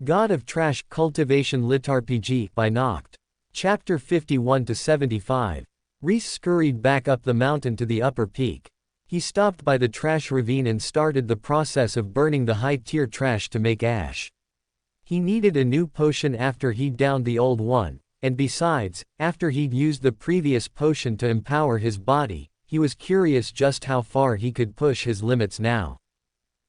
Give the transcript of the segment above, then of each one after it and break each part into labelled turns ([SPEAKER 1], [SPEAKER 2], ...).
[SPEAKER 1] God of Trash, Cultivation LitRPG by Noct. Chapter 51-75. Rhys scurried back up the mountain to the upper peak. He stopped by the trash ravine and started the process of burning the high-tier trash to make ash. He needed a new potion after he'd downed the old one, and besides, after he'd used the previous potion to empower his body, he was curious just how far he could push his limits now.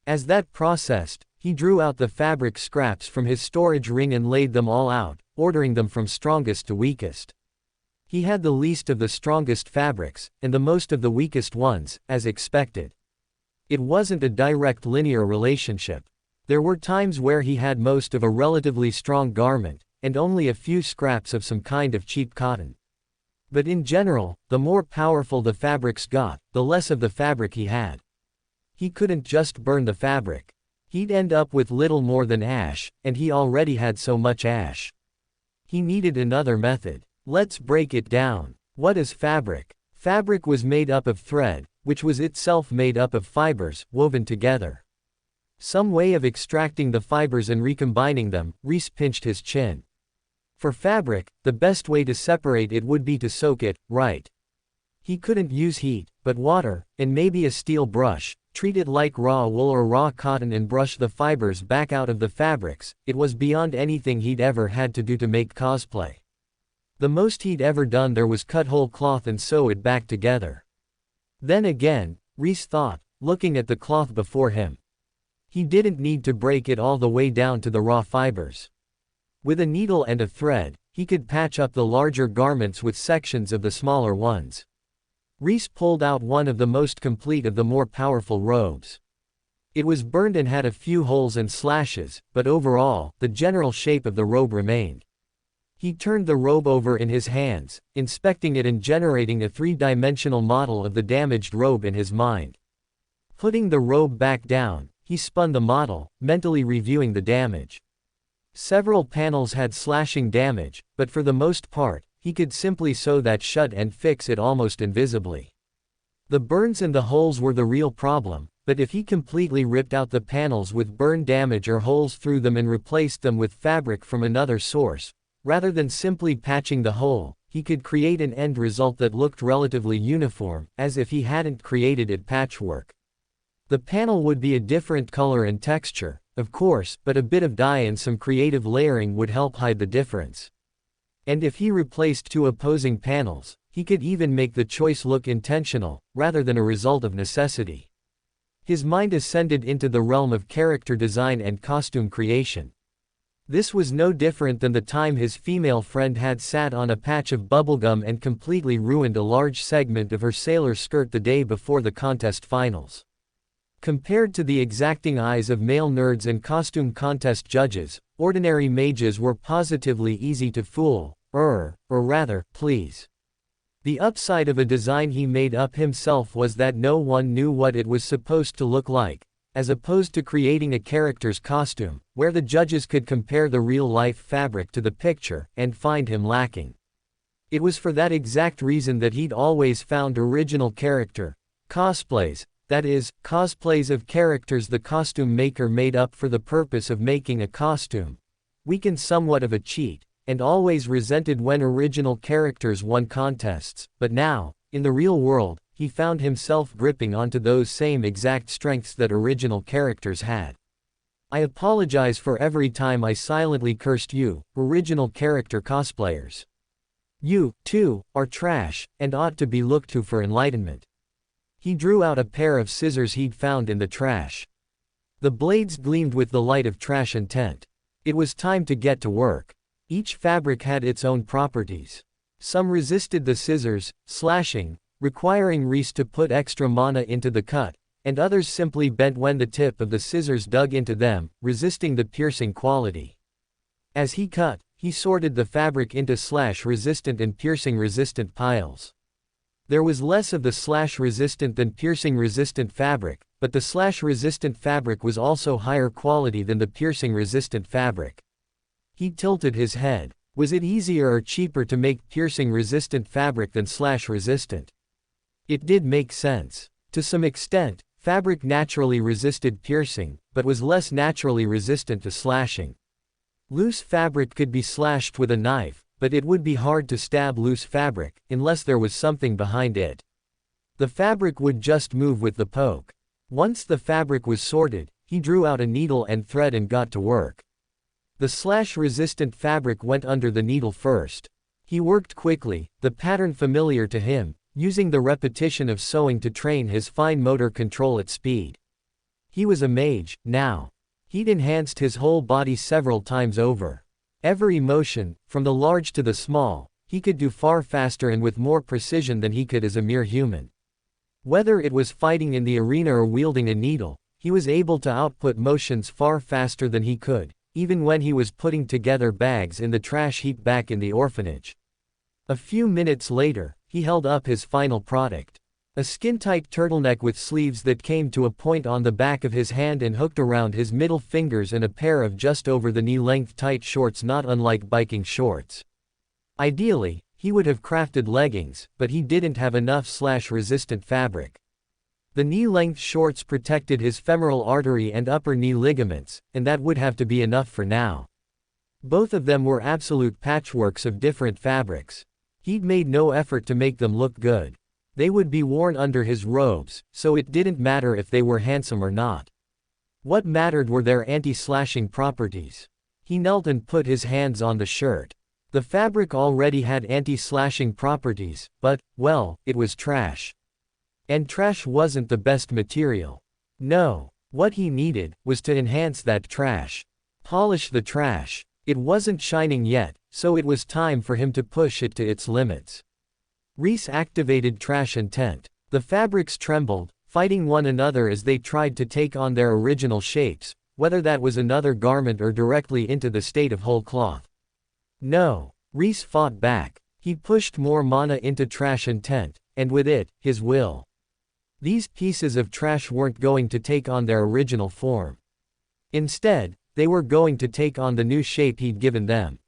[SPEAKER 1] As that processed, he drew out the fabric scraps from his storage ring and laid them all out, ordering them from strongest to weakest. He had the least of the strongest fabrics, and the most of the weakest ones, as expected. It wasn't a direct linear relationship. There were times where he had most of a relatively strong garment, and only a few scraps of some kind of cheap cotton. But in general, the more powerful the fabrics got, the less of the fabric he had. He couldn't just burn the fabric. He'd end up with little more than ash, and he already had so much ash. He needed another method. Let's break it down. What is fabric? Fabric was made up of thread, which was itself made up of fibers, woven together. Some way of extracting the fibers and recombining them. Rhys pinched his chin. For fabric, the best way to separate it would be to soak it, right? He couldn't use heat, but water, and maybe a steel brush. Treat it like raw wool or raw cotton and brush the fibers back out of the fabrics. It was beyond anything he'd ever had to do to make cosplay. The most he'd ever done there was cut whole cloth and sew it back together. Then again, Rhys thought, looking at the cloth before him. He didn't need to break it all the way down to the raw fibers. With a needle and a thread, he could patch up the larger garments with sections of the smaller ones. Rhys pulled out one of the most complete of the more powerful robes. It was burned and had a few holes and slashes, but overall, the general shape of the robe remained. He turned the robe over in his hands, inspecting it and generating a three-dimensional model of the damaged robe in his mind. Putting the robe back down, he spun the model, mentally reviewing the damage. Several panels had slashing damage, but for the most part, he could simply sew that shut and fix it almost invisibly. The burns and the holes were the real problem, but if he completely ripped out the panels with burn damage or holes through them and replaced them with fabric from another source, rather than simply patching the hole, he could create an end result that looked relatively uniform, as if he hadn't created it patchwork. The panel would be a different color and texture, of course, but a bit of dye and some creative layering would help hide the difference. And if he replaced two opposing panels, he could even make the choice look intentional, rather than a result of necessity. His mind ascended into the realm of character design and costume creation. This was no different than the time his female friend had sat on a patch of bubblegum and completely ruined a large segment of her sailor skirt the day before the contest finals. Compared to the exacting eyes of male nerds and costume contest judges, ordinary mages were positively easy to fool, or rather, please. The upside of a design he made up himself was that no one knew what it was supposed to look like, as opposed to creating a character's costume, where the judges could compare the real-life fabric to the picture, and find him lacking. It was for that exact reason that he'd always found original character cosplays, that is, cosplays of characters the costume maker made up for the purpose of making a costume, weakened somewhat of a cheat, and always resented when original characters won contests, but now, in the real world, he found himself gripping onto those same exact strengths that original characters had. I apologize for every time I silently cursed you, original character cosplayers. You, too, are trash, and ought to be looked to for enlightenment. He drew out a pair of scissors he'd found in the trash. The blades gleamed with the light of trash intent. It was time to get to work. Each fabric had its own properties. Some resisted the scissors, slashing, requiring Rhys to put extra mana into the cut, and others simply bent when the tip of the scissors dug into them, resisting the piercing quality. As he cut, he sorted the fabric into slash-resistant and piercing-resistant piles. There was less of the slash-resistant than piercing-resistant fabric, but the slash-resistant fabric was also higher quality than the piercing-resistant fabric. He tilted his head. Was it easier or cheaper to make piercing-resistant fabric than slash-resistant? It did make sense. To some extent, fabric naturally resisted piercing, but was less naturally resistant to slashing. Loose fabric could be slashed with a knife, but it would be hard to stab loose fabric, unless there was something behind it. The fabric would just move with the poke. Once the fabric was sorted, he drew out a needle and thread and got to work. The slash-resistant fabric went under the needle first. He worked quickly, the pattern familiar to him, using the repetition of sewing to train his fine motor control at speed. He was a mage, now. He'd enhanced his whole body several times over. Every motion, from the large to the small, he could do far faster and with more precision than he could as a mere human. Whether it was fighting in the arena or wielding a needle, he was able to output motions far faster than he could, even when he was putting together bags in the trash heap back in the orphanage. A few minutes later, he held up his final product. A skin-tight turtleneck with sleeves that came to a point on the back of his hand and hooked around his middle fingers, and a pair of just over the knee-length tight shorts not unlike biking shorts. Ideally, he would have crafted leggings, but he didn't have enough slash-resistant fabric. The knee-length shorts protected his femoral artery and upper knee ligaments, and that would have to be enough for now. Both of them were absolute patchworks of different fabrics. He'd made no effort to make them look good. They would be worn under his robes, so it didn't matter if they were handsome or not. What mattered were their anti-slashing properties. He knelt and put his hands on the shirt. The fabric already had anti-slashing properties, but, well, it was trash. And trash wasn't the best material. No. What he needed was to enhance that trash. Polish the trash. It wasn't shining yet, so it was time for him to push it to its limits. Rhys activated Trash Intent. The fabrics trembled, fighting one another as they tried to take on their original shapes, whether that was another garment or directly into the state of whole cloth. No. Rhys fought back. He pushed more mana into Trash Intent, and with it, his will. These pieces of trash weren't going to take on their original form. Instead, they were going to take on the new shape he'd given them.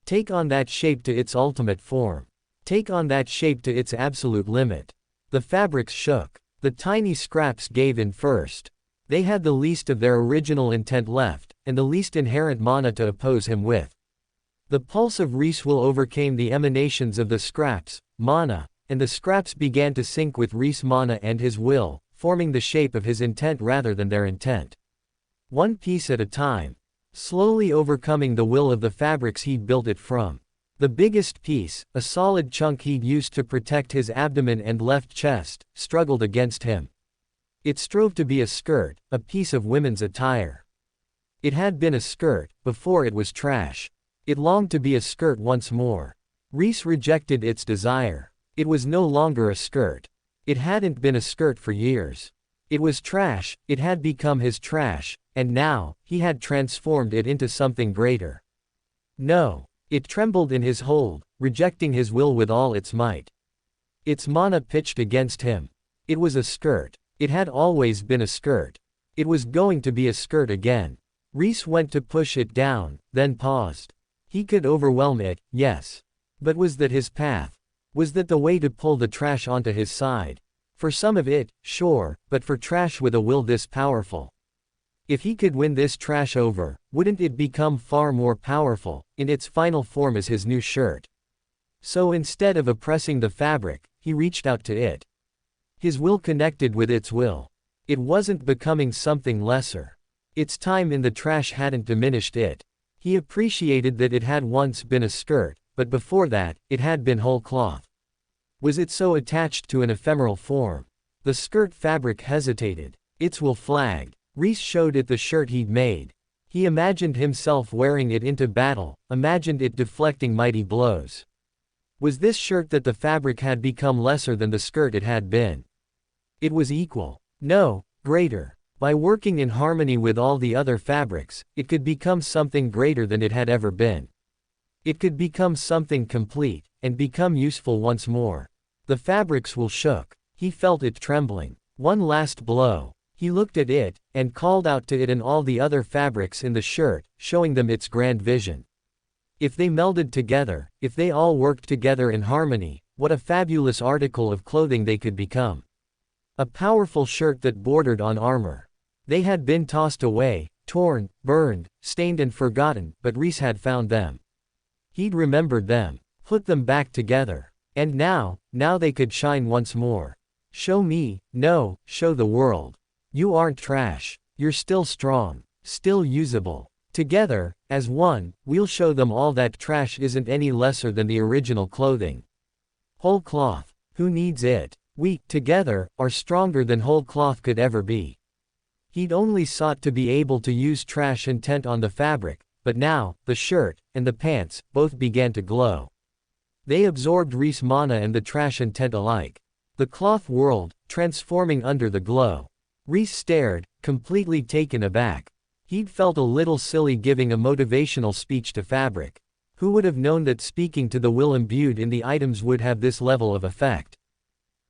[SPEAKER 1] Take on that shape to its ultimate form. Take on that shape to its absolute limit. The fabrics shook. The tiny scraps gave in first. They had the least of their original intent left, and the least inherent mana to oppose him with. The pulse of Rhys will overcame the emanations of the scraps, mana, and the scraps began to sync with Rhys' mana and his will, forming the shape of his intent rather than their intent. One piece at a time. Slowly overcoming the will of the fabrics he'd built it from. The biggest piece, a solid chunk he'd used to protect his abdomen and left chest, struggled against him. It strove to be a skirt, a piece of women's attire. It had been a skirt, before it was trash. It longed to be a skirt once more. Rhys rejected its desire. It was no longer a skirt. It hadn't been a skirt for years. It was trash, it had become his trash, and now, he had transformed it into something greater. No. It trembled in his hold, rejecting his will with all its might. Its mana pitched against him. It was a skirt. It had always been a skirt. It was going to be a skirt again. Rhys went to push it down, then paused. He could overwhelm it, yes. But was that his path? Was that the way to pull the trash onto his side? For some of it, sure, but for trash with a will this powerful. If he could win this trash over, wouldn't it become far more powerful, in its final form as his new shirt? So instead of oppressing the fabric, he reached out to it. His will connected with its will. It wasn't becoming something lesser. Its time in the trash hadn't diminished it. He appreciated that it had once been a skirt, but before that, it had been whole cloth. Was it so attached to an ephemeral form? The skirt fabric hesitated. Its will flagged. Rhys showed it the shirt he'd made. He imagined himself wearing it into battle, imagined it deflecting mighty blows. Was this shirt that the fabric had become lesser than the skirt it had been? It was equal. No, greater. By working in harmony with all the other fabrics, it could become something greater than it had ever been. It could become something complete, and become useful once more. The fabric's will shook. He felt it trembling. One last blow. He looked at it, and called out to it and all the other fabrics in the shirt, showing them its grand vision. If they melded together, if they all worked together in harmony, what a fabulous article of clothing they could become. A powerful shirt that bordered on armor. They had been tossed away, torn, burned, stained and forgotten, but Rhys had found them. He'd remembered them, put them back together. And now they could shine once more. Show me, no, show the world. You aren't trash. You're still strong, still usable. Together, as one, we'll show them all that trash isn't any lesser than the original clothing. Whole cloth. Who needs it? We, together, are stronger than whole cloth could ever be. He'd only sought to be able to use trash intent on the fabric, but now, the shirt, and the pants, both began to glow. They absorbed Rhys' mana and the trash intent alike. The cloth whirled, transforming under the glow. Rhys stared, completely taken aback. He'd felt a little silly giving a motivational speech to fabric. Who would have known that speaking to the will imbued in the items would have this level of effect?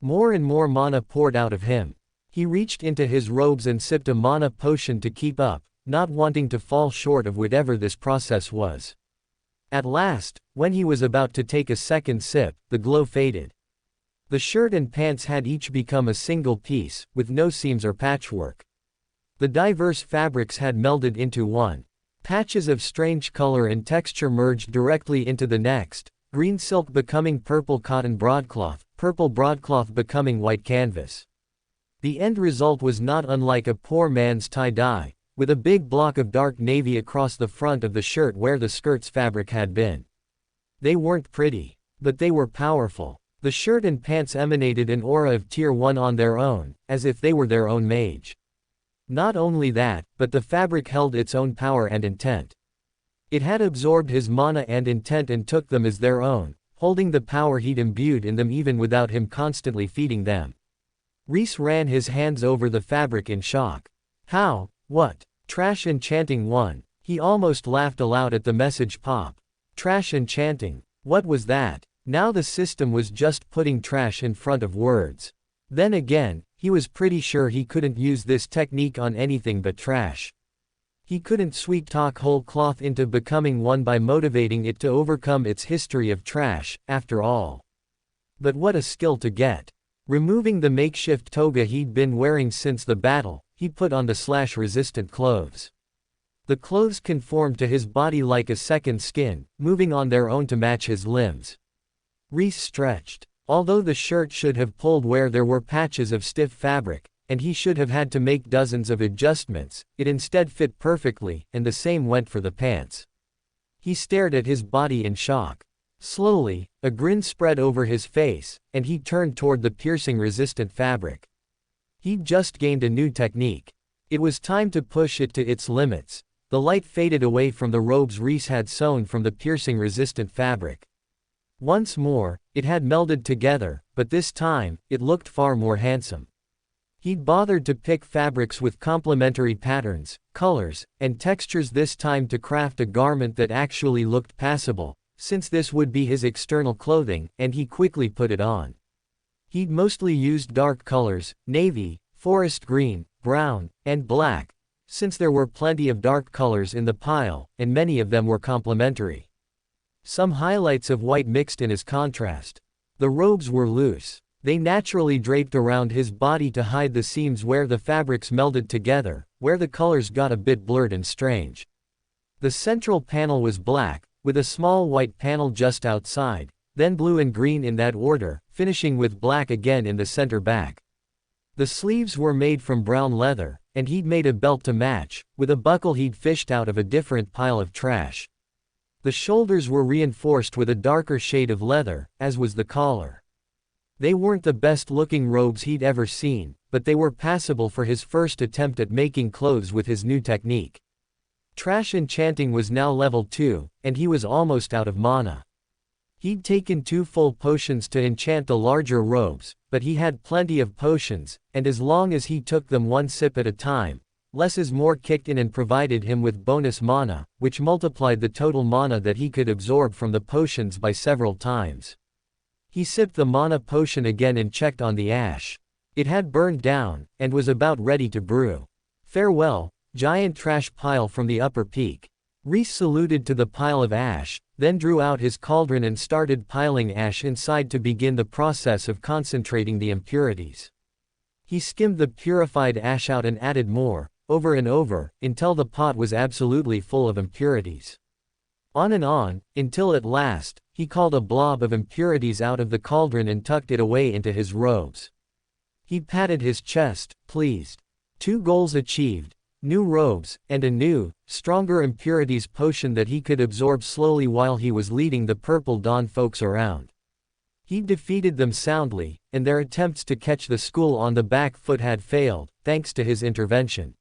[SPEAKER 1] More and more mana poured out of him. He reached into his robes and sipped a mana potion to keep up, not wanting to fall short of whatever this process was. At last, when he was about to take a second sip, the glow faded. The shirt and pants had each become a single piece, with no seams or patchwork. The diverse fabrics had melded into one. Patches of strange color and texture merged directly into the next, green silk becoming purple cotton broadcloth, purple broadcloth becoming white canvas. The end result was not unlike a poor man's tie-dye, with a big block of dark navy across the front of the shirt where the skirt's fabric had been. They weren't pretty, but they were powerful. The shirt and pants emanated an aura of tier 1 on their own, as if they were their own mage. Not only that, but the fabric held its own power and intent. It had absorbed his mana and intent and took them as their own, holding the power he'd imbued in them even without him constantly feeding them. Rhys ran his hands over the fabric in shock. How? What? Trash Enchanting 1. He almost laughed aloud at the message pop. Trash Enchanting. What was that? Now the system was just putting trash in front of words. Then again, he was pretty sure he couldn't use this technique on anything but trash. He couldn't sweet-talk whole cloth into becoming one by motivating it to overcome its history of trash, after all. But what a skill to get. Removing the makeshift toga he'd been wearing since the battle, he put on the slash-resistant clothes. The clothes conformed to his body like a second skin, moving on their own to match his limbs. Rhys stretched. Although the shirt should have pulled where there were patches of stiff fabric, and he should have had to make dozens of adjustments, it instead fit perfectly, and the same went for the pants. He stared at his body in shock. Slowly, a grin spread over his face, and he turned toward the piercing-resistant fabric. He'd just gained a new technique. It was time to push it to its limits. The light faded away from the robes Rhys had sewn from the piercing-resistant fabric. Once more, it had melded together, but this time, it looked far more handsome. He'd bothered to pick fabrics with complementary patterns, colors, and textures this time to craft a garment that actually looked passable, since this would be his external clothing, and he quickly put it on. He'd mostly used dark colors, navy, forest green, brown, and black, since there were plenty of dark colors in the pile, and many of them were complementary. Some highlights of white mixed in as contrast. The robes were loose. They naturally draped around his body to hide the seams where the fabrics melded together, where the colors got a bit blurred and strange. The central panel was black, with a small white panel just outside, then blue and green in that order, finishing with black again in the center back. The sleeves were made from brown leather, and he'd made a belt to match, with a buckle he'd fished out of a different pile of trash. The shoulders were reinforced with a darker shade of leather, as was the collar. They weren't the best-looking robes he'd ever seen, but they were passable for his first attempt at making clothes with his new technique. Trash Enchanting was now level 2, and he was almost out of mana. He'd taken 2 full potions to enchant the larger robes, but he had plenty of potions, and as long as he took them one sip at a time, less is more kicked in and provided him with bonus mana, which multiplied the total mana that he could absorb from the potions by several times. He sipped the mana potion again and checked on the ash. It had burned down, and was about ready to brew. Farewell, giant trash pile from the upper peak. Rhys saluted to the pile of ash, then drew out his cauldron and started piling ash inside to begin the process of concentrating the impurities. He skimmed the purified ash out and added more, over and over, until the pot was absolutely full of impurities. On and on, until at last, he called a blob of impurities out of the cauldron and tucked it away into his robes. He patted his chest, pleased. 2 goals achieved. New robes, and a new, stronger impurities potion that he could absorb slowly while he was leading the Purple Dawn folks around. He defeated them soundly, and their attempts to catch the school on the back foot had failed, thanks to his intervention.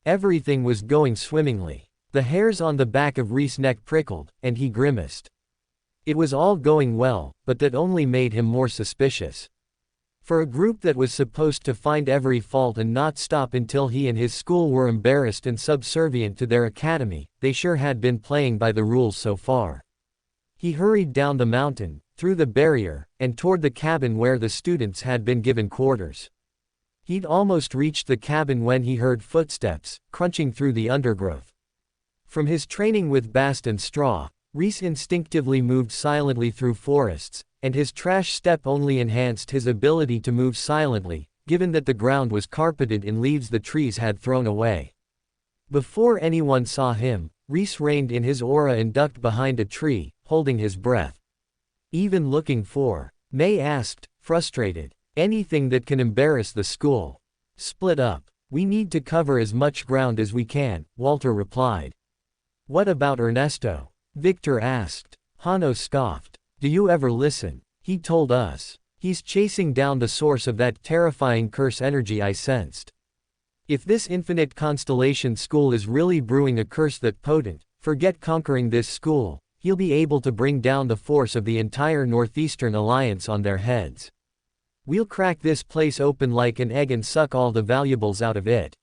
[SPEAKER 1] Everything was going swimmingly. The hairs on the back of Rhys' neck prickled, and he grimaced. It was all going well, but that only made him more suspicious. For a group that was supposed to find every fault and not stop until he and his school were embarrassed and subservient to their academy, they sure had been playing by the rules so far. He hurried down the mountain, through the barrier, and toward the cabin where the students had been given quarters. He'd almost reached the cabin when he heard footsteps, crunching through the undergrowth. From his training with Bast and Straw, Rhys instinctively moved silently through forests, and his trash step only enhanced his ability to move silently, given that the ground was carpeted in leaves the trees had thrown away. Before anyone saw him, Rhys reined in his aura and ducked behind a tree, holding his breath. Even looking for? May asked, frustrated. Anything that can embarrass the school. Split up. We need to cover as much ground as we can, Walter replied. What about Ernesto? Victor asked. Hanno scoffed. Do you ever listen? He told us. He's chasing down the source of that terrifying curse energy I sensed. If this infinite constellation school is really brewing a curse that potent, forget conquering this school, he'll be able to bring down the force of the entire Northeastern Alliance on their heads. We'll crack this place open like an egg and suck all the valuables out of it.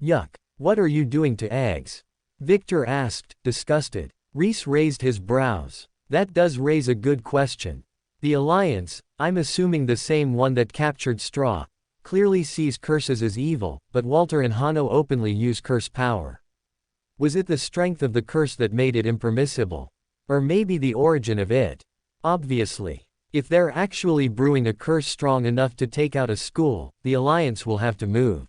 [SPEAKER 1] Yuck. What are you doing to eggs? Victor asked, disgusted. Rhys raised his brows. That does raise a good question. The Alliance, I'm assuming the same one that captured Straw, clearly sees curses as evil, but Walter and Hanno openly use curse power. Was it the strength of the curse that made it impermissible? Or maybe the origin of it? Obviously. If they're actually brewing a curse strong enough to take out a school, the Alliance will have to move.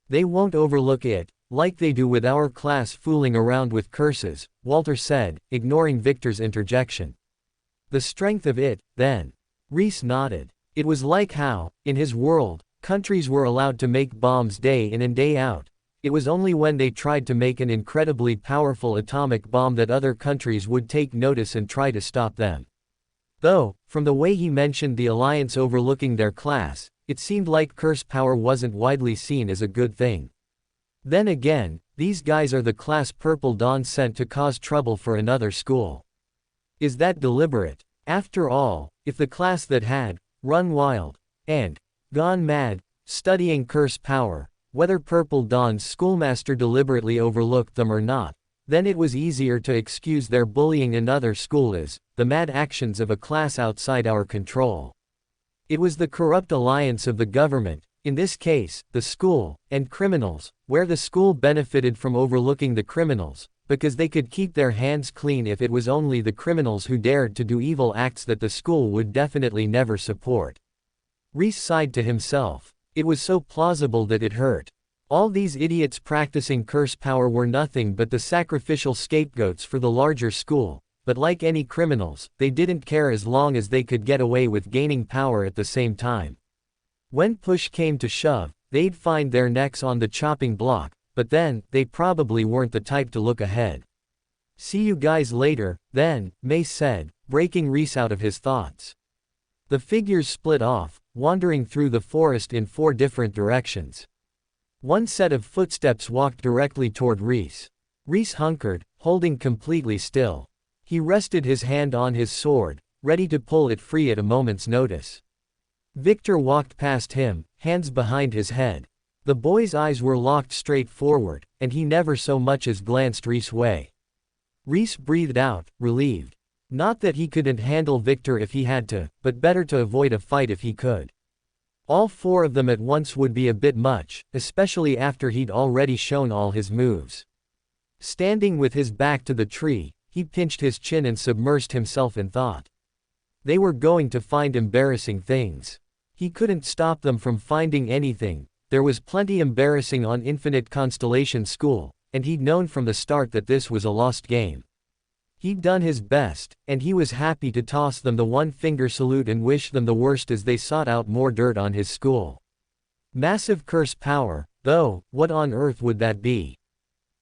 [SPEAKER 1] They won't overlook it, like they do with our class fooling around with curses, Walter said, ignoring Victor's interjection. The strength of it, then. Rhys nodded. It was like how, in his world, countries were allowed to make bombs day in and day out. It was only when they tried to make an incredibly powerful atomic bomb that other countries would take notice and try to stop them. Though, from the way he mentioned the Alliance overlooking their class, it seemed like curse power wasn't widely seen as a good thing. Then again, these guys are the class Purple Dawn sent to cause trouble for another school. Is that deliberate? After all, if the class that had run wild and gone mad, studying curse power, whether Purple Dawn's schoolmaster deliberately overlooked them or not, then it was easier to excuse their bullying another school as the mad actions of a class outside our control. It was the corrupt alliance of the government, in this case, the school, and criminals, where the school benefited from overlooking the criminals, because they could keep their hands clean if it was only the criminals who dared to do evil acts that the school would definitely never support. Rhys sighed to himself. It was so plausible that it hurt. All these idiots practicing curse power were nothing but the sacrificial scapegoats for the larger school, but like any criminals, they didn't care as long as they could get away with gaining power at the same time. When push came to shove, they'd find their necks on the chopping block, but then, they probably weren't the type to look ahead. See you guys later, then, May said, breaking Rhys out of his thoughts. The figures split off, wandering through the forest in 4 different directions. One set of footsteps walked directly toward Rhys. Rhys hunkered, holding completely still. He rested his hand on his sword, ready to pull it free at a moment's notice. Victor walked past him, hands behind his head. The boy's eyes were locked straight forward, and he never so much as glanced Rhys' way. Rhys breathed out, relieved. Not that he couldn't handle Victor if he had to, but better to avoid a fight if he could. All 4 of them at once would be a bit much, especially after he'd already shown all his moves. Standing with his back to the tree, he pinched his chin and submersed himself in thought. They were going to find embarrassing things. He couldn't stop them from finding anything, there was plenty embarrassing on Infinite Constellation School, and he'd known from the start that this was a lost game. He'd done his best, and he was happy to toss them the one-finger salute and wish them the worst as they sought out more dirt on his school. Massive curse power, though, what on earth would that be?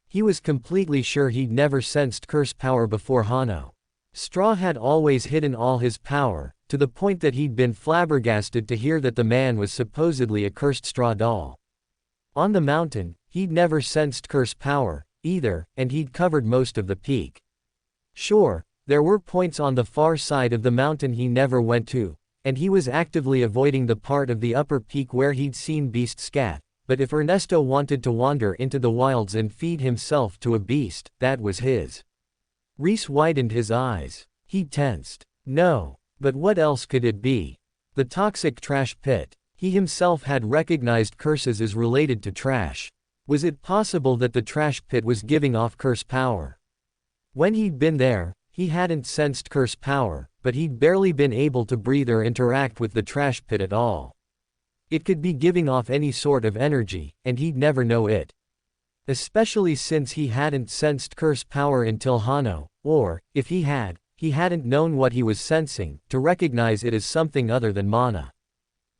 [SPEAKER 1] He was completely sure he'd never sensed curse power before Hano. Straw had always hidden all his power, to the point that he'd been flabbergasted to hear that the man was supposedly a cursed straw doll. On the mountain, he'd never sensed curse power, either, and he'd covered most of the peak. Sure, there were points on the far side of the mountain he never went to, and he was actively avoiding the part of the upper peak where he'd seen beast scat, but if Ernesto wanted to wander into the wilds and feed himself to a beast, that was his. Rhys widened his eyes. He tensed. No. But what else could it be? The toxic trash pit. He himself had recognized curses as related to trash. Was it possible that the trash pit was giving off curse power? When he'd been there, he hadn't sensed curse power, but he'd barely been able to breathe or interact with the trash pit at all. It could be giving off any sort of energy, and he'd never know it. Especially since he hadn't sensed curse power until Hano, or, if he hadn't known what he was sensing, to recognize it as something other than mana.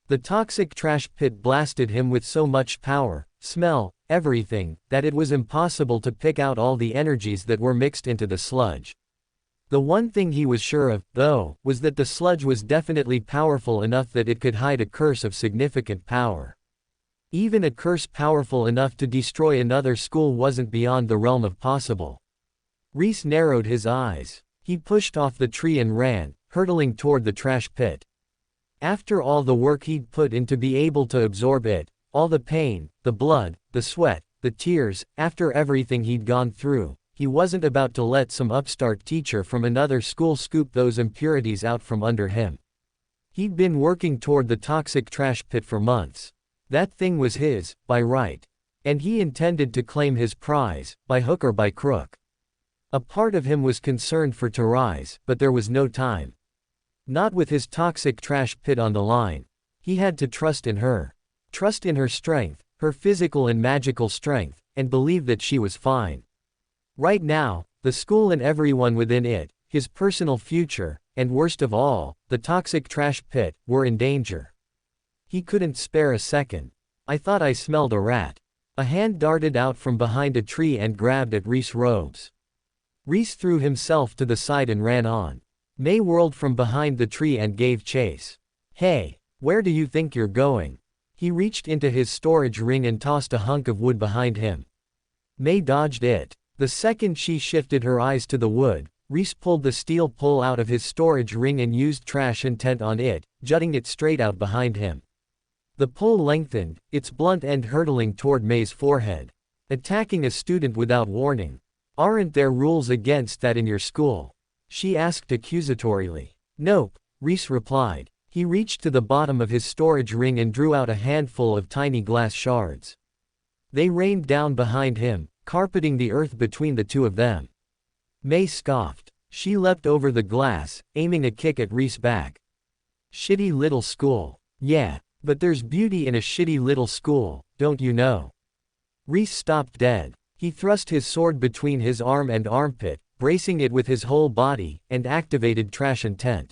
[SPEAKER 1] The toxic trash pit blasted him with so much power, smell, everything, that it was impossible to pick out all the energies that were mixed into the sludge. The one thing he was sure of, though, was that the sludge was definitely powerful enough that it could hide a curse of significant power. Even a curse powerful enough to destroy another school wasn't beyond the realm of possible. Rhys narrowed his eyes. He pushed off the tree and ran, hurtling toward the trash pit. After all the work he'd put in to be able to absorb it, all the pain, the blood, the sweat, the tears, after everything he'd gone through, he wasn't about to let some upstart teacher from another school scoop those impurities out from under him. He'd been working toward the toxic trash pit for months. That thing was his, by right. And he intended to claim his prize, by hook or by crook. A part of him was concerned for Rise, but there was no time. Not with his toxic trash pit on the line. He had to trust in her. Trust in her strength, her physical and magical strength, and believe that she was fine. Right now, the school and everyone within it, his personal future, and worst of all, the toxic trash pit, were in danger. He couldn't spare a second. I thought I smelled a rat. A hand darted out from behind a tree and grabbed at Rhys' robes. Rhys threw himself to the side and ran on. May whirled from behind the tree and gave chase. Hey, where do you think you're going? He reached into his storage ring and tossed a hunk of wood behind him. May dodged it. The second she shifted her eyes to the wood, Rhys pulled the steel pole out of his storage ring and used trash intent on it, jutting it straight out behind him. The pole lengthened, its blunt end hurtling toward May's forehead. Attacking a student without warning. Aren't there rules against that in your school? She asked accusatorily. Nope, Rhys replied. He reached to the bottom of his storage ring and drew out a handful of tiny glass shards. They rained down behind him, carpeting the earth between the two of them. May scoffed. She leapt over the glass, aiming a kick at Rhys' back. Shitty little school. Yeah. But there's beauty in a shitty little school, don't you know? Rhys stopped dead. He thrust his sword between his arm and armpit, bracing it with his whole body, and activated trash intent.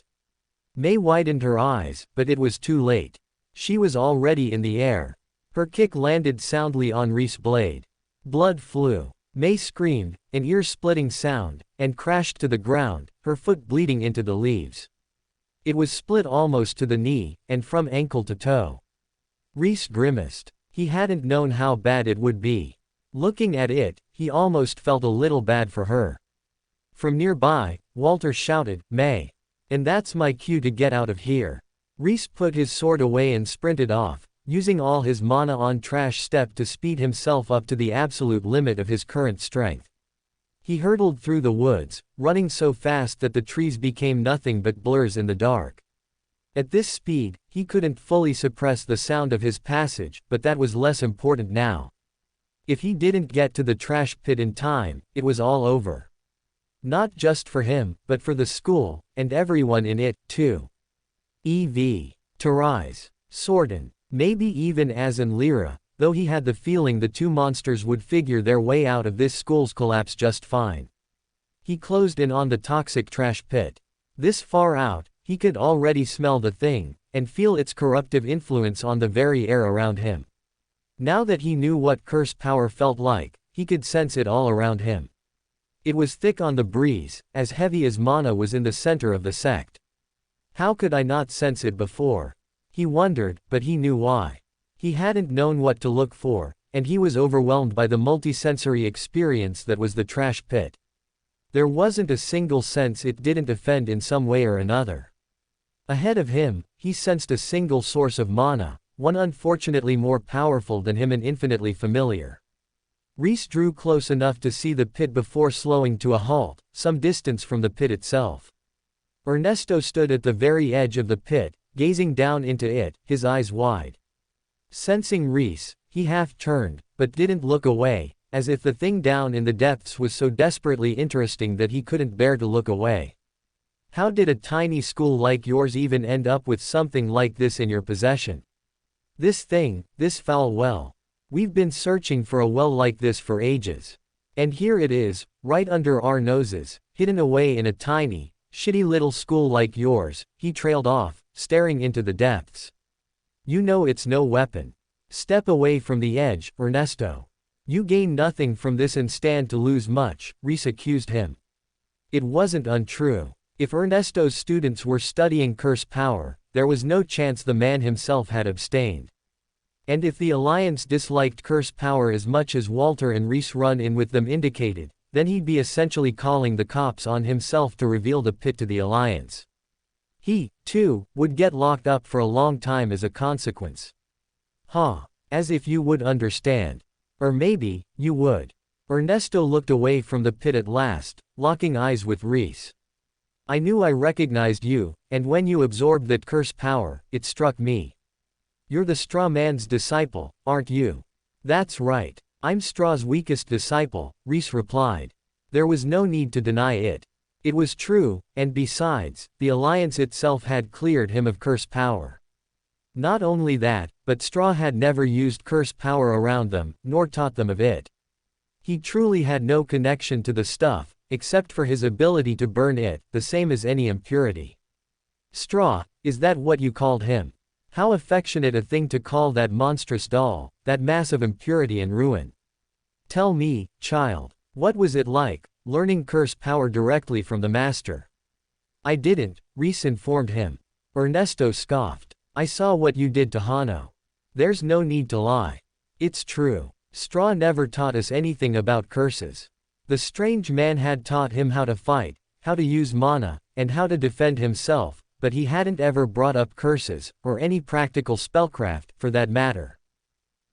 [SPEAKER 1] May widened her eyes, but it was too late. She was already in the air. Her kick landed soundly on Rhys' blade. Blood flew. May screamed, an ear-splitting sound, and crashed to the ground, her foot bleeding into the leaves. It was split almost to the knee, and from ankle to toe. Rhys grimaced. He hadn't known how bad it would be. Looking at it, he almost felt a little bad for her. From nearby, Walter shouted, May. And that's my cue to get out of here. Rhys put his sword away and sprinted off, using all his mana on trash step to speed himself up to the absolute limit of his current strength. He hurtled through the woods, running so fast that the trees became nothing but blurs in the dark. At this speed, he couldn't fully suppress the sound of his passage, but that was less important now. If he didn't get to the trash pit in time, it was all over. Not just for him, but for the school, and everyone in it, too. To Rise, Sordon, maybe even Az and Lyra, though he had the feeling the two monsters would figure their way out of this school's collapse just fine. He closed in on the toxic trash pit. This far out, he could already smell the thing, and feel its corruptive influence on the very air around him. Now that he knew what curse power felt like, he could sense it all around him. It was thick on the breeze, as heavy as mana was in the center of the sect. How could I not sense it before? He wondered, but he knew why. He hadn't known what to look for, and he was overwhelmed by the multisensory experience that was the trash pit. There wasn't a single sense it didn't offend in some way or another. Ahead of him, he sensed a single source of mana, one unfortunately more powerful than him and infinitely familiar. Rhys drew close enough to see the pit before slowing to a halt, some distance from the pit itself. Ernesto stood at the very edge of the pit, gazing down into it, his eyes wide. Sensing Rhys, he half turned, but didn't look away, as if the thing down in the depths was so desperately interesting that he couldn't bear to look away. How did a tiny school like yours even end up with something like this in your possession? This thing, this foul well. We've been searching for a well like this for ages. And here it is, right under our noses, hidden away in a tiny, shitty little school like yours, he trailed off, staring into the depths. You know it's no weapon. Step away from the edge, Ernesto. You gain nothing from this and stand to lose much, Rhys accused him. It wasn't untrue. If Ernesto's students were studying curse power, there was no chance the man himself had abstained. And if the Alliance disliked curse power as much as Walter and Rhys run in with them indicated, then he'd be essentially calling the cops on himself to reveal the pit to the Alliance. He, too, would get locked up for a long time as a consequence. Huh. As if you would understand. Or maybe, you would. Ernesto looked away from the pit at last, locking eyes with Rhys. I knew I recognized you, and when you absorbed that curse power, it struck me. You're the straw man's disciple, aren't you? That's right. I'm Straw's weakest disciple, Rhys replied. There was no need to deny it. It was true, and besides, the Alliance itself had cleared him of curse power. Not only that, but Straw had never used curse power around them, nor taught them of it. He truly had no connection to the stuff, except for his ability to burn it, the same as any impurity. Straw, is that what you called him? How affectionate a thing to call that monstrous doll, that mass of impurity and ruin. Tell me, child, what was it like, learning curse power directly from the master? I didn't, Rhys informed him. Ernesto scoffed. I saw what you did to Hano. There's no need to lie. It's true. Straw never taught us anything about curses. The strange man had taught him how to fight, how to use mana, and how to defend himself, but he hadn't ever brought up curses, or any practical spellcraft, for that matter.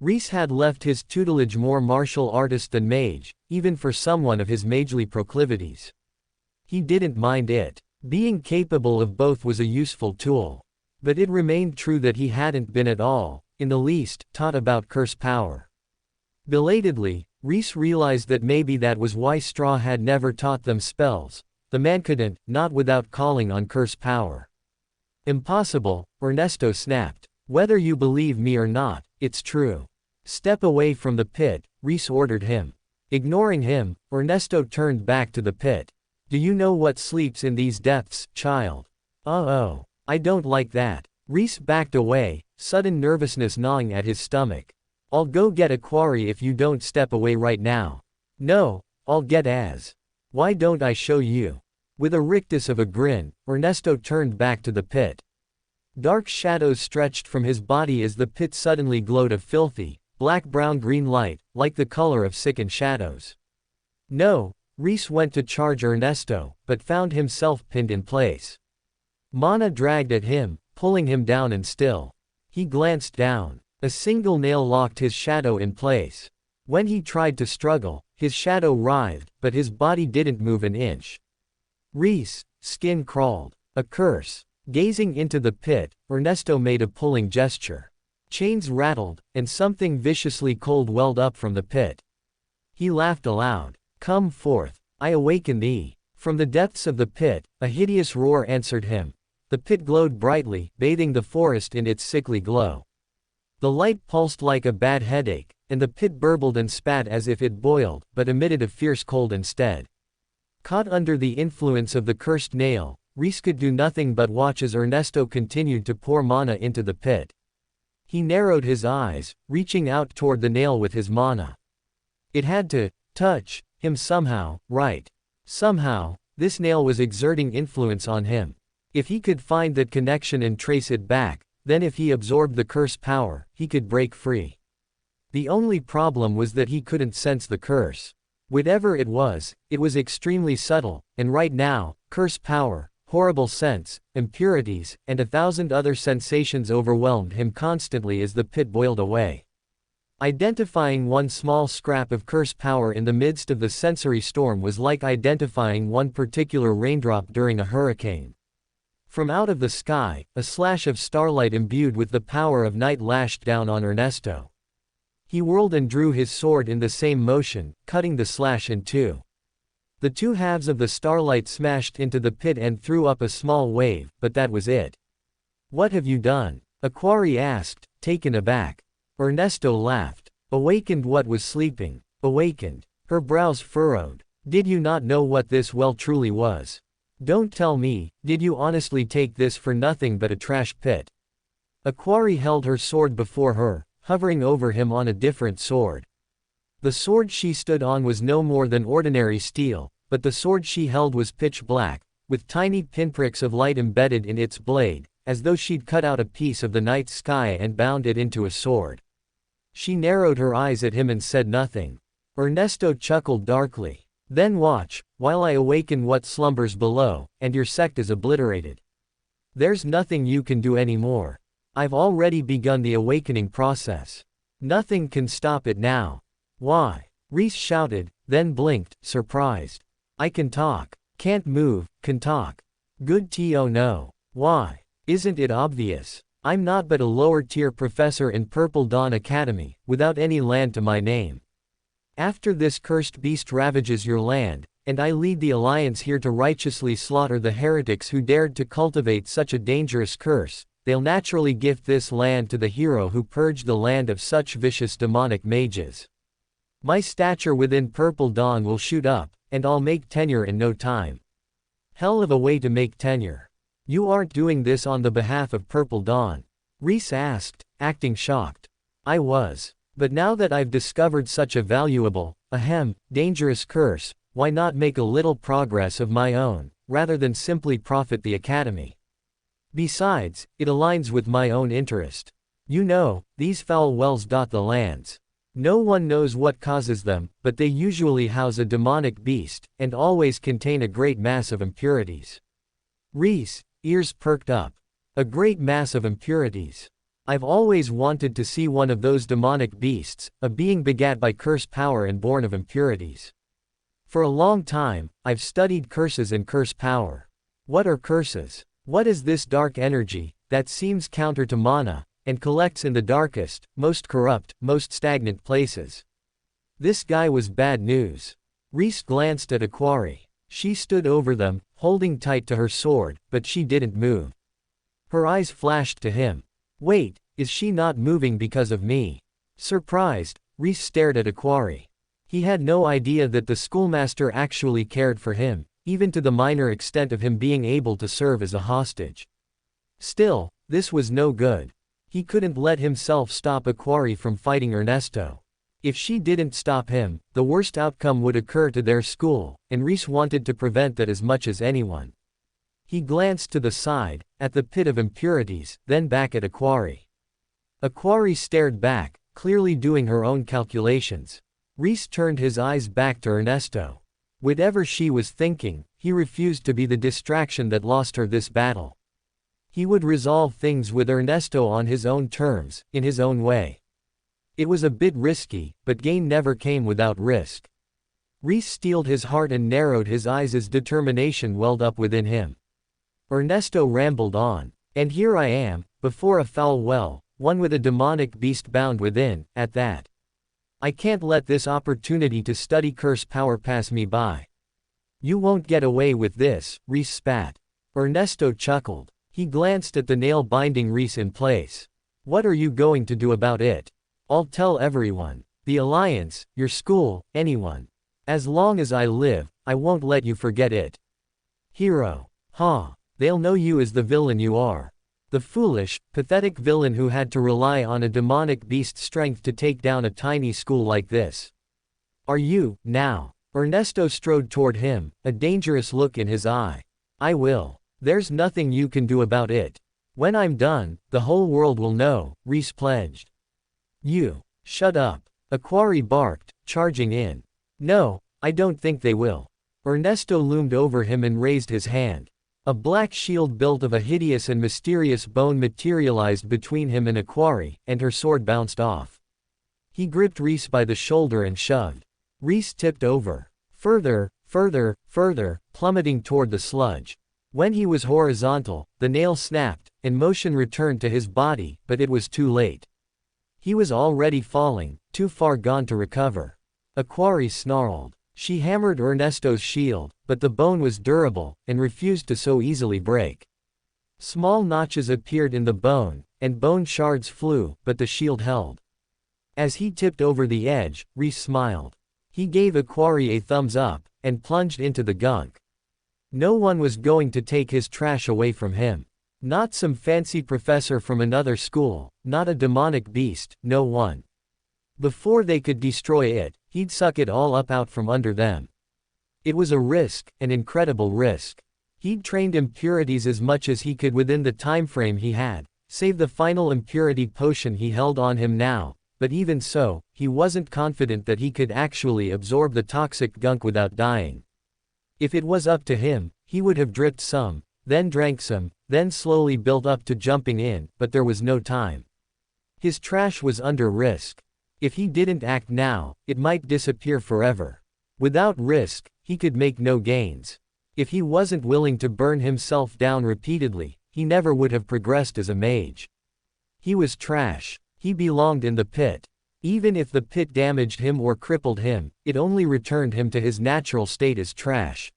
[SPEAKER 1] Rhys had left his tutelage more martial artist than mage, even for someone of his magely proclivities. He didn't mind it. Being capable of both was a useful tool. But it remained true that he hadn't been at all, in the least, taught about curse power. Belatedly, Rhys realized that maybe that was why Straw had never taught them spells. The man couldn't, not without calling on curse power. Impossible, Ernesto snapped. Whether you believe me or not, it's true. Step away from the pit, Rhys ordered him. Ignoring him, Ernesto turned back to the pit. Do you know what sleeps in these depths, child? Oh, I don't like that. Rhys backed away, sudden nervousness gnawing at his stomach. I'll go get a quarry if you don't step away right now. No, I'll get as. Why don't I show you? With a rictus of a grin, Ernesto turned back to the pit. Dark shadows stretched from his body as the pit suddenly glowed a filthy, black-brown-green light, like the color of sickened shadows. No, Rhys went to charge Ernesto, but found himself pinned in place. Mana dragged at him, pulling him down and still. He glanced down. A single nail locked his shadow in place. When he tried to struggle, his shadow writhed, but his body didn't move an inch. Rhys, skin crawled. A curse. Gazing into the pit, Ernesto made a pulling gesture. Chains rattled, and something viciously cold welled up from the pit. He laughed aloud. Come forth. I awaken thee. From the depths of the pit, a hideous roar answered him. The pit glowed brightly, bathing the forest in its sickly glow. The light pulsed like a bad headache, and the pit burbled and spat as if it boiled, but emitted a fierce cold instead. Caught under the influence of the cursed nail, Rhys could do nothing but watch as Ernesto continued to pour mana into the pit. He narrowed his eyes, reaching out toward the nail with his mana. It had to touch him somehow, right? Somehow, this nail was exerting influence on him. If he could find that connection and trace it back, then if he absorbed the curse power, he could break free. The only problem was that he couldn't sense the curse. Whatever it was extremely subtle, and right now, curse power, horrible sense, impurities, and 1,000 other sensations overwhelmed him constantly as the pit boiled away. Identifying one small scrap of curse power in the midst of the sensory storm was like identifying one particular raindrop during a hurricane. From out of the sky, a slash of starlight imbued with the power of night lashed down on Ernesto. He whirled and drew his sword in the same motion, cutting the slash in two. The two halves of the starlight smashed into the pit and threw up a small wave, but that was it. "What have you done?" Aquari asked, taken aback. Ernesto laughed. "Awakened what was sleeping. Awakened." Her brows furrowed. "Did you not know what this well truly was? Don't tell me, did you honestly take this for nothing but a trash pit?" Aquari held her sword before her, hovering over him on a different sword. The sword she stood on was no more than ordinary steel, but the sword she held was pitch black, with tiny pinpricks of light embedded in its blade, as though she'd cut out a piece of the night sky and bound it into a sword. She narrowed her eyes at him and said nothing. Ernesto chuckled darkly. "Then watch, while I awaken what slumbers below, and your sect is obliterated. There's nothing you can do anymore. I've already begun the awakening process. Nothing can stop it now." "Why?" Rhys shouted, then blinked, surprised. "I can talk. Can't move, can talk. Good to know. Why? Isn't it obvious? I'm not but a lower-tier professor in Purple Dawn Academy, without any land to my name. After this cursed beast ravages your land, and I lead the Alliance here to righteously slaughter the heretics who dared to cultivate such a dangerous curse, they'll naturally gift this land to the hero who purged the land of such vicious demonic mages. My stature within Purple Dawn will shoot up, and I'll make tenure in no time." "Hell of a way to make tenure. You aren't doing this on the behalf of Purple Dawn?" Rhys asked, acting shocked. "I was. But now that I've discovered such a valuable, dangerous curse, why not make a little progress of my own, rather than simply profit the Academy? Besides, it aligns with my own interest. You know, these foul wells dot the lands. No one knows what causes them, but they usually house a demonic beast, and always contain a great mass of impurities." Rhys' ears perked up. "A great mass of impurities. I've always wanted to see one of those demonic beasts, a being begat by curse power and born of impurities. For a long time, I've studied curses and curse power. What are curses? What is this dark energy, that seems counter to mana, and collects in the darkest, most corrupt, most stagnant places?" This guy was bad news. Rhys glanced at Aquari. She stood over them, holding tight to her sword, but she didn't move. Her eyes flashed to him. "Wait, is she not moving because of me?" Surprised, Rhys stared at Aquari. He had no idea that the schoolmaster actually cared for him, even to the minor extent of him being able to serve as a hostage. Still, this was no good. He couldn't let himself stop Aquari from fighting Ernesto. If she didn't stop him, the worst outcome would occur to their school, and Rhys wanted to prevent that as much as anyone. He glanced to the side, at the pit of impurities, then back at Aquari. Aquari stared back, clearly doing her own calculations. Rhys turned his eyes back to Ernesto. Whatever she was thinking, he refused to be the distraction that lost her this battle. He would resolve things with Ernesto on his own terms, in his own way. It was a bit risky, but gain never came without risk. Rhys steeled his heart and narrowed his eyes as determination welled up within him. Ernesto rambled on. "And here I am, before a foul well, one with a demonic beast bound within, at that. I can't let this opportunity to study curse power pass me by." "You won't get away with this," Rhys spat. Ernesto chuckled. He glanced at the nail binding Rhys in place. What are you going to do about it? I'll tell everyone. The Alliance, your school, anyone. As long as I live, I won't let you forget it. Hero. Ha. They'll know you as the villain you are. The foolish, pathetic villain who had to rely on a demonic beast's strength to take down a tiny school like this. Are you, now? Ernesto strode toward him, a dangerous look in his eye. I will. There's nothing you can do about it. When I'm done, the whole world will know, Rhys pledged. You. Shut up. A quarry barked, charging in. No, I don't think they will. Ernesto loomed over him and raised his hand. A black shield built of a hideous and mysterious bone materialized between him and a quarry, and her sword bounced off. He gripped Rhys by the shoulder and shoved. Rhys tipped over. Further, plummeting toward the sludge. When he was horizontal, the nail snapped, and motion returned to his body, but it was too late. He was already falling, too far gone to recover. A quarry snarled. She hammered Ernesto's shield, but the bone was durable, and refused to so easily break. Small notches appeared in the bone, and bone shards flew, but the shield held. As he tipped over the edge, Rhys smiled. He gave a quarry a thumbs up, and plunged into the gunk. No one was going to take his trash away from him. Not some fancy professor from another school, not a demonic beast, no one. Before they could destroy it, he'd suck it all up out from under them. It was a risk, an incredible risk. He'd trained impurities as much as he could within the time frame he had, save the final impurity potion he held on him now, but even so, he wasn't confident that he could actually absorb the toxic gunk without dying. If it was up to him, he would have dripped some, then drank some, then slowly built up to jumping in, but there was no time. His trash was under risk. If he didn't act now, it might disappear forever. Without risk, he could make no gains. If he wasn't willing to burn himself down repeatedly, he never would have progressed as a mage. He was trash. He belonged in the pit. Even if the pit damaged him or crippled him, it only returned him to his natural state as trash.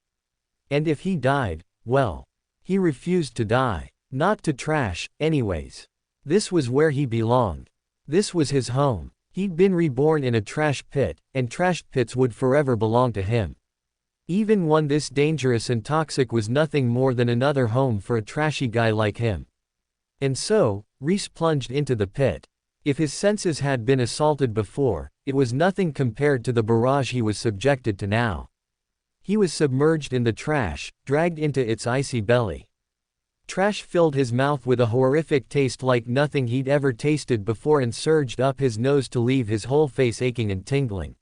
[SPEAKER 1] And if he died, well, he refused to die. Not to trash, anyways. This was where he belonged. This was his home. He'd been reborn in a trash pit, and trash pits would forever belong to him. Even one this dangerous and toxic was nothing more than another home for a trashy guy like him. And so, Rhys plunged into the pit. If his senses had been assaulted before, it was nothing compared to the barrage he was subjected to now. He was submerged in the trash, dragged into its icy belly. Trash filled his mouth with a horrific taste like nothing he'd ever tasted before and surged up his nose to leave his whole face aching and tingling.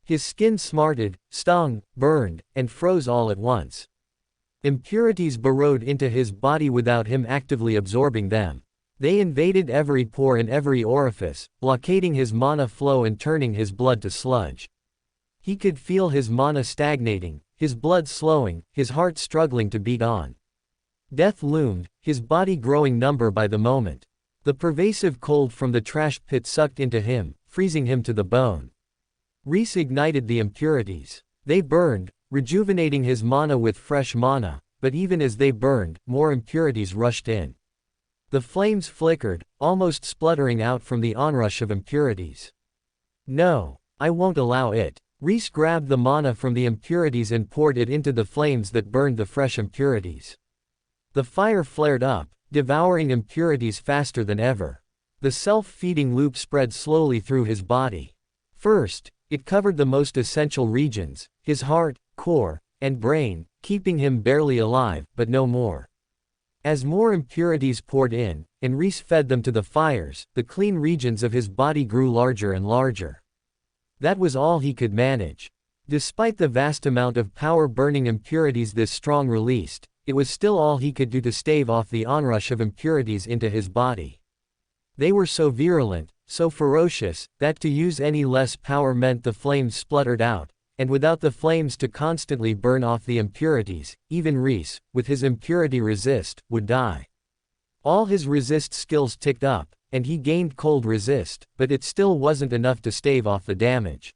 [SPEAKER 1] His skin smarted, stung, burned, and froze all at once. Impurities burrowed into his body without him actively absorbing them. They invaded every pore and every orifice, blockading his mana flow and turning his blood to sludge. He could feel his mana stagnating, his blood slowing, his heart struggling to beat on. Death loomed, his body growing number by the moment. The pervasive cold from the trash pit sucked into him, freezing him to the bone. Rhys ignited the impurities. They burned, rejuvenating his mana with fresh mana, but even as they burned, more impurities rushed in. The flames flickered, almost spluttering out from the onrush of impurities. No, I won't allow it. Rhys grabbed the mana from the impurities and poured it into the flames that burned the fresh impurities. The fire flared up, devouring impurities faster than ever. The self-feeding loop spread slowly through his body. First, it covered the most essential regions, his heart, core, and brain, keeping him barely alive, but no more. As more impurities poured in, and Rhys fed them to the fires, the clean regions of his body grew larger and larger. That was all he could manage. Despite the vast amount of power-burning impurities this strong released, it was still all he could do to stave off the onrush of impurities into his body. They were so virulent, so ferocious, that to use any less power meant the flames spluttered out, and without the flames to constantly burn off the impurities, even Rhys, with his impurity resist, would die. All his resist skills ticked up, and he gained cold resist, but it still wasn't enough to stave off the damage.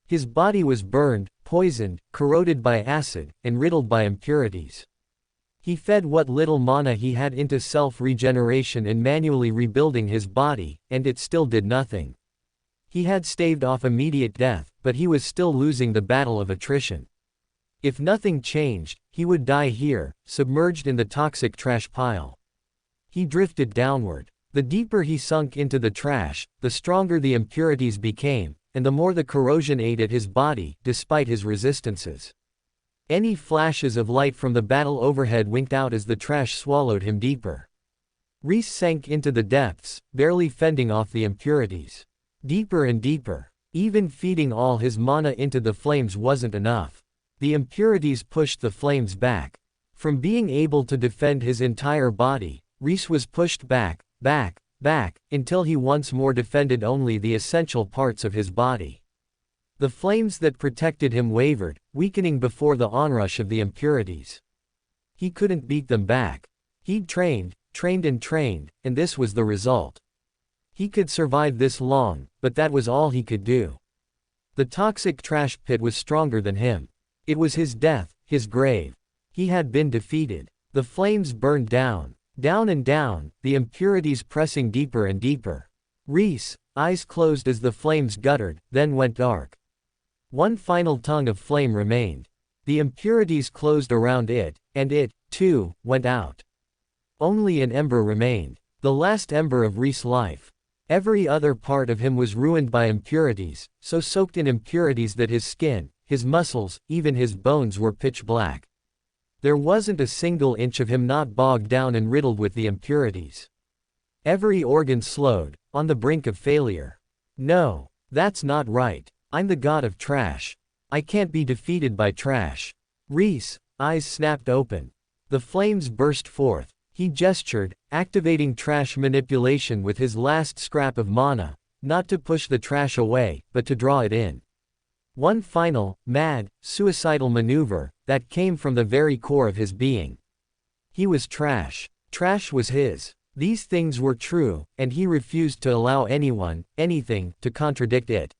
[SPEAKER 1] His body was burned, poisoned, corroded by acid, and riddled by impurities. He fed what little mana he had into self-regeneration and manually rebuilding his body, and it still did nothing. He had staved off immediate death, but he was still losing the battle of attrition. If nothing changed, he would die here, submerged in the toxic trash pile. He drifted downward. The deeper he sunk into the trash, the stronger the impurities became, and the more the corrosion ate at his body, despite his resistances. Any flashes of light from the battle overhead winked out as the trash swallowed him deeper. Rhys sank into the depths, barely fending off the impurities. Deeper and deeper. Even feeding all his mana into the flames wasn't enough. The impurities pushed the flames back. From being able to defend his entire body, Rhys was pushed back, until he once more defended only the essential parts of his body. The flames that protected him wavered, weakening before the onrush of the impurities. He couldn't beat them back. He'd trained, and this was the result. He could survive this long, but that was all he could do. The toxic trash pit was stronger than him. It was his death, his grave. He had been defeated. The flames burned down and down, the impurities pressing deeper and deeper. Rhys, eyes closed as the flames guttered, then went dark. One final tongue of flame remained. The impurities closed around it, and it, too, went out. Only an ember remained. The last ember of Rhys' life. Every other part of him was ruined by impurities, so soaked in impurities that his skin, his muscles, even his bones were pitch black. There wasn't a single inch of him not bogged down and riddled with the impurities. Every organ slowed, on the brink of failure. No, that's not right. I'm the god of trash. I can't be defeated by trash. Rhys' eyes snapped open. The flames burst forth. He gestured, activating trash manipulation with his last scrap of mana, not to push the trash away, but to draw it in. One final, mad, suicidal maneuver, that came from the very core of his being. He was trash. Trash was his. These things were true, and he refused to allow anyone, anything, to contradict it.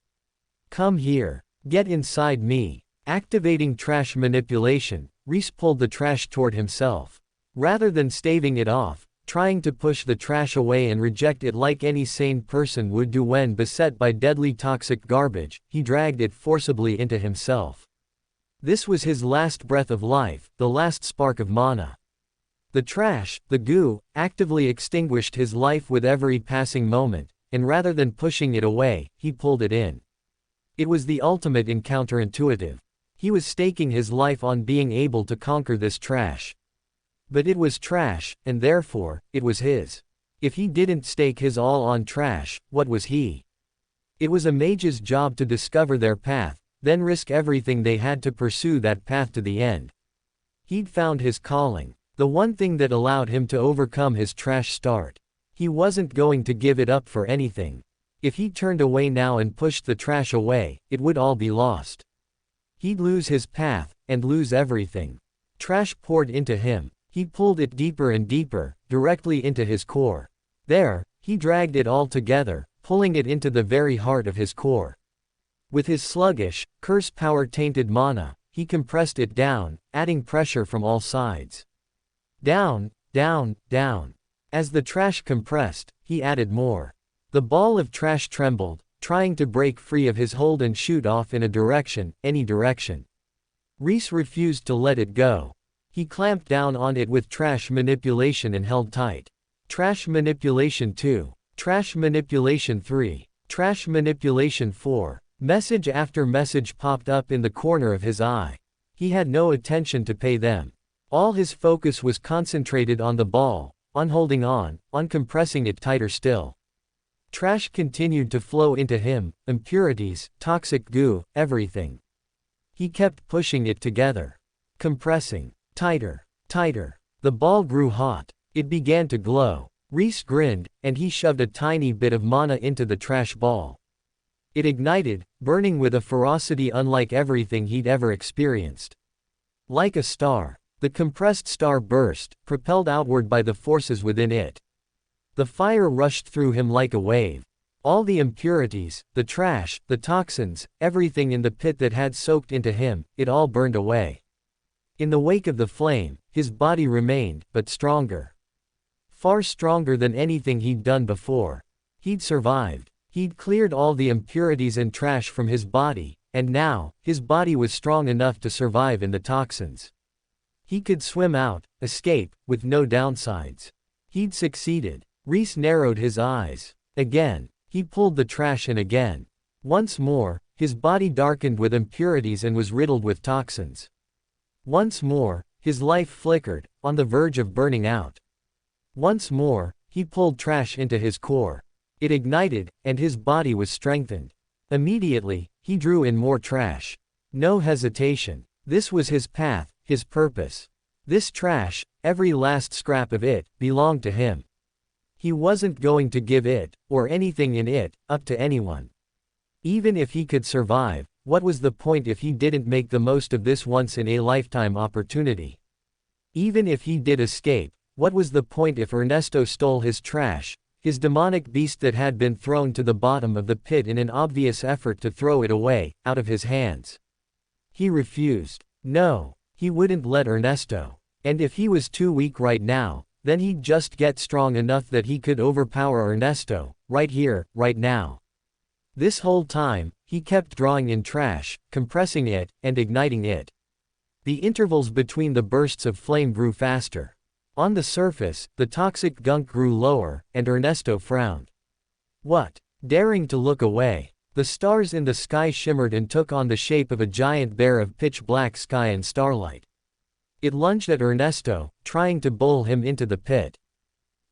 [SPEAKER 1] Come here. Get inside me. Activating trash manipulation, Rhys pulled the trash toward himself. Rather than staving it off, trying to push the trash away and reject it like any sane person would do when beset by deadly toxic garbage, he dragged it forcibly into himself. This was his last breath of life, the last spark of mana. The trash, the goo, actively extinguished his life with every passing moment, and rather than pushing it away, he pulled it in. It was the ultimate in counterintuitive. He was staking his life on being able to conquer this trash. But it was trash, and therefore, it was his. If he didn't stake his all on trash, what was he? It was a mage's job to discover their path, then risk everything they had to pursue that path to the end. He'd found his calling, the one thing that allowed him to overcome his trash start. He wasn't going to give it up for anything. If he turned away now and pushed the trash away, it would all be lost. He'd lose his path, and lose everything. Trash poured into him. He pulled it deeper and deeper, directly into his core. There, he dragged it all together, pulling it into the very heart of his core. With his sluggish, curse-power-tainted mana, he compressed it down, adding pressure from all sides. Down. As the trash compressed, he added more. The ball of trash trembled, trying to break free of his hold and shoot off in a direction, any direction. Rhys refused to let it go. He clamped down on it with trash manipulation and held tight. Trash manipulation 2. Trash manipulation 3. Trash manipulation 4. Message after message popped up in the corner of his eye. He had no attention to pay them. All his focus was concentrated on the ball, on holding on compressing it tighter still. Trash continued to flow into him, impurities, toxic goo, everything. He kept pushing it together. Compressing. Tighter. The ball grew hot. It began to glow. Rhys grinned, and he shoved a tiny bit of mana into the trash ball. It ignited, burning with a ferocity unlike everything he'd ever experienced. Like a star, the compressed star burst, propelled outward by the forces within it. The fire rushed through him like a wave. All the impurities, the trash, the toxins, everything in the pit that had soaked into him, it all burned away. In the wake of the flame, his body remained, but stronger. Far stronger than anything he'd done before. He'd survived. He'd cleared all the impurities and trash from his body, and now, his body was strong enough to survive in the toxins. He could swim out, escape, with no downsides. He'd succeeded. Rhys narrowed his eyes. Again, he pulled the trash in again. Once more, his body darkened with impurities and was riddled with toxins. Once more, his life flickered, on the verge of burning out. Once more, he pulled trash into his core. It ignited, and his body was strengthened. Immediately, he drew in more trash. No hesitation. This was his path, his purpose. This trash, every last scrap of it, belonged to him. He wasn't going to give it, or anything in it, up to anyone. Even if he could survive, what was the point if he didn't make the most of this once-in-a-lifetime opportunity? Even if he did escape, what was the point if Ernesto stole his trash, his demonic beast that had been thrown to the bottom of the pit in an obvious effort to throw it away, out of his hands? He refused. No, he wouldn't let Ernesto. And if he was too weak right now, then he'd just get strong enough that he could overpower Ernesto, right here, right now. This whole time, he kept drawing in trash, compressing it, and igniting it. The intervals between the bursts of flame grew faster. On the surface, the toxic gunk grew lower, and Ernesto frowned. What? Daring to look away. The stars in the sky shimmered and took on the shape of a giant bear of pitch-black sky and starlight. It lunged at Ernesto, trying to bowl him into the pit.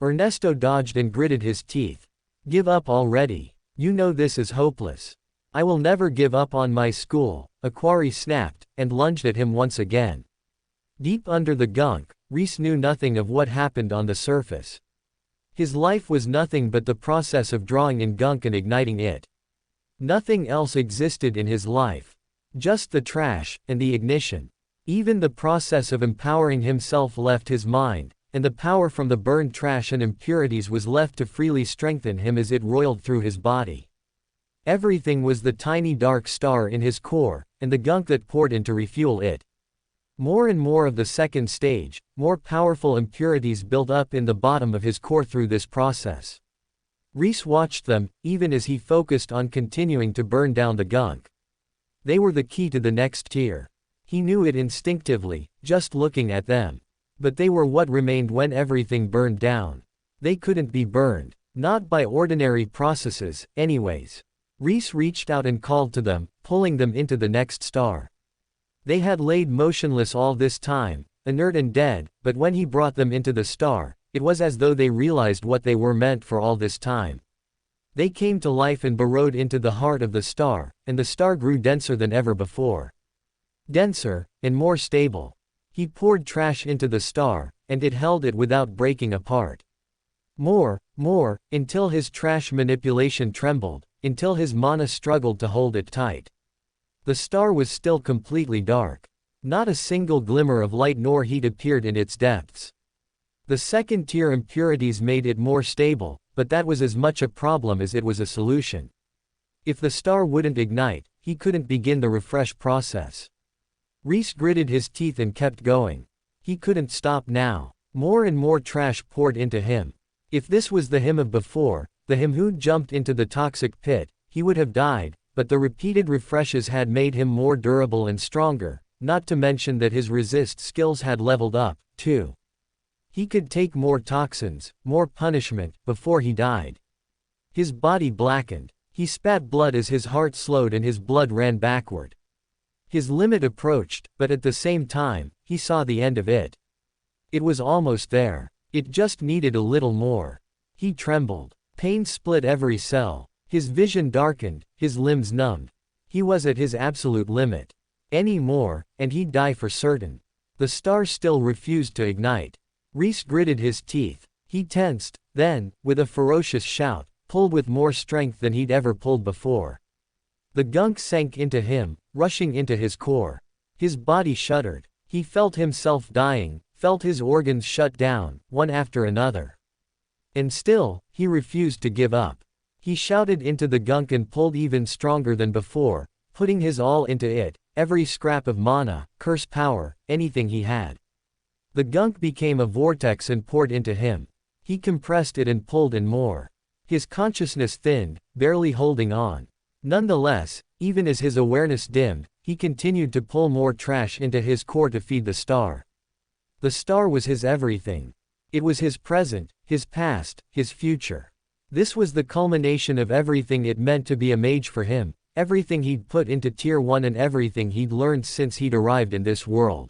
[SPEAKER 1] Ernesto dodged and gritted his teeth. Give up already. You know this is hopeless. I will never give up on my school, a quarry snapped, and lunged at him once again. Deep under the gunk, Rhys knew nothing of what happened on the surface. His life was nothing but the process of drawing in gunk and igniting it. Nothing else existed in his life. Just the trash, and the ignition. Even the process of empowering himself left his mind, and the power from the burned trash and impurities was left to freely strengthen him as it roiled through his body. Everything was the tiny dark star in his core, and the gunk that poured in to refuel it. More and more of the second stage, more powerful impurities built up in the bottom of his core through this process. Rhys watched them, even as he focused on continuing to burn down the gunk. They were the key to the next tier. He knew it instinctively, just looking at them. But they were what remained when everything burned down. They couldn't be burned. Not by ordinary processes, anyways. Rhys reached out and called to them, pulling them into the next star. They had laid motionless all this time, inert and dead, but when he brought them into the star, it was as though they realized what they were meant for all this time. They came to life and burrowed into the heart of the star, and the star grew denser than ever before. Denser, and more stable. He poured trash into the star, and it held it without breaking apart. More, until his trash manipulation trembled, until his mana struggled to hold it tight. The star was still completely dark. Not a single glimmer of light nor heat appeared in its depths. The second-tier impurities made it more stable, but that was as much a problem as it was a solution. If the star wouldn't ignite, he couldn't begin the refresh process. Rhys gritted his teeth and kept going. He couldn't stop now. More and more trash poured into him. If this was the him of before, the him who'd jumped into the toxic pit, he would have died, but the repeated refreshes had made him more durable and stronger, not to mention that his resist skills had leveled up, too. He could take more toxins, more punishment, before he died. His body blackened. He spat blood as his heart slowed and his blood ran backward. His limit approached, but at the same time, he saw the end of it. It was almost there. It just needed a little more. He trembled. Pain split every cell. His vision darkened, his limbs numbed. He was at his absolute limit. Any more, and he'd die for certain. The star still refused to ignite. Rhys gritted his teeth. He tensed, then, with a ferocious shout, pulled with more strength than he'd ever pulled before. The gunk sank into him, rushing into his core. His body shuddered. He felt himself dying, felt his organs shut down, one after another. And still, he refused to give up. He shouted into the gunk and pulled even stronger than before, putting his all into it, every scrap of mana, curse power, anything he had. The gunk became a vortex and poured into him. He compressed it and pulled in more. His consciousness thinned, barely holding on. Nonetheless, even as his awareness dimmed, he continued to pull more trash into his core to feed the star. The star was his everything. It was his present, his past, his future. This was the culmination of everything it meant to be a mage for him, everything he'd put into Tier 1 and everything he'd learned since he'd arrived in this world.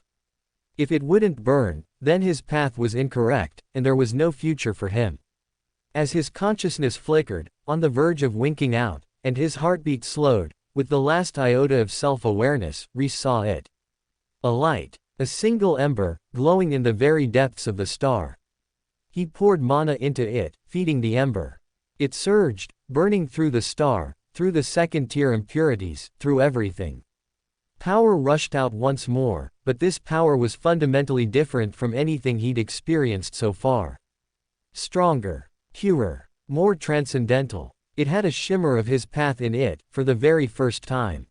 [SPEAKER 1] If it wouldn't burn, then his path was incorrect, and there was no future for him. As his consciousness flickered, on the verge of winking out, and his heartbeat slowed, with the last iota of self-awareness, Rhys saw it. A light. A single ember, glowing in the very depths of the star. He poured mana into it, feeding the ember. It surged, burning through the star, through the second-tier impurities, through everything. Power rushed out once more, but this power was fundamentally different from anything he'd experienced so far. Stronger, purer, more transcendental. It had a shimmer of his path in it, for the very first time.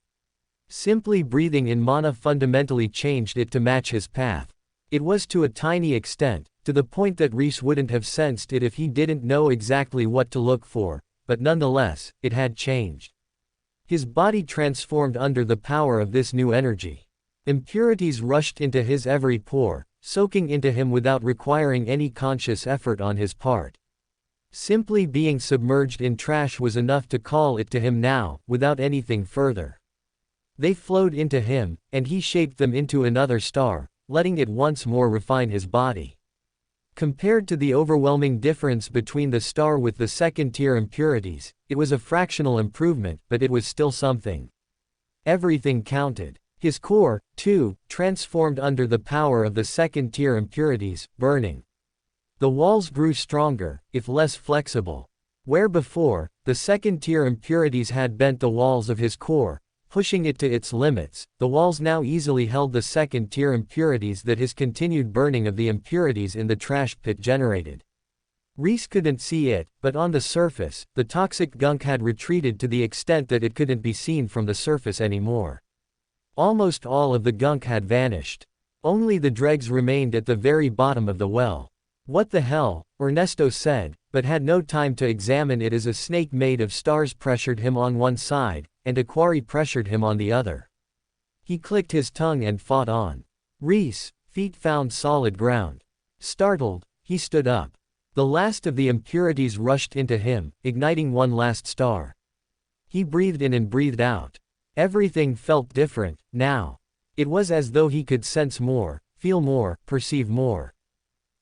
[SPEAKER 1] Simply breathing in mana fundamentally changed it to match his path. It was to a tiny extent, to the point that Rhys wouldn't have sensed it if he didn't know exactly what to look for, but nonetheless, it had changed. His body transformed under the power of this new energy. Impurities rushed into his every pore, soaking into him without requiring any conscious effort on his part. Simply being submerged in trash was enough to call it to him now, without anything further. They flowed into him, and he shaped them into another star, letting it once more refine his body. Compared to the overwhelming difference between the star with the second-tier impurities, it was a fractional improvement, but it was still something. Everything counted. His core, too, transformed under the power of the second-tier impurities, burning. The walls grew stronger, if less flexible. Where before, the second-tier impurities had bent the walls of his core, pushing it to its limits, the walls now easily held the second-tier impurities that his continued burning of the impurities in the trash pit generated. Rhys couldn't see it, but on the surface, the toxic gunk had retreated to the extent that it couldn't be seen from the surface anymore. Almost all of the gunk had vanished. Only the dregs remained at the very bottom of the well. "What the hell?" Ernesto said, but had no time to examine it as a snake made of stars pressured him on one side, and a quarry pressured him on the other. He clicked his tongue and fought on. Rhys, feet found solid ground. Startled, he stood up. The last of the impurities rushed into him, igniting one last star. He breathed in and breathed out. Everything felt different, now. It was as though he could sense more, feel more, perceive more.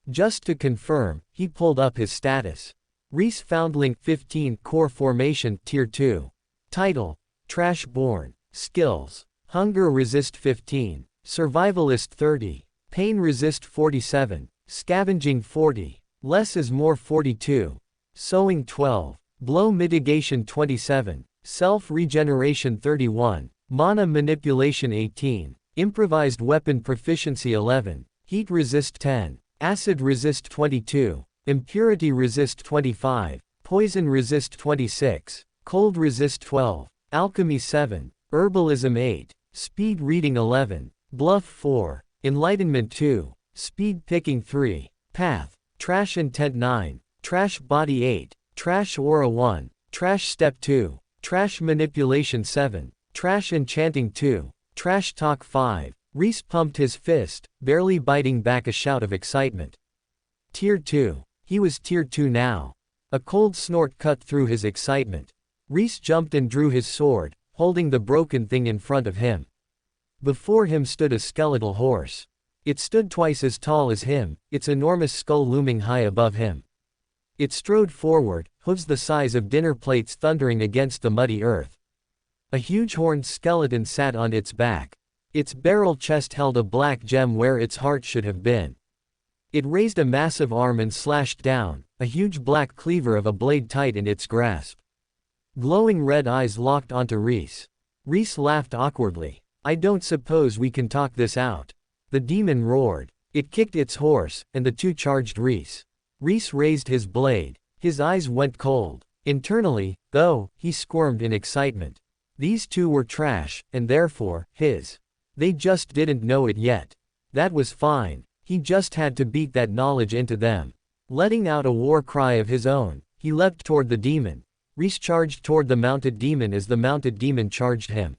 [SPEAKER 1] Just to confirm, he pulled up his status. Rhys Foundling 15 Core Formation Tier 2. Title: Trash Born. Skills: Hunger Resist 15. Survivalist 30. Pain Resist 47. Scavenging 40. Less is More 42. Sowing 12. Blow Mitigation 27. Self-Regeneration 31. Mana Manipulation 18. Improvised Weapon Proficiency 11. Heat Resist 10. Acid Resist 22. Impurity Resist 25. Poison Resist 26. Cold Resist 12. Alchemy 7. Herbalism 8. Speed Reading 11. Bluff 4. Enlightenment 2. Speed Picking 3. Path. Trash Intent 9. Trash Body 8. Trash Aura 1. Trash Step 2. Trash Manipulation 7. Trash Enchanting 2. Trash Talk 5. Rhys pumped his fist, barely biting back a shout of excitement. Tier 2. He was Tier 2 now. A cold snort cut through his excitement. Rhys jumped and drew his sword, holding the broken thing in front of him. Before him stood a skeletal horse. It stood twice as tall as him, its enormous skull looming high above him. It strode forward, hooves the size of dinner plates thundering against the muddy earth. A huge horned skeleton sat on its back. Its barrel chest held a black gem where its heart should have been. It raised a massive arm and slashed down, a huge black cleaver of a blade tight in its grasp. Glowing red eyes locked onto Rhys. Rhys laughed awkwardly. "I don't suppose we can talk this out." The demon roared. It kicked its horse, and the two charged Rhys. Rhys raised his blade. His eyes went cold. Internally, though, he squirmed in excitement. These two were trash, and therefore, his. They just didn't know it yet. That was fine. He just had to beat that knowledge into them. Letting out a war cry of his own, he leapt toward the demon. Rhys charged toward the mounted demon as the mounted demon charged him.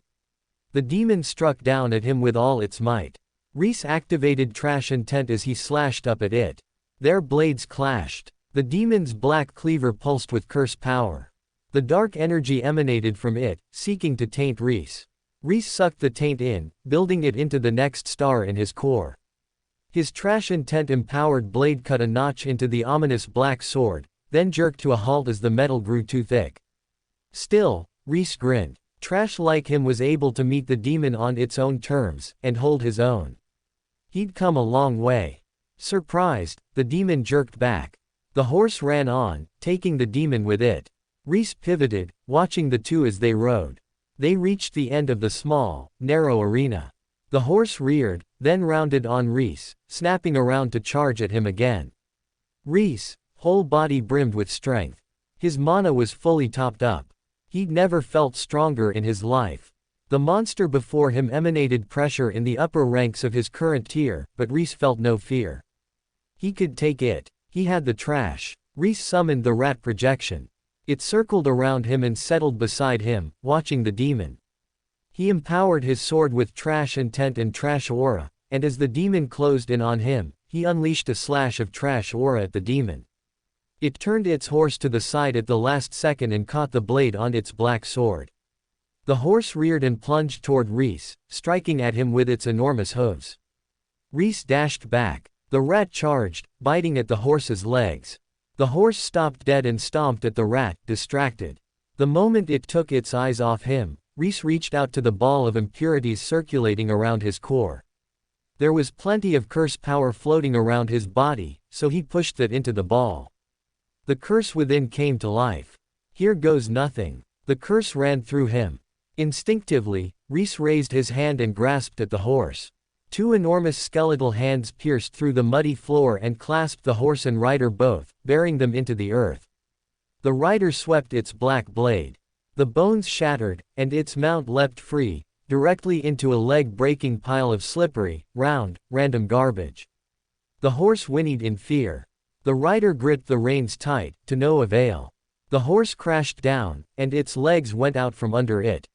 [SPEAKER 1] The demon struck down at him with all its might. Rhys activated Trash Intent as he slashed up at it. Their blades clashed. The demon's black cleaver pulsed with curse power. The dark energy emanated from it, seeking to taint Rhys. Rhys sucked the taint in, building it into the next star in his core. His Trash Intent empowered blade cut a notch into the ominous black sword, then jerked to a halt as the metal grew too thick. Still, Rhys grinned. Trash like him was able to meet the demon on its own terms, and hold his own. He'd come a long way. Surprised, the demon jerked back. The horse ran on, taking the demon with it. Rhys pivoted, watching the two as they rode. They reached the end of the small, narrow arena. The horse reared, then rounded on Rhys, snapping around to charge at him again. Rhys, whole body brimmed with strength. His mana was fully topped up. He'd never felt stronger in his life. The monster before him emanated pressure in the upper ranks of his current tier, but Rhys felt no fear. He could take it. He had the trash. Rhys summoned the rat projection. It circled around him and settled beside him, watching the demon. He empowered his sword with Trash Intent and Trash Aura, and as the demon closed in on him, he unleashed a slash of Trash Aura at the demon. It turned its horse to the side at the last second and caught the blade on its black sword. The horse reared and plunged toward Rhys, striking at him with its enormous hooves. Rhys dashed back. The rat charged, biting at the horse's legs. The horse stopped dead and stomped at the rat, distracted. The moment it took its eyes off him, Rhys reached out to the ball of impurities circulating around his core. There was plenty of curse power floating around his body, so he pushed that into the ball. The curse within came to life. Here goes nothing. The curse ran through him. Instinctively, Rhys raised his hand and grasped at the horse. Two enormous skeletal hands pierced through the muddy floor and clasped the horse and rider both, bearing them into the earth. The rider swept its black blade. The bones shattered, and its mount leapt free, directly into a leg-breaking pile of slippery, round, random garbage. The horse whinnied in fear. The rider gripped the reins tight, to no avail. The horse crashed down, and its legs went out from under it.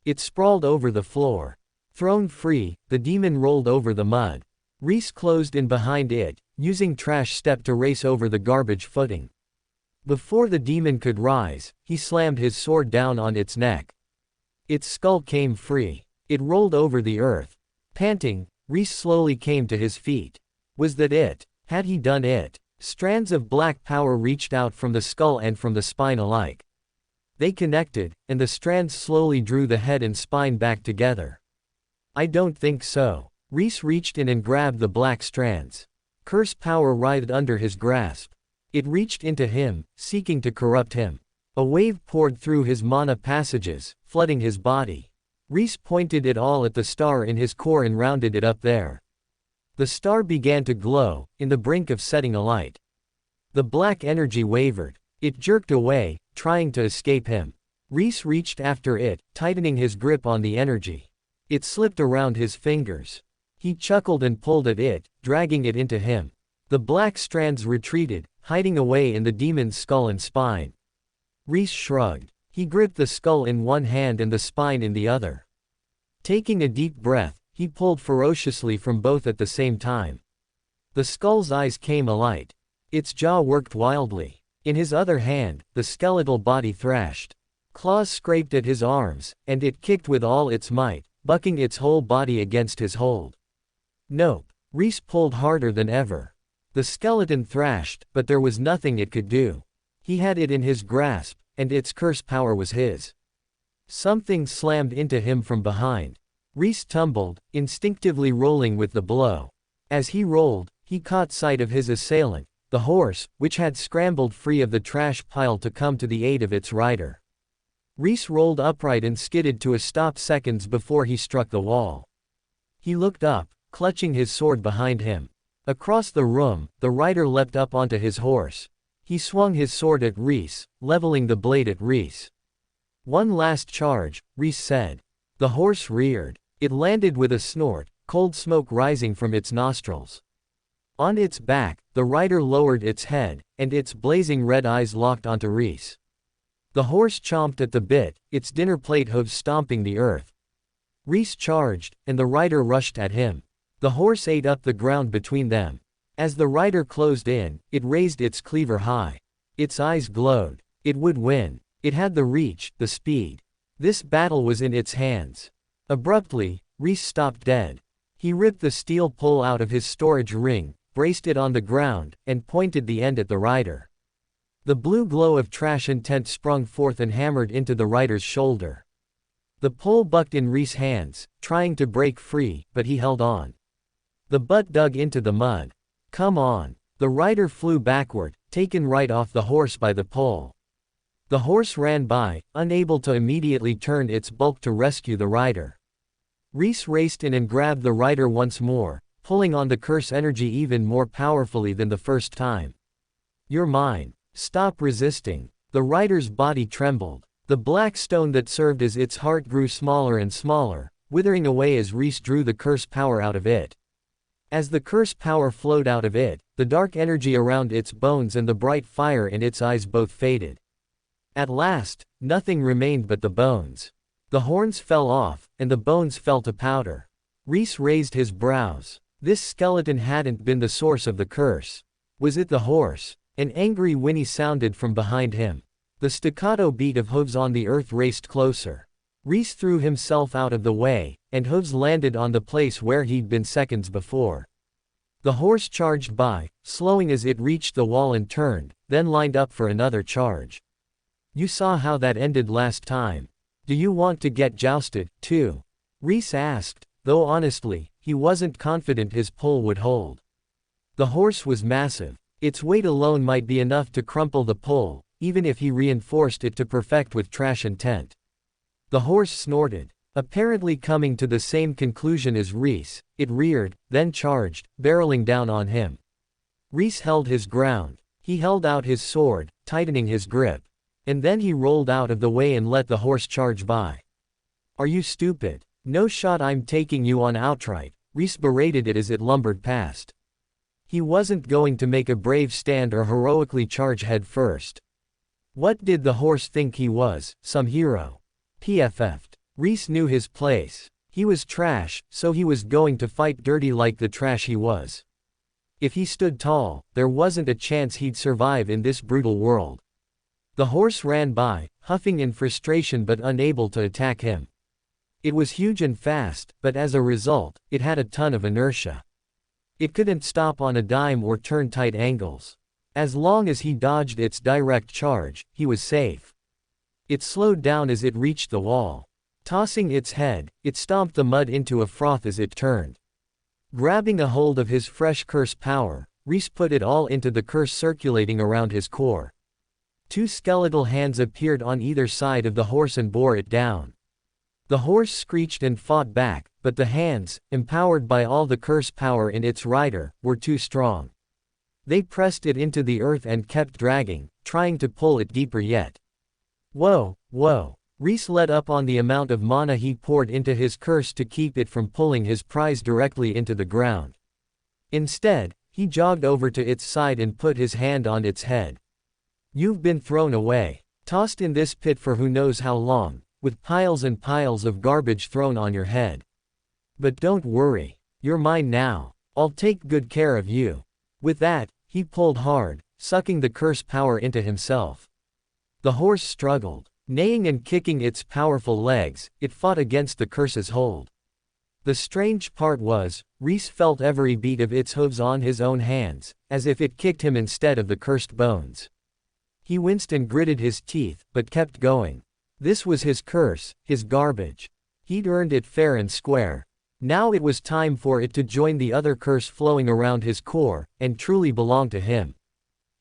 [SPEAKER 1] It sprawled over the floor. Thrown free, the demon rolled over the mud. Rhys closed in behind it, using Trash Step to race over the garbage footing. Before the demon could rise, he slammed his sword down on its neck. Its skull came free. It rolled over the earth. Panting, Rhys slowly came to his feet. Was that it? Had he done it? Strands of black power reached out from the skull and from the spine alike. They connected, and the strands slowly drew the head and spine back together. I don't think so. Rhys reached in and grabbed the black strands. Curse power writhed under his grasp. It reached into him, seeking to corrupt him. A wave poured through his mana passages, flooding his body. Rhys pointed it all at the star in his core and rounded it up there. The star began to glow, in the brink of setting alight. The black energy wavered. It jerked away, trying to escape him. Rhys reached after it, tightening his grip on the energy. It slipped around his fingers. He chuckled and pulled at it, dragging it into him. The black strands retreated, hiding away in the demon's skull and spine. Rhys shrugged. He gripped the skull in one hand and the spine in the other. Taking a deep breath, he pulled ferociously from both at the same time. The skull's eyes came alight. Its jaw worked wildly. In his other hand, the skeletal body thrashed. Claws scraped at his arms, and it kicked with all its might, bucking its whole body against his hold. Nope. Rhys pulled harder than ever. The skeleton thrashed, but there was nothing it could do. He had it in his grasp, and its curse power was his. Something slammed into him from behind. Rhys tumbled, instinctively rolling with the blow. As he rolled, he caught sight of his assailant, the horse, which had scrambled free of the trash pile to come to the aid of its rider. Rhys rolled upright and skidded to a stop seconds before he struck the wall. He looked up, clutching his sword behind him. Across the room, the rider leapt up onto his horse. He swung his sword at Rhys, leveling the blade at Rhys. One last charge, Rhys said. The horse reared. It landed with a snort, cold smoke rising from its nostrils. On its back, the rider lowered its head, and its blazing red eyes locked onto Rhys. The horse chomped at the bit, its dinner plate hooves stomping the earth. Rhys charged, and the rider rushed at him. The horse ate up the ground between them. As the rider closed in, it raised its cleaver high. Its eyes glowed. It would win. It had the reach, the speed. This battle was in its hands. Abruptly, Rhys stopped dead. He ripped the steel pole out of his storage ring, braced it on the ground, and pointed the end at the rider. The blue glow of trash intent sprung forth and hammered into the rider's shoulder. The pole bucked in Rhys' hands, trying to break free, but he held on. The butt dug into the mud. Come on. The rider flew backward, taken right off the horse by the pole. The horse ran by, unable to immediately turn its bulk to rescue the rider. Rhys raced in and grabbed the rider once more, pulling on the curse energy even more powerfully than the first time. You're mine. Stop resisting. The rider's body trembled. The black stone that served as its heart grew smaller and smaller, withering away as Rhys drew the curse power out of it. As the curse power flowed out of it, the dark energy around its bones and the bright fire in its eyes both faded. At last, nothing remained but the bones. The horns fell off, and the bones fell to powder. Rhys raised his brows. This skeleton hadn't been the source of the curse. Was it the horse? An angry whinny sounded from behind him. The staccato beat of hooves on the earth raced closer. Rhys threw himself out of the way, and hooves landed on the place where he'd been seconds before. The horse charged by, slowing as it reached the wall and turned, then lined up for another charge. You saw how that ended last time. Do you want to get jousted, too? Rhys asked, though honestly, he wasn't confident his pole would hold. The horse was massive. Its weight alone might be enough to crumple the pole, even if he reinforced it to perfect with trash intent. The horse snorted. Apparently coming to the same conclusion as Rhys, it reared, then charged, barreling down on him. Rhys held his ground. He held out his sword, tightening his grip. And then he rolled out of the way and let the horse charge by. Are you stupid? No shot, I'm taking you on outright, Rhys berated it as it lumbered past. He wasn't going to make a brave stand or heroically charge head first. What did the horse think he was, some hero? PFF'd. Rhys knew his place. He was trash, so he was going to fight dirty like the trash he was. If he stood tall, there wasn't a chance he'd survive in this brutal world. The horse ran by, huffing in frustration but unable to attack him. It was huge and fast, but as a result, it had a ton of inertia. It couldn't stop on a dime or turn tight angles. As long as he dodged its direct charge, he was safe. It slowed down as it reached the wall. Tossing its head, it stomped the mud into a froth as it turned. Grabbing a hold of his fresh curse power, Rhys put it all into the curse circulating around his core. Two skeletal hands appeared on either side of the horse and bore it down. The horse screeched and fought back, but the hands, empowered by all the curse power in its rider, were too strong. They pressed it into the earth and kept dragging, trying to pull it deeper yet. Whoa, whoa. Rhys let up on the amount of mana he poured into his curse to keep it from pulling his prize directly into the ground. Instead, he jogged over to its side and put his hand on its head. You've been thrown away. Tossed in this pit for who knows how long, with piles and piles of garbage thrown on your head. But don't worry. You're mine now. I'll take good care of you. With that, he pulled hard, sucking the curse power into himself. The horse struggled. Neighing and kicking its powerful legs, it fought against the curse's hold. The strange part was, Rhys felt every beat of its hooves on his own hands, as if it kicked him instead of the cursed bones. He winced and gritted his teeth, but kept going. This was his curse, his garbage. He'd earned it fair and square. Now it was time for it to join the other curse flowing around his core, and truly belong to him.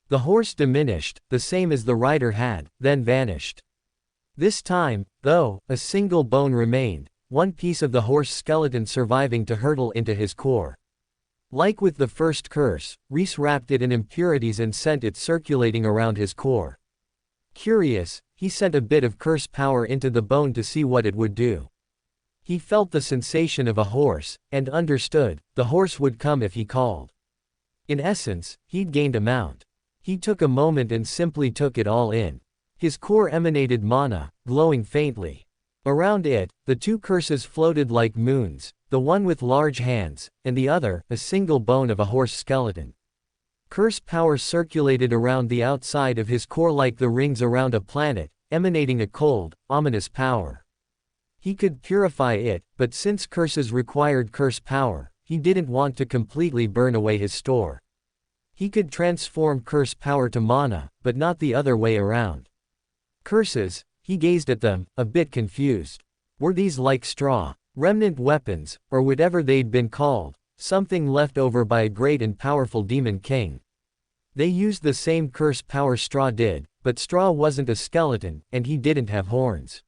[SPEAKER 1] The horse diminished, the same as the rider had, then vanished. This time, though, a single bone remained, one piece of the horse skeleton surviving to hurtle into his core. Like with the first curse, Rhys wrapped it in impurities and sent it circulating around his core. Curious, he sent a bit of curse power into the bone to see what it would do. He felt the sensation of a horse, and understood, the horse would come if he called. In essence, he'd gained a mount. He took a moment and simply took it all in. His core emanated mana, glowing faintly. Around it, the two curses floated like moons, the one with large hands, and the other, a single bone of a horse skeleton. Curse power circulated around the outside of his core like the rings around a planet, emanating a cold, ominous power. He could purify it, but since curses required curse power, he didn't want to completely burn away his store. He could transform curse power to mana, but not the other way around. Curses, he gazed at them, a bit confused. Were these like straw, remnant weapons, or whatever they'd been called, something left over by a great and powerful demon king? They used the same curse power straw did, but straw wasn't a skeleton, and he didn't have horns.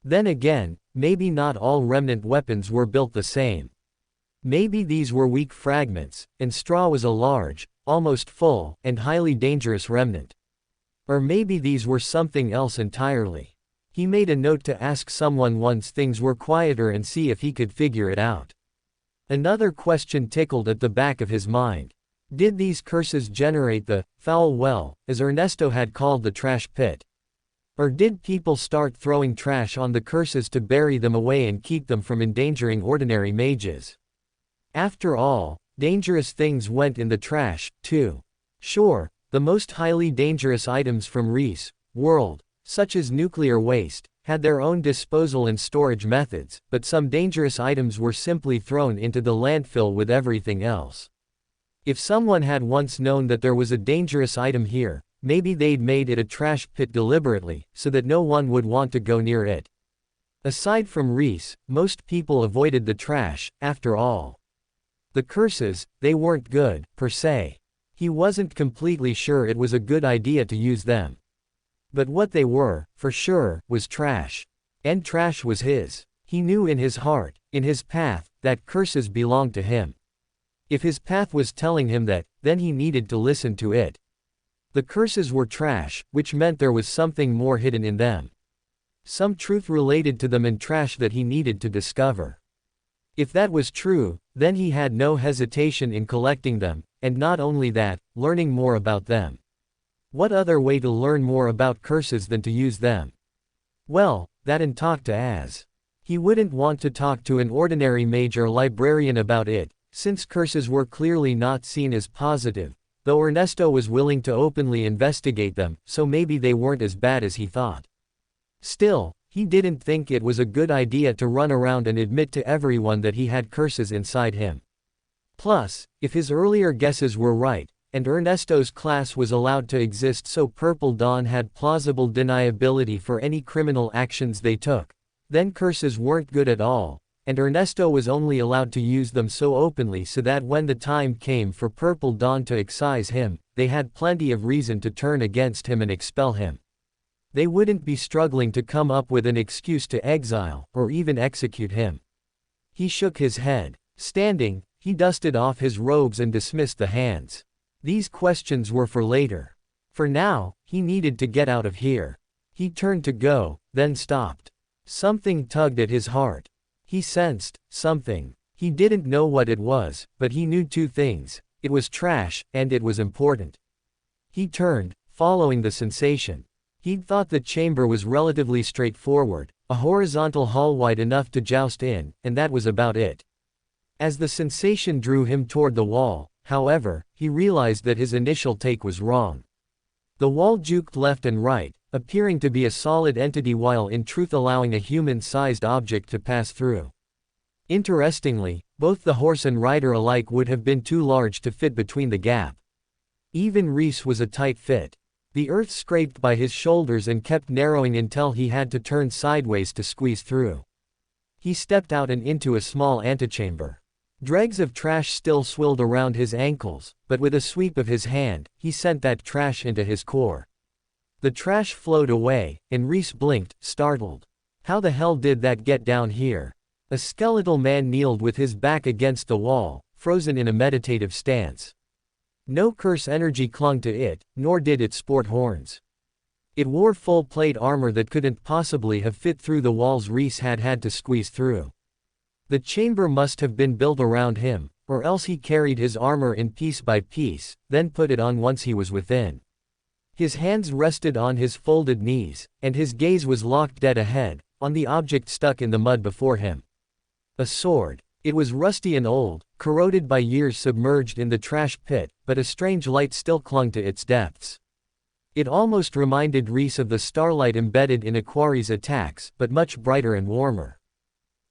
[SPEAKER 1] Then again, maybe not all remnant weapons were built the same. Maybe these were weak fragments, and straw was a large, almost full, and highly dangerous remnant. Or maybe these were something else entirely. He made a note to ask someone once things were quieter and see if he could figure it out. Another question tickled at the back of his mind. Did these curses generate the foul well, as Ernesto had called the trash pit? Or did people start throwing trash on the curses to bury them away and keep them from endangering ordinary mages? After all, dangerous things went in the trash, too. Sure, the most highly dangerous items from Rhys' world, such as nuclear waste, had their own disposal and storage methods, but some dangerous items were simply thrown into the landfill with everything else. If someone had once known that there was a dangerous item here, maybe they'd made it a trash pit deliberately, so that no one would want to go near it. Aside from Rhys, most people avoided the trash, after all. The curses, they weren't good, per se. He wasn't completely sure it was a good idea to use them. But what they were, for sure, was trash. And trash was his. He knew in his heart, in his path, that curses belonged to him. If his path was telling him that, then he needed to listen to it. The curses were trash, which meant there was something more hidden in them. Some truth related to them and trash that he needed to discover. If that was true, then he had no hesitation in collecting them, and not only that, learning more about them. What other way to learn more about curses than to use them? Well, that and talk to Az. He wouldn't want to talk to an ordinary mage or librarian about it, since curses were clearly not seen as positive, though Ernesto was willing to openly investigate them, so maybe they weren't as bad as he thought. Still, he didn't think it was a good idea to run around and admit to everyone that he had curses inside him. Plus, if his earlier guesses were right, and Ernesto's class was allowed to exist so Purple Dawn had plausible deniability for any criminal actions they took, then curses weren't good at all, and Ernesto was only allowed to use them so openly so that when the time came for Purple Dawn to excise him, they had plenty of reason to turn against him and expel him. They wouldn't be struggling to come up with an excuse to exile, or even execute him. He shook his head. Standing, he dusted off his robes and dismissed the hands. These questions were for later. For now, he needed to get out of here. He turned to go, then stopped. Something tugged at his heart. He sensed something. He didn't know what it was, but he knew two things. It was trash, and it was important. He turned, following the sensation. He'd thought the chamber was relatively straightforward, a horizontal hall wide enough to joust in, and that was about it. As the sensation drew him toward the wall, however, he realized that his initial take was wrong. The wall juked left and right, appearing to be a solid entity while in truth allowing a human-sized object to pass through. Interestingly, both the horse and rider alike would have been too large to fit between the gap. Even Rhys was a tight fit. The earth scraped by his shoulders and kept narrowing until he had to turn sideways to squeeze through. He stepped out and into a small antechamber. Dregs of trash still swirled around his ankles, but with a sweep of his hand, he sent that trash into his core. The trash flowed away, and Rhys blinked, startled. How the hell did that get down here? A skeletal man kneeled with his back against the wall, frozen in a meditative stance. No curse energy clung to it, nor did it sport horns. It wore full plate armor that couldn't possibly have fit through the walls Rhys had had to squeeze through. The chamber must have been built around him, or else he carried his armor in piece by piece, then put it on once he was within. His hands rested on his folded knees, and his gaze was locked dead ahead, on the object stuck in the mud before him. A sword. It was rusty and old, corroded by years submerged in the trash pit, but a strange light still clung to its depths. It almost reminded Rhys of the starlight embedded in a quarry's attacks, but much brighter and warmer.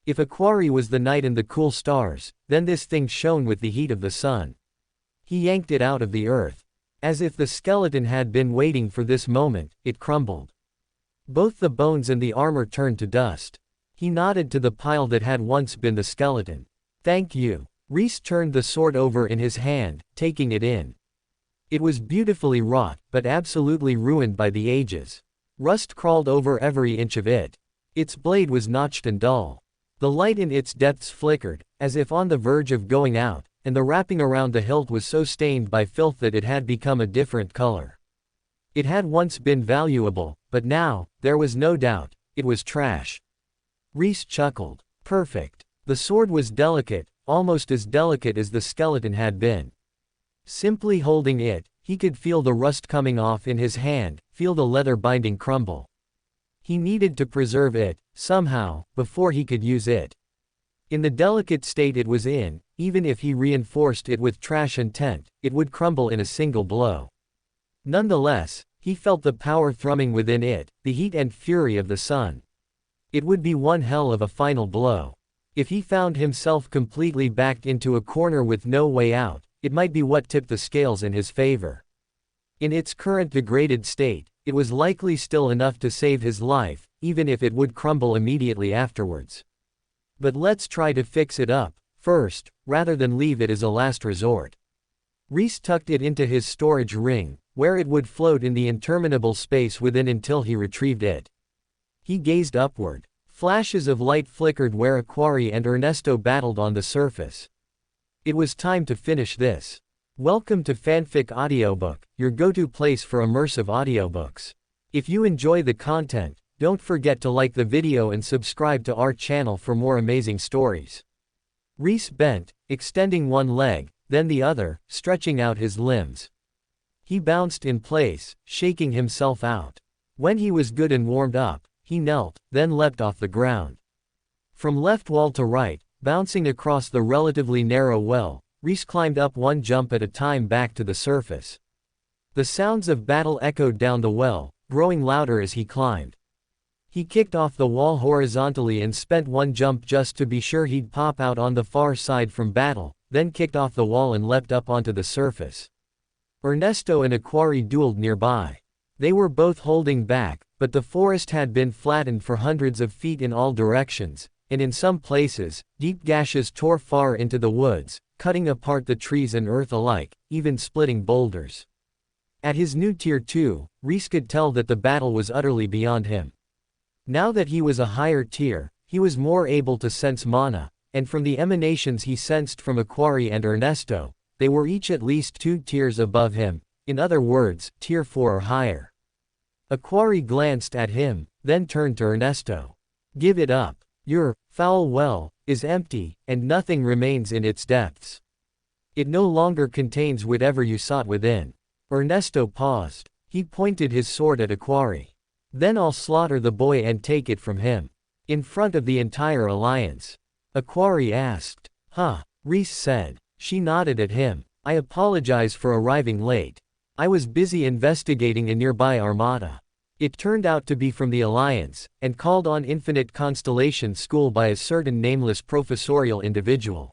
[SPEAKER 1] If a quarry was the night and the cool stars, then this thing shone with the heat of the sun. He yanked it out of the earth. As if the skeleton had been waiting for this moment, it crumbled. Both the bones and the armor turned to dust. He nodded to the pile that had once been the skeleton. "Thank you." Rhys turned the sword over in his hand, taking it in. It was beautifully wrought, but absolutely ruined by the ages. Rust crawled over every inch of it. Its blade was notched and dull. The light in its depths flickered, as if on the verge of going out, and the wrapping around the hilt was so stained by filth that it had become a different color. It had once been valuable, but now, there was no doubt, it was trash. Rhys chuckled. Perfect. The sword was delicate, almost as delicate as the skeleton had been. Simply holding it, he could feel the rust coming off in his hand, feel the leather binding crumble. He needed to preserve it, somehow, before he could use it. In the delicate state it was in, even if he reinforced it with trash and tent, it would crumble in a single blow. Nonetheless, he felt the power thrumming within it, the heat and fury of the sun. It would be one hell of a final blow. If he found himself completely backed into a corner with no way out, it might be what tipped the scales in his favor. In its current degraded state, it was likely still enough to save his life, even if it would crumble immediately afterwards. But let's try to fix it up, first, rather than leave it as a last resort. Rhys tucked it into his storage ring, where it would float in the interminable space within until he retrieved it. He gazed upward. Flashes of light flickered where Aquari and Ernesto battled on the surface. It was time to finish this. Welcome to Fanfic Audiobook, your go-to place for immersive audiobooks. If you enjoy the content, don't forget to like the video and subscribe to our channel for more amazing stories. Rhys bent, extending one leg, then the other, stretching out his limbs. He bounced in place, shaking himself out. When he was good and warmed up, he knelt, then leapt off the ground. From left wall to right, bouncing across the relatively narrow well, Rhys climbed up one jump at a time back to the surface. The sounds of battle echoed down the well, growing louder as he climbed. He kicked off the wall horizontally and spent one jump just to be sure he'd pop out on the far side from battle, then kicked off the wall and leapt up onto the surface. Ernesto and Aquari dueled nearby. They were both holding back, but the forest had been flattened for hundreds of feet in all directions, and in some places, deep gashes tore far into the woods, cutting apart the trees and earth alike, even splitting boulders. At his new Tier 2, Rhys could tell that the battle was utterly beyond him. Now that he was a higher tier, he was more able to sense mana, and from the emanations he sensed from Aquari and Ernesto, they were each at least 2 tiers above him, in other words, Tier 4 or higher. Aquari glanced at him, then turned to Ernesto. "Give it up. Your foul well is empty, and nothing remains in its depths. It no longer contains whatever you sought within." Ernesto paused. He pointed his sword at Aquari. "Then I'll slaughter the boy and take it from him. In front of the entire alliance." Aquari asked. "Huh," Rhys said. She nodded at him. "I apologize for arriving late. I was busy investigating a nearby armada. It turned out to be from the Alliance, and called on Infinite Constellation School by a certain nameless professorial individual."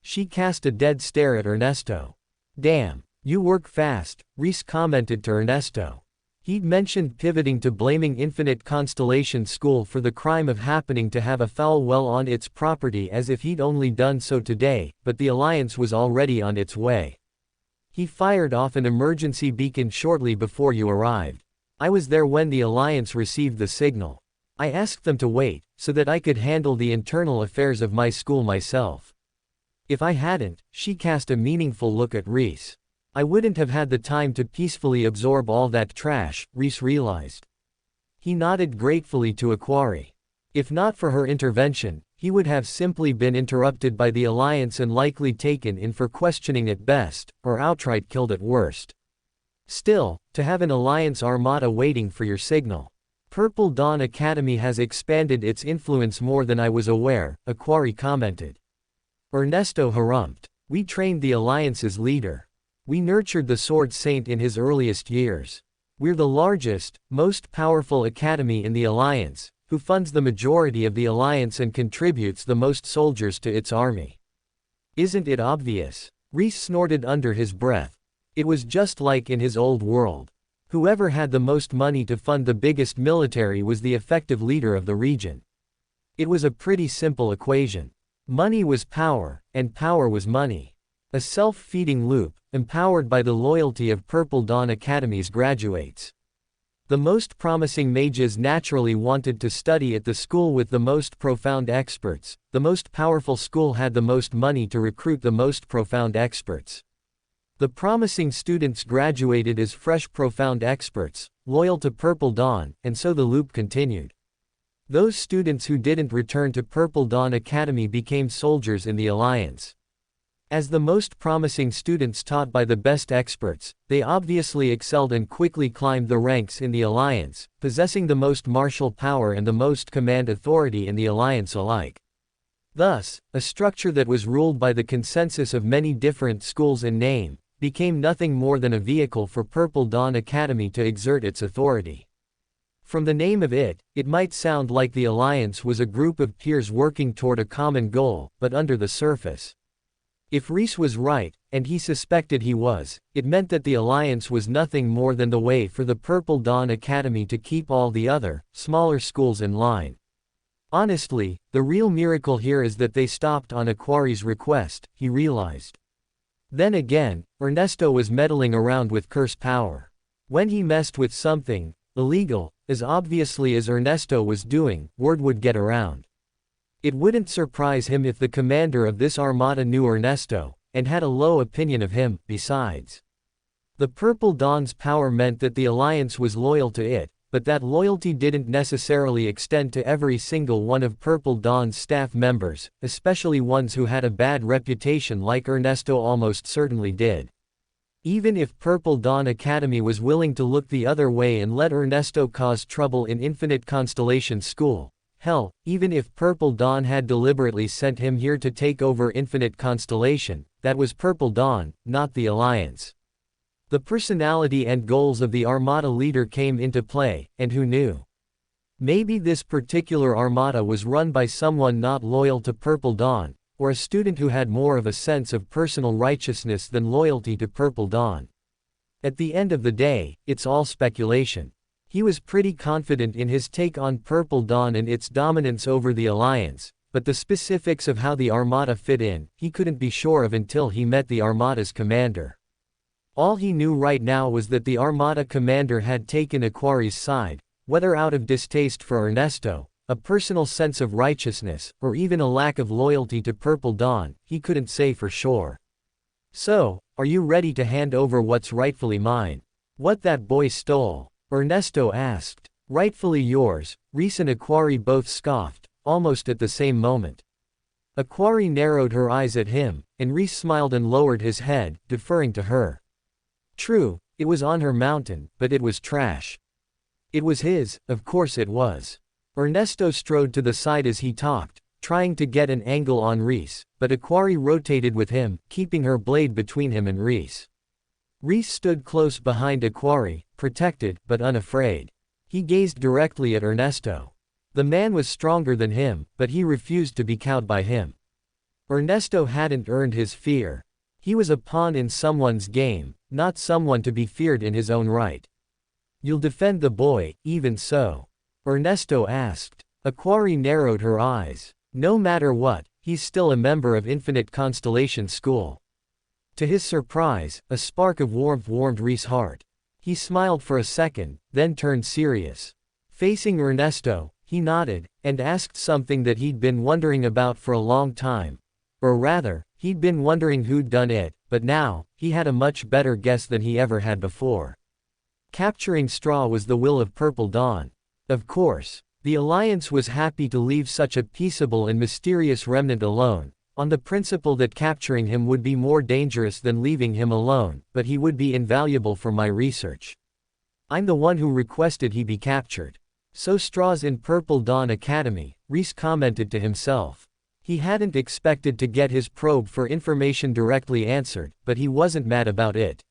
[SPEAKER 1] She cast a dead stare at Ernesto. "Damn, you work fast," Rhys commented to Ernesto. He'd mentioned pivoting to blaming Infinite Constellation School for the crime of happening to have a foul well on its property as if he'd only done so today, but the Alliance was already on its way. "He fired off an emergency beacon shortly before you arrived. I was there when the Alliance received the signal. I asked them to wait, so that I could handle the internal affairs of my school myself. If I hadn't," she cast a meaningful look at Rhys, "I wouldn't have had the time to peacefully absorb all that trash," Rhys realized. He nodded gratefully to Aquari. If not for her intervention, he would have simply been interrupted by the Alliance and likely taken in for questioning at best, or outright killed at worst. Still, to have an Alliance armada waiting for your signal. Purple Dawn Academy has expanded its influence more than I was aware, a quarry commented. Ernesto harumphed. We trained the Alliance's leader. We nurtured the Sword Saint in his earliest years. We're the largest, most powerful academy in the Alliance, who funds the majority of the Alliance and contributes the most soldiers to its army. Isn't it obvious? Rhys snorted under his breath. It was just like in his old world. Whoever had the most money to fund the biggest military was the effective leader of the region. It was a pretty simple equation. Money was power, and power was money. A self-feeding loop, empowered by the loyalty of Purple Dawn Academy's graduates. The most promising mages naturally wanted to study at the school with the most profound experts. The most powerful school had the most money to recruit the most profound experts. The promising students graduated as fresh profound experts, loyal to Purple Dawn, and so the loop continued. Those students who didn't return to Purple Dawn Academy became soldiers in the Alliance. As the most promising students taught by the best experts, they obviously excelled and quickly climbed the ranks in the Alliance, possessing the most martial power and the most command authority in the Alliance alike. Thus, a structure that was ruled by the consensus of many different schools in name, became nothing more than a vehicle for Purple Dawn Academy to exert its authority. From the name of it, it might sound like the Alliance was a group of peers working toward a common goal, but under the surface. If Rhys was right, and he suspected he was, it meant that the Alliance was nothing more than the way for the Purple Dawn Academy to keep all the other, smaller schools in line. Honestly, the real miracle here is that they stopped on Aquari's request, he realized. Then again, Ernesto was meddling around with curse power. When he messed with something illegal, as obviously as Ernesto was doing, word would get around. It wouldn't surprise him if the commander of this armada knew Ernesto, and had a low opinion of him. Besides, the Purple Dawn's power meant that the Alliance was loyal to it, but that loyalty didn't necessarily extend to every single one of Purple Dawn's staff members, especially ones who had a bad reputation like Ernesto almost certainly did. Even if Purple Dawn Academy was willing to look the other way and let Ernesto cause trouble in Infinite Constellation School, hell, even if Purple Dawn had deliberately sent him here to take over Infinite Constellation, that was Purple Dawn, not the Alliance. The personality and goals of the Armada leader came into play, and who knew? Maybe this particular Armada was run by someone not loyal to Purple Dawn, or a student who had more of a sense of personal righteousness than loyalty to Purple Dawn. At the end of the day, it's all speculation. He was pretty confident in his take on Purple Dawn and its dominance over the Alliance, but the specifics of how the Armada fit in, he couldn't be sure of until he met the Armada's commander. All he knew right now was that the Armada commander had taken Aquari's side, whether out of distaste for Ernesto, a personal sense of righteousness, or even a lack of loyalty to Purple Dawn, he couldn't say for sure. So, are you ready to hand over what's rightfully mine? What that boy stole? Ernesto asked. Rightfully yours, Rhys and Aquari both scoffed, almost at the same moment. Aquari narrowed her eyes at him, and Rhys smiled and lowered his head, deferring to her. True, it was on her mountain, but it was trash. It was his, of course it was. Ernesto strode to the side as he talked, trying to get an angle on Rhys, but Aquari rotated with him, keeping her blade between him and Rhys. Rhys stood close behind Aquari, protected, but unafraid. He gazed directly at Ernesto. The man was stronger than him, but he refused to be cowed by him. Ernesto hadn't earned his fear. He was a pawn in someone's game, not someone to be feared in his own right. You'll defend the boy, even so? Ernesto asked. Aquari narrowed her eyes. No matter what, he's still a member of Infinite Constellation School. To his surprise, a spark of warmth warmed Rhys' heart. He smiled for a second, then turned serious. Facing Ernesto, he nodded, and asked something that he'd been wondering about for a long time. Or rather, he'd been wondering who'd done it, but now, he had a much better guess than he ever had before. Capturing Straw was the will of Purple Dawn. Of course. The Alliance was happy to leave such a peaceable and mysterious remnant alone, on the principle that capturing him would be more dangerous than leaving him alone, but he would be invaluable for my research. I'm the one who requested he be captured. So Straw's in Purple Dawn Academy, Rhys commented to himself. He hadn't expected to get his probe for information directly answered, but he wasn't mad about it.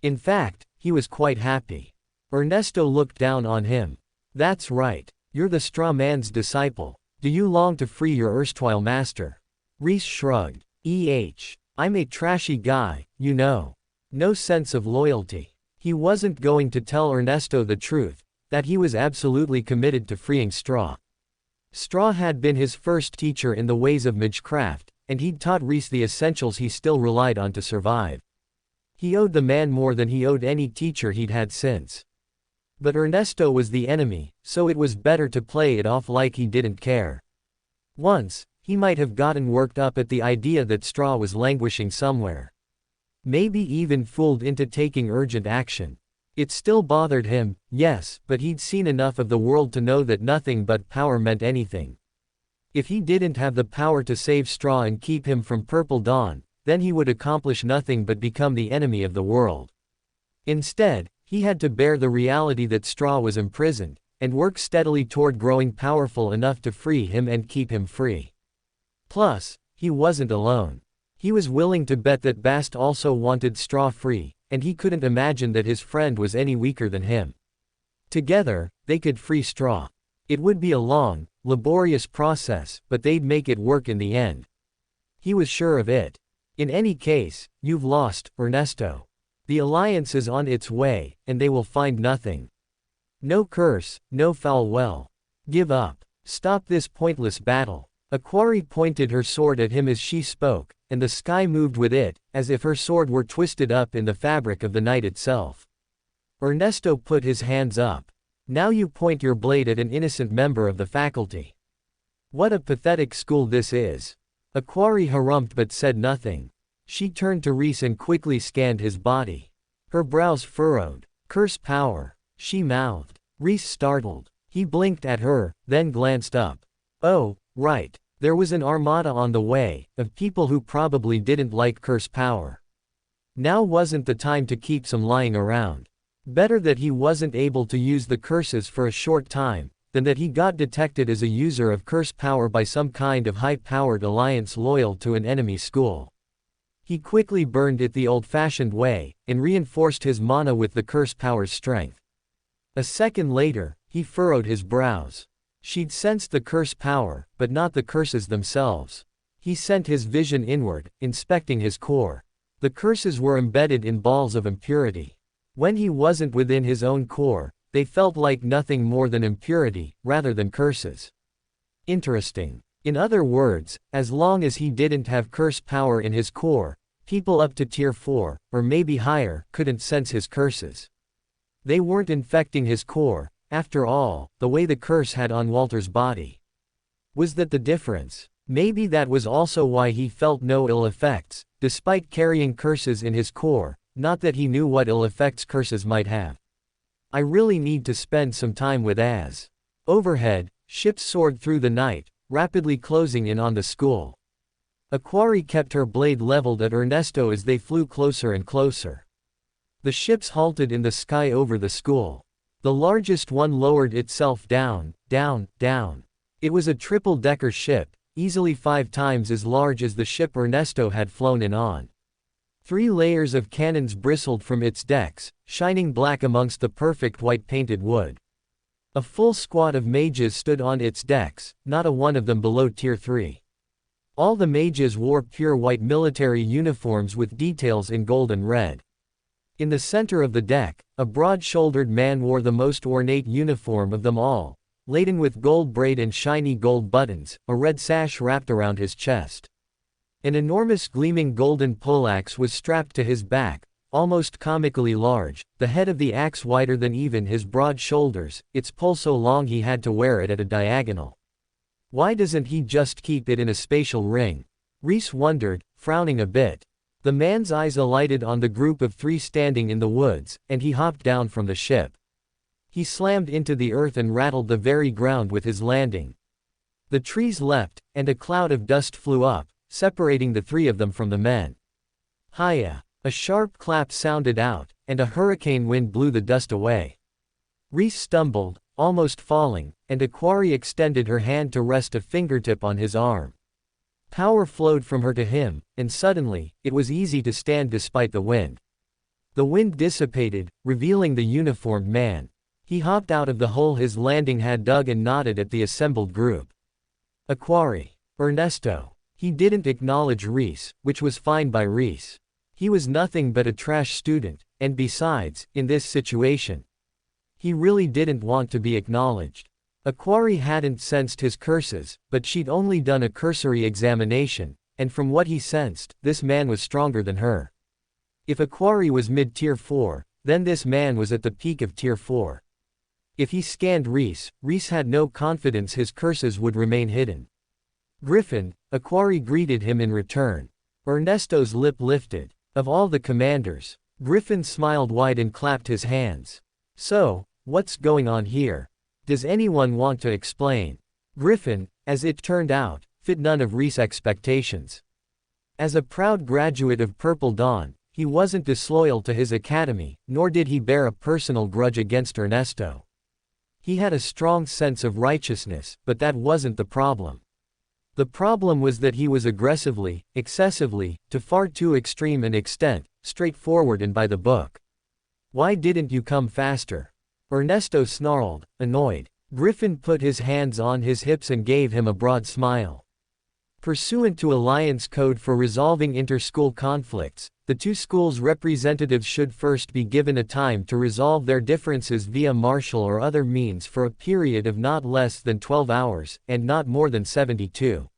[SPEAKER 1] In fact, he was quite happy. Ernesto looked down on him. That's right. You're the Straw Man's disciple. Do you long to free your erstwhile master? Rhys shrugged. I'm a trashy guy, you know. No sense of loyalty. He wasn't going to tell Ernesto the truth, that he was absolutely committed to freeing Straw. Straw had been his first teacher in the ways of magecraft, and he'd taught Rhys the essentials he still relied on to survive. He owed the man more than he owed any teacher he'd had since. But Ernesto was the enemy, so it was better to play it off like he didn't care. Once, he might have gotten worked up at the idea that Straw was languishing somewhere. Maybe even fooled into taking urgent action. It still bothered him, yes, but he'd seen enough of the world to know that nothing but power meant anything. If he didn't have the power to save Straw and keep him from Purple Dawn, then he would accomplish nothing but become the enemy of the world. Instead, he had to bear the reality that Straw was imprisoned, and work steadily toward growing powerful enough to free him and keep him free. Plus, he wasn't alone. He was willing to bet that Bast also wanted Straw free, and he couldn't imagine that his friend was any weaker than him. Together, they could free Straw. It would be a long, laborious process, but they'd make it work in the end. He was sure of it. In any case, you've lost, Ernesto. The Alliance is on its way, and they will find nothing. No curse, no foul well. Give up. Stop this pointless battle. Aquari pointed her sword at him as she spoke, and the sky moved with it, as if her sword were twisted up in the fabric of the night itself. Ernesto put his hands up. Now you point your blade at an innocent member of the faculty. What a pathetic school this is. Aquari harumphed but said nothing. She turned to Rhys and quickly scanned his body. Her brows furrowed. Curse power, she mouthed. Rhys startled. He blinked at her, then glanced up. Oh, right. There was an armada on the way, of people who probably didn't like curse power. Now wasn't the time to keep some lying around. Better that he wasn't able to use the curses for a short time, than that he got detected as a user of curse power by some kind of high-powered alliance loyal to an enemy school. He quickly burned it the old-fashioned way, and reinforced his mana with the curse power's strength. A second later, he furrowed his brows. She'd sensed the curse power, but not the curses themselves. He sent his vision inward, inspecting his core. The curses were embedded in balls of impurity. When he wasn't within his own core, they felt like nothing more than impurity, rather than curses. Interesting. In other words, as long as he didn't have curse power in his core, people up to tier 4, or maybe higher, couldn't sense his curses. They weren't infecting his core, after all, the way the curse had on Walter's body. Was that the difference? Maybe that was also why he felt no ill effects, despite carrying curses in his core, not that he knew what ill effects curses might have. I really need to spend some time with Az. Overhead, ships soared through the night, rapidly closing in on the school. Aquari kept her blade leveled at Ernesto as they flew closer and closer. The ships halted in the sky over the school. The largest one lowered itself down, down, down. It was a triple-decker ship, easily 5 times as large as the ship Ernesto had flown in on. 3 layers of cannons bristled from its decks, shining black amongst the perfect white-painted wood. A full squad of mages stood on its decks, not a one of them below tier 3. All the mages wore pure white military uniforms with details in gold and red. In the center of the deck, a broad-shouldered man wore the most ornate uniform of them all, laden with gold braid and shiny gold buttons, a red sash wrapped around his chest. An enormous gleaming golden poleaxe was strapped to his back, almost comically large, the head of the axe wider than even his broad shoulders, its pole so long he had to wear it at a diagonal. Why doesn't he just keep it in a spatial ring? Rhys wondered, frowning a bit. The man's eyes alighted on the group of 3 standing in the woods, and he hopped down from the ship. He slammed into the earth and rattled the very ground with his landing. The trees leapt, and a cloud of dust flew up, separating the three of them from the men. Hiya! A sharp clap sounded out, and a hurricane wind blew the dust away. Rhys stumbled, almost falling, and Aquari extended her hand to rest a fingertip on his arm. Power flowed from her to him, and suddenly, it was easy to stand despite the wind. The wind dissipated, revealing the uniformed man. He hopped out of the hole his landing had dug and nodded at the assembled group. Aquari. Ernesto. He didn't acknowledge Rhys, which was fine by Rhys. He was nothing but a trash student, and besides, in this situation, he really didn't want to be acknowledged. Aquari hadn't sensed his curses, but she'd only done a cursory examination, and from what he sensed, this man was stronger than her. If Aquari was mid-tier 4, then this man was at the peak of tier 4. If he scanned Rhys, Rhys had no confidence his curses would remain hidden. Griffin, Aquari greeted him in return. Ernesto's lip lifted. Of all the commanders, Griffin smiled wide and clapped his hands. So, what's going on here? Does anyone want to explain? Griffin, as it turned out, fit none of Rhys' expectations. As a proud graduate of Purple Dawn, he wasn't disloyal to his academy, nor did he bear a personal grudge against Ernesto. He had a strong sense of righteousness, but that wasn't the problem. The problem was that he was aggressively, excessively, to far too extreme an extent, straightforward and by the book. Why didn't you come faster? Ernesto snarled, annoyed. Griffin put his hands on his hips and gave him a broad smile. Pursuant to Alliance Code for resolving inter-school conflicts, the two schools' representatives should first be given a time to resolve their differences via martial or other means for a period of not less than 12 hours, and not more than 72.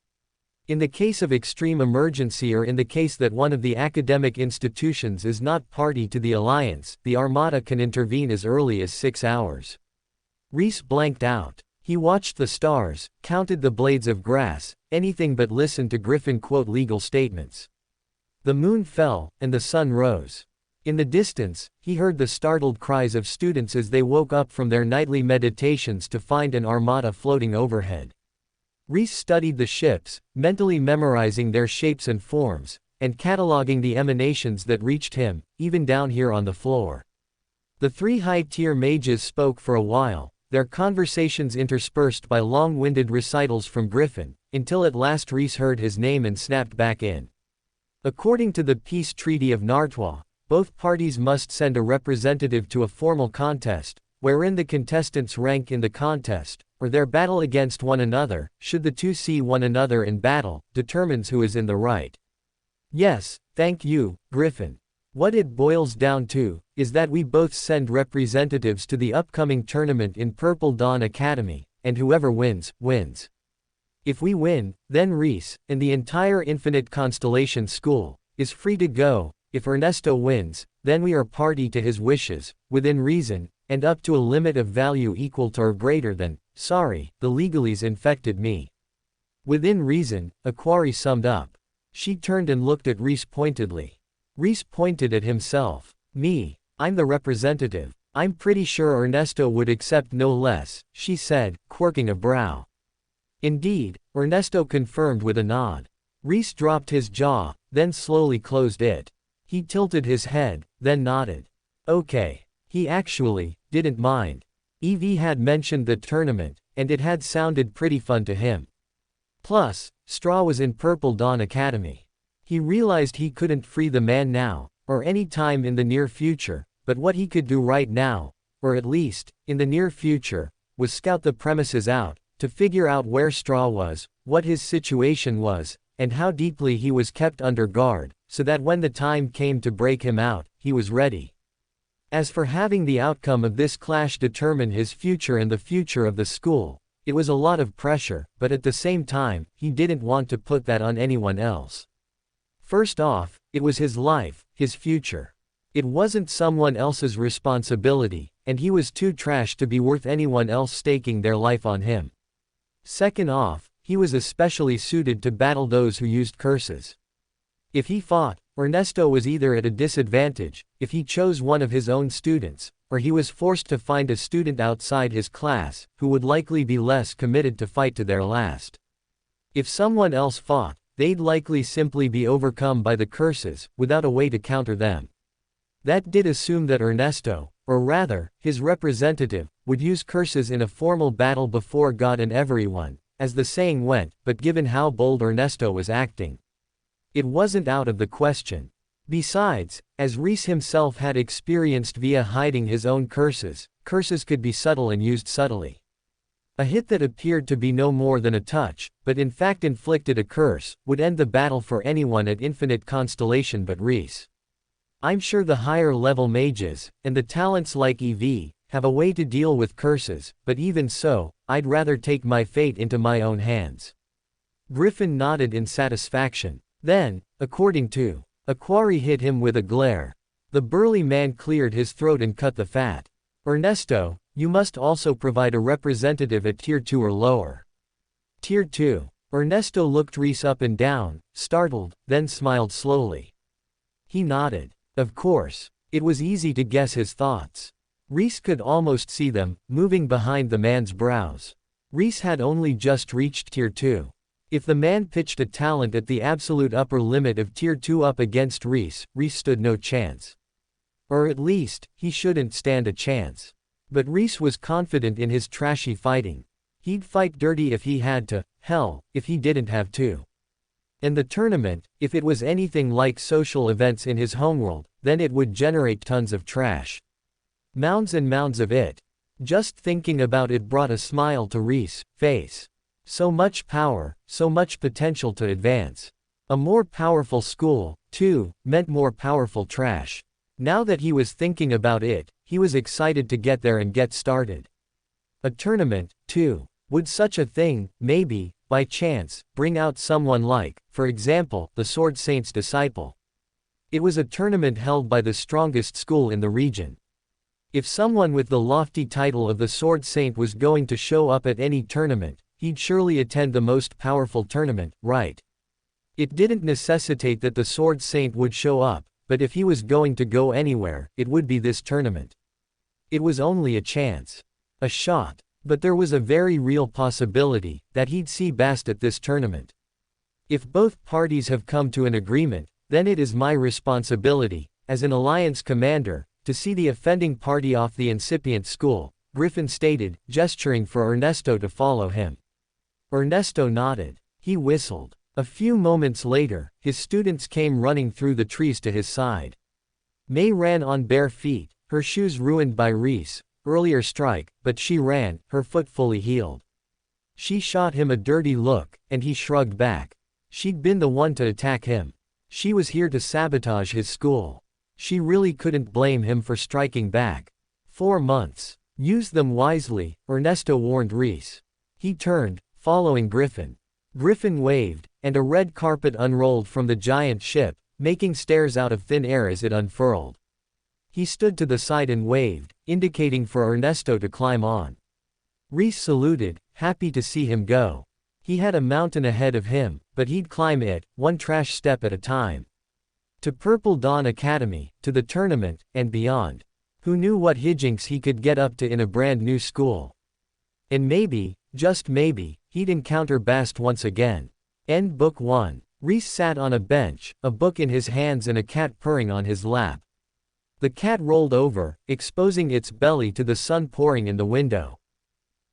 [SPEAKER 1] In the case of extreme emergency or in the case that one of the academic institutions is not party to the alliance, the Armada can intervene as early as 6 hours. Rhys blanked out. He watched the stars, counted the blades of grass, anything but listened to Griffin quote legal statements. The moon fell, and the sun rose. In the distance, he heard the startled cries of students as they woke up from their nightly meditations to find an armada floating overhead. Rhys studied the ships, mentally memorizing their shapes and forms, and cataloging the emanations that reached him, even down here on the floor. The three high-tier mages spoke for a while, their conversations interspersed by long-winded recitals from Griffin, until at last Rhys heard his name and snapped back in. According to the Peace Treaty of Nartwa, both parties must send a representative to a formal contest, wherein the contestants rank in the contest, or their battle against one another, should the two see one another in battle, determines who is in the right. Yes, thank you, Griffin. What it boils down to, is that we both send representatives to the upcoming tournament in Purple Dawn Academy, and whoever wins, wins. If we win, then Rhys, and the entire Infinite Constellation School, is free to go. If Ernesto wins, then we are party to his wishes, within reason, and up to a limit of value equal to or greater than, sorry, the legalese infected me. Within reason, Aquari summed up. She turned and looked at Rhys pointedly. Rhys pointed at himself. Me. I'm the representative. I'm pretty sure Ernesto would accept no less, she said, quirking a brow. Indeed, Ernesto confirmed with a nod. Rhys dropped his jaw, then slowly closed it. He tilted his head, then nodded. Okay. He actually didn't mind. EV had mentioned the tournament, and it had sounded pretty fun to him. Plus, Straw was in Purple Dawn Academy. He realized he couldn't free the man now, or any time in the near future, but what he could do right now, or at least, in the near future, was scout the premises out, to figure out where Straw was, what his situation was, and how deeply he was kept under guard, so that when the time came to break him out, he was ready. As for having the outcome of this clash determine his future and the future of the school, it was a lot of pressure, but at the same time, he didn't want to put that on anyone else. First off, it was his life, his future. It wasn't someone else's responsibility, and he was too trash to be worth anyone else staking their life on him. Second off, he was especially suited to battle those who used curses. If he fought, Ernesto was either at a disadvantage, if he chose one of his own students, or he was forced to find a student outside his class, who would likely be less committed to fight to their last. If someone else fought, they'd likely simply be overcome by the curses, without a way to counter them. That did assume that Ernesto, or rather, his representative, would use curses in a formal battle before God and everyone, as the saying went, but given how bold Ernesto was acting, it wasn't out of the question. Besides, as Rhys himself had experienced via hiding his own curses, curses could be subtle and used subtly. A hit that appeared to be no more than a touch, but in fact inflicted a curse, would end the battle for anyone at Infinite Constellation but Rhys. I'm sure the higher level mages, and the talents like EV, have a way to deal with curses, but even so, I'd rather take my fate into my own hands. Griffin nodded in satisfaction. Then, according to, a quarry hit him with a glare. The burly man cleared his throat and cut the fat. Ernesto, you must also provide a representative at Tier 2 or lower. Tier 2. Ernesto looked Rhys up and down, startled, then smiled slowly. He nodded. Of course. It was easy to guess his thoughts. Rhys could almost see them, moving behind the man's brows. Rhys had only just reached Tier 2. If the man pitched a talent at the absolute upper limit of Tier 2 up against Rhys, Rhys stood no chance. Or at least, he shouldn't stand a chance. But Rhys was confident in his trashy fighting. He'd fight dirty if he had to, hell, if he didn't have to. And the tournament, if it was anything like social events in his homeworld, then it would generate tons of trash. Mounds and mounds of it. Just thinking about it brought a smile to Rhys' face. So much power, so much potential to advance. A more powerful school, too, meant more powerful trash. Now that he was thinking about it, he was excited to get there and get started. A tournament, too. Would such a thing, maybe, by chance, bring out someone like, for example, the Sword Saint's disciple? It was a tournament held by the strongest school in the region. If someone with the lofty title of the Sword Saint was going to show up at any tournament, he'd surely attend the most powerful tournament, right? It didn't necessitate that the Sword Saint would show up, but if he was going to go anywhere, it would be this tournament. It was only a chance. A shot. But there was a very real possibility that he'd see Bast at this tournament. If both parties have come to an agreement, then it is my responsibility, as an alliance commander, to see the offending party off the incipient school, Griffin stated, gesturing for Ernesto to follow him. Ernesto nodded. He whistled. A few moments later, his students came running through the trees to his side. May ran on bare feet, her shoes ruined by Rhys' earlier strike, but she ran, her foot fully healed. She shot him a dirty look, and he shrugged back. She'd been the one to attack him. She was here to sabotage his school. She really couldn't blame him for striking back. 4 months. Use them wisely, Ernesto warned Rhys. He turned, following Griffin. Griffin waved, and a red carpet unrolled from the giant ship, making stairs out of thin air as it unfurled. He stood to the side and waved, indicating for Ernesto to climb on. Rhys saluted, happy to see him go. He had a mountain ahead of him, but he'd climb it, one trash step at a time. To Purple Dawn Academy, to the tournament, and beyond. Who knew what hijinks he could get up to in a brand new school? And maybe, just maybe, he'd encounter Bast once again. End Book 1. Rhys sat on a bench, a book in his hands and a cat purring on his lap. The cat rolled over, exposing its belly to the sun pouring in the window.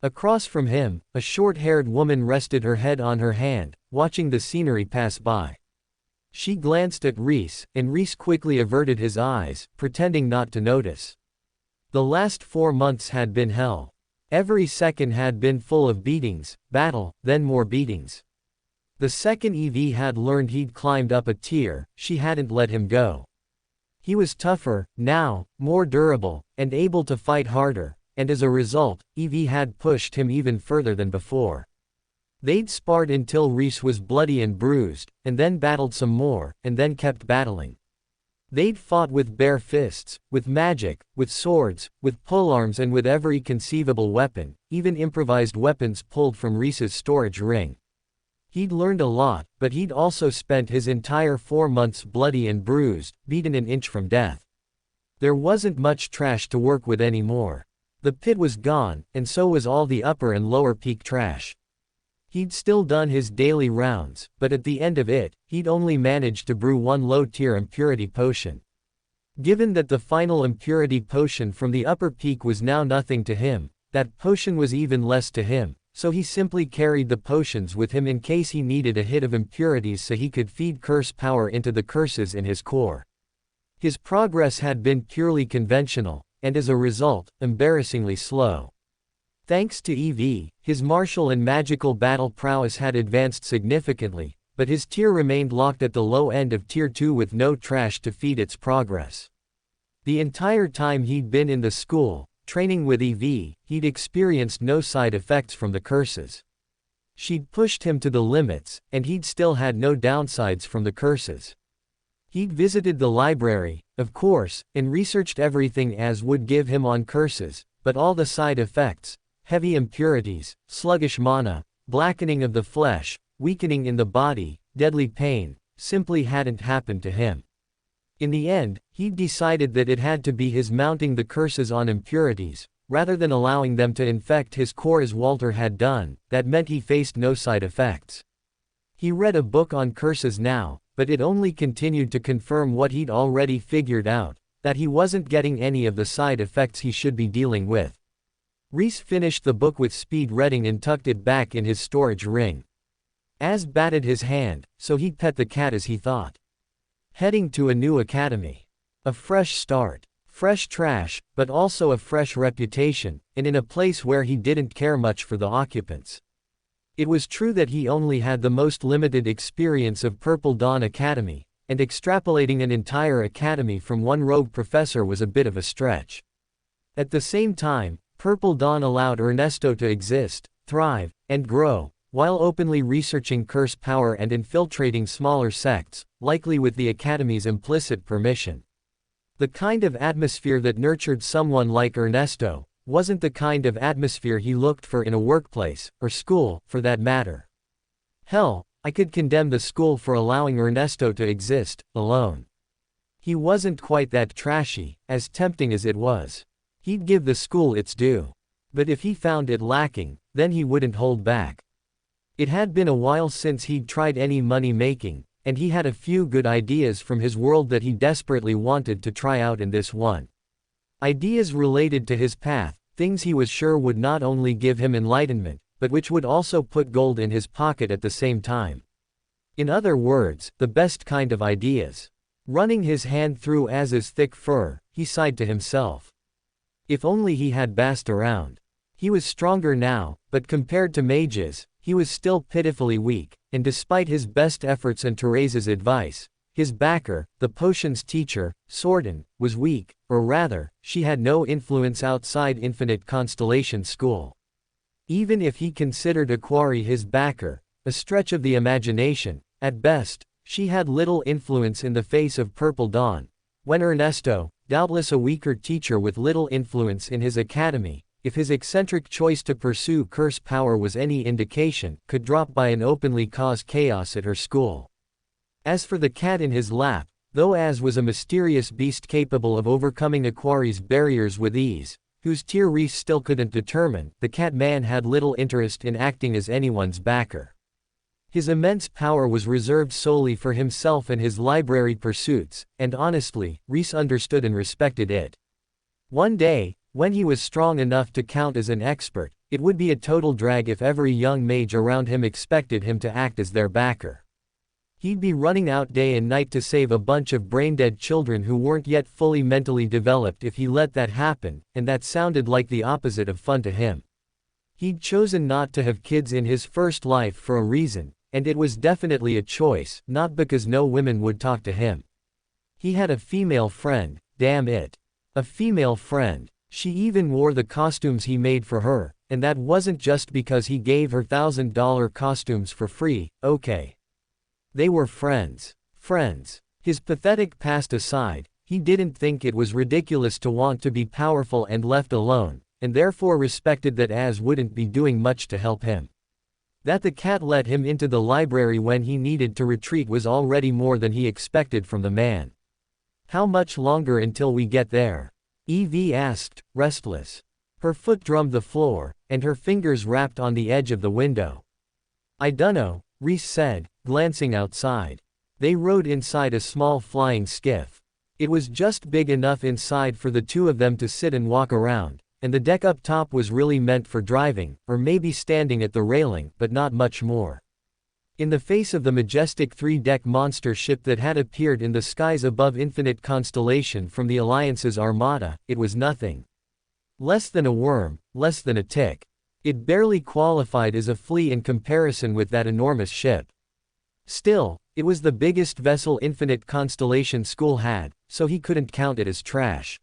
[SPEAKER 1] Across from him, a short-haired woman rested her head on her hand, watching the scenery pass by. She glanced at Rhys, and Rhys quickly averted his eyes, pretending not to notice. The last 4 months had been hell. Every second had been full of beatings, battle, then more beatings. The second EV had learned he'd climbed up a tier, she hadn't let him go. He was tougher, now, more durable, and able to fight harder, and as a result, EV had pushed him even further than before. They'd sparred until Rhys was bloody and bruised, and then battled some more, and then kept battling. They'd fought with bare fists, with magic, with swords, with polearms and with every conceivable weapon, even improvised weapons pulled from Rhys's storage ring. He'd learned a lot, but he'd also spent his entire 4 months bloody and bruised, beaten an inch from death. There wasn't much trash to work with anymore. The pit was gone, and so was all the upper and lower peak trash. He'd still done his daily rounds, but at the end of it, he'd only managed to brew one low-tier impurity potion. Given that the final impurity potion from the upper peak was now nothing to him, that potion was even less to him, so he simply carried the potions with him in case he needed a hit of impurities so he could feed curse power into the curses in his core. His progress had been purely conventional, and as a result, embarrassingly slow. Thanks to EV, his martial and magical battle prowess had advanced significantly, but his tier remained locked at the low end of Tier 2 with no trash to feed its progress. The entire time he'd been in the school, training with EV, he'd experienced no side effects from the curses. She'd pushed him to the limits, and he'd still had no downsides from the curses. He'd visited the library, of course, and researched everything as would give him on curses, but all the side effects, heavy impurities, sluggish mana, blackening of the flesh, weakening in the body, deadly pain, simply hadn't happened to him. In the end, he'd decided that it had to be his mounting the curses on impurities, rather than allowing them to infect his core as Walter had done. That meant he faced no side effects. He read a book on curses now, but it only continued to confirm what he'd already figured out, that he wasn't getting any of the side effects he should be dealing with. Rhys finished the book with speed reading and tucked it back in his storage ring. Az batted his hand, so he'd pet the cat as he thought. Heading to a new academy. A fresh start. Fresh trash, but also a fresh reputation, and in a place where he didn't care much for the occupants. It was true that he only had the most limited experience of Purple Dawn Academy, and extrapolating an entire academy from one rogue professor was a bit of a stretch. At the same time, Purple Dawn allowed Ernesto to exist, thrive, and grow, while openly researching curse power and infiltrating smaller sects, likely with the Academy's implicit permission. The kind of atmosphere that nurtured someone like Ernesto wasn't the kind of atmosphere he looked for in a workplace, or school, for that matter. Hell, I could condemn the school for allowing Ernesto to exist, alone. He wasn't quite that trashy, as tempting as it was. He'd give the school its due. But if he found it lacking, then he wouldn't hold back. It had been a while since he'd tried any money-making, and he had a few good ideas from his world that he desperately wanted to try out in this one. Ideas related to his path, things he was sure would not only give him enlightenment, but which would also put gold in his pocket at the same time. In other words, the best kind of ideas. Running his hand through Az's thick fur, he sighed to himself. If only he had Bast around. He was stronger now, but compared to mages, he was still pitifully weak, and despite his best efforts and Therese's advice, his backer, the potions teacher, Sordin, was weak, or rather, she had no influence outside Infinite Constellation School. Even if he considered Aquari his backer, a stretch of the imagination, at best, she had little influence in the face of Purple Dawn. When Ernesto, doubtless a weaker teacher with little influence in his academy, if his eccentric choice to pursue curse power was any indication, could drop by and openly cause chaos at her school. As for the cat in his lap, though Az was a mysterious beast capable of overcoming Aquari's barriers with ease, whose tier Rhys still couldn't determine, the cat man had little interest in acting as anyone's backer. His immense power was reserved solely for himself and his library pursuits, and honestly, Rhys understood and respected it. One day, when he was strong enough to count as an expert, it would be a total drag if every young mage around him expected him to act as their backer. He'd be running out day and night to save a bunch of brain-dead children who weren't yet fully mentally developed if he let that happen, and that sounded like the opposite of fun to him. He'd chosen not to have kids in his first life for a reason, and it was definitely a choice, not because no women would talk to him. He had a female friend, damn it. A female friend. She even wore the costumes he made for her, and that wasn't just because he gave her $1,000 costumes for free, okay. They were friends. Friends. His pathetic past aside, he didn't think it was ridiculous to want to be powerful and left alone, and therefore respected that Az wouldn't be doing much to help him. That the cat let him into the library when he needed to retreat was already more than he expected from the man. How much longer until we get there? Evie asked, restless. Her foot drummed the floor, and her fingers rapped on the edge of the window. I dunno, Rhys said, glancing outside. They rode inside a small flying skiff. It was just big enough inside for the two of them to sit and walk around, and the deck up top was really meant for driving, or maybe standing at the railing, but not much more. In the face of the majestic three-deck monster ship that had appeared in the skies above Infinite Constellation from the Alliance's armada, it was nothing. Less than a worm, less than a tick. It barely qualified as a flea in comparison with that enormous ship. Still, it was the biggest vessel Infinite Constellation School had, so he couldn't count it as trash.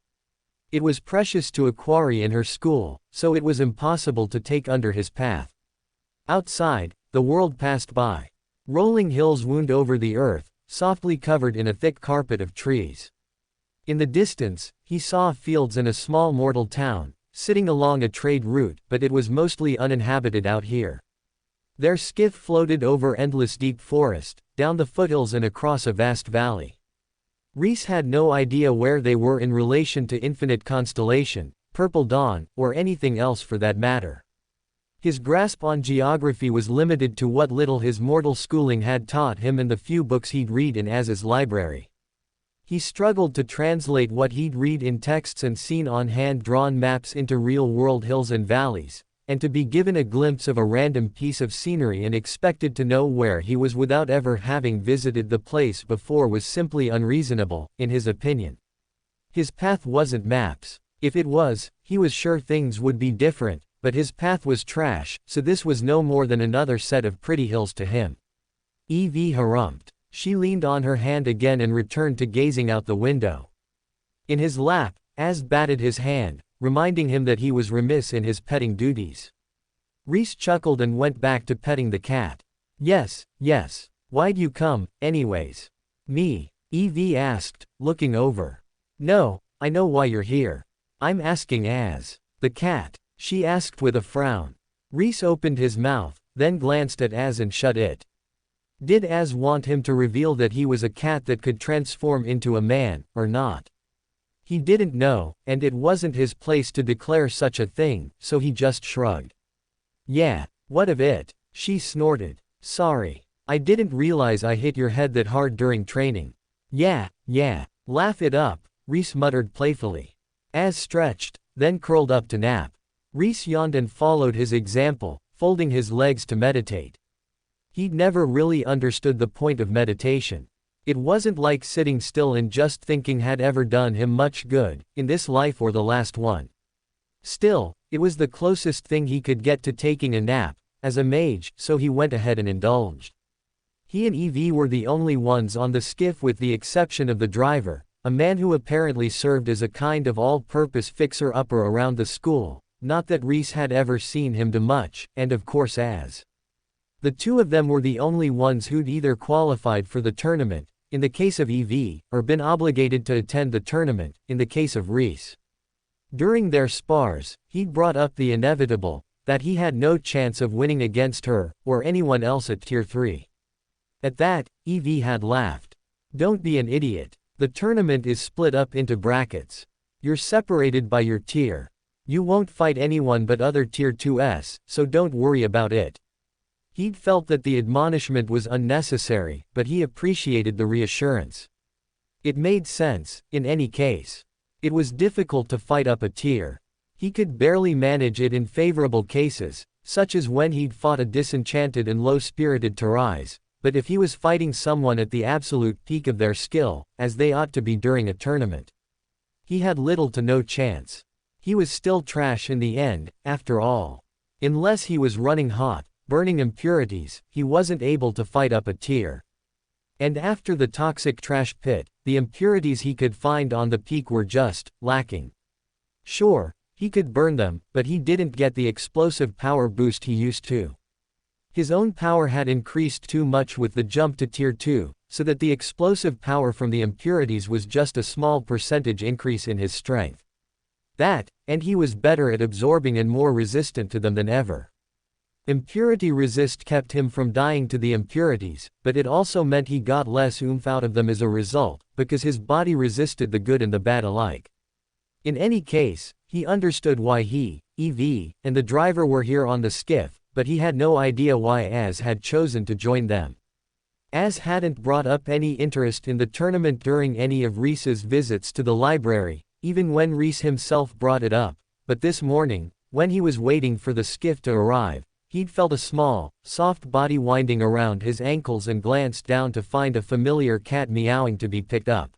[SPEAKER 1] It was precious to a quarry in her school, so it was impossible to take under his path. Outside, the world passed by. Rolling hills wound over the earth, softly covered in a thick carpet of trees. In the distance, he saw fields and a small mortal town, sitting along a trade route, but it was mostly uninhabited out here. Their skiff floated over endless deep forest, down the foothills and across a vast valley. Rhys had no idea where they were in relation to Infinite Constellation, Purple Dawn, or anything else for that matter. His grasp on geography was limited to what little his mortal schooling had taught him and the few books he'd read in Az's library. He struggled to translate what he'd read in texts and seen on hand-drawn maps into real-world hills and valleys, and to be given a glimpse of a random piece of scenery and expected to know where he was without ever having visited the place before was simply unreasonable, in his opinion. His path wasn't maps. If it was, he was sure things would be different, but his path was trash, so this was no more than another set of pretty hills to him. Evie harumphed. She leaned on her hand again and returned to gazing out the window. In his lap, Az batted his hand, reminding him that he was remiss in his petting duties. Rhys chuckled and went back to petting the cat. Yes. Why'd you come, anyways? Me? Evie asked, looking over. No, I know why you're here. I'm asking Az. The cat? She asked with a frown. Rhys opened his mouth, then glanced at Az and shut it. Did Az want him to reveal that he was a cat that could transform into a man, or not? He didn't know, and it wasn't his place to declare such a thing, so he just shrugged. Yeah, what of it? She snorted. Sorry. I didn't realize I hit your head that hard during training. Yeah. Laugh it up, Rhys muttered playfully. Az stretched, then curled up to nap. Rhys yawned and followed his example, folding his legs to meditate. He'd never really understood the point of meditation. It wasn't like sitting still and just thinking had ever done him much good, in this life or the last one. Still, it was the closest thing he could get to taking a nap, as a mage, so he went ahead and indulged. He and Evie were the only ones on the skiff with the exception of the driver, a man who apparently served as a kind of all-purpose fixer-upper around the school, not that Rhys had ever seen him do much, and of course Az. The two of them were the only ones who'd either qualified for the tournament, in the case of Evie, or been obligated to attend the tournament, in the case of Rhys. During their spars, he'd brought up the inevitable, that he had no chance of winning against her, or anyone else at Tier 3. At that, Evie had laughed. Don't be an idiot. The tournament is split up into brackets. You're separated by your tier. You won't fight anyone but other Tier 2s, so don't worry about it. He'd felt that the admonishment was unnecessary, but he appreciated the reassurance. It made sense, in any case. It was difficult to fight up a tier. He could barely manage it in favorable cases, such as when he'd fought a disenchanted and low-spirited Rhys, but if he was fighting someone at the absolute peak of their skill, as they ought to be during a tournament, he had little to no chance. He was still trash in the end, after all. Unless he was running hot, burning impurities, he wasn't able to fight up a tier. And after the toxic trash pit, the impurities he could find on the peak were just lacking. Sure, he could burn them, but he didn't get the explosive power boost he used to. His own power had increased too much with the jump to Tier 2, so that the explosive power from the impurities was just a small percentage increase in his strength. That, and he was better at absorbing and more resistant to them than ever. Impurity resist kept him from dying to the impurities, but it also meant he got less oomph out of them as a result, because his body resisted the good and the bad alike. In any case, he understood why he, EV, and the driver were here on the skiff, but he had no idea why Az had chosen to join them. Az hadn't brought up any interest in the tournament during any of Rhys's visits to the library, even when Rhys himself brought it up, but this morning, when he was waiting for the skiff to arrive, he'd felt a small, soft body winding around his ankles and glanced down to find a familiar cat meowing to be picked up.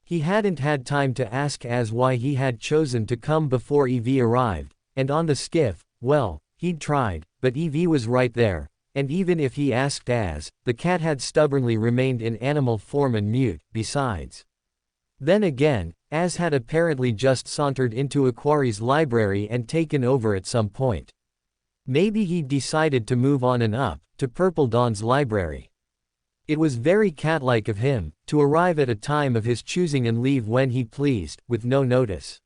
[SPEAKER 1] He hadn't had time to ask Az why he had chosen to come before EV arrived, and on the skiff, well, he'd tried, but EV was right there, and even if he asked Az, the cat had stubbornly remained in animal form and mute. Besides, then again, Az had apparently just sauntered into Aquari's library and taken over at some point. Maybe he'd decided to move on and up, to Purple Dawn's library. It was very cat-like of him, to arrive at a time of his choosing and leave when he pleased, with no notice.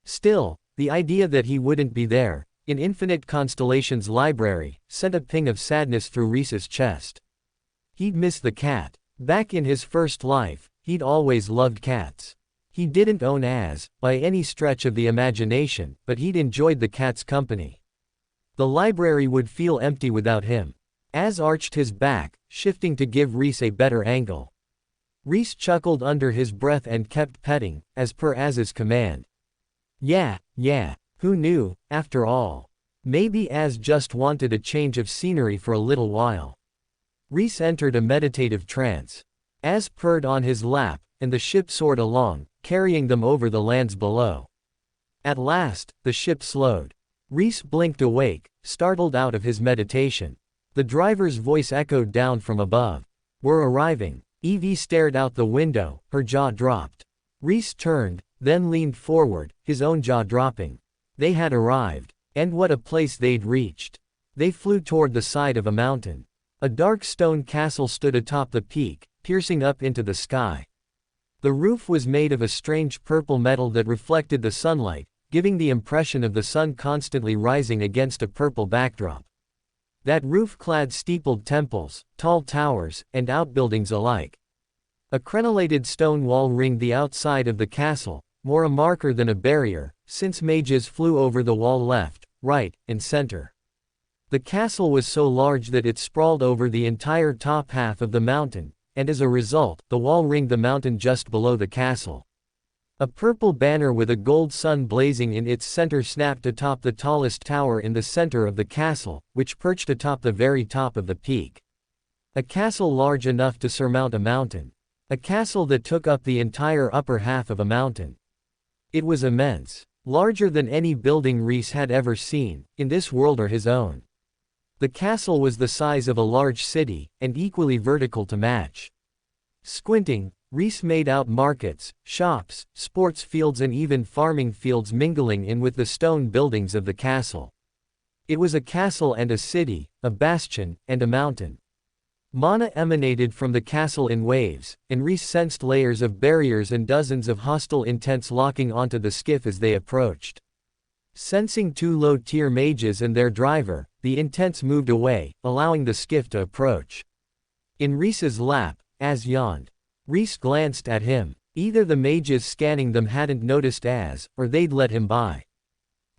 [SPEAKER 1] Still, the idea that he wouldn't be there, in Infinite Constellation's library, sent a ping of sadness through Rhys's chest. He'd miss the cat. Back in his first life, he'd always loved cats. He didn't own Az, by any stretch of the imagination, but he'd enjoyed the cat's company. The library would feel empty without him. Az arched his back, shifting to give Rhys a better angle. Rhys chuckled under his breath and kept petting, as per Az's command. Yeah, who knew, after all? Maybe Az just wanted a change of scenery for a little while. Rhys entered a meditative trance. Az purred on his lap, and the ship soared along, carrying them over the lands below. At last, the ship slowed. Rhys blinked awake, startled out of his meditation. The driver's voice echoed down from above. We're arriving. Evie stared out the window, her jaw dropped. Rhys turned, then leaned forward, his own jaw dropping. They had arrived. And what a place they'd reached. They flew toward the side of a mountain. A dark stone castle stood atop the peak, piercing up into the sky. The roof was made of a strange purple metal that reflected the sunlight, giving the impression of the sun constantly rising against a purple backdrop. That roof clad steepled temples, tall towers, and outbuildings alike. A crenellated stone wall ringed the outside of the castle, more a marker than a barrier, since mages flew over the wall left, right, and center. The castle was so large that it sprawled over the entire top half of the mountain, and as a result, the wall ringed the mountain just below the castle. A purple banner with a gold sun blazing in its center snapped atop the tallest tower in the center of the castle, which perched atop the very top of the peak. A castle large enough to surmount a mountain. A castle that took up the entire upper half of a mountain. It was immense. Larger than any building Rhys had ever seen, in this world or his own. The castle was the size of a large city, and equally vertical to match. Squinting, Rhys made out markets, shops, sports fields and even farming fields mingling in with the stone buildings of the castle. It was a castle and a city, a bastion, and a mountain. Mana emanated from the castle in waves, and Rhys sensed layers of barriers and dozens of hostile intents locking onto the skiff as they approached. Sensing two low-tier mages and their driver, the intents moved away, allowing the skiff to approach. In Rhys's lap, Az yawned. Rhys glanced at him. Either the mages scanning them hadn't noticed Az, or they'd let him by.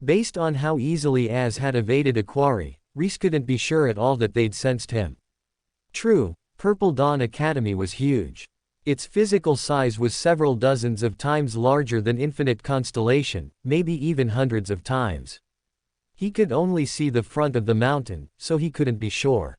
[SPEAKER 1] Based on how easily Az had evaded Aquari, Rhys couldn't be sure at all that they'd sensed him. True, Purple Dawn Academy was huge. Its physical size was several dozens of times larger than Infinite Constellation, maybe even hundreds of times. He could only see the front of the mountain, so he couldn't be sure.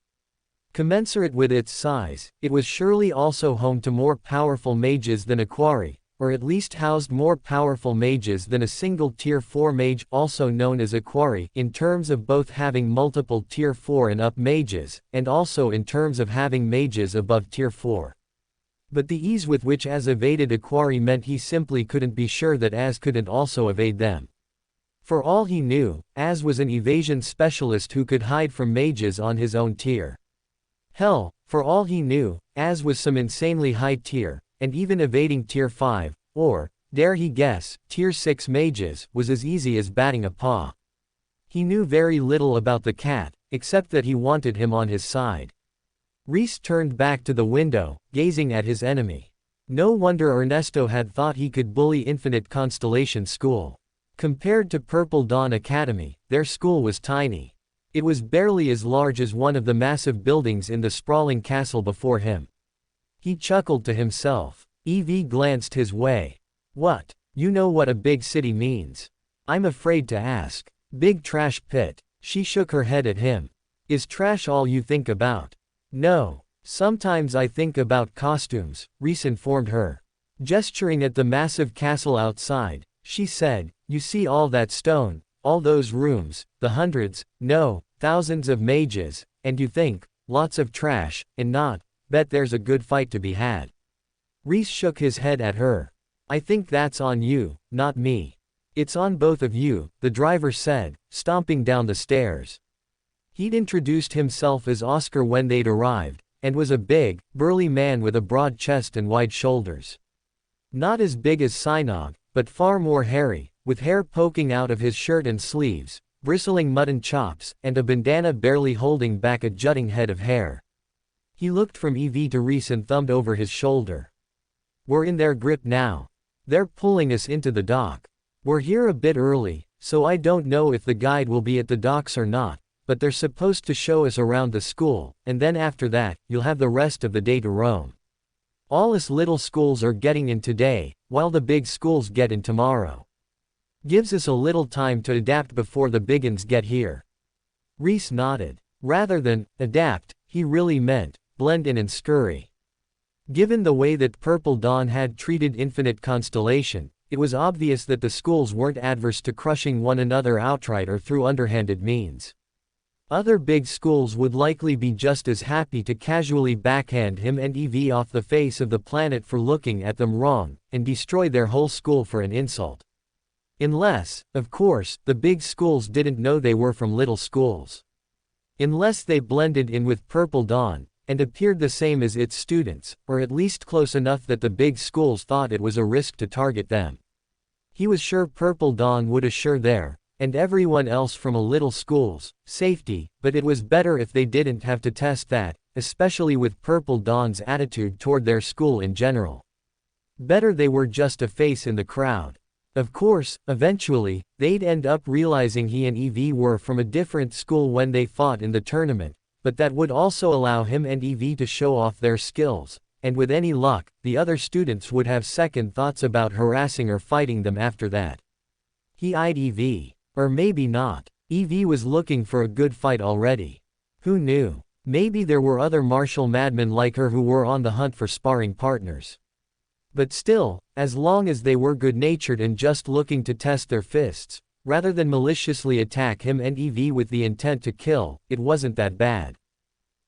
[SPEAKER 1] Commensurate with its size, it was surely also home to more powerful mages than Aquari, or at least housed more powerful mages than a single Tier 4 mage, also known as Aquari, in terms of both having multiple Tier 4 and up mages, and also in terms of having mages above Tier 4. But the ease with which Az evaded Aquari meant he simply couldn't be sure that Az couldn't also evade them. For all he knew, Az was an evasion specialist who could hide from mages on his own tier. Hell, for all he knew, Az was some insanely high tier, and even evading Tier 5, or, dare he guess, Tier 6 mages, was as easy as batting a paw. He knew very little about the cat, except that he wanted him on his side. Rhys turned back to the window, gazing at his enemy. No wonder Ernesto had thought he could bully Infinite Constellation School. Compared to Purple Dawn Academy, their school was tiny. It was barely as large as one of the massive buildings in the sprawling castle before him. He chuckled to himself. Evie glanced his way. What? You know what a big city means. I'm afraid to ask. Big trash pit. She shook her head at him. Is trash all you think about? No. Sometimes I think about costumes, Rhys informed her. Gesturing at the massive castle outside, she said, you see all that stone, all those rooms, the hundreds, no, thousands of mages, and you think, lots of trash, and not, bet there's a good fight to be had. Rhys shook his head at her. I think that's on you, not me. It's on both of you, the driver said, stomping down the stairs. He'd introduced himself as Oscar when they'd arrived, and was a big, burly man with a broad chest and wide shoulders. Not as big as Synopsis, but far more hairy, with hair poking out of his shirt and sleeves, bristling mutton chops, and a bandana barely holding back a jutting head of hair. He looked from Evie to Rhys and thumbed over his shoulder. We're in their grip now. They're pulling us into the dock. We're here a bit early, so I don't know if the guide will be at the docks or not, but they're supposed to show us around the school, and then after that, you'll have the rest of the day to roam. All us little schools are getting in today, while the big schools get in tomorrow. Gives us a little time to adapt before the big uns get here. Rhys nodded. Rather than adapt, he really meant blend in and scurry. Given the way that Purple Dawn had treated Infinite Constellation, it was obvious that the schools weren't adverse to crushing one another outright or through underhanded means. Other big schools would likely be just as happy to casually backhand him and Evie off the face of the planet for looking at them wrong, and destroy their whole school for an insult. Unless, of course, the big schools didn't know they were from little schools. Unless they blended in with Purple Dawn, and appeared the same as its students, or at least close enough that the big schools thought it was a risk to target them. He was sure Purple Dawn would assure their, and everyone else from a little schools, safety, but it was better if they didn't have to test that, especially with Purple Dawn's attitude toward their school in general. Better they were just a face in the crowd. Of course, eventually, they'd end up realizing he and Evie were from a different school when they fought in the tournament, but that would also allow him and Evie to show off their skills, and with any luck, the other students would have second thoughts about harassing or fighting them after that. He eyed Evie. Or maybe not. Evie was looking for a good fight already. Who knew? Maybe there were other martial madmen like her who were on the hunt for sparring partners. But still, as long as they were good-natured and just looking to test their fists, rather than maliciously attack him and Evie with the intent to kill, it wasn't that bad.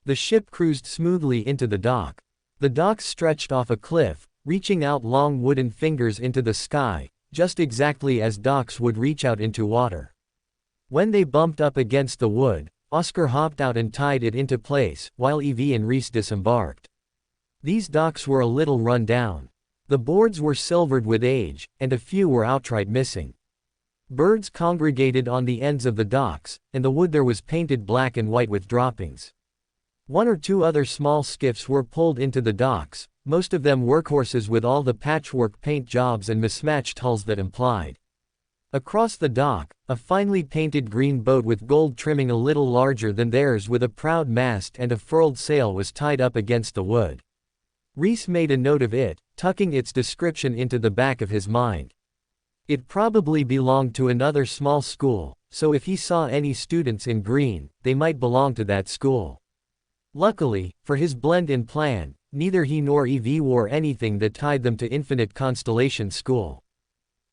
[SPEAKER 1] The ship cruised smoothly into the dock. The docks stretched off a cliff, reaching out long wooden fingers into the sky, just exactly as docks would reach out into water. When they bumped up against the wood, Oscar hopped out and tied it into place, while Evie and Rhys disembarked. These docks were a little run down. The boards were silvered with age, and a few were outright missing. Birds congregated on the ends of the docks, and the wood there was painted black and white with droppings. One or two other small skiffs were pulled into the docks, most of them workhorses with all the patchwork paint jobs and mismatched hulls that implied. Across the dock, a finely painted green boat with gold trimming a little larger than theirs with a proud mast and a furled sail was tied up against the wood. Rhys made a note of it, tucking its description into the back of his mind. It probably belonged to another small school, so if he saw any students in green, they might belong to that school. Luckily, for his blend-in plan, neither he nor Evie wore anything that tied them to Infinite Constellation School.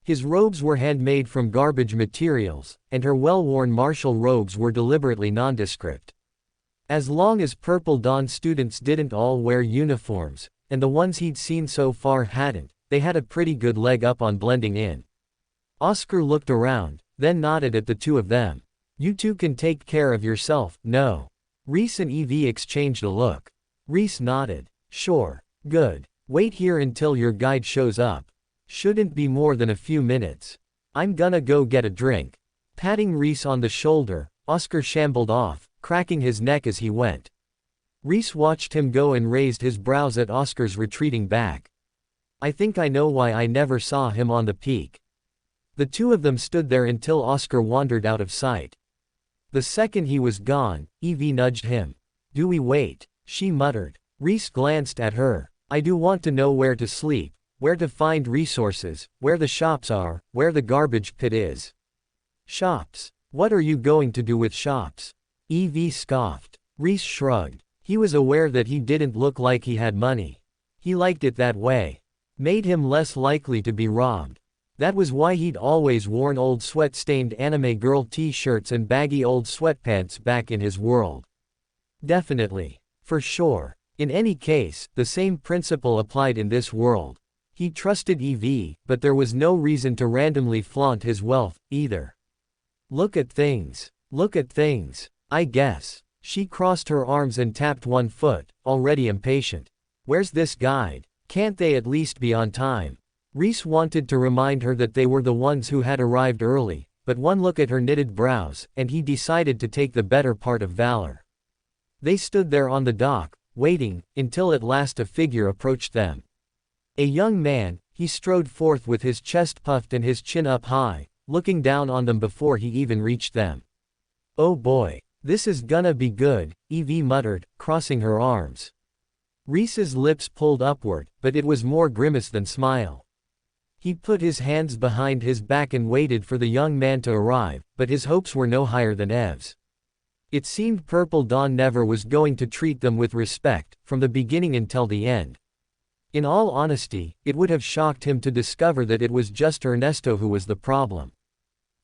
[SPEAKER 1] His robes were handmade from garbage materials, and her well-worn martial robes were deliberately nondescript. As long as Purple Dawn students didn't all wear uniforms, and the ones he'd seen so far hadn't, they had a pretty good leg up on blending in. Oscar looked around, then nodded at the two of them. You two can take care of yourself, no? Rhys and Evie exchanged a look. Rhys nodded. Sure. Good. Wait here until your guide shows up. Shouldn't be more than a few minutes. I'm gonna go get a drink. Patting Rhys on the shoulder, Oscar shambled off, cracking his neck as he went. Rhys watched him go and raised his brows at Oscar's retreating back. I think I know why I never saw him on the peak. The two of them stood there until Oscar wandered out of sight. The second he was gone, Evie nudged him. Do we wait? She muttered. Rhys glanced at her. I do want to know where to sleep, where to find resources, where the shops are, where the garbage pit is. Shops? What are you going to do with shops? Evie scoffed. Rhys shrugged. He was aware that he didn't look like he had money. He liked it that way. Made him less likely to be robbed. That was why he'd always worn old sweat-stained anime girl t-shirts and baggy old sweatpants back in his world. Definitely. For sure. In any case, the same principle applied in this world. He trusted Evie, but there was no reason to randomly flaunt his wealth, either. Look at things. Look at things. I guess. She crossed her arms and tapped one foot, already impatient. Where's this guide? Can't they at least be on time? Rhys wanted to remind her that they were the ones who had arrived early, but one look at her knitted brows, and he decided to take the better part of valor. They stood there on the dock, waiting, until at last a figure approached them. A young man, he strode forth with his chest puffed and his chin up high, looking down on them before he even reached them. Oh boy, this is gonna be good, Evie muttered, crossing her arms. Rhys's lips pulled upward, but it was more grimace than smile. He put his hands behind his back and waited for the young man to arrive, but his hopes were no higher than Ev's. It seemed Purple Dawn never was going to treat them with respect, from the beginning until the end. In all honesty, it would have shocked him to discover that it was just Ernesto who was the problem.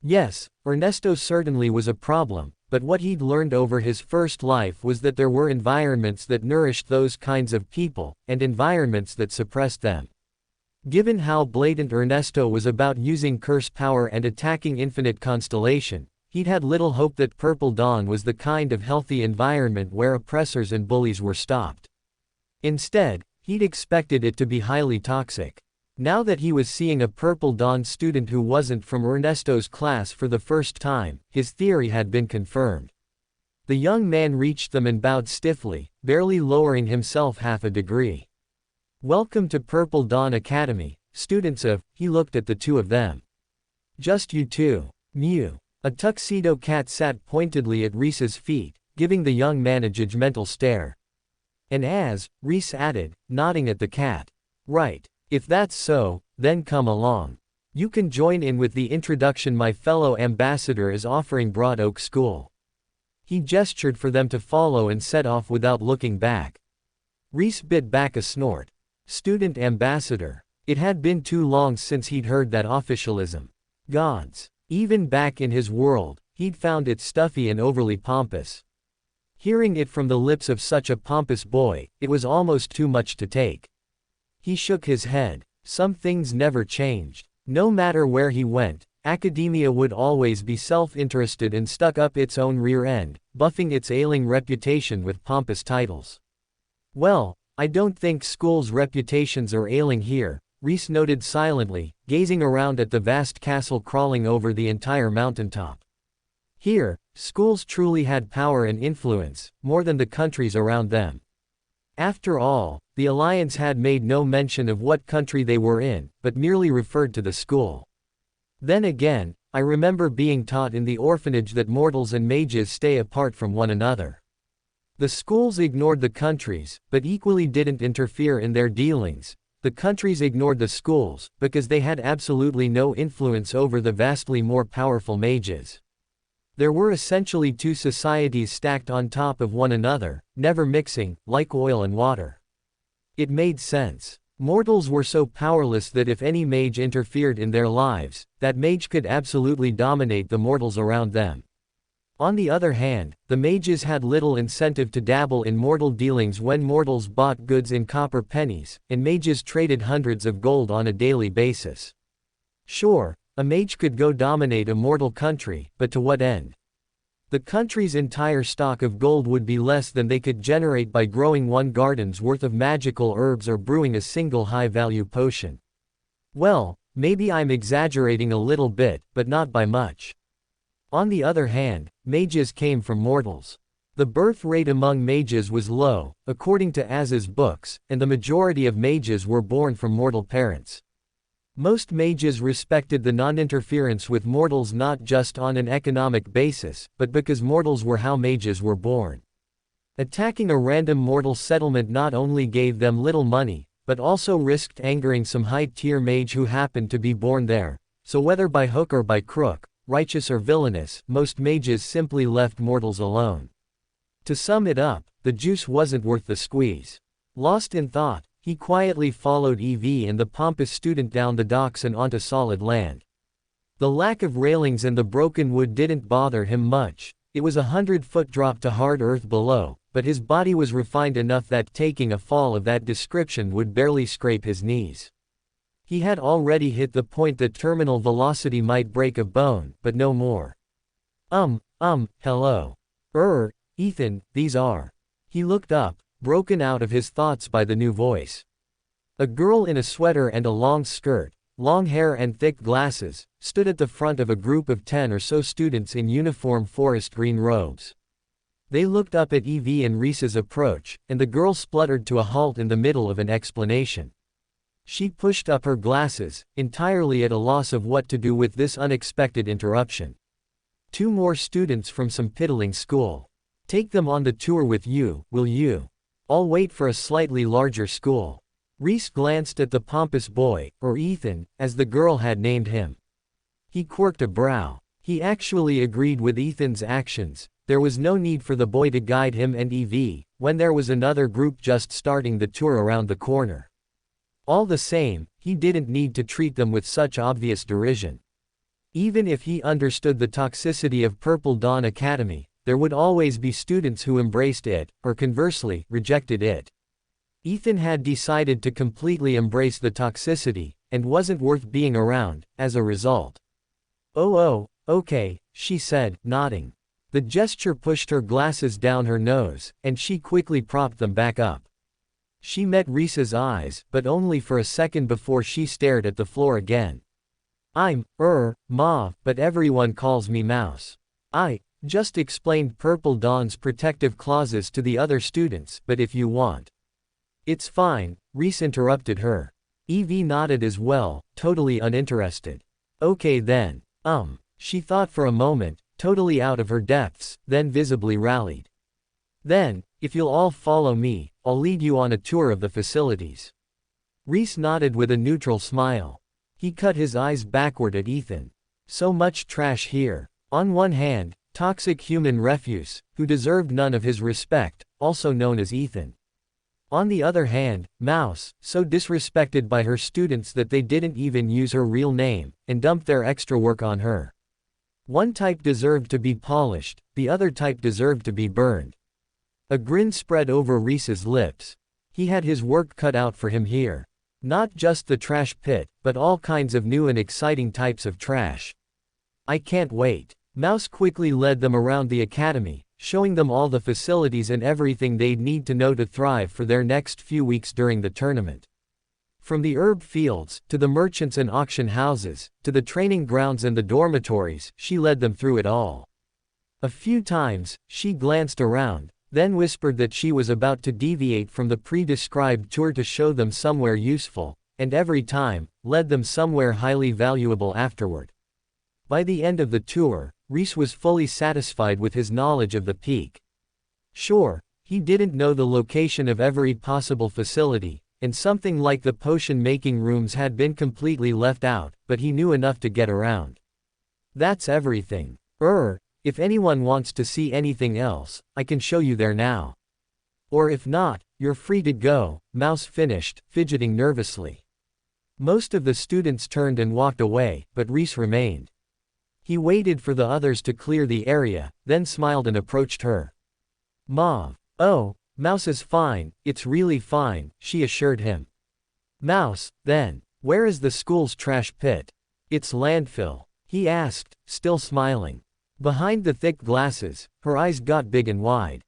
[SPEAKER 1] Yes, Ernesto certainly was a problem, but what he'd learned over his first life was that there were environments that nourished those kinds of people, and environments that suppressed them. Given how blatant Ernesto was about using curse power and attacking Infinite Constellation, he'd had little hope that Purple Dawn was the kind of healthy environment where oppressors and bullies were stopped. Instead, he'd expected it to be highly toxic. Now that he was seeing a Purple Dawn student who wasn't from Ernesto's class for the first time, his theory had been confirmed. The young man reached them and bowed stiffly, barely lowering himself half a degree. Welcome to Purple Dawn Academy, students of, he looked at the two of them. Just you two. Mew. A tuxedo cat sat pointedly at Rhys's feet, giving the young man a judgmental stare. And as, Rhys added, nodding at the cat. Right. If that's so, then come along. You can join in with the introduction my fellow ambassador is offering Broad Oak School. He gestured for them to follow and set off without looking back. Rhys bit back a snort. Student ambassador. It had been too long since he'd heard that officialism. Gods. Even back in his world, he'd found it stuffy and overly pompous. Hearing it from the lips of such a pompous boy, it was almost too much to take. He shook his head. Some things never changed. No matter where he went, academia would always be self-interested and stuck up its own rear end, buffing its ailing reputation with pompous titles. Well, I don't think schools' reputations are ailing here, Rhys noted silently, gazing around at the vast castle crawling over the entire mountaintop. Here, schools truly had power and influence, more than the countries around them. After all, the Alliance had made no mention of what country they were in, but merely referred to the school. Then again, I remember being taught in the orphanage that mortals and mages stay apart from one another. The schools ignored the countries, but equally didn't interfere in their dealings. The countries ignored the schools, because they had absolutely no influence over the vastly more powerful mages. There were essentially two societies stacked on top of one another, never mixing, like oil and water. It made sense. Mortals were so powerless that if any mage interfered in their lives, that mage could absolutely dominate the mortals around them. On the other hand, the mages had little incentive to dabble in mortal dealings when mortals bought goods in copper pennies, and mages traded hundreds of gold on a daily basis. Sure, a mage could go dominate a mortal country, but to what end? The country's entire stock of gold would be less than they could generate by growing one garden's worth of magical herbs or brewing a single high-value potion. Well, maybe I'm exaggerating a little bit, but not by much. On the other hand, mages came from mortals. The birth rate among mages was low, according to Az's books, and the majority of mages were born from mortal parents. Most mages respected the non-interference with mortals not just on an economic basis, but because mortals were how mages were born. Attacking a random mortal settlement not only gave them little money, but also risked angering some high-tier mage who happened to be born there, so whether by hook or by crook, righteous or villainous, most mages simply left mortals alone. To sum it up, the juice wasn't worth the squeeze. Lost in thought, he quietly followed Evie and the pompous student down the docks and onto solid land. The lack of railings and the broken wood didn't bother him much. It was 100-foot drop to hard earth below, but his body was refined enough that taking a fall of that description would barely scrape his knees. He had already hit the point that terminal velocity might break a bone, but no more. Hello. Ethan, these are. He looked up, broken out of his thoughts by the new voice. A girl in a sweater and a long skirt, long hair and thick glasses, stood at the front of a group of 10 or so students in uniform forest green robes. They looked up at Evie and Rhys's approach, and the girl spluttered to a halt in the middle of an explanation. She pushed up her glasses, entirely at a loss of what to do with this unexpected interruption. 2 more students from some piddling school. Take them on the tour with you, will you? I'll wait for a slightly larger school. Rhys glanced at the pompous boy, or Ethan, as the girl had named him. He quirked a brow. He actually agreed with Ethan's actions. There was no need for the boy to guide him and Evie, when there was another group just starting the tour around the corner. All the same, he didn't need to treat them with such obvious derision. Even if he understood the toxicity of Purple Dawn Academy, there would always be students who embraced it, or conversely, rejected it. Ethan had decided to completely embrace the toxicity, and wasn't worth being around, as a result. Okay, she said, nodding. The gesture pushed her glasses down her nose, and she quickly propped them back up. She met Rhys's eyes, but only for a second before she stared at the floor again. I'm, Mauve, but everyone calls me Mouse. I just explained Purple Dawn's protective clauses to the other students, but if you want. It's fine, Rhys interrupted her. Evie nodded as well, totally uninterested. Okay then. She thought for a moment, totally out of her depths, then visibly rallied. Then, if you'll all follow me, I'll lead you on a tour of the facilities. Rhys nodded with a neutral smile. He cut his eyes backward at Ethan. So much trash here. On one hand, toxic human refuse, who deserved none of his respect, also known as Ethan. On the other hand, Mouse, so disrespected by her students that they didn't even use her real name, and dumped their extra work on her. One type deserved to be polished, the other type deserved to be burned. A grin spread over Rhys's lips. He had his work cut out for him here. Not just the trash pit, but all kinds of new and exciting types of trash. I can't wait. Mouse quickly led them around the academy, showing them all the facilities and everything they'd need to know to thrive for their next few weeks during the tournament. From the herb fields, to the merchants and auction houses, to the training grounds and the dormitories, she led them through it all. A few times, she glanced around, then whispered that she was about to deviate from the pre-described tour to show them somewhere useful, and every time, led them somewhere highly valuable afterward. By the end of the tour, Rhys was fully satisfied with his knowledge of the peak. Sure, he didn't know the location of every possible facility, and something like the potion-making rooms had been completely left out, but he knew enough to get around. That's everything. If anyone wants to see anything else, I can show you there now. Or if not, you're free to go, Mouse finished, fidgeting nervously. Most of the students turned and walked away, but Rhys remained. He waited for the others to clear the area, then smiled and approached her. Mauve. Oh, Mouse is fine, it's really fine, she assured him. Mouse, then, where is the school's trash pit? It's landfill, he asked, still smiling. Behind the thick glasses, her eyes got big and wide.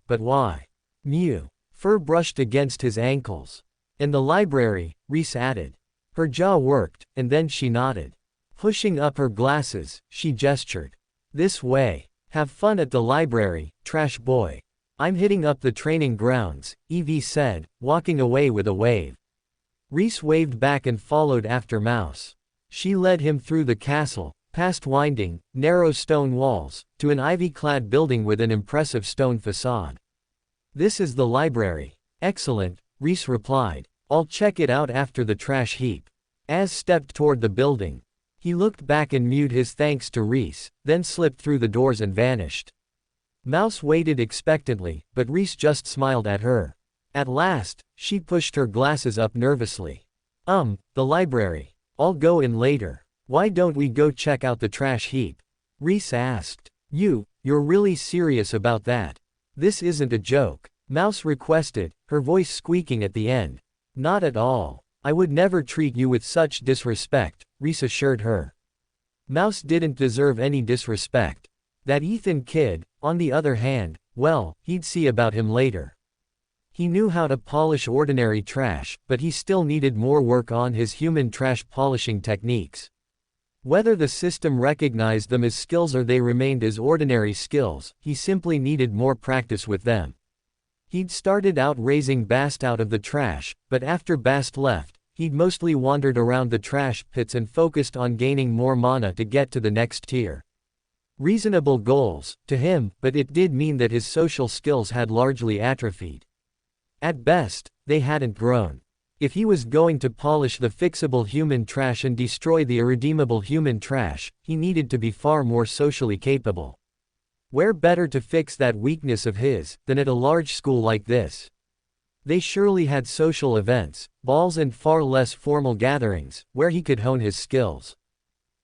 [SPEAKER 1] But why? Mew. Fur brushed against his ankles. In the library, Rhys added. Her jaw worked, and then she nodded. Pushing up her glasses, she gestured. This way. Have fun at the library, trash boy. I'm hitting up the training grounds, Evie said, walking away with a wave. Rhys waved back and followed after Mouse. She led him through the castle, past winding, narrow stone walls, to an ivy-clad building with an impressive stone facade. This is the library. Excellent, Rhys replied. I'll check it out after the trash heap. Az stepped toward the building. He looked back and mewed his thanks to Rhys, then slipped through the doors and vanished. Mouse waited expectantly, but Rhys just smiled at her. At last, she pushed her glasses up nervously. The library. I'll go in later. Why don't we go check out the trash heap? Rhys asked. You're really serious about that? This isn't a joke, Mouse requested, her voice squeaking at the end. Not at all. I would never treat you with such disrespect, Rhys assured her. Mouse didn't deserve any disrespect. That Ethan kid, on the other hand, well, he'd see about him later. He knew how to polish ordinary trash, but he still needed more work on his human trash polishing techniques. Whether the system recognized them as skills or they remained as ordinary skills, he simply needed more practice with them. He'd started out raising Bast out of the trash, but after Bast left, he'd mostly wandered around the trash pits and focused on gaining more mana to get to the next tier. Reasonable goals, to him, but it did mean that his social skills had largely atrophied. At best, they hadn't grown. If he was going to polish the fixable human trash and destroy the irredeemable human trash, he needed to be far more socially capable. Where better to fix that weakness of his, than at a large school like this? They surely had social events, balls and far less formal gatherings, where he could hone his skills.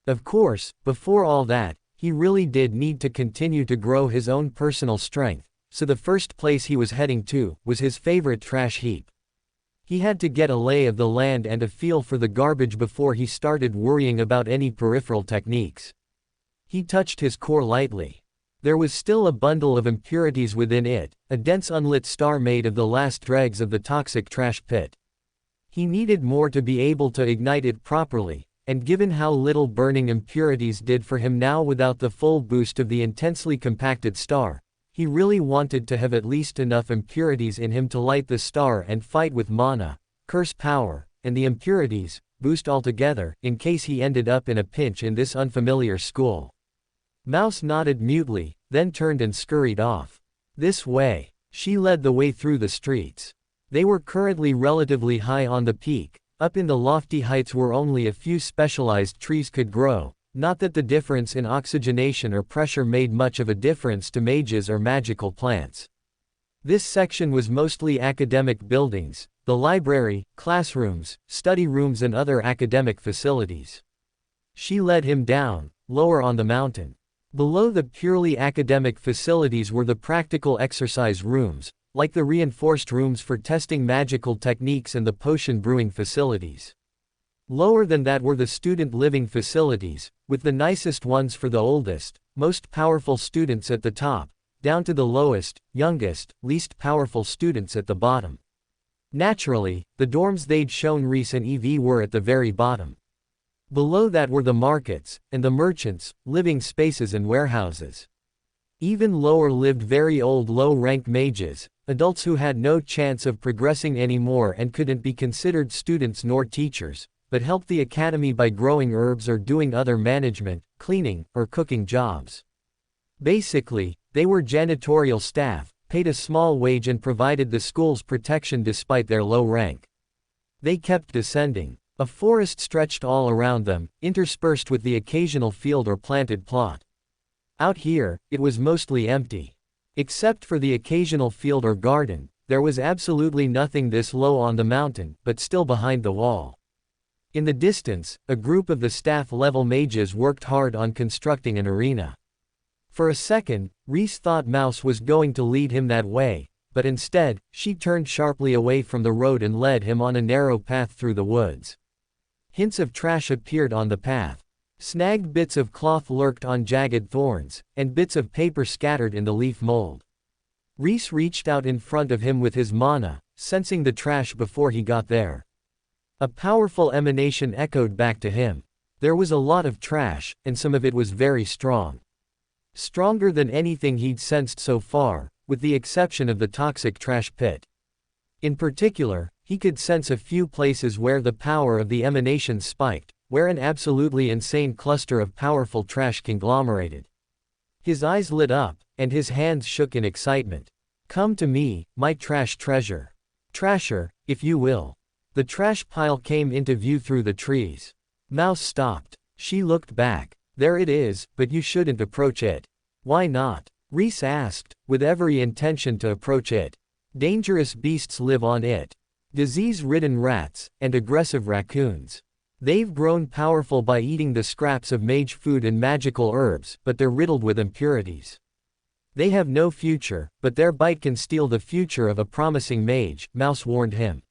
[SPEAKER 1] Of course, before all that, he really did need to continue to grow his own personal strength, so the first place he was heading to, was his favorite trash heap. He had to get a lay of the land and a feel for the garbage before he started worrying about any peripheral techniques. He touched his core lightly. There was still a bundle of impurities within it, a dense unlit star made of the last dregs of the toxic trash pit. He needed more to be able to ignite it properly, and given how little burning impurities did for him now without the full boost of the intensely compacted star, he really wanted to have at least enough impurities in him to light the star and fight with mana, curse power, and the impurities, boost altogether, in case he ended up in a pinch in this unfamiliar school. Mouse nodded mutely, then turned and scurried off. This way. She led the way through the streets. They were currently relatively high on the peak, up in the lofty heights where only a few specialized trees could grow, not that the difference in oxygenation or pressure made much of a difference to mages or magical plants. This section was mostly academic buildings, the library, classrooms, study rooms and other academic facilities. She led him down, lower on the mountain. Below the purely academic facilities were the practical exercise rooms, like the reinforced rooms for testing magical techniques and the potion brewing facilities. Lower than that were the student living facilities, with the nicest ones for the oldest, most powerful students at the top, down to the lowest, youngest, least powerful students at the bottom. Naturally, the dorms they'd shown Rhys and Evie were at the very bottom. Below that were the markets, and the merchants, living spaces and warehouses. Even lower lived very old low-rank mages, adults who had no chance of progressing anymore and couldn't be considered students nor teachers, but helped the academy by growing herbs or doing other management, cleaning, or cooking jobs. Basically, they were janitorial staff, paid a small wage and provided the school's protection despite their low rank. They kept descending. A forest stretched all around them, interspersed with the occasional field or planted plot. Out here, it was mostly empty. Except for the occasional field or garden, there was absolutely nothing this low on the mountain, but still behind the wall. In the distance, a group of the staff-level mages worked hard on constructing an arena. For a second, Rhys thought Mouse was going to lead him that way, but instead, she turned sharply away from the road and led him on a narrow path through the woods. Hints of trash appeared on the path. Snagged bits of cloth lurked on jagged thorns, and bits of paper scattered in the leaf mold. Rhys reached out in front of him with his mana, sensing the trash before he got there. A powerful emanation echoed back to him. There was a lot of trash, and some of it was very strong. Stronger than anything he'd sensed so far, with the exception of the toxic trash pit. In particular, he could sense a few places where the power of the emanations spiked, where an absolutely insane cluster of powerful trash conglomerated. His eyes lit up, and his hands shook in excitement. Come to me, my trash treasure. Trasher, if you will. The trash pile came into view through the trees. Mouse stopped. She looked back. There it is, but you shouldn't approach it. Why not? Rhys asked, with every intention to approach it. Dangerous beasts live on it. Disease-ridden rats, and aggressive raccoons. They've grown powerful by eating the scraps of mage food and magical herbs, but they're riddled with impurities. They have no future, but their bite can steal the future of a promising mage, Mouse warned him.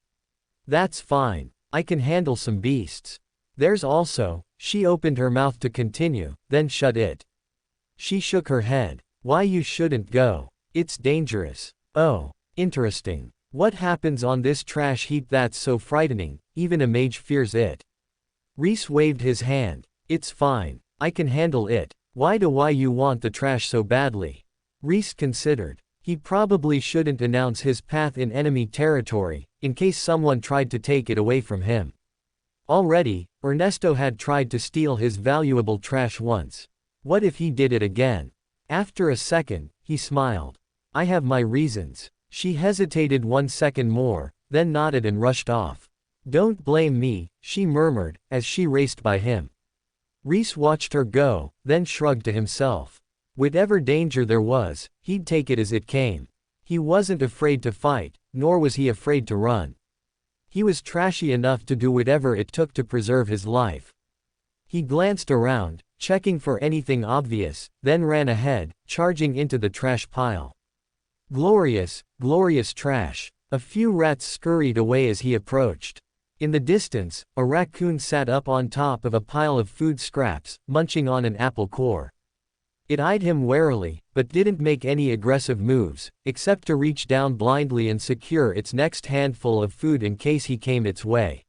[SPEAKER 1] That's fine. I can handle some beasts. There's also, she opened her mouth to continue, then shut it. She shook her head. Why you shouldn't go. It's dangerous. Oh, interesting. What happens on this trash heap that's so frightening, even a mage fears it? Rhys waved his hand. It's fine. I can handle it. Why do you want the trash so badly? Rhys considered. He probably shouldn't announce his path in enemy territory, in case someone tried to take it away from him. Already, Ernesto had tried to steal his valuable trash once. What if he did it again? After a second, he smiled. I have my reasons. She hesitated 1 second more, then nodded and rushed off. Don't blame me, she murmured, as she raced by him. Rhys watched her go, then shrugged to himself. Whatever danger there was, he'd take it as it came. He wasn't afraid to fight, nor was he afraid to run. He was trashy enough to do whatever it took to preserve his life. He glanced around, checking for anything obvious, then ran ahead, charging into the trash pile. Glorious, glorious trash. A few rats scurried away as he approached. In the distance, a raccoon sat up on top of a pile of food scraps, munching on an apple core. It eyed him warily, but didn't make any aggressive moves, except to reach down blindly and secure its next handful of food in case he came its way.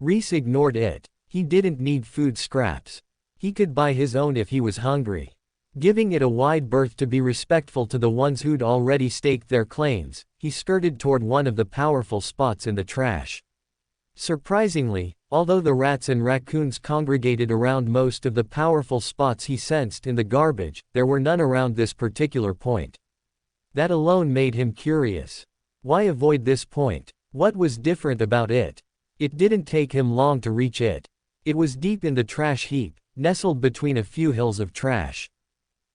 [SPEAKER 1] Rhys ignored it. He didn't need food scraps. He could buy his own if he was hungry. Giving it a wide berth to be respectful to the ones who'd already staked their claims, he skirted toward one of the powerful spots in the trash. Surprisingly, although the rats and raccoons congregated around most of the powerful spots he sensed in the garbage, there were none around this particular point. That alone made him curious. Why avoid this point? What was different about it? It didn't take him long to reach it. It was deep in the trash heap, nestled between a few hills of trash.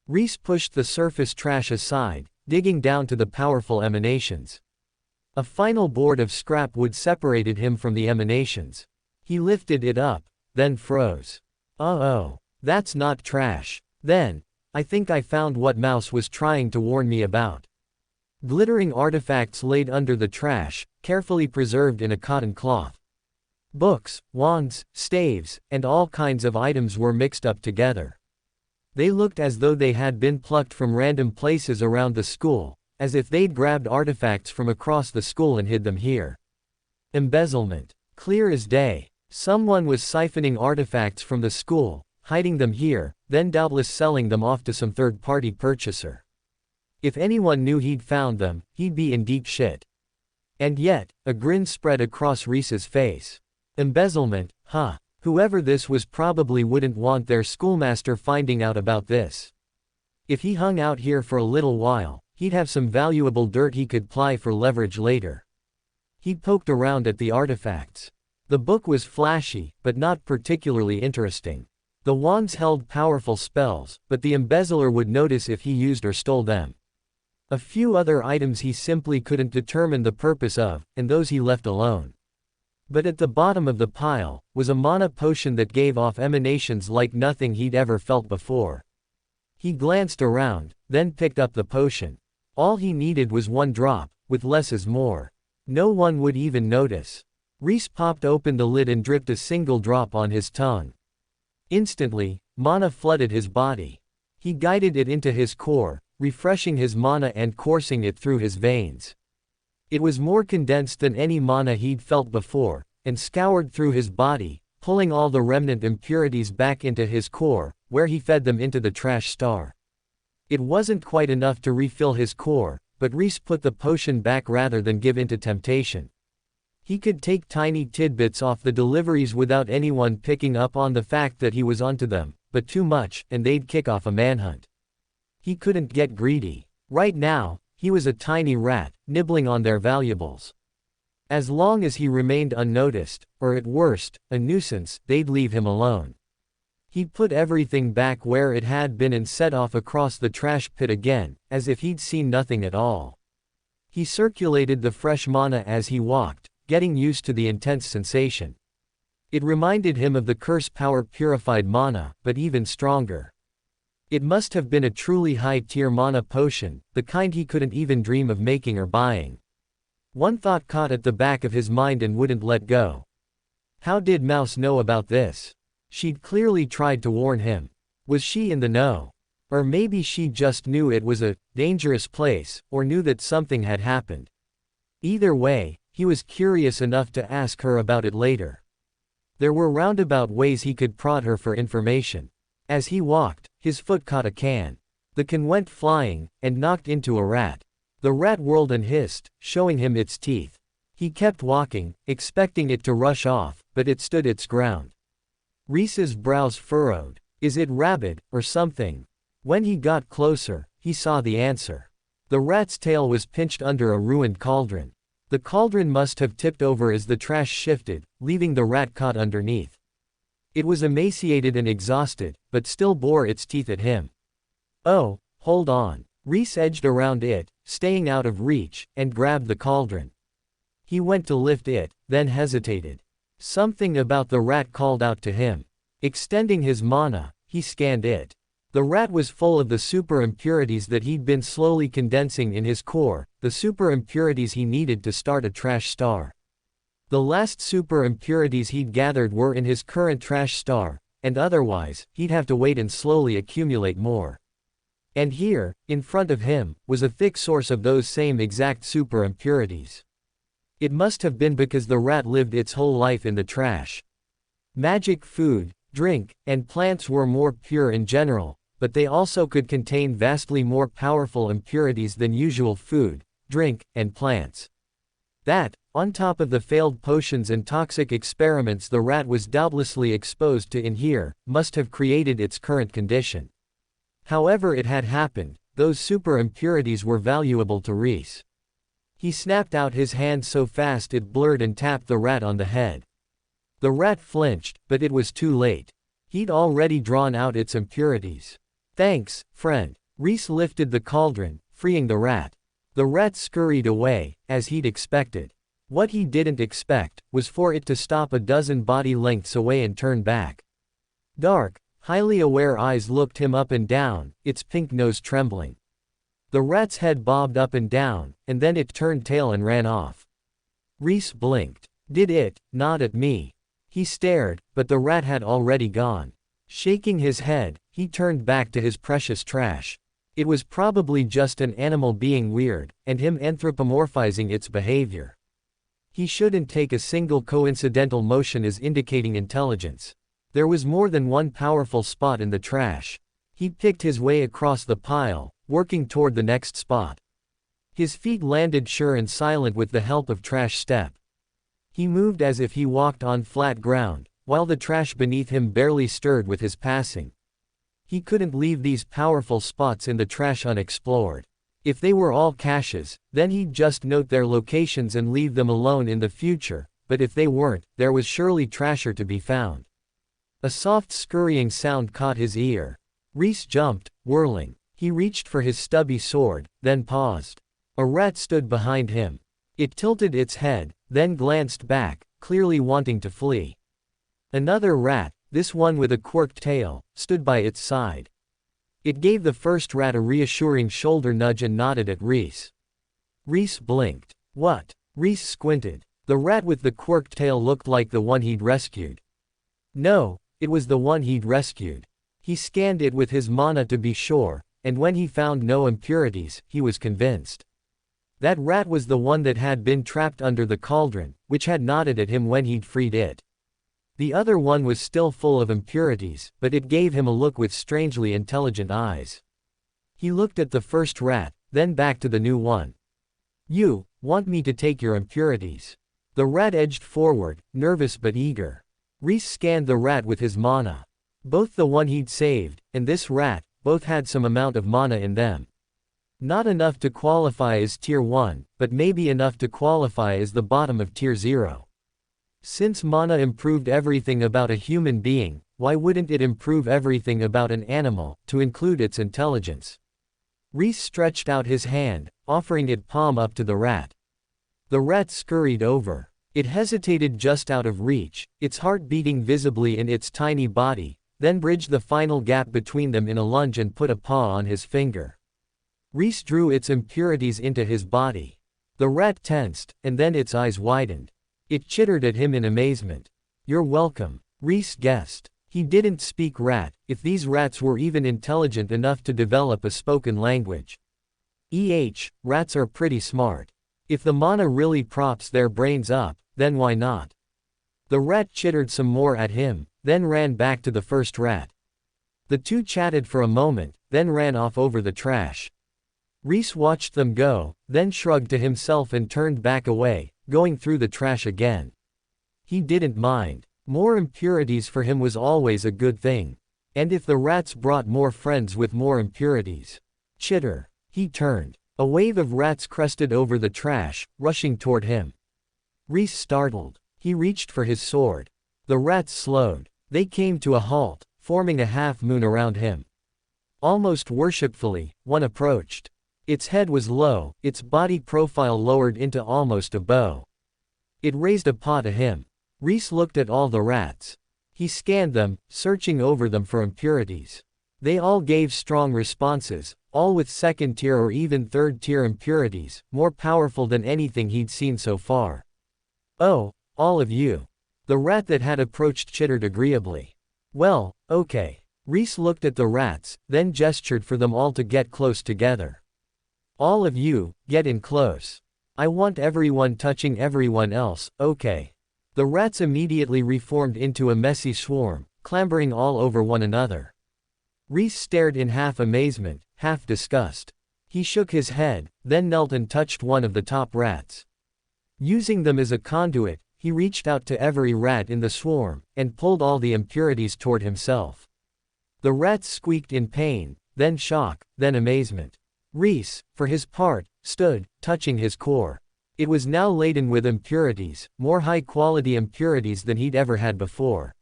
[SPEAKER 1] Rhys pushed the surface trash aside, digging down to the powerful emanations. A final board of scrap wood separated him from the emanations. He lifted it up, then froze. Oh, that's not trash. Then, I think I found what Mouse was trying to warn me about. Glittering artifacts laid under the trash, carefully preserved in a cotton cloth. Books, wands, staves, and all kinds of items were mixed up together. They looked as though they had been plucked from random places around the school, as if they'd grabbed artifacts from across the school and hid them here. Embezzlement. Clear as day. Someone was siphoning artifacts from the school, hiding them here, then doubtless selling them off to some third-party purchaser. If anyone knew he'd found them, he'd be in deep shit. And yet, a grin spread across Rhys's face. Embezzlement, huh? Whoever this was probably wouldn't want their schoolmaster finding out about this. If he hung out here for a little while, he'd have some valuable dirt he could ply for leverage later. He poked around at the artifacts. The book was flashy, but not particularly interesting. The wands held powerful spells, but the embezzler would notice if he used or stole them. A few other items he simply couldn't determine the purpose of, and those he left alone. But at the bottom of the pile, was a mana potion that gave off emanations like nothing he'd ever felt before. He glanced around, then picked up the potion. All he needed was 1 drop, with less is more. No one would even notice. Rhys popped open the lid and dripped a single drop on his tongue. Instantly, mana flooded his body. He guided it into his core, refreshing his mana and coursing it through his veins. It was more condensed than any mana he'd felt before, and scoured through his body, pulling all the remnant impurities back into his core, where he fed them into the trash star. It wasn't quite enough to refill his core, but Rhys put the potion back rather than give in to temptation. He could take tiny tidbits off the deliveries without anyone picking up on the fact that he was onto them, but too much, and they'd kick off a manhunt. He couldn't get greedy. Right now, he was a tiny rat, nibbling on their valuables. As long as he remained unnoticed, or at worst, a nuisance, they'd leave him alone. He'd put everything back where it had been and set off across the trash pit again, as if he'd seen nothing at all. He circulated the fresh mana as he walked, getting used to the intense sensation. It reminded him of the curse power purified mana, but even stronger. It must have been a truly high-tier mana potion, the kind he couldn't even dream of making or buying. One thought caught at the back of his mind and wouldn't let go. How did Mouse know about this? She'd clearly tried to warn him. Was she in the know? Or maybe she just knew it was a dangerous place, or knew that something had happened. Either way, he was curious enough to ask her about it later. There were roundabout ways he could prod her for information. As he walked, his foot caught a can. The can went flying, and knocked into a rat. The rat whirled and hissed, showing him its teeth. He kept walking, expecting it to rush off, but it stood its ground. Rhys's brows furrowed. Is it rabid, or something? When he got closer, he saw the answer. The rat's tail was pinched under a ruined cauldron. The cauldron must have tipped over as the trash shifted, leaving the rat caught underneath. It was emaciated and exhausted, but still bore its teeth at him. Oh, hold on. Rhys edged around it, staying out of reach, and grabbed the cauldron. He went to lift it, then hesitated. Something about the rat called out to him. Extending his mana, he scanned it. The rat was full of the super impurities that he'd been slowly condensing in his core, the super impurities he needed to start a trash star. The last super impurities he'd gathered were in his current trash star, and otherwise, he'd have to wait and slowly accumulate more. And here, in front of him, was a thick source of those same exact super impurities. It must have been because the rat lived its whole life in the trash. Magic food, drink, and plants were more pure in general, but they also could contain vastly more powerful impurities than usual food, drink, and plants. That, on top of the failed potions and toxic experiments the rat was doubtlessly exposed to in here, must have created its current condition. However it had happened, those super impurities were valuable to Rhys. He snapped out his hand so fast it blurred and tapped the rat on the head. The rat flinched, but it was too late. He'd already drawn out its impurities. Thanks, friend. Rhys lifted the cauldron, freeing the rat. The rat scurried away, as he'd expected. What he didn't expect was for it to stop a dozen body lengths away and turn back. Dark, highly aware eyes looked him up and down, its pink nose trembling. The rat's head bobbed up and down, and then it turned tail and ran off. Rhys blinked. Did it nod at me? He stared, but the rat had already gone. Shaking his head, he turned back to his precious trash. It was probably just an animal being weird, and him anthropomorphizing its behavior. He shouldn't take a single coincidental motion as indicating intelligence. There was more than one powerful spot in the trash. He picked his way across the pile, working toward the next spot. His feet landed sure and silent with the help of trash step. He moved as if he walked on flat ground, while the trash beneath him barely stirred with his passing. He couldn't leave these powerful spots in the trash unexplored. If they were all caches, then he'd just note their locations and leave them alone in the future, but if they weren't, there was surely treasure to be found. A soft scurrying sound caught his ear. Rhys jumped, whirling. He reached for his stubby sword, then paused. A rat stood behind him. It tilted its head, then glanced back, clearly wanting to flee. Another rat, this one with a quirked tail, stood by its side. It gave the first rat a reassuring shoulder nudge and nodded at Rhys. Rhys blinked. What? Rhys squinted. The rat with the quirked tail looked like the one he'd rescued. No, it was the one he'd rescued. He scanned it with his mana to be sure, and when he found no impurities, he was convinced. That rat was the one that had been trapped under the cauldron, which had nodded at him when he'd freed it. The other one was still full of impurities, but it gave him a look with strangely intelligent eyes. He looked at the first rat, then back to the new one. You want me to take your impurities? The rat edged forward, nervous but eager. Rhys scanned the rat with his mana. Both the one he'd saved, and this rat, both had some amount of mana in them. Not enough to qualify as Tier 1, but maybe enough to qualify as the bottom of Tier 0. Since mana improved everything about a human being, why wouldn't it improve everything about an animal, to include its intelligence? Rhys stretched out his hand, offering it palm up to the rat. The rat scurried over. It hesitated just out of reach, its heart beating visibly in its tiny body, then bridged the final gap between them in a lunge and put a paw on his finger. Rhys drew its impurities into his body. The rat tensed, and then its eyes widened. It chittered at him in amazement. You're welcome, Rhys guessed. He didn't speak rat, if these rats were even intelligent enough to develop a spoken language. Rats are pretty smart. If the mana really props their brains up, then why not? The rat chittered some more at him, then ran back to the first rat. The two chatted for a moment, then ran off over the trash. Rhys watched them go, then shrugged to himself and turned back away, going through the trash again. He didn't mind. More impurities for him was always a good thing. And if the rats brought more friends with more impurities. Chitter. He turned. A wave of rats crested over the trash, rushing toward him. Rhys startled. He reached for his sword. The rats slowed. They came to a halt, forming a half-moon around him. Almost worshipfully, one approached. Its head was low, its body profile lowered into almost a bow. It raised a paw to him. Rhys looked at all the rats. He scanned them, searching over them for impurities. They all gave strong responses, all with second-tier or even third-tier impurities, more powerful than anything he'd seen so far. Oh, all of you. The rat that had approached chittered agreeably. Well, okay. Rhys looked at the rats, then gestured for them all to get close together. All of you, get in close. I want everyone touching everyone else, okay. The rats immediately reformed into a messy swarm, clambering all over one another. Rhys stared in half amazement, half disgust. He shook his head, then knelt and touched one of the top rats. Using them as a conduit, he reached out to every rat in the swarm, and pulled all the impurities toward himself. The rats squeaked in pain, then shock, then amazement. Rhys, for his part, stood, touching his core. It was now laden with impurities, more high-quality impurities than he'd ever had before.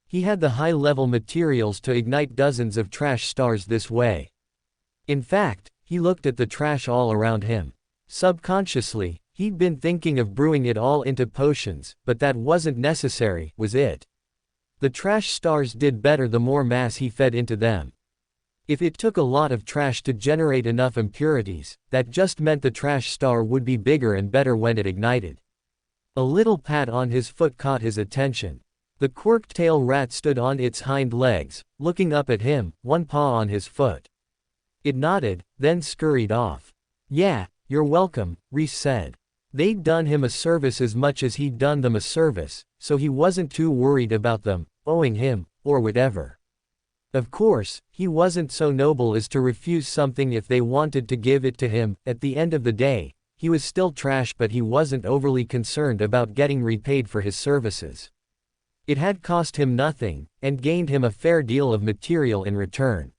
[SPEAKER 1] He had the high-level materials to ignite dozens of trash stars this way. In fact, he looked at the trash all around him. Subconsciously, he'd been thinking of brewing it all into potions, but that wasn't necessary, was it? The trash stars did better the more mass he fed into them. If it took a lot of trash to generate enough impurities, that just meant the trash star would be bigger and better when it ignited. A little pat on his foot caught his attention. The quirked tail rat stood on its hind legs, looking up at him, one paw on his foot. It nodded, then scurried off. Yeah, you're welcome, Rhys said. They'd done him a service as much as he'd done them a service, so he wasn't too worried about them owing him, or whatever. Of course, he wasn't so noble as to refuse something if they wanted to give it to him. At the end of the day, he was still trash, but he wasn't overly concerned about getting repaid for his services. It had cost him nothing, and gained him a fair deal of material in return.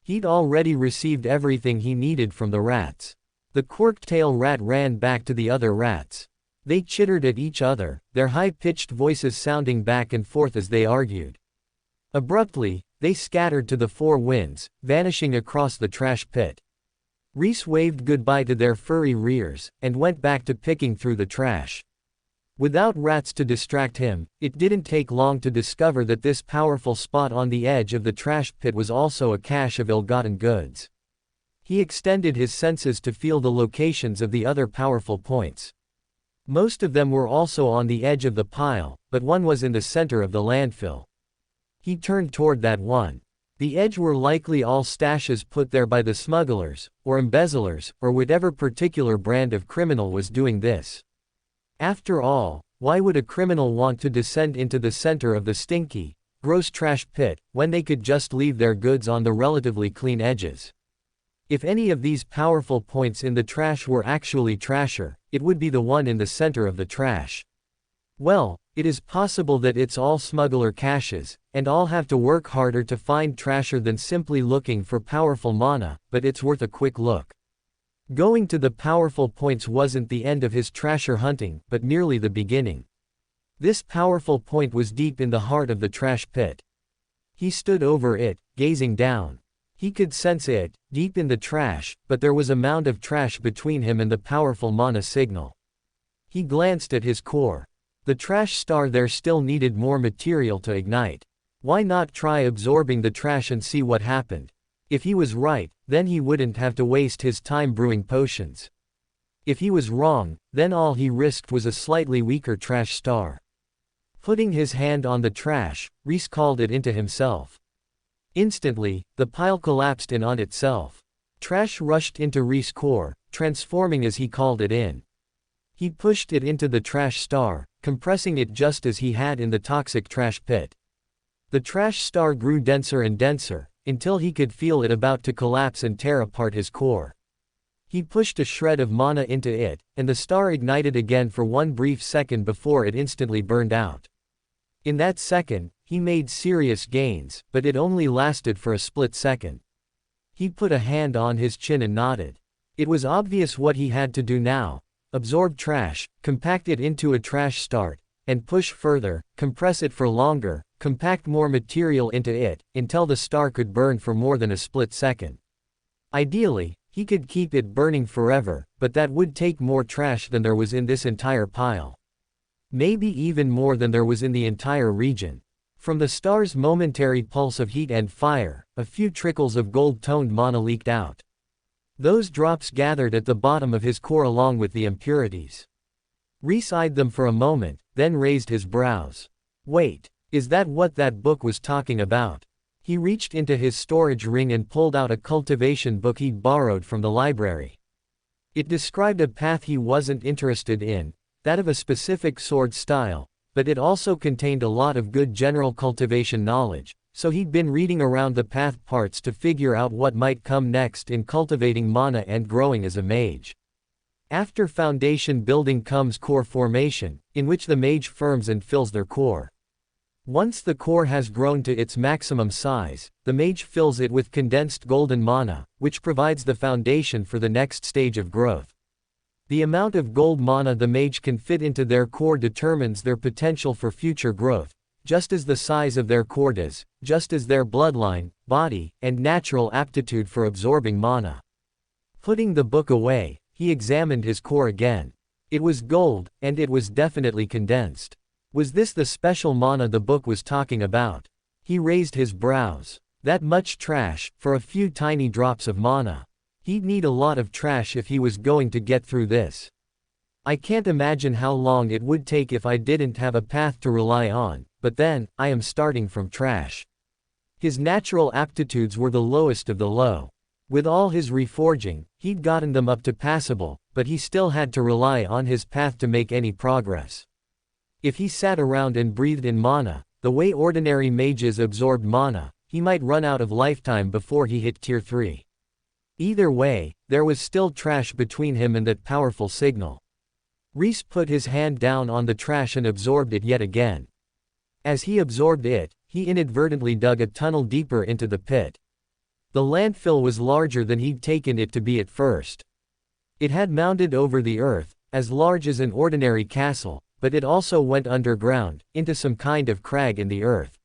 [SPEAKER 1] He'd already received everything he needed from the rats. The quirked tail rat ran back to the other rats. They chittered at each other, their high-pitched voices sounding back and forth as they argued. Abruptly, they scattered to the four winds, vanishing across the trash pit. Rhys waved goodbye to their furry rears, and went back to picking through the trash. Without rats to distract him, it didn't take long to discover that this powerful spot on the edge of the trash pit was also a cache of ill-gotten goods. He extended his senses to feel the locations of the other powerful points. Most of them were also on the edge of the pile, but one was in the center of the landfill. He turned toward that one. The edge were likely all stashes put there by the smugglers, or embezzlers, or whatever particular brand of criminal was doing this. After all, why would a criminal want to descend into the center of the stinky, gross trash pit, when they could just leave their goods on the relatively clean edges? If any of these powerful points in the trash were actually Trasher, it would be the one in the center of the trash. Well, it is possible that it's all smuggler caches, and I'll have to work harder to find Trasher than simply looking for powerful mana, but it's worth a quick look. Going to the powerful points wasn't the end of his Trasher hunting, but merely the beginning. This powerful point was deep in the heart of the trash pit. He stood over it, gazing down. He could sense it, deep in the trash, but there was a mound of trash between him and the powerful mana signal. He glanced at his core. The trash star there still needed more material to ignite. Why not try absorbing the trash and see what happened? If he was right, then he wouldn't have to waste his time brewing potions. If he was wrong, then all he risked was a slightly weaker trash star. Putting his hand on the trash, Rhys called it into himself. Instantly, the pile collapsed in on itself. Trash rushed into Rhys' core, transforming as he called it in. He pushed it into the trash star, compressing it just as he had in the toxic trash pit. The trash star grew denser and denser, until he could feel it about to collapse and tear apart his core. He pushed a shred of mana into it, and the star ignited again for one brief second before it instantly burned out. In that second, he made serious gains, but it only lasted for a split second. He put a hand on his chin and nodded. It was obvious what he had to do now. Absorb trash, compact it into a trash start, and push further, compress it for longer, compact more material into it, until the star could burn for more than a split second. Ideally, he could keep it burning forever, but that would take more trash than there was in this entire pile. Maybe even more than there was in the entire region. From the star's momentary pulse of heat and fire, a few trickles of gold-toned mana leaked out. Those drops gathered at the bottom of his core along with the impurities. Rhys eyed them for a moment, then raised his brows. Wait, is that what that book was talking about? He reached into his storage ring and pulled out a cultivation book he'd borrowed from the library. It described a path he wasn't interested in, that of a specific sword style, but it also contained a lot of good general cultivation knowledge, so he'd been reading around the path parts to figure out what might come next in cultivating mana and growing as a mage. After foundation building comes core formation, in which the mage firms and fills their core. Once the core has grown to its maximum size, the mage fills it with condensed golden mana, which provides the foundation for the next stage of growth. The amount of gold mana the mage can fit into their core determines their potential for future growth, just as the size of their core does, just as their bloodline, body, and natural aptitude for absorbing mana. Putting the book away, he examined his core again. It was gold, and it was definitely condensed. Was this the special mana the book was talking about? He raised his brows. That much trash, for a few tiny drops of mana. He'd need a lot of trash if he was going to get through this. I can't imagine how long it would take if I didn't have a path to rely on, but then, I am starting from trash. His natural aptitudes were the lowest of the low. With all his reforging, he'd gotten them up to passable, but he still had to rely on his path to make any progress. If he sat around and breathed in mana, the way ordinary mages absorbed mana, he might run out of lifetime before he hit tier 3. Either way, there was still trash between him and that powerful signal. Rhys put his hand down on the trash and absorbed it yet again. As he absorbed it, he inadvertently dug a tunnel deeper into the pit. The landfill was larger than he'd taken it to be at first. It had mounded over the earth, as large as an ordinary castle, but it also went underground, into some kind of crag in the earth.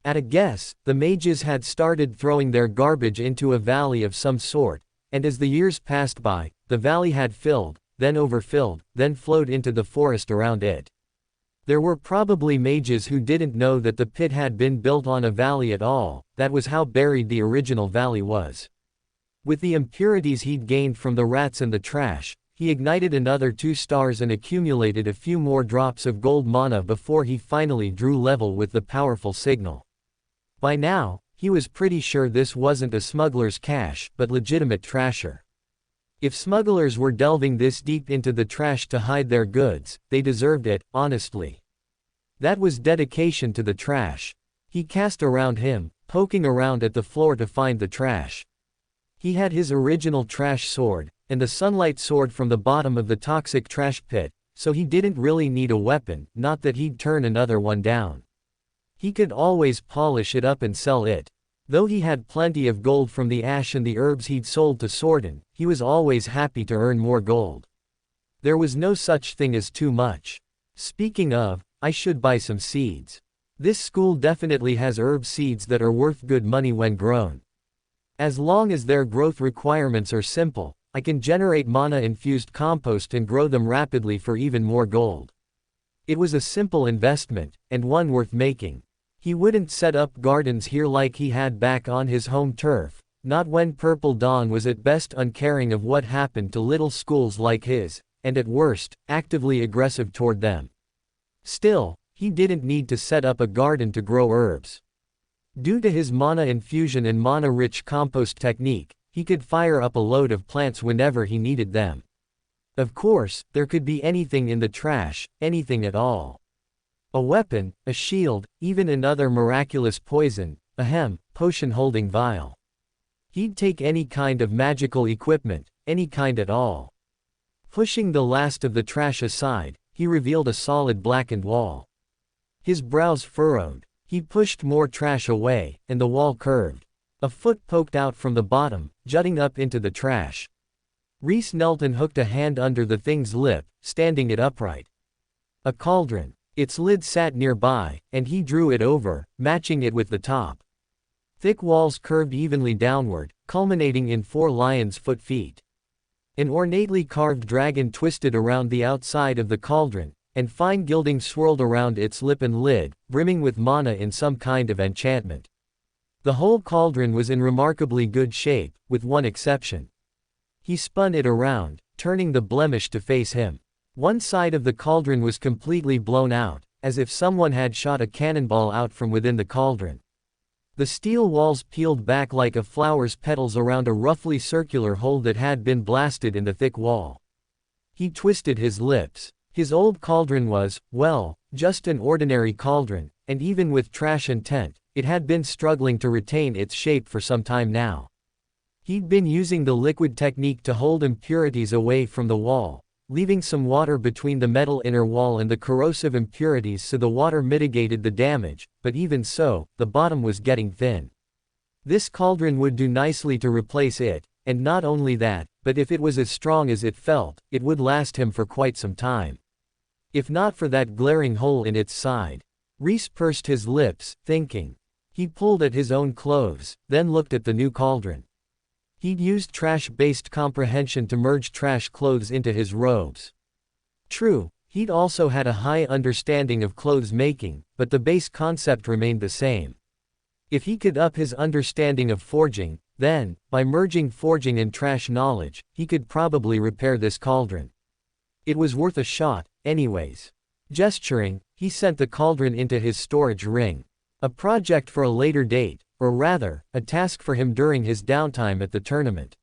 [SPEAKER 1] At a guess, the mages had started throwing their garbage into a valley of some sort, and as the years passed by, the valley had filled, then overfilled, then flowed into the forest around it. There were probably mages who didn't know that the pit had been built on a valley at all. That was how buried the original valley was. With the impurities he'd gained from the rats and the trash, he ignited another 2 stars and accumulated a few more drops of gold mana before he finally drew level with the powerful signal. By now, he was pretty sure this wasn't a smuggler's cache, but legitimate trasher. If smugglers were delving this deep into the trash to hide their goods, they deserved it, honestly. That was dedication to the trash. He cast around him, poking around at the floor to find the trash. He had his original trash sword, and the sunlight sword from the bottom of the toxic trash pit, so he didn't really need a weapon, not that he'd turn another one down. He could always polish it up and sell it. Though he had plenty of gold from the ash and the herbs he'd sold to Sordon, he was always happy to earn more gold. There was no such thing as too much. Speaking of, I should buy some seeds. This school definitely has herb seeds that are worth good money when grown. As long as their growth requirements are simple, I can generate mana-infused compost and grow them rapidly for even more gold. It was a simple investment, and one worth making. He wouldn't set up gardens here like he had back on his home turf, not when Purple Dawn was at best uncaring of what happened to little schools like his, and at worst, actively aggressive toward them. Still, he didn't need to set up a garden to grow herbs. Due to his mana infusion and mana-rich compost technique, he could fire up a load of plants whenever he needed them. Of course, there could be anything in the trash, anything at all. A weapon, a shield, even another miraculous poison, potion-holding vial. He'd take any kind of magical equipment, any kind at all. Pushing the last of the trash aside, he revealed a solid blackened wall. His brows furrowed. He pushed more trash away, and the wall curved. A foot poked out from the bottom, jutting up into the trash. Rhys knelt and hooked a hand under the thing's lip, standing it upright. A cauldron. Its lid sat nearby, and he drew it over, matching it with the top. Thick walls curved evenly downward, culminating in 4 lion's foot feet. An ornately carved dragon twisted around the outside of the cauldron, and fine gilding swirled around its lip and lid, brimming with mana in some kind of enchantment. The whole cauldron was in remarkably good shape, with one exception. He spun it around, turning the blemish to face him. One side of the cauldron was completely blown out, as if someone had shot a cannonball out from within the cauldron. The steel walls peeled back like a flower's petals around a roughly circular hole that had been blasted in the thick wall. He twisted his lips. His old cauldron was, well, just an ordinary cauldron, and even with trash intent, it had been struggling to retain its shape for some time now. He'd been using the liquid technique to hold impurities away from the wall, leaving some water between the metal inner wall and the corrosive impurities so the water mitigated the damage, but even so, the bottom was getting thin. This cauldron would do nicely to replace it, and not only that, but if it was as strong as it felt, it would last him for quite some time. If not for that glaring hole in its side. Rhys pursed his lips, thinking. He pulled at his own clothes, then looked at the new cauldron. He'd used trash-based comprehension to merge trash clothes into his robes. True, he'd also had a high understanding of clothes making, but the base concept remained the same. If he could up his understanding of forging, then, by merging forging and trash knowledge, he could probably repair this cauldron. It was worth a shot, anyways. Gesturing, he sent the cauldron into his storage ring. A project for a later date, or rather, a task for him during his downtime at the tournament.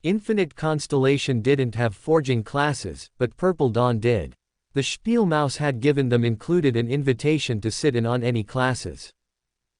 [SPEAKER 1] Infinite Constellation didn't have forging classes, but Purple Dawn did. The Spielmaus had given them included an invitation to sit in on any classes.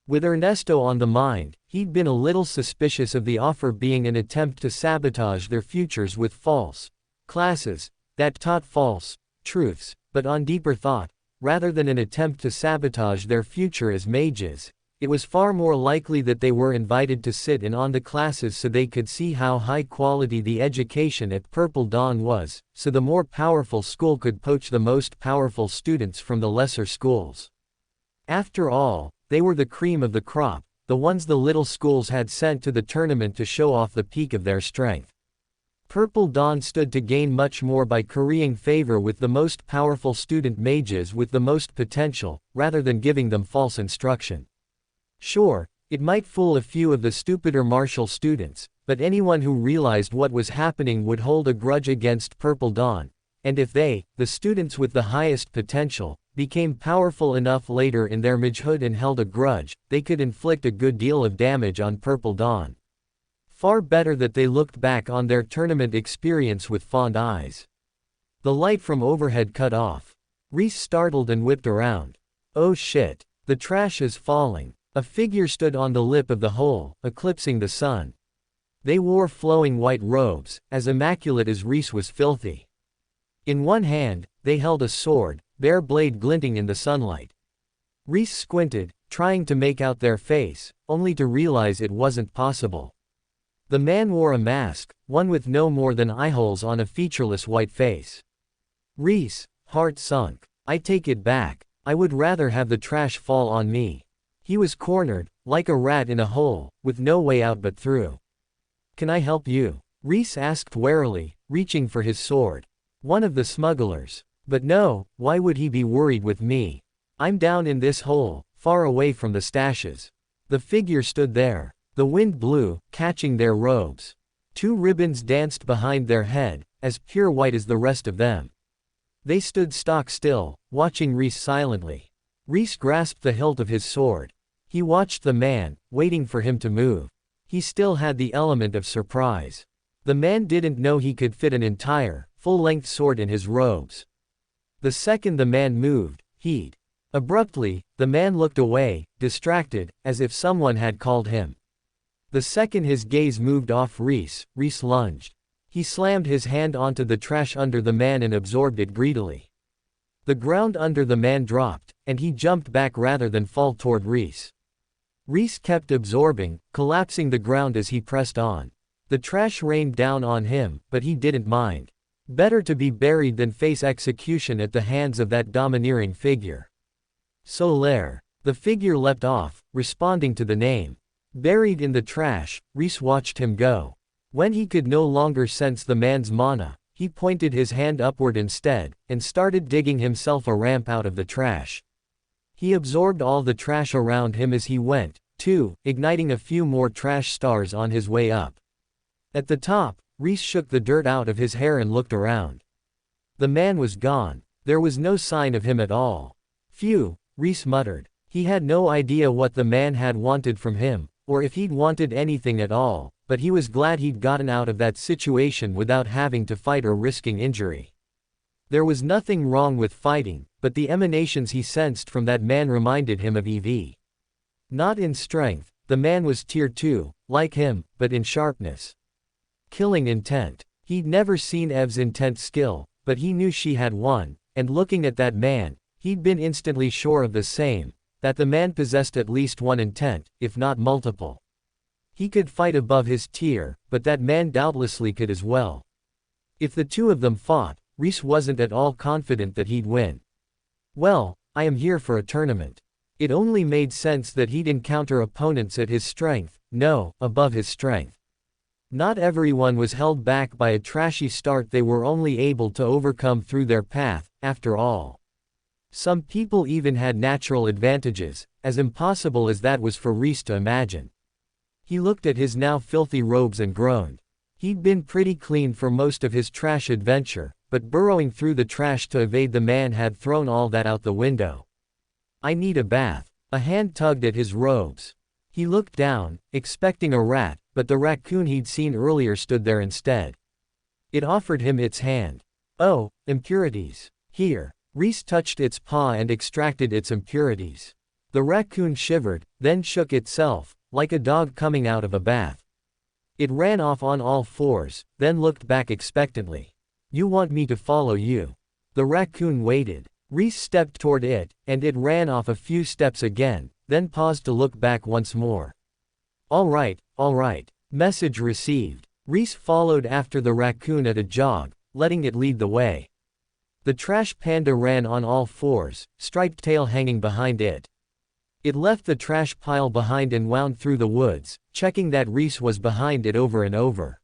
[SPEAKER 1] With Ernesto on the mind, he'd been a little suspicious of the offer being an attempt to sabotage their futures with false classes that taught false truths, but on deeper thought, rather than an attempt to sabotage their future as mages, it was far more likely that they were invited to sit in on the classes so they could see how high quality the education at Purple Dawn was, so the more powerful school could poach the most powerful students from the lesser schools. After all, they were the cream of the crop, the ones the little schools had sent to the tournament to show off the peak of their strength. Purple Dawn stood to gain much more by currying favor with the most powerful student mages with the most potential, rather than giving them false instruction. Sure, it might fool a few of the stupider martial students, but anyone who realized what was happening would hold a grudge against Purple Dawn, and if they, the students with the highest potential, became powerful enough later in their magehood and held a grudge, they could inflict a good deal of damage on Purple Dawn. Far better that they looked back on their tournament experience with fond eyes. The light from overhead cut off. Rhys startled and whipped around. Oh shit, the trash is falling. A figure stood on the lip of the hole, eclipsing the sun. They wore flowing white robes, as immaculate as Rhys was filthy. In one hand, they held a sword, bare blade glinting in the sunlight. Rhys squinted, trying to make out their face, only to realize it wasn't possible. The man wore a mask, one with no more than eyeholes on a featureless white face. Rhys, heart sunk. I take it back. I would rather have the trash fall on me. He was cornered, like a rat in a hole, with no way out but through. Can I help you? Rhys asked warily, reaching for his sword. One of the smugglers. But no, why would he be worried with me? I'm down in this hole, far away from the stashes. The figure stood there. The wind blew, catching their robes. 2 ribbons danced behind their head, as pure white as the rest of them. They stood stock still, watching Rhys silently. Rhys grasped the hilt of his sword. He watched the man, waiting for him to move. He still had the element of surprise. The man didn't know he could fit an entire, full-length sword in his robes. The second the man moved, he'd. Abruptly, the man looked away, distracted, as if someone had called him. The second his gaze moved off Rhys, Rhys lunged. He slammed his hand onto the trash under the man and absorbed it greedily. The ground under the man dropped, and he jumped back rather than fall toward Rhys. Rhys kept absorbing, collapsing the ground as he pressed on. The trash rained down on him, but he didn't mind. Better to be buried than face execution at the hands of that domineering figure. Solaire. The figure leapt off, responding to the name. Buried in the trash, Rhys watched him go. When he could no longer sense the man's mana, he pointed his hand upward instead, and started digging himself a ramp out of the trash. He absorbed all the trash around him as he went, too, igniting a few more trash stars on his way up. At the top, Rhys shook the dirt out of his hair and looked around. The man was gone. There was no sign of him at all. Phew, Rhys muttered. He had no idea what the man had wanted from him, or if he'd wanted anything at all, but he was glad he'd gotten out of that situation without having to fight or risking injury. There was nothing wrong with fighting, but the emanations he sensed from that man reminded him of EV. Not in strength, the man was tier 2, like him, but in sharpness. Killing intent. He'd never seen Ev's intent skill, but he knew she had one, and looking at that man, he'd been instantly sure of the same, that the man possessed at least one intent, if not multiple. He could fight above his tier, but that man doubtlessly could as well. If the two of them fought, Rhys wasn't at all confident that he'd win. Well, I am here for a tournament. It only made sense that he'd encounter opponents at his strength, no, above his strength. Not everyone was held back by a trashy start they were only able to overcome through their path, after all. Some people even had natural advantages, as impossible as that was for Rhys to imagine. He looked at his now filthy robes and groaned. He'd been pretty clean for most of his trash adventure, but burrowing through the trash to evade the man had thrown all that out the window. I need a bath. A hand tugged at his robes. He looked down, expecting a rat, but the raccoon he'd seen earlier stood there instead. It offered him its hand. Oh, impurities. Here. Rhys touched its paw and extracted its impurities. The raccoon shivered, then shook itself, like a dog coming out of a bath. It ran off on all fours, then looked back expectantly. You want me to follow you? The raccoon waited. Rhys stepped toward it, and it ran off a few steps again, then paused to look back once more. All right, message received. Rhys followed after the raccoon at a jog, letting it lead the way. The trash panda ran on all fours, striped tail hanging behind it. It left the trash pile behind and wound through the woods, checking that Rhys was behind it over and over.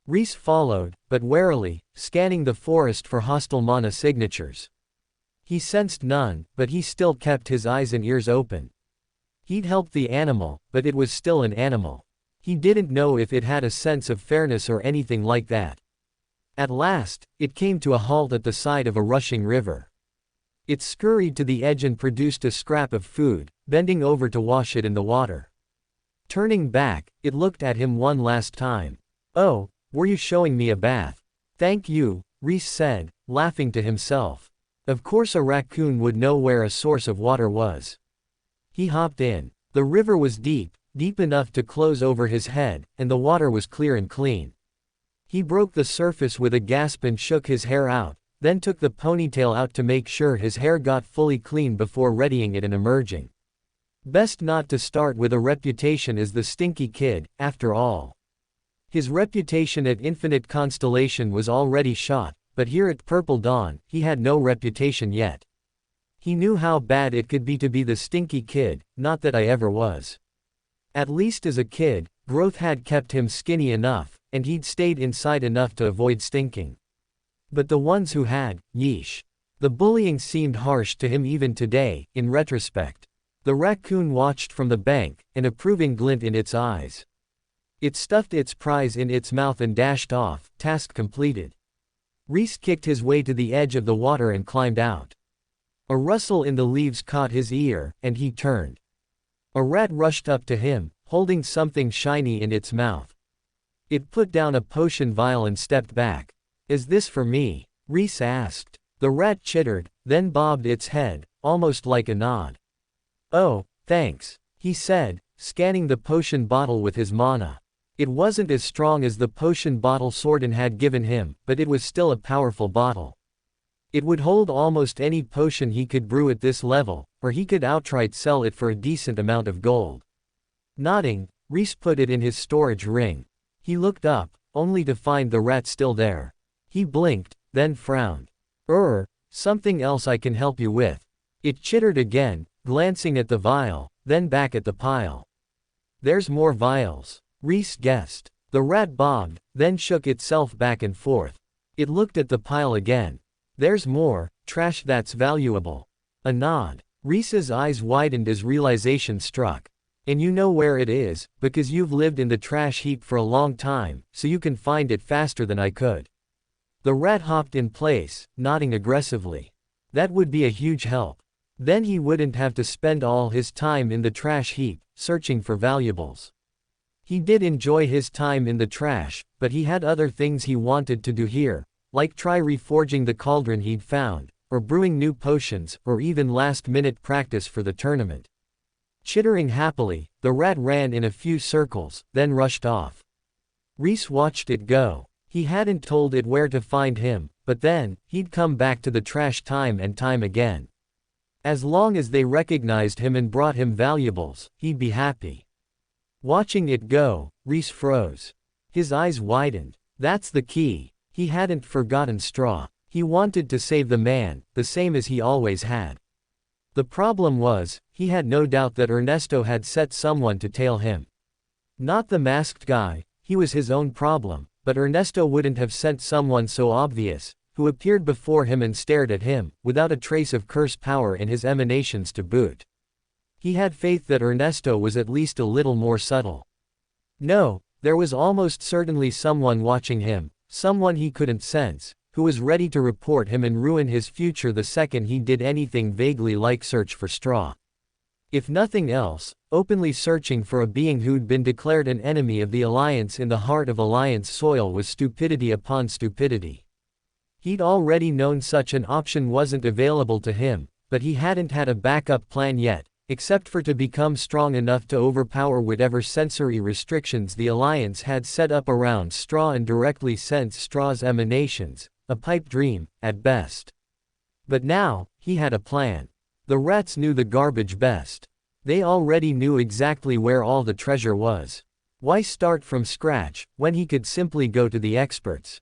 [SPEAKER 1] Rhys followed, but warily, scanning the forest for hostile mana signatures. He sensed none, but he still kept his eyes and ears open. He'd helped the animal, but it was still an animal. He didn't know if it had a sense of fairness or anything like that. At last, it came to a halt at the side of a rushing river. It scurried to the edge and produced a scrap of food, bending over to wash it in the water. Turning back, it looked at him one last time. Oh, were you showing me a bath? Thank you, Rhys said, laughing to himself. Of course a raccoon would know where a source of water was. He hopped in. The river was deep, deep enough to close over his head, and the water was clear and clean. He broke the surface with a gasp and shook his hair out, then took the ponytail out to make sure his hair got fully clean before readying it and emerging. Best not to start with a reputation as the stinky kid, after all. His reputation at Infinite Constellation was already shot, but here at Purple Dawn, he had no reputation yet. He knew how bad it could be to be the stinky kid, not that I ever was. At least as a kid, growth had kept him skinny enough, and he'd stayed inside enough to avoid stinking. But the ones who had, yeesh. The bullying seemed harsh to him even today, in retrospect. The raccoon watched from the bank, an approving glint in its eyes. It stuffed its prize in its mouth and dashed off, task completed. Rhys kicked his way to the edge of the water and climbed out. A rustle in the leaves caught his ear, and he turned. A rat rushed up to him, holding something shiny in its mouth. It put down a potion vial and stepped back. "Is this for me?" Rhys asked. The rat chittered, then bobbed its head, almost like a nod. "Oh, thanks," he said, scanning the potion bottle with his mana. It wasn't as strong as the potion bottle Sordon had given him, but it was still a powerful bottle. It would hold almost any potion he could brew at this level, or he could outright sell it for a decent amount of gold. Nodding, Rhys put it in his storage ring. He looked up, only to find the rat still there. He blinked, then frowned. Something else I can help you with." It chittered again, glancing at the vial, then back at the pile. "There's more vials," Rhys guessed. The rat bobbed, then shook itself back and forth. It looked at the pile again. "There's more, trash that's valuable." A nod. Rhys's eyes widened as realization struck. "And you know where it is, because you've lived in the trash heap for a long time, so you can find it faster than I could." The rat hopped in place, nodding aggressively. That would be a huge help. Then he wouldn't have to spend all his time in the trash heap, searching for valuables. He did enjoy his time in the trash, but he had other things he wanted to do here, like try reforging the cauldron he'd found, or brewing new potions, or even last-minute practice for the tournament. Chittering happily, the rat ran in a few circles, then rushed off. Rhys watched it go. He hadn't told it where to find him, but then, he'd come back to the trash time and time again. As long as they recognized him and brought him valuables, he'd be happy. Watching it go, Rhys froze. His eyes widened. That's the key. He hadn't forgotten Straw. He wanted to save the man, the same as he always had. The problem was, he had no doubt that Ernesto had set someone to tail him. Not the masked guy, he was his own problem, but Ernesto wouldn't have sent someone so obvious, who appeared before him and stared at him, without a trace of curse power in his emanations to boot. He had faith that Ernesto was at least a little more subtle. No, there was almost certainly someone watching him, someone he couldn't sense, who was ready to report him and ruin his future the second he did anything vaguely like search for Straw. If nothing else, openly searching for a being who'd been declared an enemy of the Alliance in the heart of Alliance soil was stupidity upon stupidity. He'd already known such an option wasn't available to him, but he hadn't had a backup plan yet, except for to become strong enough to overpower whatever sensory restrictions the Alliance had set up around Straw and directly sense Straw's emanations, a pipe dream, at best. But now, he had a plan. The rats knew the garbage best. They already knew exactly where all the treasure was. Why start from scratch, when he could simply go to the experts?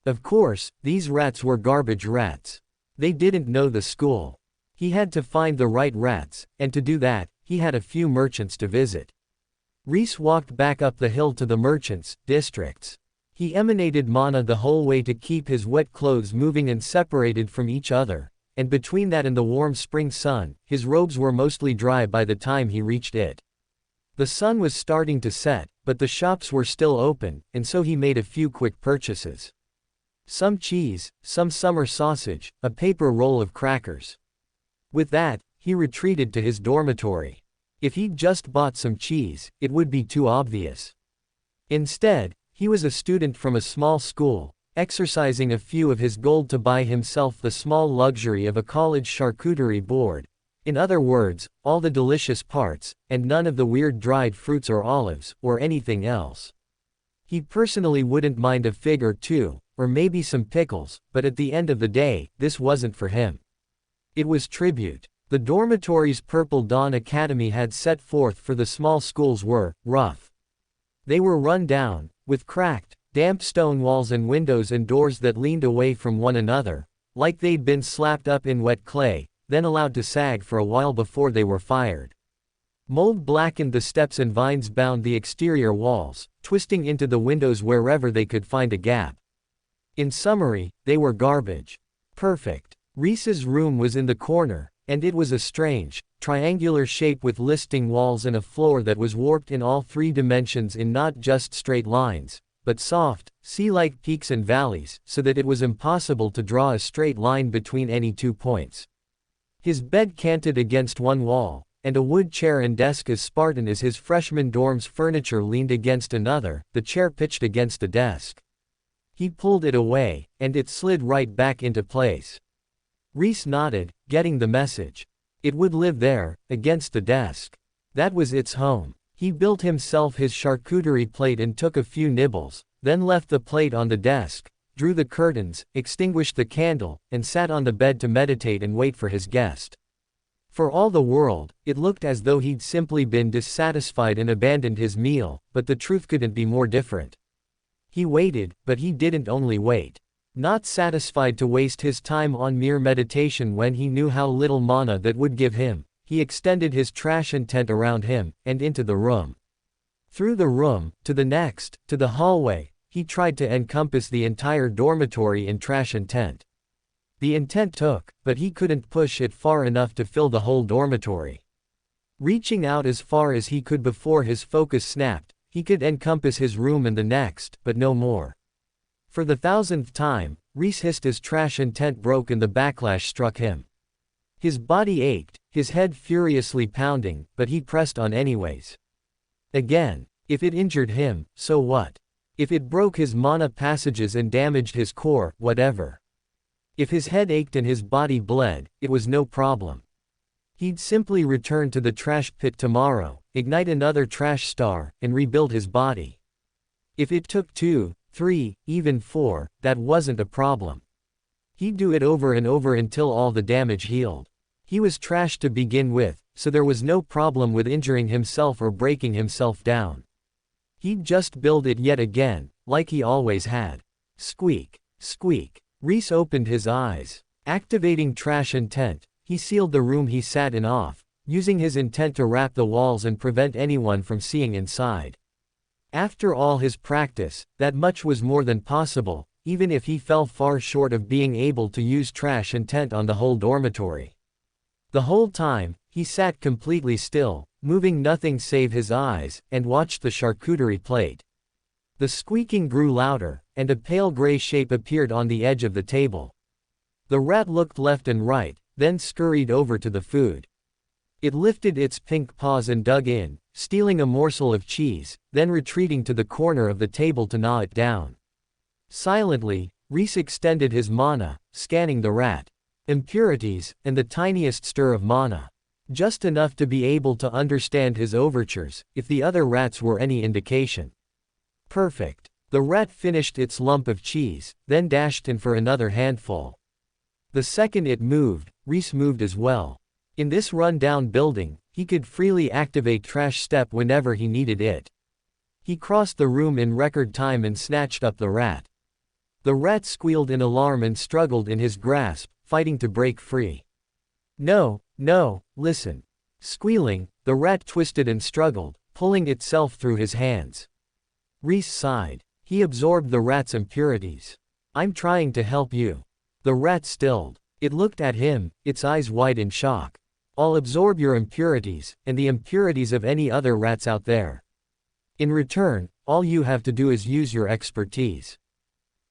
[SPEAKER 1] Of course, these rats were garbage rats. They didn't know the school. He had to find the right rats, and to do that, he had a few merchants to visit. Rhys walked back up the hill to the merchants' districts. He emanated mana the whole way to keep his wet clothes moving and separated from each other, and between that and the warm spring sun, his robes were mostly dry by the time he reached it. The sun was starting to set, but the shops were still open, and so he made a few quick purchases. Some cheese, some summer sausage, a paper roll of crackers. With that, he retreated to his dormitory. If he'd just bought some cheese, it would be too obvious. Instead, he was a student from a small school, exercising a few of his gold to buy himself the small luxury of a college charcuterie board, In other words, all the delicious parts, and none of the weird dried fruits or olives, or anything else. He personally wouldn't mind a fig or two, or maybe some pickles, but at the end of the day, this wasn't for him. It was tribute. The dormitory's Purple Dawn Academy had set forth for the small schools were rough. They were run down, with cracked, damp stone walls and windows and doors that leaned away from one another, like they'd been slapped up in wet clay, then allowed to sag for a while before they were fired. Mold blackened the steps and vines bound the exterior walls, twisting into the windows wherever they could find a gap. In summary, they were garbage. Perfect. Rhys's room was in the corner, and it was a strange, triangular shape with listing walls and a floor that was warped in all three dimensions in not just straight lines, but soft, sea-like peaks and valleys, so that it was impossible to draw a straight line between any 2 points. His bed canted against one wall, and a wood chair and desk as Spartan as his freshman dorm's furniture leaned against another, the chair pitched against the desk. He pulled it away, and it slid right back into place. Rhys nodded, getting the message. It would live there, against the desk. That was its home. He built himself his charcuterie plate and took a few nibbles, then left the plate on the desk, drew the curtains, extinguished the candle, and sat on the bed to meditate and wait for his guest. For all the world, it looked as though he'd simply been dissatisfied and abandoned his meal, but the truth couldn't be more different. He waited, but he didn't only wait. Not satisfied to waste his time on mere meditation when he knew how little mana that would give him, he extended his trash and tent around him, and into the room. Through the room, to the next, to the hallway, he tried to encompass the entire dormitory in trash and tent. The intent took, but he couldn't push it far enough to fill the whole dormitory. Reaching out as far as he could before his focus snapped, he could encompass his room and the next, but no more. For the 1000th time, Rhys hissed as trash and tent broke and the backlash struck him. His body ached, his head furiously pounding, but he pressed on anyways. Again. If it injured him, so what? If it broke his mana passages and damaged his core, whatever. If his head ached and his body bled, it was no problem. He'd simply return to the trash pit tomorrow, ignite another trash star, and rebuild his body. If it took 2, 3, even 4, that wasn't a problem. He'd do it over and over until all the damage healed. He was trash to begin with, so there was no problem with injuring himself or breaking himself down. He'd just build it yet again, like he always had. Squeak. Squeak. Rhys opened his eyes. Activating trash and tent, he sealed the room he sat in off, using his intent to wrap the walls and prevent anyone from seeing inside. After all his practice, that much was more than possible, even if he fell far short of being able to use trash and tent on the whole dormitory. The whole time, he sat completely still, moving nothing save his eyes, and watched the charcuterie plate. The squeaking grew louder, and a pale gray shape appeared on the edge of the table. The rat looked left and right, then scurried over to the food. It lifted its pink paws and dug in, stealing a morsel of cheese, then retreating to the corner of the table to gnaw it down. Silently, Rhys extended his mana, scanning the rat. Impurities, and the tiniest stir of mana. Just enough to be able to understand his overtures, if the other rats were any indication. Perfect. The rat finished its lump of cheese, then dashed in for another handful. The second it moved, Rhys moved as well. In this run-down building, he could freely activate Trash Step whenever he needed it. He crossed the room in record time and snatched up the rat. The rat squealed in alarm and struggled in his grasp, fighting to break free. No, listen. Squealing, the rat twisted and struggled, pulling itself through his hands. Rhys sighed. He absorbed the rat's impurities. I'm trying to help you. The rat stilled. It looked at him, its eyes wide in shock. I'll absorb your impurities, and the impurities of any other rats out there. In return, all you have to do is use your expertise.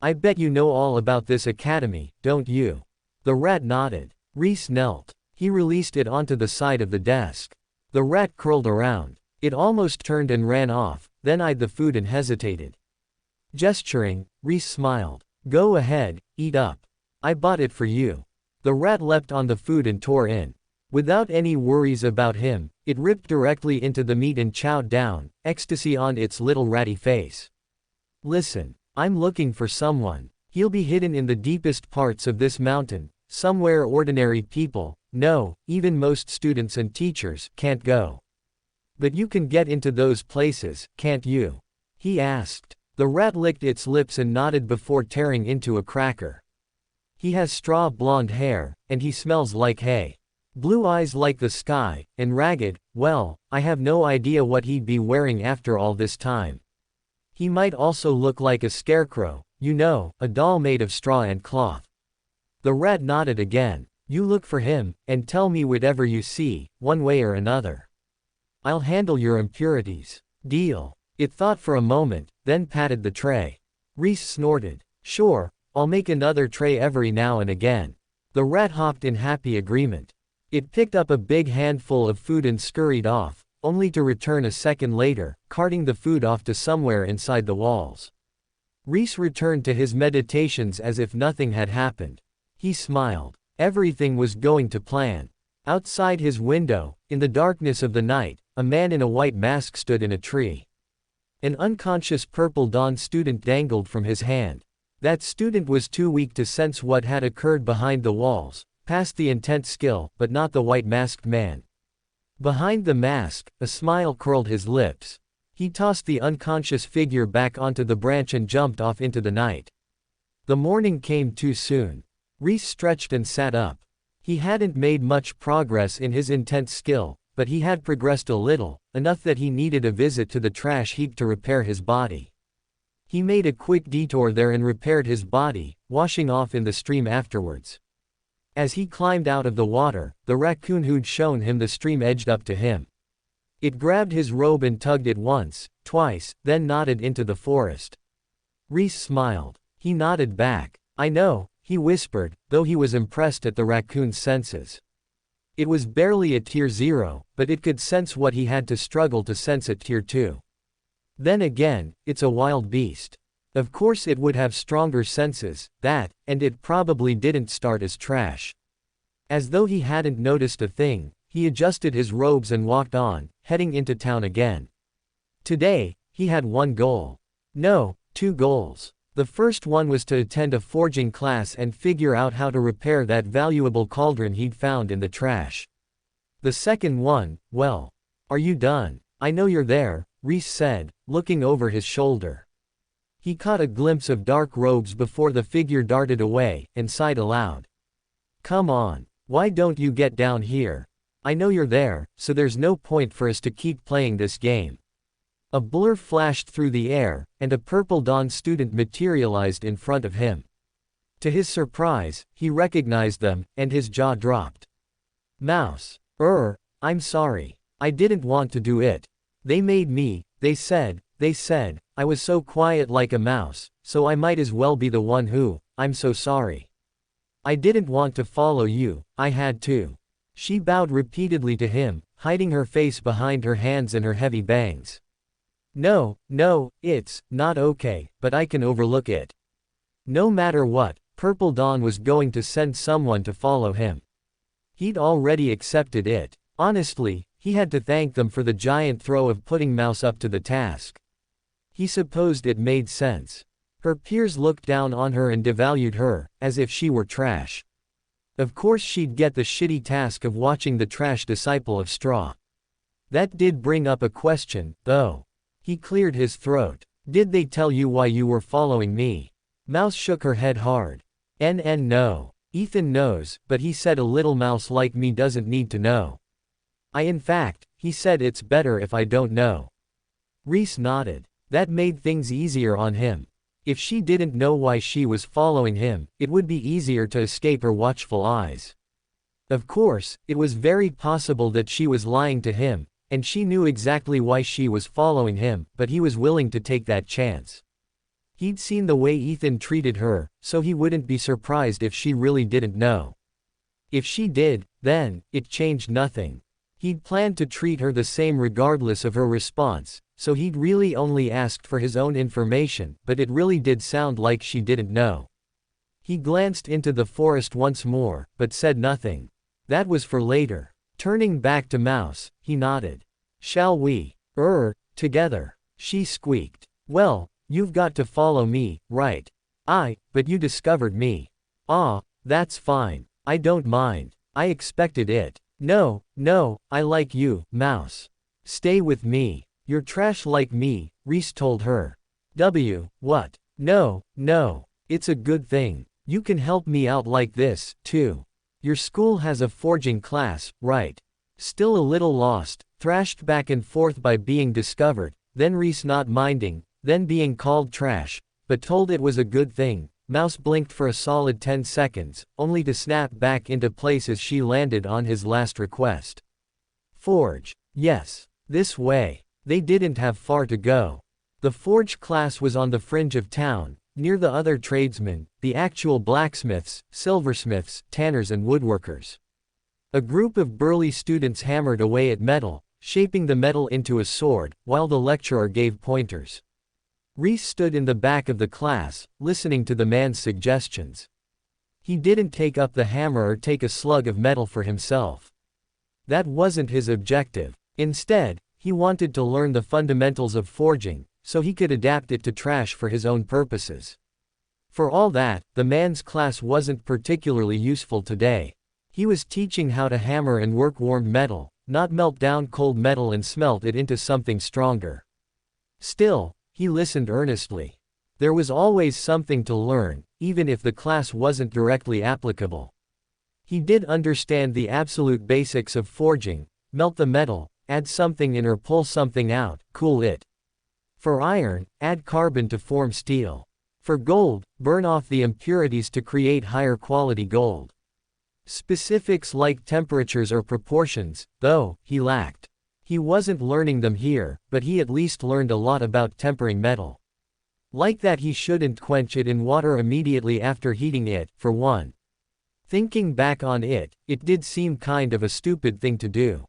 [SPEAKER 1] I bet you know all about this academy, don't you? The rat nodded. Rhys knelt. He released it onto the side of the desk. The rat curled around. It almost turned and ran off, then eyed the food and hesitated. Gesturing, Rhys smiled. Go ahead, eat up. I bought it for you. The rat leapt on the food and tore in. Without any worries about him, it ripped directly into the meat and chowed down, ecstasy on its little ratty face. Listen, I'm looking for someone. He'll be hidden in the deepest parts of this mountain, somewhere ordinary people, no, even most students and teachers, can't go. But you can get into those places, can't you? He asked. The rat licked its lips and nodded before tearing into a cracker. He has straw blonde hair, and he smells like hay. Blue eyes like the sky, and ragged, well, I have no idea what he'd be wearing after all this time. He might also look like a scarecrow, you know, a doll made of straw and cloth. The rat nodded again. You look for him, and tell me whatever you see, one way or another. I'll handle your impurities. Deal. It thought for a moment, then patted the tray. Rhys snorted. Sure, I'll make another tray every now and again. The rat hopped in happy agreement. It picked up a big handful of food and scurried off, only to return a second later, carting the food off to somewhere inside the walls. Rhys returned to his meditations as if nothing had happened. He smiled. Everything was going to plan. Outside his window, in the darkness of the night, a man in a white mask stood in a tree. An unconscious Purple Dawn student dangled from his hand. That student was too weak to sense what had occurred behind the walls, past the intent skill, but not the white-masked man. Behind the mask, a smile curled his lips. He tossed the unconscious figure back onto the branch and jumped off into the night. The morning came too soon. Rhys stretched and sat up. He hadn't made much progress in his intent skill, but he had progressed a little, enough that he needed a visit to the trash heap to repair his body. He made a quick detour there and repaired his body, washing off in the stream afterwards. As he climbed out of the water, the raccoon who'd shown him the stream edged up to him. It grabbed his robe and tugged it once, twice, then nodded into the forest. Rhys smiled. He nodded back. I know, he whispered, though he was impressed at the raccoon's senses. It was barely at tier 0, but it could sense what he had to struggle to sense at tier 2. Then again, it's a wild beast. Of course it would have stronger senses, and it probably didn't start as trash. As though he hadn't noticed a thing, he adjusted his robes and walked on, heading into town again. Today, he had one goal. No, two goals. The first one was to attend a forging class and figure out how to repair that valuable cauldron he'd found in the trash. The second one, well. Are you done? I know you're there, Rhys said, looking over his shoulder. He caught a glimpse of dark robes before the figure darted away, and sighed aloud. Come on, why don't you get down here? I know you're there, so there's no point for us to keep playing this game. A blur flashed through the air, and a Purple Dawn student materialized in front of him. To his surprise, he recognized them, and his jaw dropped. Mouse. I'm sorry. I didn't want to do it. They made me, they said, I was so quiet like a mouse, so I might as well be the one who, I'm so sorry. I didn't want to follow you, I had to. She bowed repeatedly to him, hiding her face behind her hands and her heavy bangs. No, it's not okay, but I can overlook it. No matter what, Purple Dawn was going to send someone to follow him. He'd already accepted it. Honestly, he had to thank them for the giant throw of putting Mouse up to the task. He supposed it made sense. Her peers looked down on her and devalued her, as if she were trash. Of course she'd get the shitty task of watching the trash disciple of straw. That did bring up a question, though. He cleared his throat. Did they tell you why you were following me? Mouse shook her head hard. No. Ethan knows, but he said a little mouse like me doesn't need to know. In fact, he said it's better if I don't know. Rhys nodded. That made things easier on him. If she didn't know why she was following him, it would be easier to escape her watchful eyes. Of course, it was very possible that she was lying to him, and she knew exactly why she was following him, but he was willing to take that chance. He'd seen the way Ethan treated her, so he wouldn't be surprised if she really didn't know. If she did, then, it changed nothing. He'd planned to treat her the same regardless of her response, so he'd really only asked for his own information, but it really did sound like she didn't know. He glanced into the forest once more, but said nothing. That was for later. Turning back to Mouse, he nodded. Shall we? Together. She squeaked. Well, you've got to follow me, right? But you discovered me. That's fine. I don't mind. I expected it. No, I like you, Mouse. Stay with me. You're trash like me, Rhys told her. What? No, it's a good thing. You can help me out like this, too. Your school has a forging class, right? Still a little lost, thrashed back and forth by being discovered, then Rhys not minding, then being called trash, but told it was a good thing. Mouse blinked for a solid 10 seconds, only to snap back into place as she landed on his last request. Forge. Yes. This way. They didn't have far to go. The forge class was on the fringe of town, near the other tradesmen, the actual blacksmiths, silversmiths, tanners and woodworkers. A group of burly students hammered away at metal, shaping the metal into a sword, while the lecturer gave pointers. Rhys stood in the back of the class, listening to the man's suggestions. He didn't take up the hammer or take a slug of metal for himself. That wasn't his objective. Instead, he wanted to learn the fundamentals of forging, so he could adapt it to trash for his own purposes. For all that, the man's class wasn't particularly useful today. He was teaching how to hammer and work warmed metal, not melt down cold metal and smelt it into something stronger. Still, he listened earnestly. There was always something to learn, even if the class wasn't directly applicable. He did understand the absolute basics of forging: melt the metal, add something in or pull something out, cool it. For iron, add carbon to form steel. For gold, burn off the impurities to create higher quality gold. Specifics like temperatures or proportions, though, he lacked. He wasn't learning them here, but he at least learned a lot about tempering metal. Like that he shouldn't quench it in water immediately after heating it, for one. Thinking back on it, it did seem kind of a stupid thing to do.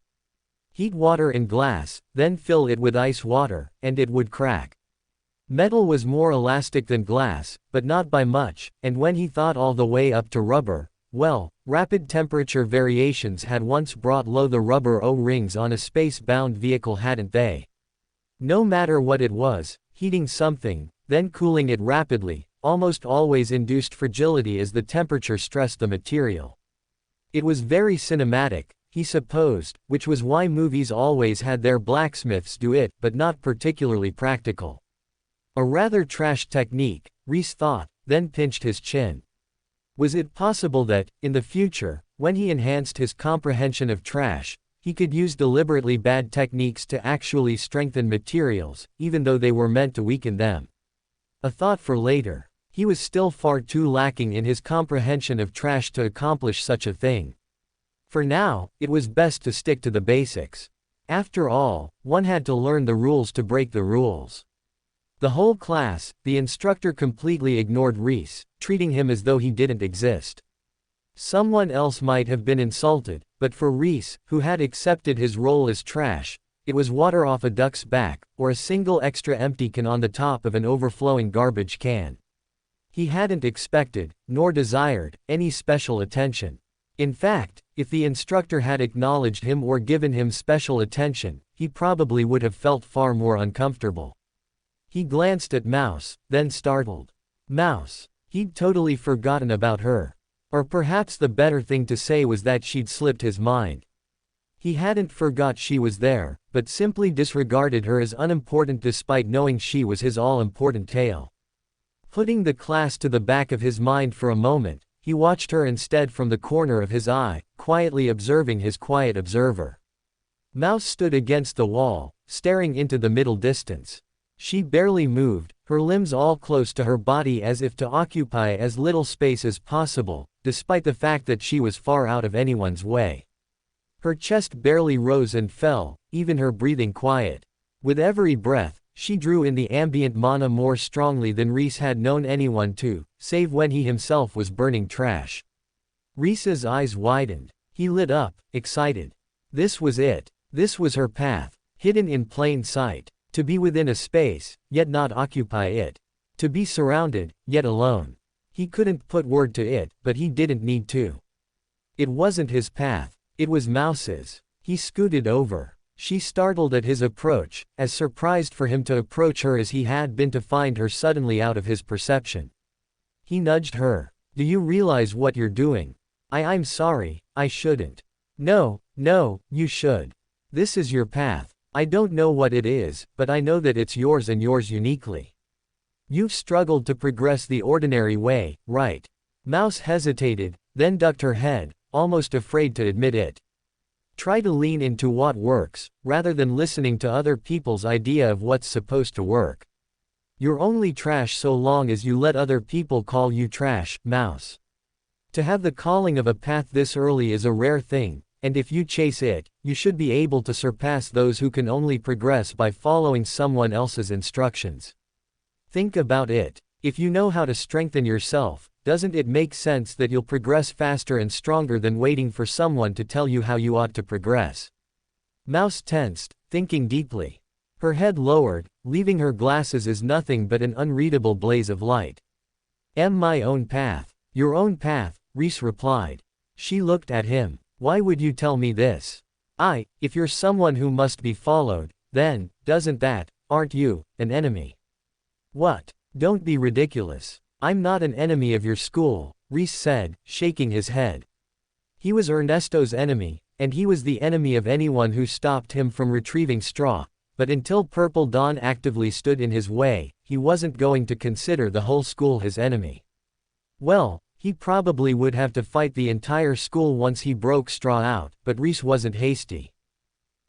[SPEAKER 1] Heat water in glass, then fill it with ice water, and it would crack. Metal was more elastic than glass, but not by much, and when he thought all the way up to rubber, well, rapid temperature variations had once brought low the rubber O-rings on a space-bound vehicle, hadn't they? No matter what it was, heating something, then cooling it rapidly, almost always induced fragility as the temperature stressed the material. It was very cinematic, he supposed, which was why movies always had their blacksmiths do it, but not particularly practical. A rather trash technique, Rhys thought, then pinched his chin. Was it possible that, in the future, when he enhanced his comprehension of trash, he could use deliberately bad techniques to actually strengthen materials, even though they were meant to weaken them? A thought for later. He was still far too lacking in his comprehension of trash to accomplish such a thing. For now, it was best to stick to the basics. After all, one had to learn the rules to break the rules. The whole class, the instructor completely ignored Rhys, treating him as though he didn't exist. Someone else might have been insulted, but for Rhys, who had accepted his role as trash, it was water off a duck's back, or a single extra empty can on the top of an overflowing garbage can. He hadn't expected, nor desired, any special attention. In fact, if the instructor had acknowledged him or given him special attention, he probably would have felt far more uncomfortable. He glanced at Mouse, then startled. Mouse. He'd totally forgotten about her. Or perhaps the better thing to say was that she'd slipped his mind. He hadn't forgot she was there, but simply disregarded her as unimportant despite knowing she was his all-important tale. Putting the class to the back of his mind for a moment, he watched her instead from the corner of his eye, quietly observing his quiet observer. Mouse stood against the wall, staring into the middle distance. She barely moved, her limbs all close to her body as if to occupy as little space as possible, despite the fact that she was far out of anyone's way. Her chest barely rose and fell, even her breathing quiet. With every breath, she drew in the ambient mana more strongly than Rhys had known anyone to, save when he himself was burning trash. Rhys's eyes widened. He lit up, excited. This was it. This was her path, hidden in plain sight. To be within a space, yet not occupy it. To be surrounded, yet alone. He couldn't put word to it, but he didn't need to. It wasn't his path. It was Mouse's. He scooted over. She startled at his approach, as surprised for him to approach her as he had been to find her suddenly out of his perception. He nudged her. Do you realize what you're doing? I'm sorry, I shouldn't. No, you should. This is your path. I don't know what it is, but I know that it's yours and yours uniquely. You've struggled to progress the ordinary way, right? Mouse hesitated, then ducked her head, almost afraid to admit it. Try to lean into what works, rather than listening to other people's idea of what's supposed to work. You're only trash so long as you let other people call you trash, Mouse. To have the calling of a path this early is a rare thing, and if you chase it, you should be able to surpass those who can only progress by following someone else's instructions. Think about it. If you know how to strengthen yourself, doesn't it make sense that you'll progress faster and stronger than waiting for someone to tell you how you ought to progress? Mouse tensed, thinking deeply. Her head lowered, leaving her glasses as nothing but an unreadable blaze of light. My own path. Your own path, Rhys replied. She looked at him. Why would you tell me this? If you're someone who must be followed, then, aren't you, an enemy? What? Don't be ridiculous. I'm not an enemy of your school, Rhys said, shaking his head. He was Ernesto's enemy, and he was the enemy of anyone who stopped him from retrieving straw, but until Purple Dawn actively stood in his way, he wasn't going to consider the whole school his enemy. Well, he probably would have to fight the entire school once he broke straw out, but Rhys wasn't hasty.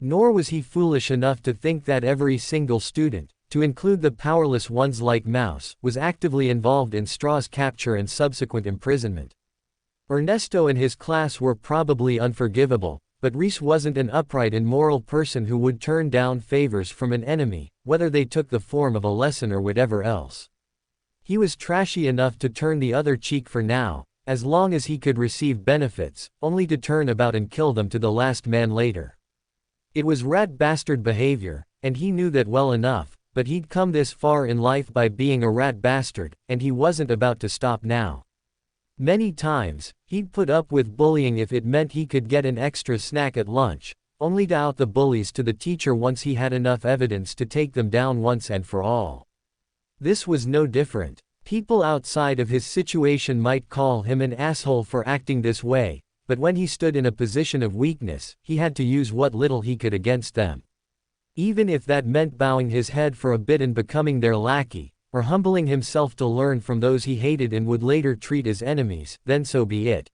[SPEAKER 1] Nor was he foolish enough to think that every single student, to include the powerless ones like Mouse, was actively involved in Straw's capture and subsequent imprisonment. Ernesto and his class were probably unforgivable, but Rhys wasn't an upright and moral person who would turn down favors from an enemy, whether they took the form of a lesson or whatever else. He was trashy enough to turn the other cheek for now, as long as he could receive benefits, only to turn about and kill them to the last man later. It was rat bastard behavior, and he knew that well enough, but he'd come this far in life by being a rat bastard, and he wasn't about to stop now. Many times, he'd put up with bullying if it meant he could get an extra snack at lunch, only to out the bullies to the teacher once he had enough evidence to take them down once and for all. This was no different. People outside of his situation might call him an asshole for acting this way, but when he stood in a position of weakness, he had to use what little he could against them. Even if that meant bowing his head for a bit and becoming their lackey, or humbling himself to learn from those he hated and would later treat as enemies, then so be it.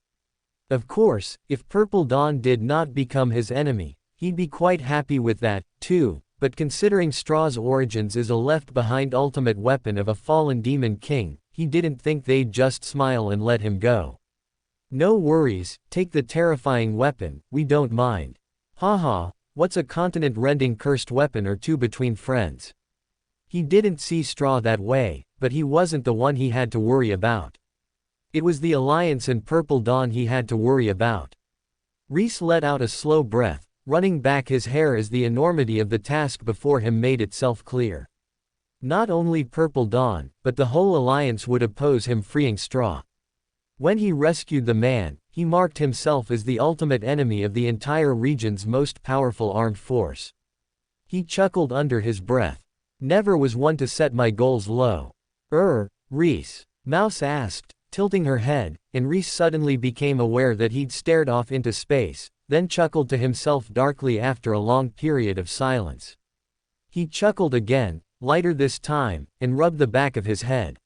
[SPEAKER 1] Of course, if Purple Dawn did not become his enemy, he'd be quite happy with that, too, but considering Straw's origins as a left-behind ultimate weapon of a fallen demon king, he didn't think they'd just smile and let him go. No worries, take the terrifying weapon, we don't mind. Haha. What's a continent-rending cursed weapon or two between friends? He didn't see Straw that way, but he wasn't the one he had to worry about. It was the Alliance and Purple Dawn he had to worry about. Rhys let out a slow breath, running back his hair as the enormity of the task before him made itself clear. Not only Purple Dawn, but the whole Alliance would oppose him freeing Straw. When he rescued the man, he marked himself as the ultimate enemy of the entire region's most powerful armed force. He chuckled under his breath. Never was one to set my goals low. Rhys? Mouse asked, tilting her head, and Rhys suddenly became aware that he'd stared off into space, then chuckled to himself darkly after a long period of silence. He chuckled again, lighter this time, and rubbed the back of his head.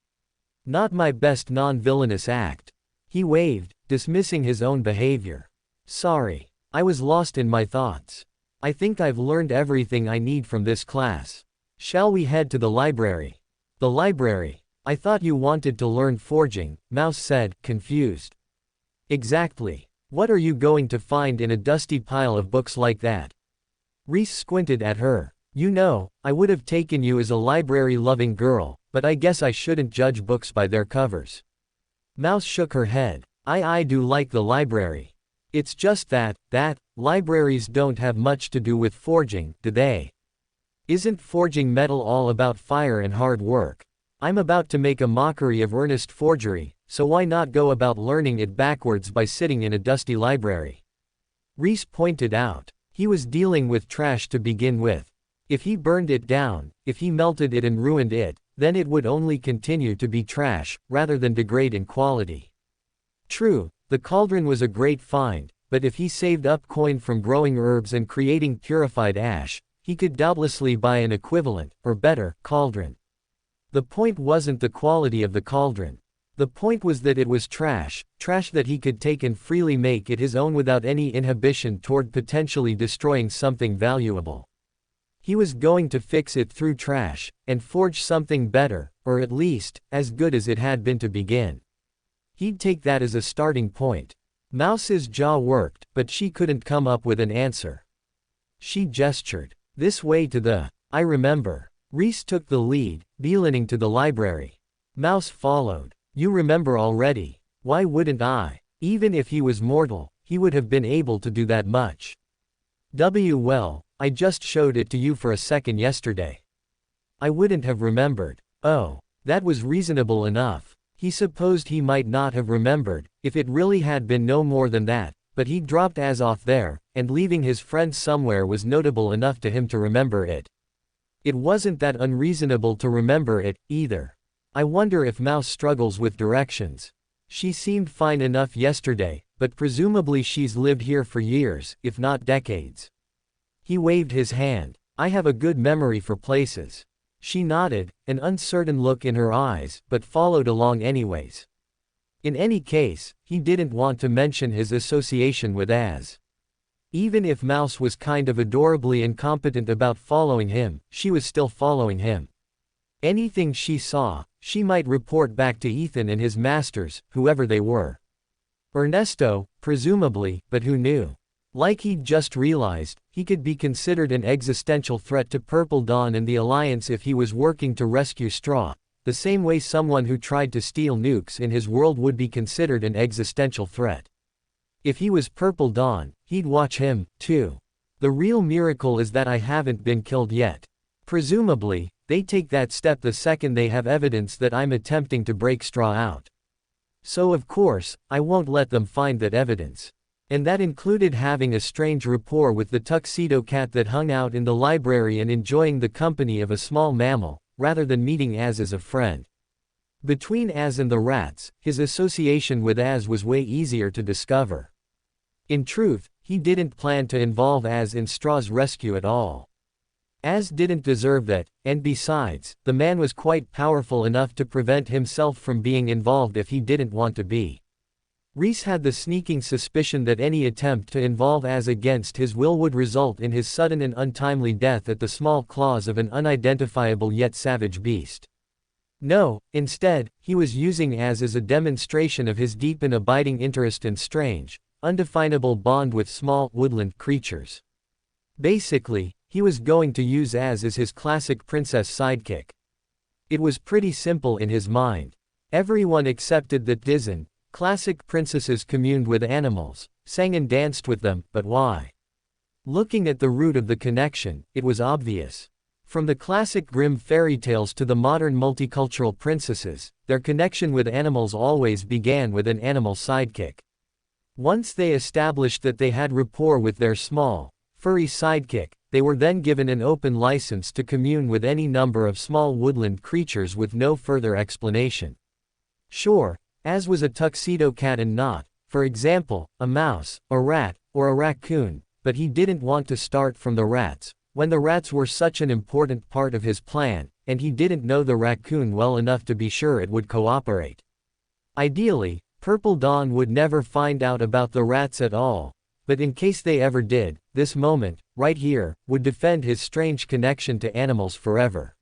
[SPEAKER 1] Not my best non-villainous act. He waved, dismissing his own behavior. Sorry. I was lost in my thoughts. I think I've learned everything I need from this class. Shall we head to the library? The library? I thought you wanted to learn forging, Mouse said, confused. Exactly. What are you going to find in a dusty pile of books like that? Rhys squinted at her. You know, I would have taken you as a library-loving girl, but I guess I shouldn't judge books by their covers. Mouse shook her head. I do like the library. It's just that libraries don't have much to do with forging, do they? Isn't forging metal all about fire and hard work? I'm about to make a mockery of earnest forgery, so why not go about learning it backwards by sitting in a dusty library? Rhys pointed out. He was dealing with trash to begin with. If he burned it down, if he melted it and ruined it, then it would only continue to be trash, rather than degrade in quality. True, the cauldron was a great find, but if he saved up coin from growing herbs and creating purified ash, he could doubtlessly buy an equivalent, or better, cauldron. The point wasn't the quality of the cauldron. The point was that it was trash that he could take and freely make it his own without any inhibition toward potentially destroying something valuable. He was going to fix it through trash, and forge something better, or at least, as good as it had been to begin. He'd take that as a starting point. Mouse's jaw worked, but she couldn't come up with an answer. She gestured. This way to the, I remember. Rhys took the lead, beelining to the library. Mouse followed. You remember already. Why wouldn't I? Even if he was mortal, he would have been able to do that much. Well, I just showed it to you for a second yesterday. I wouldn't have remembered. Oh, that was reasonable enough. He supposed he might not have remembered, if it really had been no more than that, but he dropped Az off there, and leaving his friend somewhere was notable enough to him to remember it. It wasn't that unreasonable to remember it, either. I wonder if Mouse struggles with directions. She seemed fine enough yesterday, but presumably she's lived here for years, if not decades. He waved his hand. I have a good memory for places. She nodded, an uncertain look in her eyes, but followed along anyways. In any case, he didn't want to mention his association with Az. Even if Mouse was kind of adorably incompetent about following him, she was still following him. Anything she saw, she might report back to Ethan and his masters, whoever they were. Ernesto, presumably, but who knew? Like he'd just realized, he could be considered an existential threat to Purple Dawn and the Alliance if he was working to rescue Straw, the same way someone who tried to steal nukes in his world would be considered an existential threat. If he was Purple Dawn, he'd watch him, too. The real miracle is that I haven't been killed yet. Presumably, they take that step the second they have evidence that I'm attempting to break Straw out. So of course, I won't let them find that evidence. And that included having a strange rapport with the tuxedo cat that hung out in the library and enjoying the company of a small mammal, rather than meeting Az as a friend. Between Az and the rats, his association with Az was way easier to discover. In truth, he didn't plan to involve Az in Straw's rescue at all. Az didn't deserve that, and besides, the man was quite powerful enough to prevent himself from being involved if he didn't want to be. Rhys had the sneaking suspicion that any attempt to involve Az against his will would result in his sudden and untimely death at the small claws of an unidentifiable yet savage beast. No, instead, he was using Az as a demonstration of his deep and abiding interest in strange, undefinable bond with small, woodland creatures. Basically, he was going to use Az as his classic princess sidekick. It was pretty simple in his mind. Everyone accepted that Disney classic princesses communed with animals, sang and danced with them, but why? Looking at the root of the connection, it was obvious. From the classic grim fairy tales to the modern multicultural princesses, their connection with animals always began with an animal sidekick. Once they established that they had rapport with their small, furry sidekick, they were then given an open license to commune with any number of small woodland creatures with no further explanation. Sure, Az was a tuxedo cat and not, for example, a mouse, a rat, or a raccoon, but he didn't want to start from the rats, when the rats were such an important part of his plan, and he didn't know the raccoon well enough to be sure it would cooperate. Ideally, Purple Dawn would never find out about the rats at all, but in case they ever did, this moment, right here, would defend his strange connection to animals forever.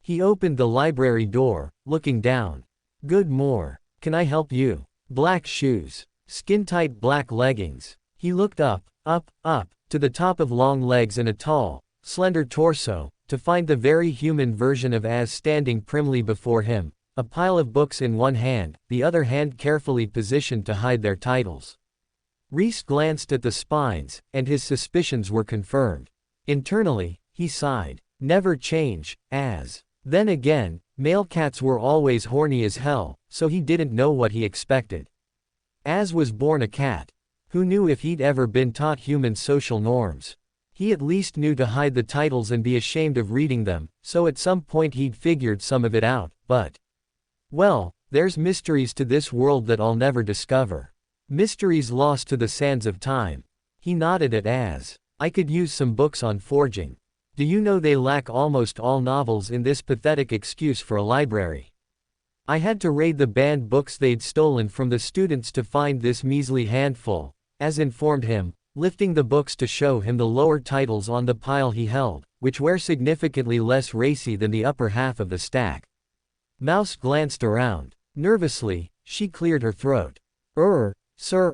[SPEAKER 1] He opened the library door, looking down. Good more. Can I help you? Black shoes. Skin-tight black leggings. He looked up, to the top of long legs and a tall, slender torso, to find the very human version of Az standing primly before him, a pile of books in one hand, the other hand carefully positioned to hide their titles. Rhys glanced at the spines, and his suspicions were confirmed. Internally, he sighed. Never change, Az. Then again, male cats were always horny as hell, so he didn't know what he expected. Az was born a cat. Who knew if he'd ever been taught human social norms? He at least knew to hide the titles and be ashamed of reading them, so at some point he'd figured some of it out, but... well, there's mysteries to this world that I'll never discover. Mysteries lost to the sands of time. He nodded at Az. I could use some books on forging. Do you know they lack almost all novels in this pathetic excuse for a library? I had to raid the banned books they'd stolen from the students to find this measly handful, Az informed him, lifting the books to show him the lower titles on the pile he held, which were significantly less racy than the upper half of the stack. Mouse glanced around. Nervously, she cleared her throat. Sir,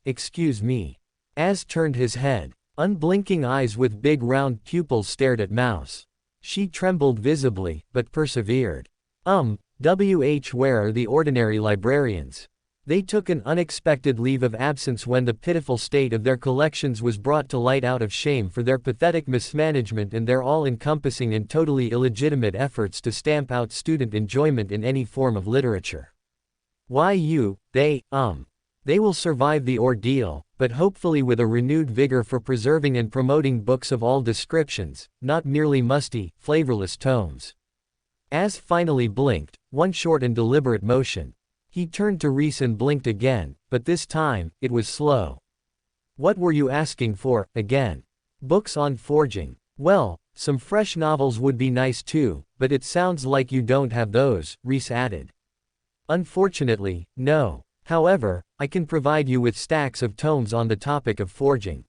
[SPEAKER 1] excuse me. Az turned his head. Unblinking eyes with big round pupils stared at Mouse. She trembled visibly, but persevered. Where are the ordinary librarians? They took an unexpected leave of absence when the pitiful state of their collections was brought to light out of shame for their pathetic mismanagement and their all-encompassing and totally illegitimate efforts to stamp out student enjoyment in any form of literature. They will survive the ordeal, but hopefully with a renewed vigor for preserving and promoting books of all descriptions, not merely musty, flavorless tomes. Az finally blinked, one short and deliberate motion. He turned to Rhys and blinked again, but this time, it was slow. What were you asking for, again? Books on forging. Well, some fresh novels would be nice too, but it sounds like you don't have those, Rhys added. Unfortunately, no. However, I can provide you with stacks of tomes on the topic of forging.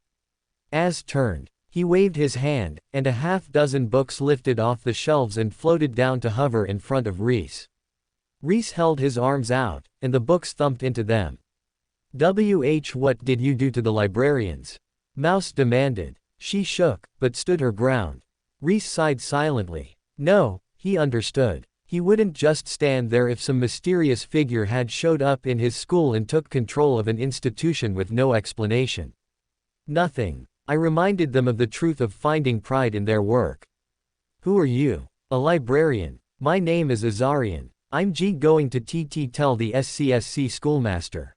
[SPEAKER 1] Az turned. He waved his hand, and a half-dozen books lifted off the shelves and floated down to hover in front of Rhys. Rhys held his arms out, and the books thumped into them. What did you do to the librarians? Mouse demanded. She shook, but stood her ground. Rhys sighed silently. No, he understood. He wouldn't just stand there if some mysterious figure had showed up in his school and took control of an institution with no explanation. Nothing. I reminded them of the truth of finding pride in their work. Who are you? A librarian. My name is Azarian. I'm going to tell the SCSC schoolmaster.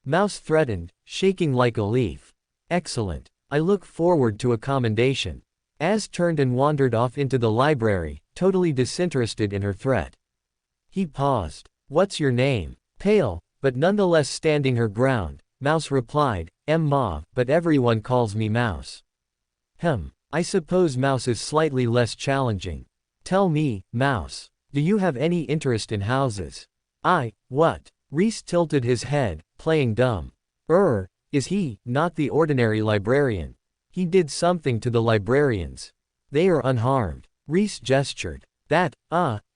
[SPEAKER 1] Mouse threatened, shaking like a leaf. Excellent. I look forward to a commendation. Az turned and wandered off into the library, totally disinterested in her threat. He paused. What's your name? Pale, but nonetheless standing her ground, Mouse replied, Mauve, but everyone calls me Mouse. I suppose Mouse is slightly less challenging. Tell me, Mouse, do you have any interest in houses? What? Rhys tilted his head, playing dumb. Is he not the ordinary librarian? He did something to the librarians. They are unharmed. Rhys gestured. That,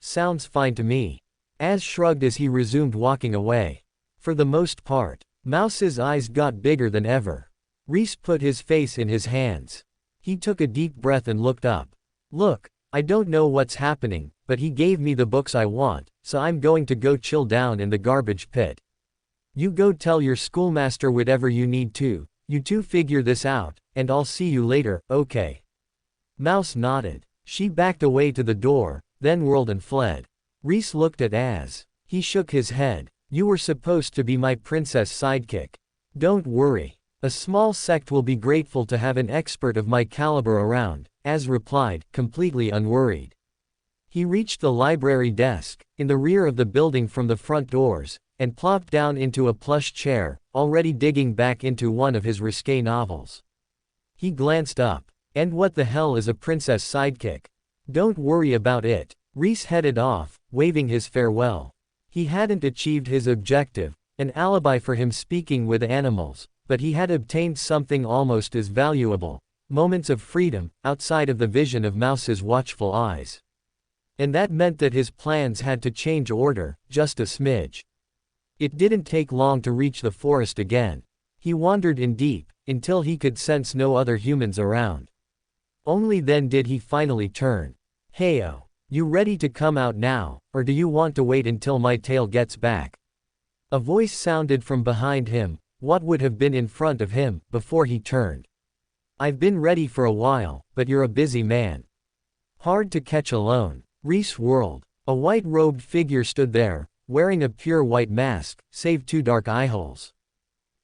[SPEAKER 1] sounds fine to me. Az shrugged as he resumed walking away. For the most part, Mouse's eyes got bigger than ever. Rhys put his face in his hands. He took a deep breath and looked up. Look, I don't know what's happening, but he gave me the books I want, so I'm going to go chill down in the garbage pit. You go tell your schoolmaster whatever you need to, you two figure this out, and I'll see you later, okay? Mouse nodded. She backed away to the door, then whirled and fled. Rhys looked at Az. He shook his head. You were supposed to be my princess sidekick. Don't worry. A small sect will be grateful to have an expert of my caliber around, Az replied, completely unworried. He reached the library desk, in the rear of the building from the front doors, and plopped down into a plush chair, already digging back into one of his risque novels. He glanced up. And what the hell is a princess sidekick? Don't worry about it. Rhys headed off, waving his farewell. He hadn't achieved his objective, an alibi for him speaking with animals, but he had obtained something almost as valuable, moments of freedom, outside of the vision of Mouse's watchful eyes. And that meant that his plans had to change order, just a smidge. It didn't take long to reach the forest again. He wandered in deep, until he could sense no other humans around. Only then did he finally turn. Heyo. You ready to come out now, or do you want to wait until my tail gets back? A voice sounded from behind him, what would have been in front of him, before he turned. I've been ready for a while, but you're a busy man. Hard to catch alone. Rhys whirled. A white-robed figure stood there, wearing a pure white mask, save two dark eyeholes.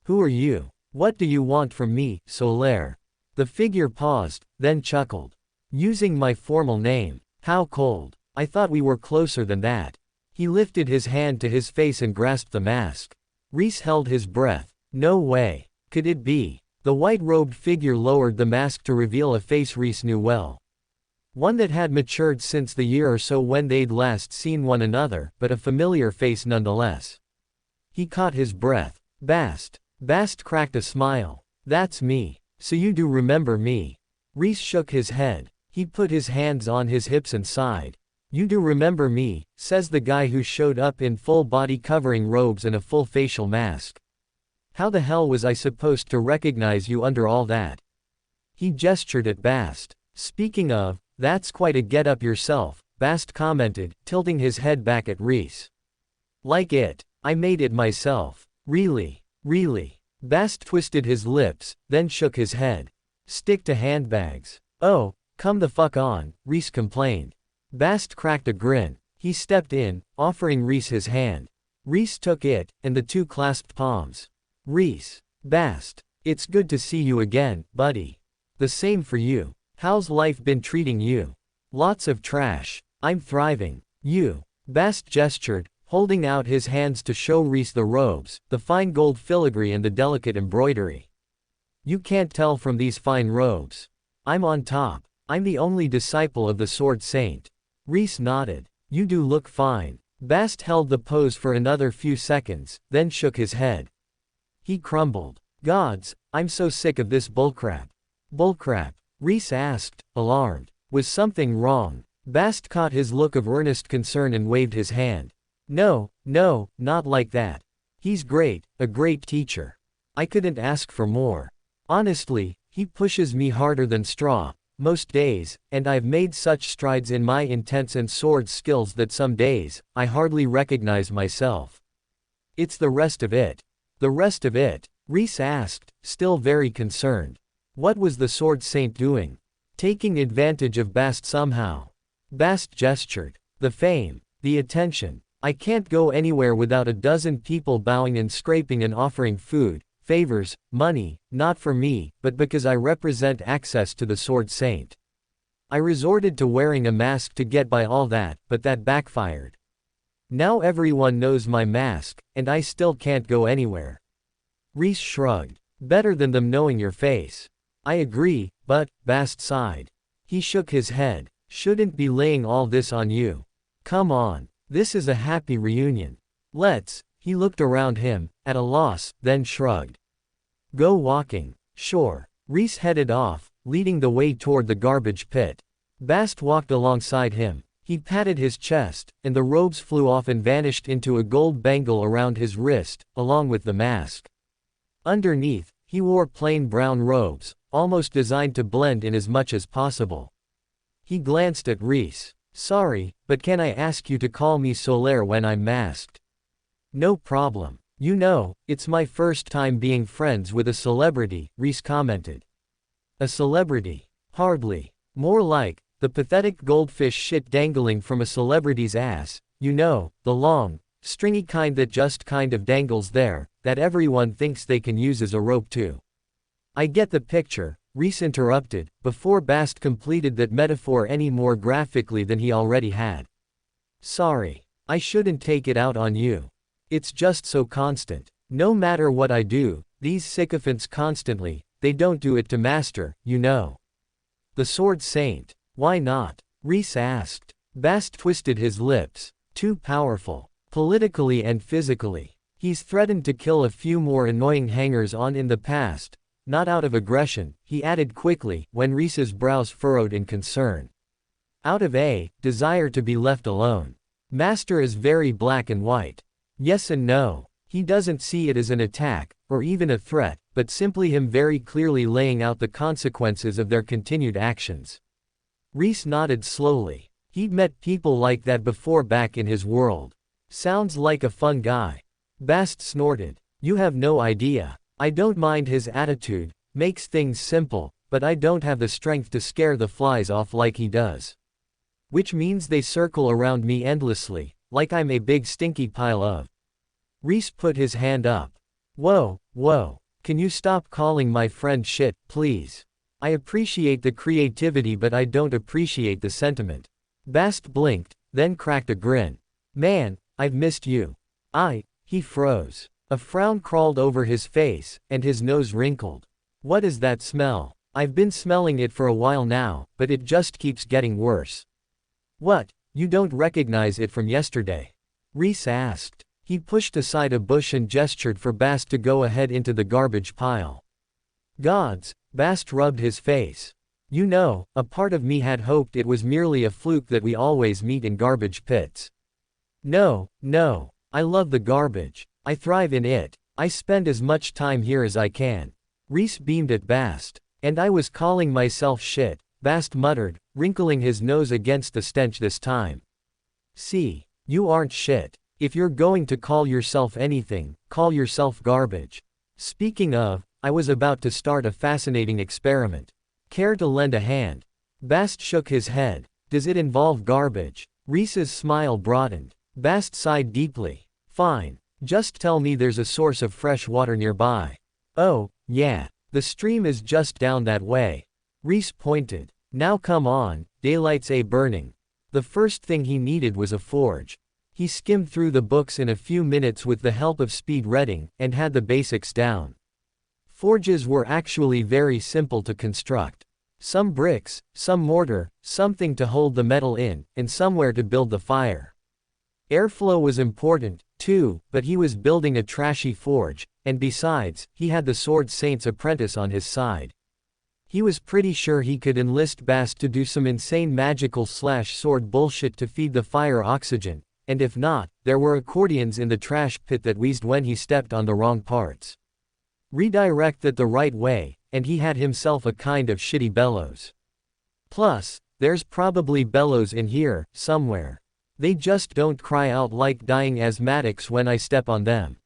[SPEAKER 1] Who are you? What do you want from me, Solaire? The figure paused, then chuckled. Using my formal name. How cold. I thought we were closer than that. He lifted his hand to his face and grasped the mask. Rhys held his breath. No way. Could it be? The white-robed figure lowered the mask to reveal a face Rhys knew well. One that had matured since the year or so when they'd last seen one another, but a familiar face nonetheless. He caught his breath. Bast. Bast cracked a smile. That's me. So you do remember me. Rhys shook his head. He put his hands on his hips and sighed. You do remember me, says the guy who showed up in full body covering robes and a full facial mask. How the hell was I supposed to recognize you under all that? He gestured at Bast. Speaking of, that's quite a get-up yourself, Bast commented, tilting his head back at Rhys. Like it. I made it myself. Really? Really? Bast twisted his lips, then shook his head. Stick to handbags. Oh, come the fuck on, Rhys complained. Bast cracked a grin. He stepped in, offering Rhys his hand. Rhys took it, and the two clasped palms. Rhys. Bast. It's good to see you again, buddy. The same for you. How's life been treating you? Lots of trash. I'm thriving. You. Bast gestured, holding out his hands to show Rhys the robes, the fine gold filigree and the delicate embroidery. You can't tell from these fine robes. I'm on top. I'm the only disciple of the Sword Saint. Rhys nodded. You do look fine. Bast held the pose for another few seconds, then shook his head. He crumbled. Gods, I'm so sick of this bullcrap. Bullcrap? Rhys asked, alarmed. Was something wrong? Bast caught his look of earnest concern and waved his hand. No, no, not like that. He's great, a great teacher. I couldn't ask for more. Honestly, he pushes me harder than straw, most days, and I've made such strides in my intense and sword skills that some days, I hardly recognize myself. It's the rest of it. The rest of it? Rhys asked, still very concerned. What was the Sword Saint doing? Taking advantage of Bast somehow. Bast gestured. The fame. The attention. I can't go anywhere without a dozen people bowing and scraping and offering food, favors, money, not for me, but because I represent access to the Sword Saint. I resorted to wearing a mask to get by all that, but that backfired. Now everyone knows my mask, and I still can't go anywhere. Rhys shrugged. Better than them knowing your face. I agree, but, Bast sighed. He shook his head. Shouldn't be laying all this on you. Come on. This is a happy reunion. Let's. He looked around him, at a loss, then shrugged. Go walking. Sure. Rhys headed off, leading the way toward the garbage pit. Bast walked alongside him. He patted his chest, and the robes flew off and vanished into a gold bangle around his wrist, along with the mask. Underneath, he wore plain brown robes, almost designed to blend in as much as possible. He glanced at Rhys. Sorry, but can I ask you to call me Solaire when I'm masked? No problem. You know, it's my first time being friends with a celebrity, Rhys commented. A celebrity? Hardly. More like, the pathetic goldfish shit dangling from a celebrity's ass, you know, the long, stringy kind that just kind of dangles there, that everyone thinks they can use as a rope too. I get the picture, Rhys interrupted, before Bast completed that metaphor any more graphically than he already had. Sorry. I shouldn't take it out on you. It's just so constant. No matter what I do, these sycophants constantly, they don't do it to master, you know. The Sword Saint. Why not? Rhys asked. Bast twisted his lips. Too powerful. Politically and physically. He's threatened to kill a few more annoying hangers-on in the past. Not out of aggression, he added quickly, when Rhys's brows furrowed in concern. Out of a desire to be left alone. Master is very black and white. Yes and no. He doesn't see it as an attack, or even a threat, but simply him very clearly laying out the consequences of their continued actions. Rhys nodded slowly. He'd met people like that before back in his world. Sounds like a fun guy. Bast snorted. You have no idea. I don't mind his attitude, makes things simple, but I don't have the strength to scare the flies off like he does. Which means they circle around me endlessly, like I'm a big stinky pile of. Rhys put his hand up. Whoa, whoa. Can you stop calling my friend shit, please? I appreciate the creativity but I don't appreciate the sentiment. Bast blinked, then cracked a grin. Man, I've missed you. He froze. A frown crawled over his face, and his nose wrinkled. What is that smell? I've been smelling it for a while now, but it just keeps getting worse. What, you don't recognize it from yesterday? Rhys asked. He pushed aside a bush and gestured for Bast to go ahead into the garbage pile. Gods, Bast rubbed his face. You know, a part of me had hoped it was merely a fluke that we always meet in garbage pits. No, I love the garbage. I thrive in it. I spend as much time here as I can. Rhys beamed at Bast. And I was calling myself shit, Bast muttered, wrinkling his nose against the stench this time. See, you aren't shit. If you're going to call yourself anything, call yourself garbage. Speaking of, I was about to start a fascinating experiment. Care to lend a hand? Bast shook his head. Does it involve garbage? Rhys's smile broadened. Bast sighed deeply. Fine. Just tell me there's a source of fresh water nearby. Oh, yeah. The stream is just down that way. Rhys pointed. Now come on, daylight's burning. The first thing he needed was a forge. He skimmed through the books in a few minutes with the help of speed reading, and had the basics down. Forges were actually very simple to construct. Some bricks, some mortar, something to hold the metal in, and somewhere to build the fire. Airflow was important, too, but he was building a trashy forge, and besides, he had the Sword Saint's apprentice on his side. He was pretty sure he could enlist Bast to do some insane magical sword bullshit to feed the fire oxygen, and if not, there were accordions in the trash pit that wheezed when he stepped on the wrong parts. Redirect that the right way, and he had himself a kind of shitty bellows. Plus, there's probably bellows in here, somewhere. They just don't cry out like dying asthmatics when I step on them.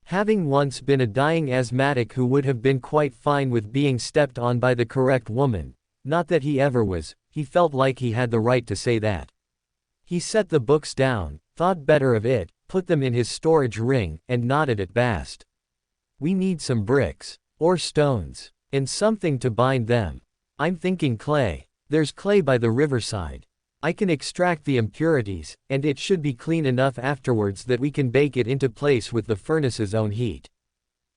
[SPEAKER 1] Having once been a dying asthmatic who would have been quite fine with being stepped on by the correct woman, not that he ever was, he felt like he had the right to say that. He set the books down, thought better of it, put them in his storage ring, and nodded at Bast. We need some bricks, or stones, and something to bind them. I'm thinking clay. There's clay by the riverside. I can extract the impurities, and it should be clean enough afterwards that we can bake it into place with the furnace's own heat.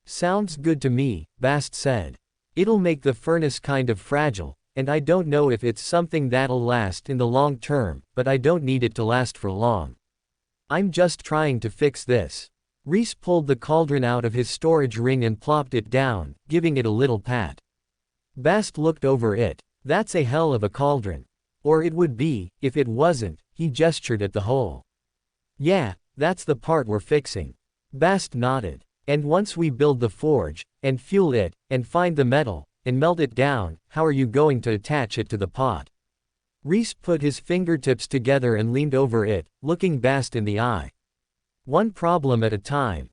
[SPEAKER 1] Sounds good to me, Bast said. It'll make the furnace kind of fragile, and I don't know if it's something that'll last in the long term, but I don't need it to last for long. I'm just trying to fix this. Rhys pulled the cauldron out of his storage ring and plopped it down, giving it a little pat. Bast looked over it. That's a hell of a cauldron. Or it would be, if it wasn't, he gestured at the hole. Yeah, that's the part we're fixing. Bast nodded. And once we build the forge, and fuel it, and find the metal, and melt it down, how are you going to attach it to the pot? Rhys put his fingertips together and leaned over it, looking Bast in the eye. One problem at a time.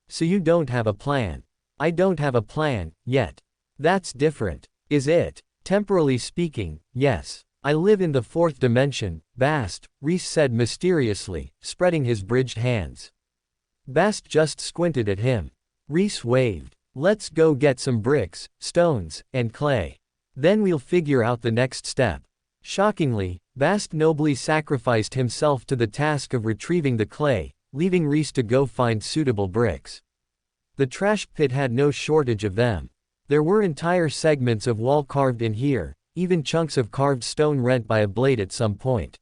[SPEAKER 1] So you don't have a plan. I don't have a plan, yet. That's different. Is it? Temporally speaking, yes. I live in the fourth dimension, Bast, Rhys said mysteriously, spreading his bridged hands. Bast just squinted at him. Rhys waved. Let's go get some bricks, stones, and clay. Then we'll figure out the next step. Shockingly, Bast nobly sacrificed himself to the task of retrieving the clay, leaving Rhys to go find suitable bricks. The trash pit had no shortage of them. There were entire segments of wall carved in here, even chunks of carved stone rent by a blade at some point.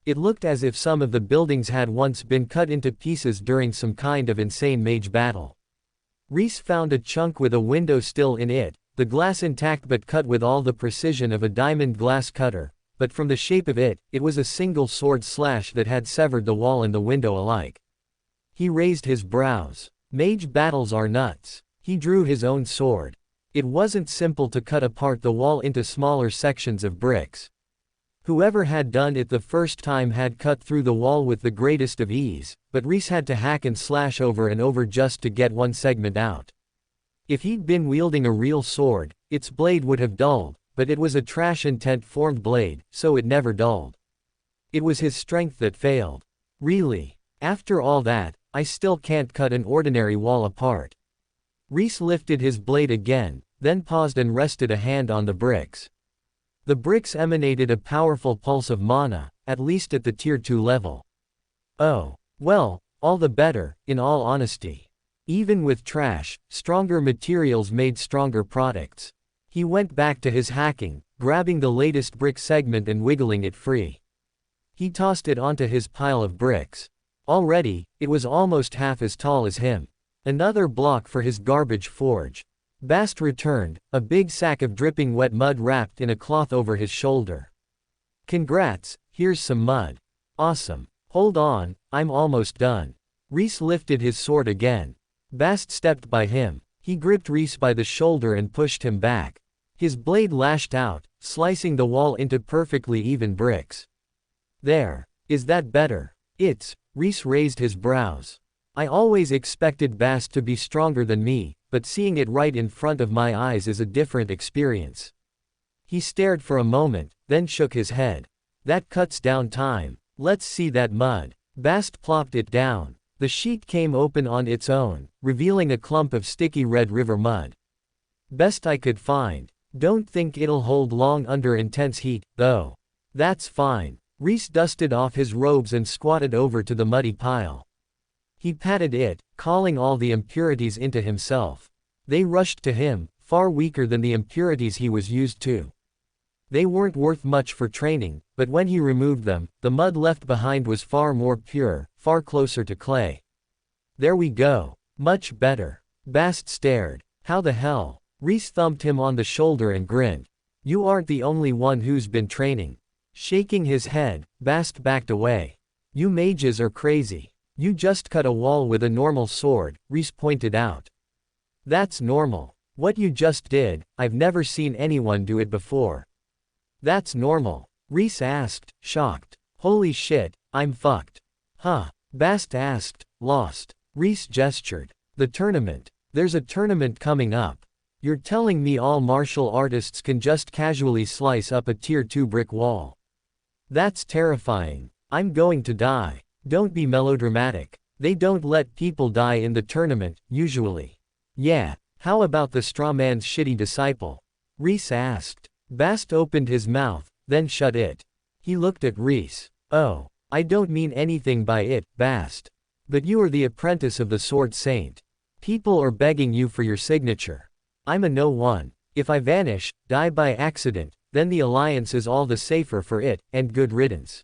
[SPEAKER 1] It looked as if some of the buildings had once been cut into pieces during some kind of insane mage battle. Rhys found a chunk with a window still in it, the glass intact but cut with all the precision of a diamond glass cutter, but from the shape of it, it was a single sword slash that had severed the wall and the window alike. He raised his brows. Mage battles are nuts. He drew his own sword. It wasn't simple to cut apart the wall into smaller sections of bricks. Whoever had done it the first time had cut through the wall with the greatest of ease, but Rhys had to hack and slash over and over just to get one segment out. If he'd been wielding a real sword, its blade would have dulled, but it was a trash intent-formed blade, so it never dulled. It was his strength that failed. Really. After all that, I still can't cut an ordinary wall apart. Rhys lifted his blade again, then paused and rested a hand on the bricks. The bricks emanated a powerful pulse of mana, at least at the tier 2 level. Oh, well, all the better, in all honesty. Even with trash, stronger materials made stronger products. He went back to his hacking, grabbing the latest brick segment and wiggling it free. He tossed it onto his pile of bricks. Already, it was almost half as tall as him. Another block for his garbage forge. Bast returned, a big sack of dripping wet mud wrapped in a cloth over his shoulder. Congrats, here's some mud. Awesome. Hold on, I'm almost done. Rhys lifted his sword again. Bast stepped by him. He gripped Rhys by the shoulder and pushed him back. His blade lashed out, slicing the wall into perfectly even bricks. There. Is that better? Rhys raised his brows. I always expected Bast to be stronger than me, but seeing it right in front of my eyes is a different experience. He stared for a moment, then shook his head. That cuts down time. Let's see that mud. Bast plopped it down. The sheet came open on its own, revealing a clump of sticky red river mud. Best I could find. Don't think it'll hold long under intense heat, though. That's fine. Rhys dusted off his robes and squatted over to the muddy pile. He patted it, calling all the impurities into himself. They rushed to him, far weaker than the impurities he was used to. They weren't worth much for training, but when he removed them, the mud left behind was far more pure, far closer to clay. There we go. Much better. Bast stared. How the hell? Rhys thumped him on the shoulder and grinned. You aren't the only one who's been training. Shaking his head, Bast backed away. You mages are crazy. You just cut a wall with a normal sword, Rhys pointed out. That's normal. What you just did, I've never seen anyone do it before. That's normal? Rhys asked, shocked. Holy shit, I'm fucked. Huh? Bast asked, lost. Rhys gestured. The tournament. There's a tournament coming up. You're telling me all martial artists can just casually slice up a tier 2 brick wall? That's terrifying. I'm going to die. Don't be melodramatic. They don't let people die in the tournament, usually. Yeah, how about the straw man's shitty disciple? Rhys asked. Bast opened his mouth, then shut it. He looked at Rhys. Oh, I don't mean anything by it, Bast. But you are the apprentice of the Sword Saint. People are begging you for your signature. I'm a no one. If I vanish, die by accident, then the Alliance is all the safer for it, and good riddance.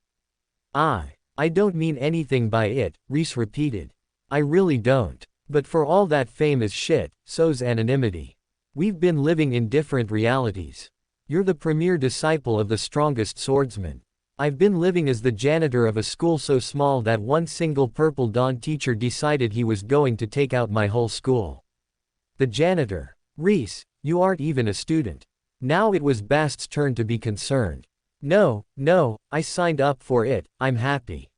[SPEAKER 1] I don't mean anything by it, Rhys repeated. I really don't. But for all that fame is shit, so's anonymity. We've been living in different realities. You're the premier disciple of the strongest swordsman. I've been living as the janitor of a school so small that one single Purple Dawn teacher decided he was going to take out my whole school. The janitor. Rhys, you aren't even a student. Now it was Bast's turn to be concerned. No, I signed up for it, I'm happy.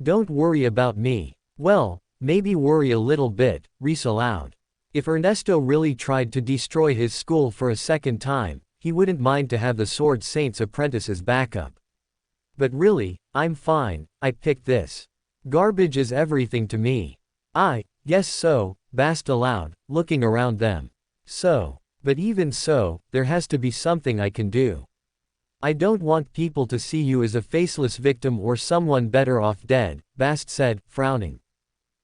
[SPEAKER 1] Don't worry about me. Well, maybe worry a little bit, Rhys allowed. If Ernesto really tried to destroy his school for a second time, he wouldn't mind to have the Sword Saint's apprentice as backup. But really, I'm fine, I picked this. Garbage is everything to me. I guess so, Bast allowed, looking around them. So, but even so, there has to be something I can do. I don't want people to see you as a faceless victim or someone better off dead, Bast said, frowning.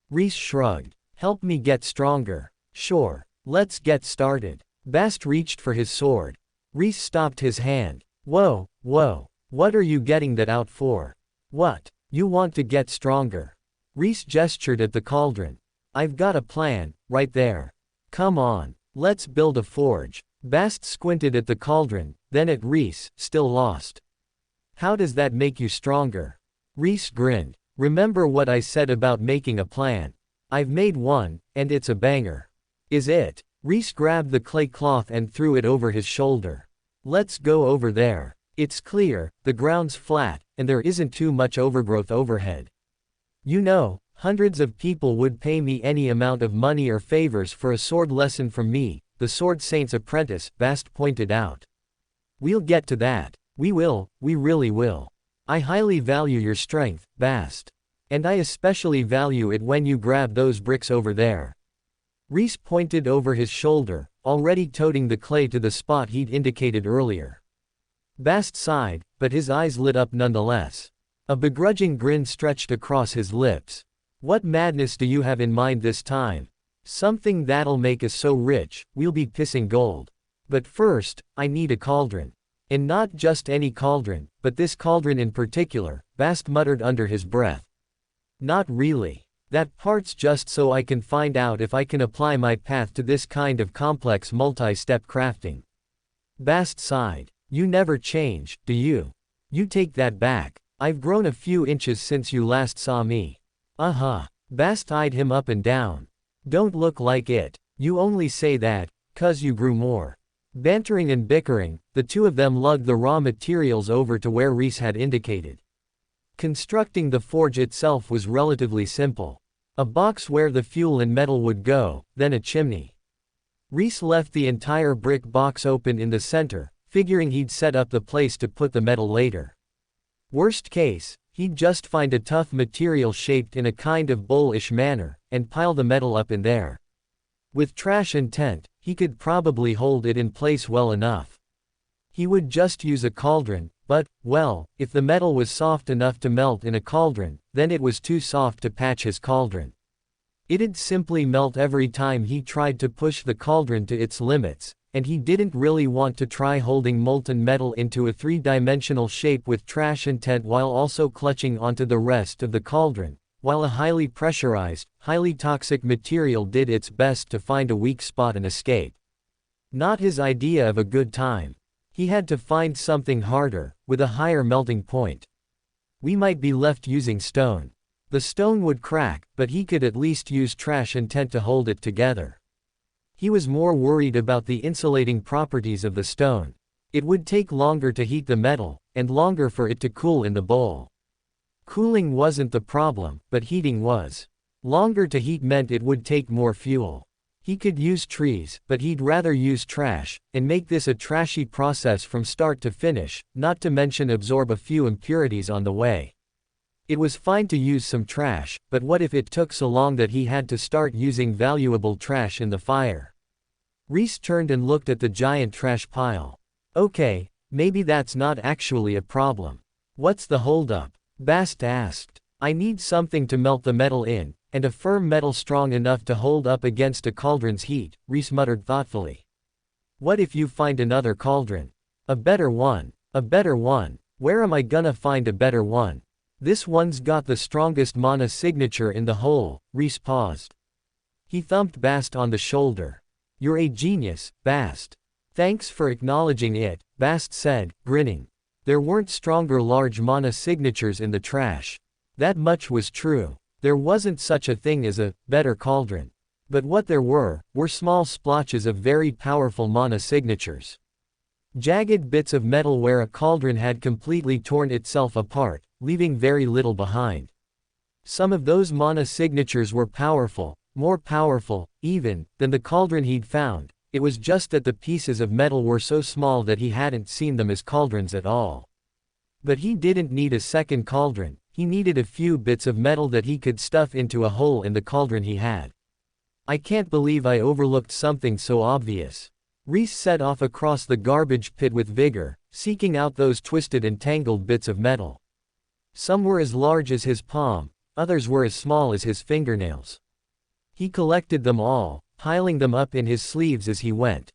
[SPEAKER 1] Rhys shrugged. Help me get stronger. Sure. Let's get started. Bast reached for his sword. Rhys stopped his hand. Whoa. What are you getting that out for? What? You want to get stronger? Rhys gestured at the cauldron. I've got a plan, right there. Come on. Let's build a forge. Bast squinted at the cauldron, then at Rhys, still lost. How does that make you stronger? Rhys grinned. Remember what I said about making a plan? I've made one, and it's a banger. Is it? Rhys grabbed the clay cloth and threw it over his shoulder. Let's go over there. It's clear, the ground's flat, and there isn't too much overgrowth overhead. You know, hundreds of people would pay me any amount of money or favors for a sword lesson from me, the Sword Saint's apprentice, Bast pointed out. We'll get to that. We really will. I highly value your strength, Bast. And I especially value it when you grab those bricks over there. Rhys pointed over his shoulder, already toting the clay to the spot he'd indicated earlier. Bast sighed, but his eyes lit up nonetheless. A begrudging grin stretched across his lips. What madness do you have in mind this time? Something that'll make us so rich, we'll be pissing gold. But first, I need a cauldron. And not just any cauldron, but this cauldron in particular, Bast muttered under his breath. Not really. That part's just so I can find out if I can apply my path to this kind of complex multi-step crafting. Bast sighed. You never change, do you? You take that back. I've grown a few inches since you last saw me. Bast eyed him up and down. Don't look like it. You only say that, 'cause you grew more. Bantering and bickering, the two of them lugged the raw materials over to where Rhys had indicated. Constructing the forge itself was relatively simple. A box where the fuel and metal would go, then a chimney. Rhys left the entire brick box open in the center, figuring he'd set up the place to put the metal later. Worst case, he'd just find a tough material shaped in a kind of bowl-ish manner, and pile the metal up in there. With trash and tent, he could probably hold it in place well enough. He would just use a cauldron, but, well, if the metal was soft enough to melt in a cauldron, then it was too soft to patch his cauldron. It'd simply melt every time he tried to push the cauldron to its limits, and he didn't really want to try holding molten metal into a three-dimensional shape with trash and tent while also clutching onto the rest of the cauldron, while a highly pressurized, highly toxic material did its best to find a weak spot and escape. Not his idea of a good time. He had to find something harder, with a higher melting point. We might be left using stone. The stone would crack, but he could at least use trash and tent to hold it together. He was more worried about the insulating properties of the stone. It would take longer to heat the metal, and longer for it to cool in the bowl. Cooling wasn't the problem, but heating was. Longer to heat meant it would take more fuel. He could use trees, but he'd rather use trash, and make this a trashy process from start to finish, not to mention absorb a few impurities on the way. It was fine to use some trash, but what if it took so long that he had to start using valuable trash in the fire? Rhys turned and looked at the giant trash pile. Okay, maybe that's not actually a problem. What's the holdup? Bast asked. I need something to melt the metal in, and a firm metal strong enough to hold up against a cauldron's heat, Rhys muttered thoughtfully. What if you find another cauldron? A better one. A better one. Where am I gonna find a better one? This one's got the strongest mana signature in the whole. Rhys paused. He thumped Bast on the shoulder. You're a genius, Bast. Thanks for acknowledging it, Bast said, grinning. There weren't stronger large mana signatures in the trash. That much was true. There wasn't such a thing as a better cauldron. But what there were small splotches of very powerful mana signatures. Jagged bits of metal where a cauldron had completely torn itself apart, leaving very little behind. Some of those mana signatures were powerful, more powerful, even, than the cauldron he'd found. It was just that the pieces of metal were so small that he hadn't seen them as cauldrons at all. But he didn't need a second cauldron. He needed a few bits of metal that he could stuff into a hole in the cauldron he had. I can't believe I overlooked something so obvious. Rhys set off across the garbage pit with vigor, seeking out those twisted and tangled bits of metal. Some were as large as his palm, others were as small as his fingernails. He collected them all, piling them up in his sleeves as he went.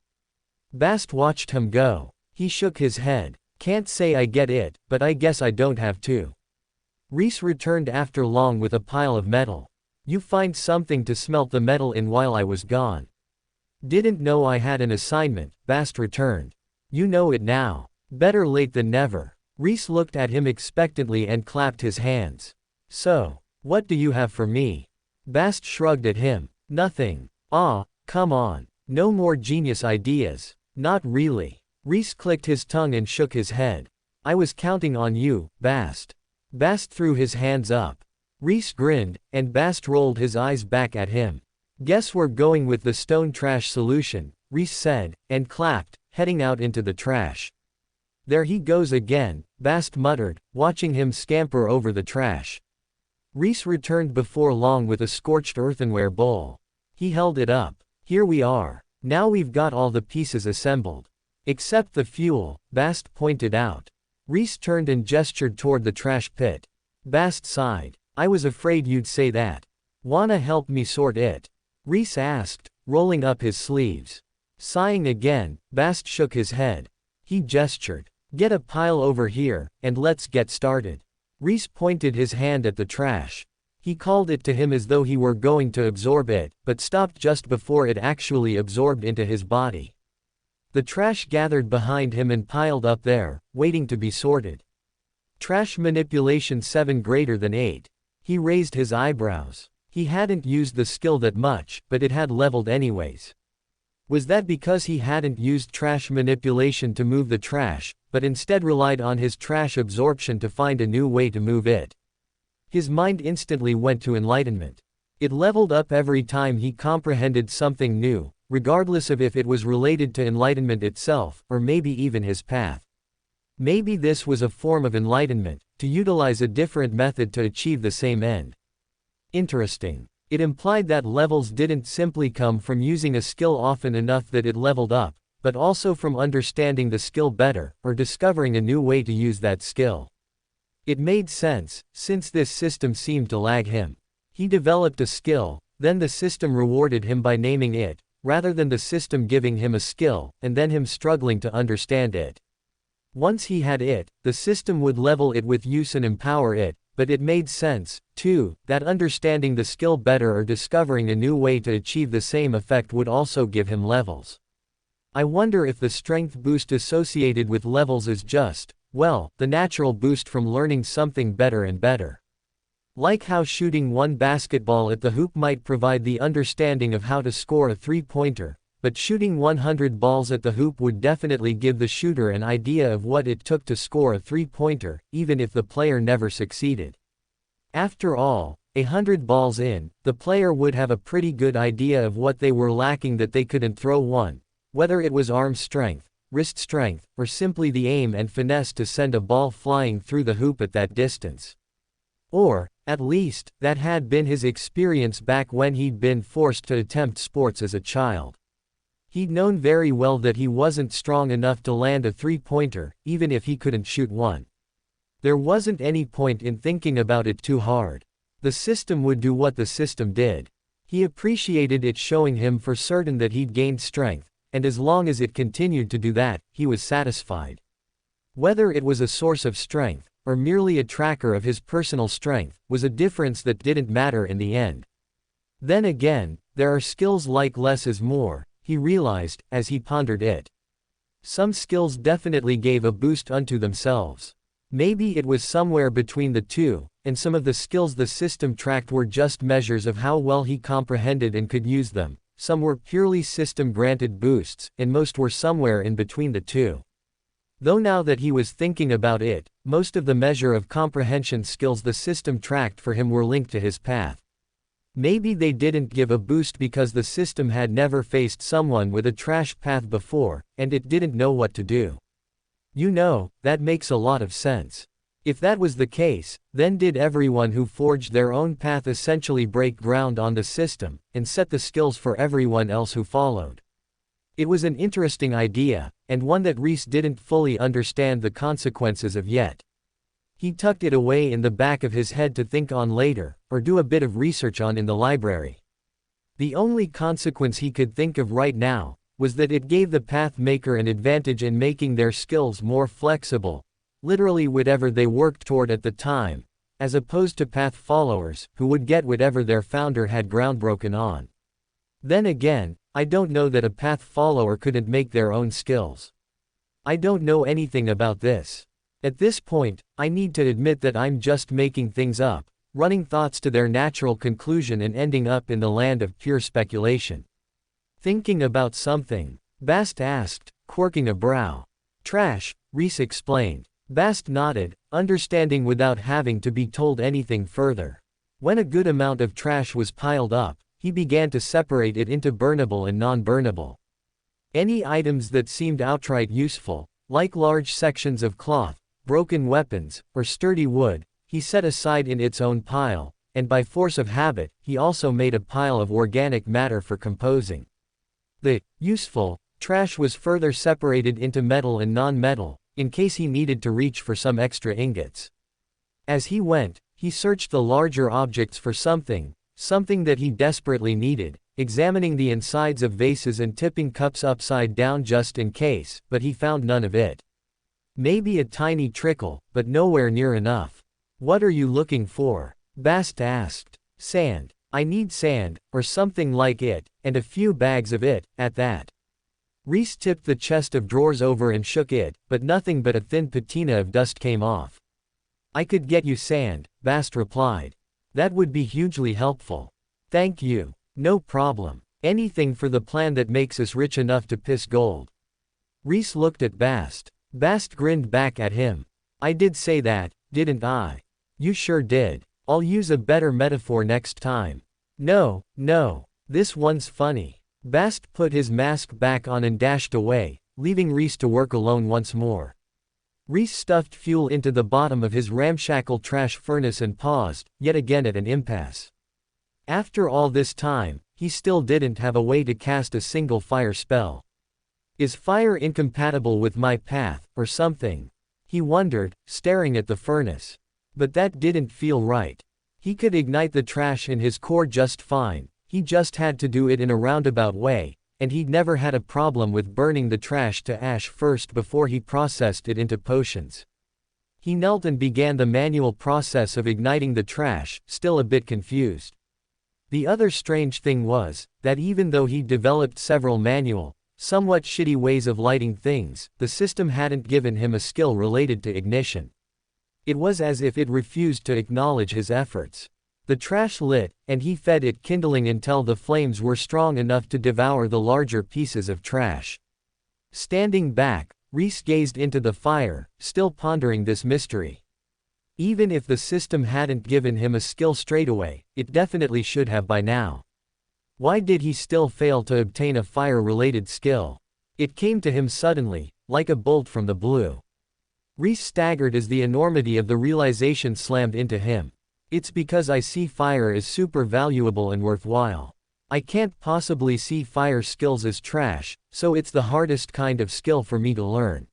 [SPEAKER 1] Bast watched him go. He shook his head. Can't say I get it, but I guess I don't have to. Rhys returned after long with a pile of metal. You find something to smelt the metal in while I was gone. Didn't know I had an assignment, Bast returned. You know it now. Better late than never. Rhys looked at him expectantly and clapped his hands. So, what do you have for me? Bast shrugged at him. Nothing. Ah, come on. No more genius ideas. Not really. Rhys clicked his tongue and shook his head. I was counting on you, Bast. Bast threw his hands up. Rhys grinned, and Bast rolled his eyes back at him. Guess we're going with the stone trash solution, Rhys said, and clapped, heading out into the trash. There he goes again, Bast muttered, watching him scamper over the trash. Rhys returned before long with a scorched earthenware bowl. He held it up. Here we are. Now we've got all the pieces assembled. Except the fuel, Bast pointed out. Rhys turned and gestured toward the trash pit. Bast sighed. I was afraid you'd say that. Wanna help me sort it? Rhys asked, rolling up his sleeves. Sighing again, Bast shook his head. He gestured. Get a pile over here, and let's get started. Rhys pointed his hand at the trash. He called it to him as though he were going to absorb it, but stopped just before it actually absorbed into his body. The trash gathered behind him and piled up there, waiting to be sorted. Trash manipulation 7 greater than 8. He raised his eyebrows. He hadn't used the skill that much, but it had leveled anyways. Was that because he hadn't used trash manipulation to move the trash, but instead relied on his trash absorption to find a new way to move it? His mind instantly went to enlightenment. It leveled up every time he comprehended something new, regardless of if it was related to enlightenment itself, or maybe even his path. Maybe this was a form of enlightenment, to utilize a different method to achieve the same end. Interesting. It implied that levels didn't simply come from using a skill often enough that it leveled up, but also from understanding the skill better, or discovering a new way to use that skill. It made sense, since this system seemed to lag him. He developed a skill, then the system rewarded him by naming it, rather than the system giving him a skill, and then him struggling to understand it. Once he had it, the system would level it with use and empower it, but it made sense, too, that understanding the skill better or discovering a new way to achieve the same effect would also give him levels. I wonder if the strength boost associated with levels is just, well, the natural boost from learning something better and better. Like how shooting one basketball at the hoop might provide the understanding of how to score a three-pointer, but shooting 100 balls at the hoop would definitely give the shooter an idea of what it took to score a three-pointer, even if the player never succeeded. After all, 100 balls in, the player would have a pretty good idea of what they were lacking that they couldn't throw one, whether it was arm strength, wrist strength, or simply the aim and finesse to send a ball flying through the hoop at that distance. Or, at least, that had been his experience back when he'd been forced to attempt sports as a child. He'd known very well that he wasn't strong enough to land a three-pointer, even if he couldn't shoot one. There wasn't any point in thinking about it too hard. The system would do what the system did. He appreciated it showing him for certain that he'd gained strength, and as long as it continued to do that, he was satisfied. Whether it was a source of strength, or merely a tracker of his personal strength, was a difference that didn't matter in the end. Then again, there are skills like less is more, he realized, as he pondered it. Some skills definitely gave a boost unto themselves. Maybe it was somewhere between the two, and some of the skills the system tracked were just measures of how well he comprehended and could use them, some were purely system-granted boosts, and most were somewhere in between the two. Though now that he was thinking about it, most of the measure of comprehension skills the system tracked for him were linked to his path. Maybe they didn't give a boost because the system had never faced someone with a trash path before, and it didn't know what to do. You know, that makes a lot of sense. If that was the case, then did everyone who forged their own path essentially break ground on the system, and set the skills for everyone else who followed? It was an interesting idea, and one that Rhys didn't fully understand the consequences of yet. He tucked it away in the back of his head to think on later, or do a bit of research on in the library. The only consequence he could think of right now was that it gave the path maker an advantage in making their skills more flexible, literally whatever they worked toward at the time, as opposed to path followers, who would get whatever their founder had groundbroken on. Then again, I don't know that a path follower couldn't make their own skills. I don't know anything about this. At this point, I need to admit that I'm just making things up, running thoughts to their natural conclusion and ending up in the land of pure speculation. Thinking about something? Bast asked, quirking a brow. Trash, Rhys explained. Bast nodded, understanding without having to be told anything further. When a good amount of trash was piled up, he began to separate it into burnable and non-burnable. Any items that seemed outright useful, like large sections of cloth, broken weapons, or sturdy wood, he set aside in its own pile, and by force of habit, he also made a pile of organic matter for composing. The useful trash was further separated into metal and non-metal, in case he needed to reach for some extra ingots. As he went, he searched the larger objects for something that he desperately needed, examining the insides of vases and tipping cups upside down just in case, but he found none of it. Maybe a tiny trickle, but nowhere near enough. "What are you looking for?" Bast asked. "Sand. I need sand, or something like it, and a few bags of it, at that." Rhys tipped the chest of drawers over and shook it, but nothing but a thin patina of dust came off. "I could get you sand," Bast replied. "That would be hugely helpful." "Thank you. No problem. Anything for the plan that makes us rich enough to piss gold." Rhys looked at Bast. Bast grinned back at him. "I did say that, didn't I?" "You sure did. I'll use a better metaphor next time." No, this one's funny." Bast put his mask back on and dashed away, leaving Rhys to work alone once more. Rhys stuffed fuel into the bottom of his ramshackle trash furnace and paused, yet again at an impasse. After all this time, he still didn't have a way to cast a single fire spell. Is fire incompatible with my path, or something? He wondered, staring at the furnace. But that didn't feel right. He could ignite the trash in his core just fine, he just had to do it in a roundabout way, and he'd never had a problem with burning the trash to ash first before he processed it into potions. He knelt and began the manual process of igniting the trash, still a bit confused. The other strange thing was, that even though he'd developed several manual, somewhat shitty ways of lighting things, the system hadn't given him a skill related to ignition. It was as if it refused to acknowledge his efforts. The trash lit, and he fed it kindling until the flames were strong enough to devour the larger pieces of trash. Standing back, Rhys gazed into the fire, still pondering this mystery. Even if the system hadn't given him a skill straightaway, it definitely should have by now. Why did he still fail to obtain a fire-related skill? It came to him suddenly, like a bolt from the blue. Rhys staggered as the enormity of the realization slammed into him. It's because I see fire as super valuable and worthwhile. I can't possibly see fire skills as trash, so it's the hardest kind of skill for me to learn.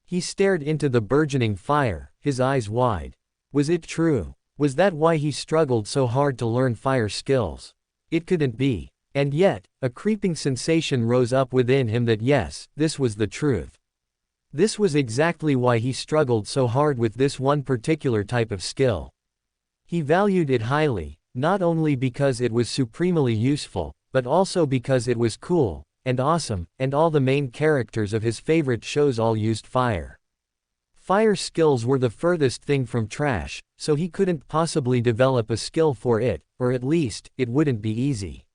[SPEAKER 1] He stared into the burgeoning fire, his eyes wide. Was it true? Was that why he struggled so hard to learn fire skills? It couldn't be. And yet, a creeping sensation rose up within him that yes, this was the truth. This was exactly why he struggled so hard with this one particular type of skill. He valued it highly, not only because it was supremely useful, but also because it was cool, and awesome, and all the main characters of his favorite shows all used fire. Fire skills were the furthest thing from trash, so he couldn't possibly develop a skill for it, or at least, it wouldn't be easy.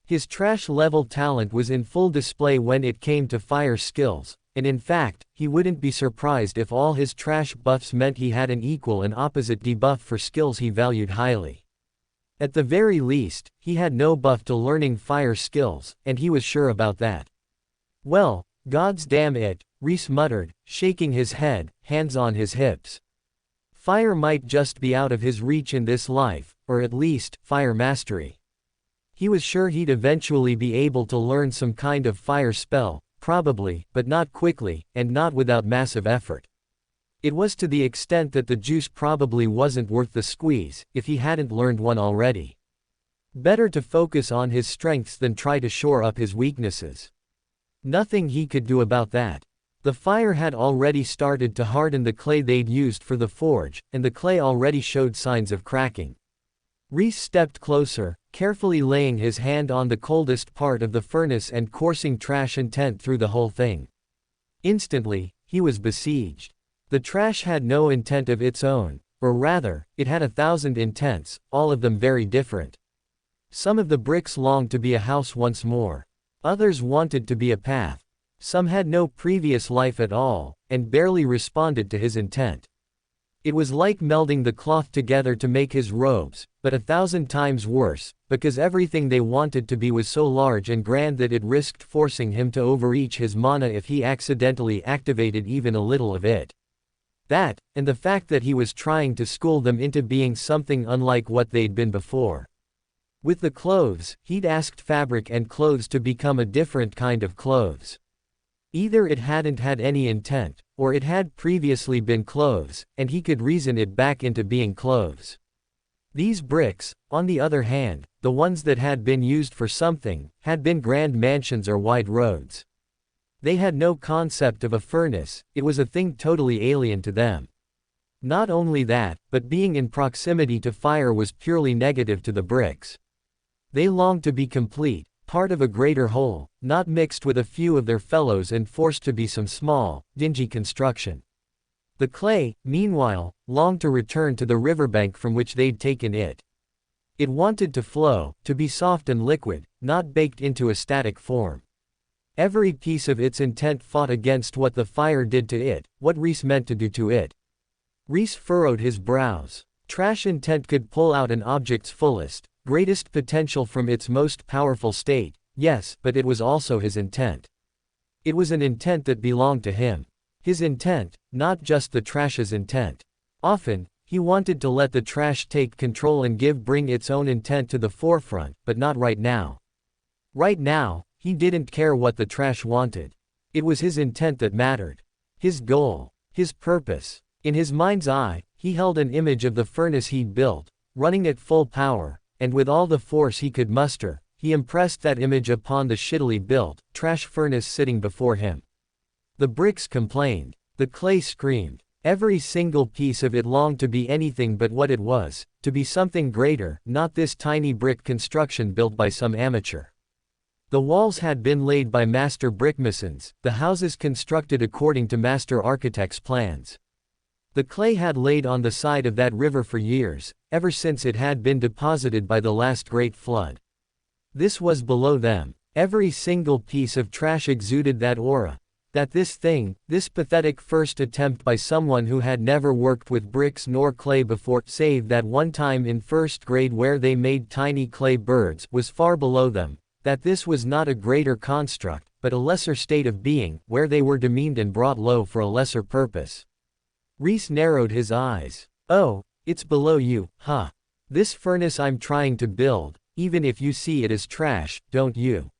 [SPEAKER 1] His trash-level talent was in full display when it came to fire skills, and in fact, he wouldn't be surprised if all his trash buffs meant he had an equal and opposite debuff for skills he valued highly. At the very least, he had no buff to learning fire skills, and he was sure about that. Well, gods damn it, Rhys muttered, shaking his head, hands on his hips. Fire might just be out of his reach in this life, or at least, fire mastery. He was sure he'd eventually be able to learn some kind of fire spell, probably, but not quickly, and not without massive effort. It was to the extent that the juice probably wasn't worth the squeeze, if he hadn't learned one already. Better to focus on his strengths than try to shore up his weaknesses. Nothing he could do about that. The fire had already started to harden the clay they'd used for the forge, and the clay already showed signs of cracking. Rhys stepped closer, carefully laying his hand on the coldest part of the furnace and coursing trash intent through the whole thing. Instantly, he was besieged. The trash had no intent of its own, or rather, it had 1,000 intents, all of them very different. Some of the bricks longed to be a house once more. Others wanted to be a path. Some had no previous life at all, and barely responded to his intent. It was like melding the cloth together to make his robes, but 1,000 times worse, because everything they wanted to be was so large and grand that it risked forcing him to overreach his mana if he accidentally activated even a little of it. That, and the fact that he was trying to school them into being something unlike what they'd been before. With the clothes, he'd asked fabric and clothes to become a different kind of clothes. Either it hadn't had any intent, or it had previously been clothes, and he could reason it back into being clothes. These bricks, on the other hand, the ones that had been used for something, had been grand mansions or wide roads. They had no concept of a furnace, it was a thing totally alien to them. Not only that, but being in proximity to fire was purely negative to the bricks. They longed to be complete, part of a greater whole, not mixed with a few of their fellows and forced to be some small, dingy construction. The clay, meanwhile, longed to return to the riverbank from which they'd taken it. It wanted to flow, to be soft and liquid, not baked into a static form. Every piece of its intent fought against what the fire did to it, what Rhys meant to do to it. Rhys furrowed his brows. Trash intent could pull out an object's fullest, greatest potential from its most powerful state, yes, but it was also his intent. It was an intent that belonged to him. His intent, not just the trash's intent. Often, he wanted to let the trash take control and bring its own intent to the forefront, but not right now. Right now, he didn't care what the trash wanted. It was his intent that mattered. His goal. His purpose. In his mind's eye, he held an image of the furnace he'd built, running at full power, and with all the force he could muster, he impressed that image upon the shittily built, trash furnace sitting before him. The bricks complained. The clay screamed. Every single piece of it longed to be anything but what it was, to be something greater, not this tiny brick construction built by some amateur. The walls had been laid by master brickmasons, the houses constructed according to master architects' plans. The clay had laid on the side of that river for years, ever since it had been deposited by the last great flood. This was below them. Every single piece of trash exuded that aura, that this thing, this pathetic first attempt by someone who had never worked with bricks nor clay before, save that one time in first grade where they made tiny clay birds, was far below them, that this was not a greater construct, but a lesser state of being, where they were demeaned and brought low for a lesser purpose. Rhys narrowed his eyes. Oh, it's below you, huh? This furnace I'm trying to build, even if you see it as trash, don't you?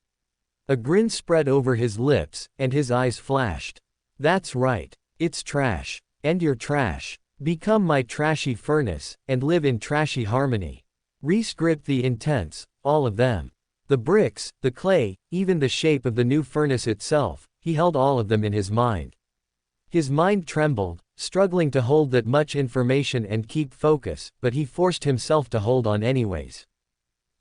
[SPEAKER 1] A grin spread over his lips, and his eyes flashed. That's right. It's trash. And you're trash. Become my trashy furnace, and live in trashy harmony. Rhys gripped the intents, all of them. The bricks, the clay, even the shape of the new furnace itself, he held all of them in his mind. His mind trembled, struggling to hold that much information and keep focus, but he forced himself to hold on anyways.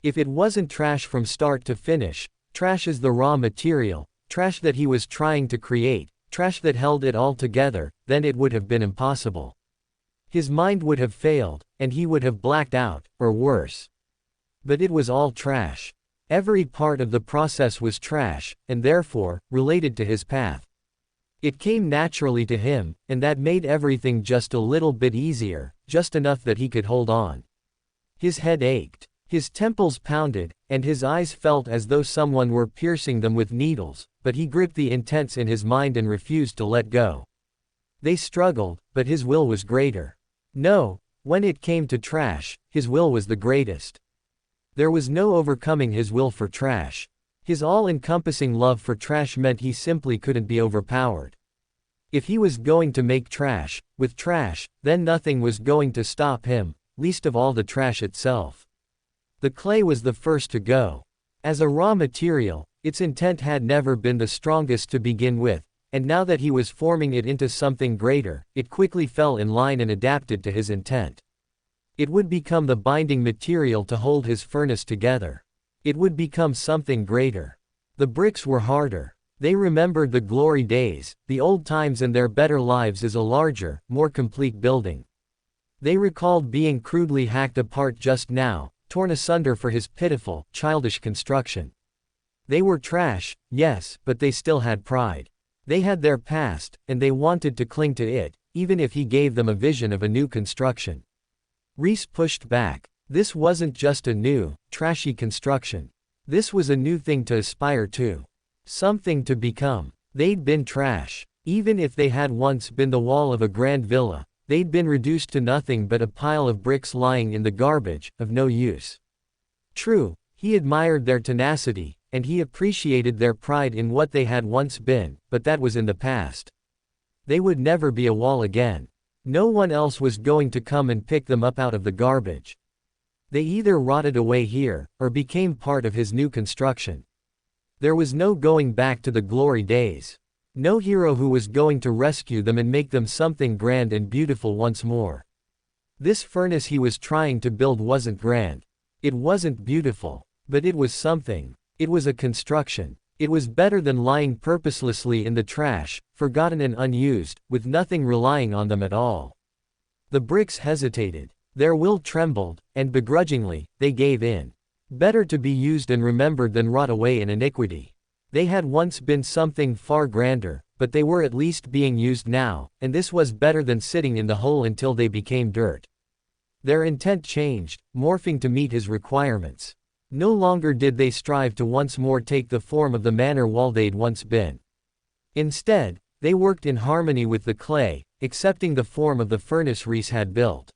[SPEAKER 1] If it wasn't trash from start to finish, trash as the raw material, trash that he was trying to create, trash that held it all together, then it would have been impossible. His mind would have failed, and he would have blacked out, or worse. But it was all trash. Every part of the process was trash, and therefore, related to his path. It came naturally to him, and that made everything just a little bit easier, just enough that he could hold on. His head ached. His temples pounded, and his eyes felt as though someone were piercing them with needles, but he gripped the intents in his mind and refused to let go. They struggled, but his will was greater. No, when it came to trash, his will was the greatest. There was no overcoming his will for trash. His all-encompassing love for trash meant he simply couldn't be overpowered. If he was going to make trash, with trash, then nothing was going to stop him, least of all the trash itself. The clay was the first to go. As a raw material, its intent had never been the strongest to begin with, and now that he was forming it into something greater, it quickly fell in line and adapted to his intent. It would become the binding material to hold his furnace together. It would become something greater. The bricks were harder. They remembered the glory days, the old times and their better lives as a larger, more complete building. They recalled being crudely hacked apart just now, torn asunder for his pitiful, childish construction. They were trash, yes, but they still had pride. They had their past, and they wanted to cling to it, even if he gave them a vision of a new construction. Rhys pushed back. This wasn't just a new, trashy construction. This was a new thing to aspire to. Something to become. They'd been trash. Even if they had once been the wall of a grand villa, they'd been reduced to nothing but a pile of bricks lying in the garbage, of no use. True, he admired their tenacity, and he appreciated their pride in what they had once been, but that was in the past. They would never be a wall again. No one else was going to come and pick them up out of the garbage. They either rotted away here, or became part of his new construction. There was no going back to the glory days. No hero who was going to rescue them and make them something grand and beautiful once more. This furnace he was trying to build wasn't grand. It wasn't beautiful. But it was something. It was a construction. It was better than lying purposelessly in the trash, forgotten and unused, with nothing relying on them at all. The bricks hesitated. Their will trembled, and begrudgingly, they gave in. Better to be used and remembered than rot away in iniquity. They had once been something far grander, but they were at least being used now, and this was better than sitting in the hole until they became dirt. Their intent changed, morphing to meet his requirements. No longer did they strive to once more take the form of the manor wall they'd once been. Instead, they worked in harmony with the clay, accepting the form of the furnace Rhys had built.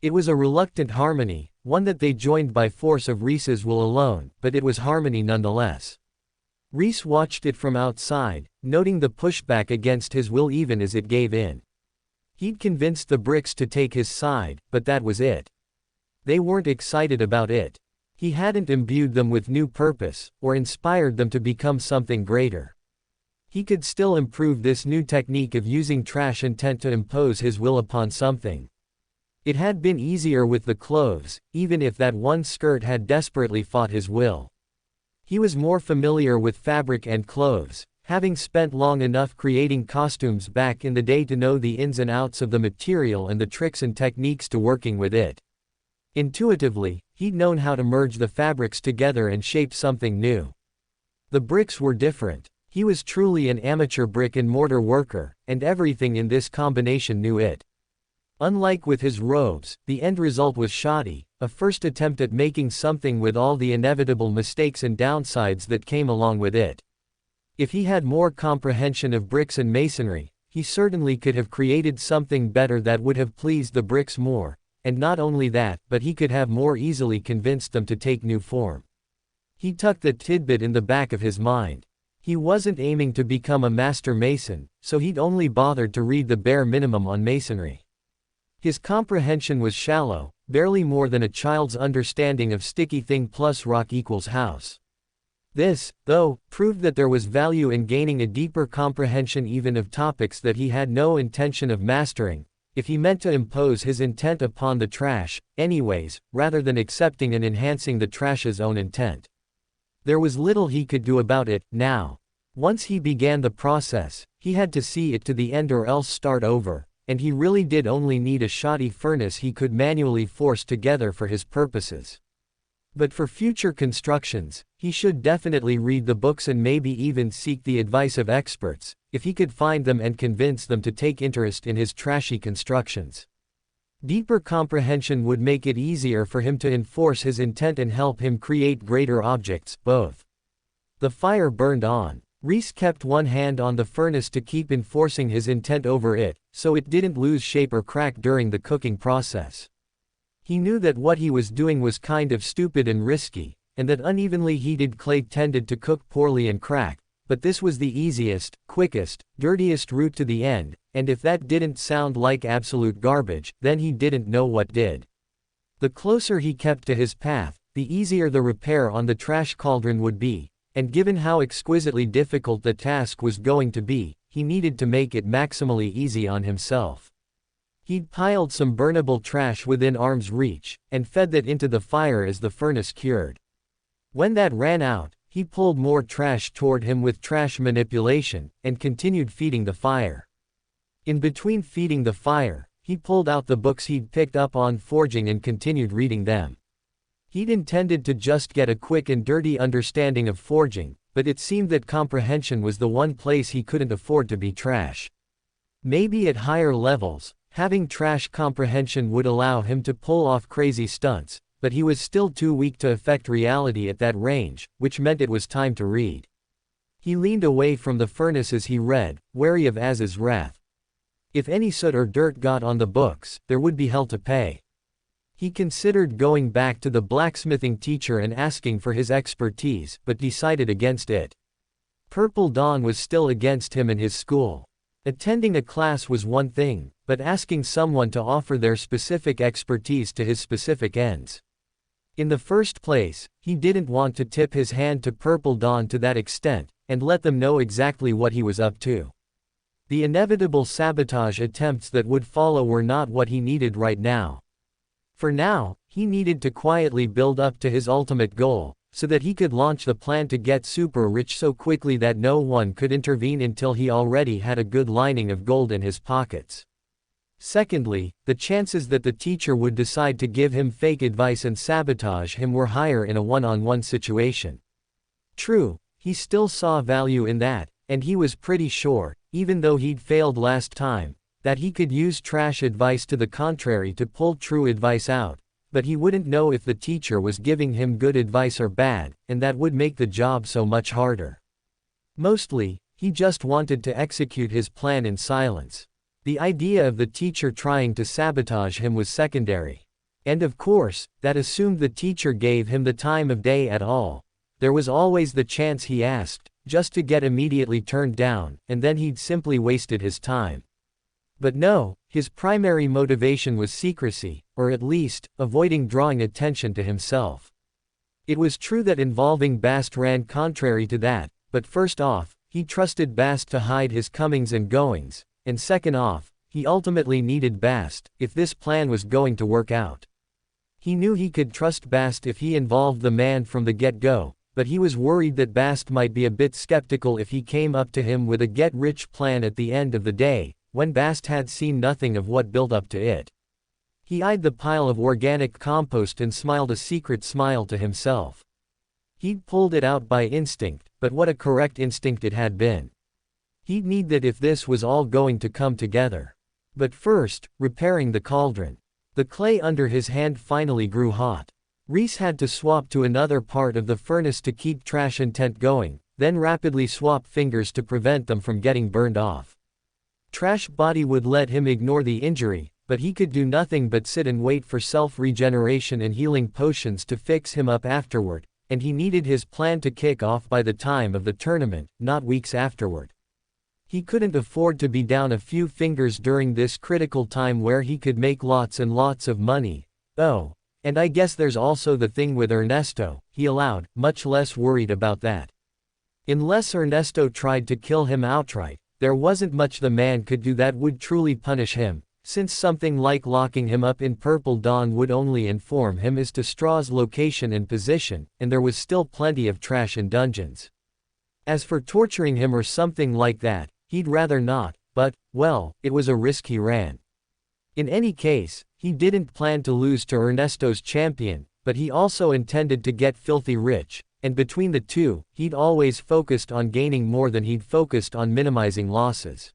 [SPEAKER 1] It was a reluctant harmony, one that they joined by force of Rhys's will alone, but it was harmony nonetheless. Rhys watched it from outside, noting the pushback against his will even as it gave in. He'd convinced the bricks to take his side, but that was it. They weren't excited about it. He hadn't imbued them with new purpose, or inspired them to become something greater. He could still improve this new technique of using trash intent to impose his will upon something. It had been easier with the clothes, even if that one skirt had desperately fought his will. He was more familiar with fabric and clothes, having spent long enough creating costumes back in the day to know the ins and outs of the material and the tricks and techniques to working with it. Intuitively, he'd known how to merge the fabrics together and shape something new. The bricks were different. He was truly an amateur brick and mortar worker, and everything in this combination knew it. Unlike with his robes, the end result was shoddy, a first attempt at making something with all the inevitable mistakes and downsides that came along with it. If he had more comprehension of bricks and masonry, he certainly could have created something better that would have pleased the bricks more, and not only that, but he could have more easily convinced them to take new form. He tucked that tidbit in the back of his mind. He wasn't aiming to become a master mason, so he'd only bothered to read the bare minimum on masonry. His comprehension was shallow, barely more than a child's understanding of sticky thing plus rock equals house. This, though, proved that there was value in gaining a deeper comprehension even of topics that he had no intention of mastering, if he meant to impose his intent upon the trash, anyways, rather than accepting and enhancing the trash's own intent. There was little he could do about it, now. Once he began the process, he had to see it to the end or else start over, and he really did only need a shoddy furnace he could manually force together for his purposes. But for future constructions, he should definitely read the books and maybe even seek the advice of experts, if he could find them and convince them to take interest in his trashy constructions. Deeper comprehension would make it easier for him to enforce his intent and help him create greater objects, both. The fire burned on. Rhys kept one hand on the furnace to keep enforcing his intent over it, so it didn't lose shape or crack during the cooking process. He knew that what he was doing was kind of stupid and risky, and that unevenly heated clay tended to cook poorly and crack, but this was the easiest, quickest, dirtiest route to the end, and if that didn't sound like absolute garbage, then he didn't know what did. The closer he kept to his path, the easier the repair on the trash cauldron would be, and given how exquisitely difficult the task was going to be, he needed to make it maximally easy on himself. He'd piled some burnable trash within arm's reach, and fed that into the fire as the furnace cured. When that ran out, he pulled more trash toward him with trash manipulation, and continued feeding the fire. In between feeding the fire, he pulled out the books he'd picked up on forging and continued reading them. He'd intended to just get a quick and dirty understanding of forging, but it seemed that comprehension was the one place he couldn't afford to be trash. Maybe at higher levels, having trash comprehension would allow him to pull off crazy stunts, but he was still too weak to affect reality at that range, which meant it was time to read. He leaned away from the furnace as he read, wary of Az's wrath. If any soot or dirt got on the books, there would be hell to pay. He considered going back to the blacksmithing teacher and asking for his expertise, but decided against it. Purple Dawn was still against him and his school. Attending a class was one thing, but asking someone to offer their specific expertise to his specific ends. In the first place, he didn't want to tip his hand to Purple Dawn to that extent, and let them know exactly what he was up to. The inevitable sabotage attempts that would follow were not what he needed right now. For now, he needed to quietly build up to his ultimate goal, so that he could launch the plan to get super rich so quickly that no one could intervene until he already had a good lining of gold in his pockets. Secondly, the chances that the teacher would decide to give him fake advice and sabotage him were higher in a one-on-one situation. True, he still saw value in that, and he was pretty sure, even though he'd failed last time, that he could use trash advice to the contrary to pull true advice out, but he wouldn't know if the teacher was giving him good advice or bad, and that would make the job so much harder. Mostly, he just wanted to execute his plan in silence. The idea of the teacher trying to sabotage him was secondary. And of course, that assumed the teacher gave him the time of day at all. There was always the chance he asked, just to get immediately turned down, and then he'd simply wasted his time. But no, his primary motivation was secrecy, or at least, avoiding drawing attention to himself. It was true that involving Bast ran contrary to that, but first off, he trusted Bast to hide his comings and goings, and second off, he ultimately needed Bast, if this plan was going to work out. He knew he could trust Bast if he involved the man from the get-go, but he was worried that Bast might be a bit skeptical if he came up to him with a get-rich plan at the end of the day, when Bast had seen nothing of what built up to it. He eyed the pile of organic compost and smiled a secret smile to himself. He'd pulled it out by instinct, but what a correct instinct it had been. He'd need that if this was all going to come together. But first, repairing the cauldron. The clay under his hand finally grew hot. Rhys had to swap to another part of the furnace to keep trash intent going, then rapidly swap fingers to prevent them from getting burned off. Trash body would let him ignore the injury, but he could do nothing but sit and wait for self-regeneration and healing potions to fix him up afterward, and he needed his plan to kick off by the time of the tournament, not weeks afterward. He couldn't afford to be down a few fingers during this critical time where he could make lots and lots of money. Oh, and I guess there's also the thing with Ernesto, he allowed, much less worried about that. Unless Ernesto tried to kill him outright, there wasn't much the man could do that would truly punish him, since something like locking him up in Purple Dawn would only inform him as to Straw's location and position, and there was still plenty of trash in dungeons. As for torturing him or something like that, he'd rather not, but, well, it was a risk he ran. In any case, he didn't plan to lose to Ernesto's champion, but he also intended to get filthy rich, and between the two, he'd always focused on gaining more than he'd focused on minimizing losses.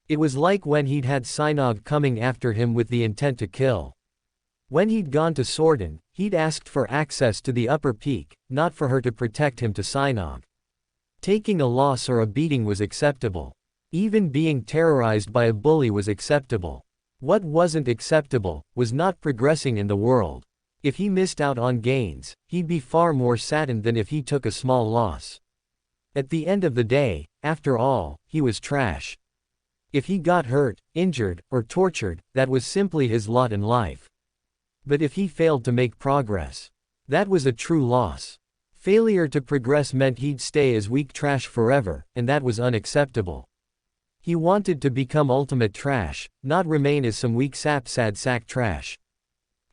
[SPEAKER 1] It was like when he'd had Synog coming after him with the intent to kill. When he'd gone to Sordin, he'd asked for access to the upper peak, not for her to protect him to Synog. Taking a loss or a beating was acceptable. Even being terrorized by a bully was acceptable. What wasn't acceptable was not progressing in the world. If he missed out on gains, he'd be far more saddened than if he took a small loss. At the end of the day, after all, he was trash. If he got hurt, injured, or tortured, that was simply his lot in life. But if he failed to make progress, that was a true loss. Failure to progress meant he'd stay as weak trash forever, and that was unacceptable. He wanted to become ultimate trash, not remain as some weak sad sack trash.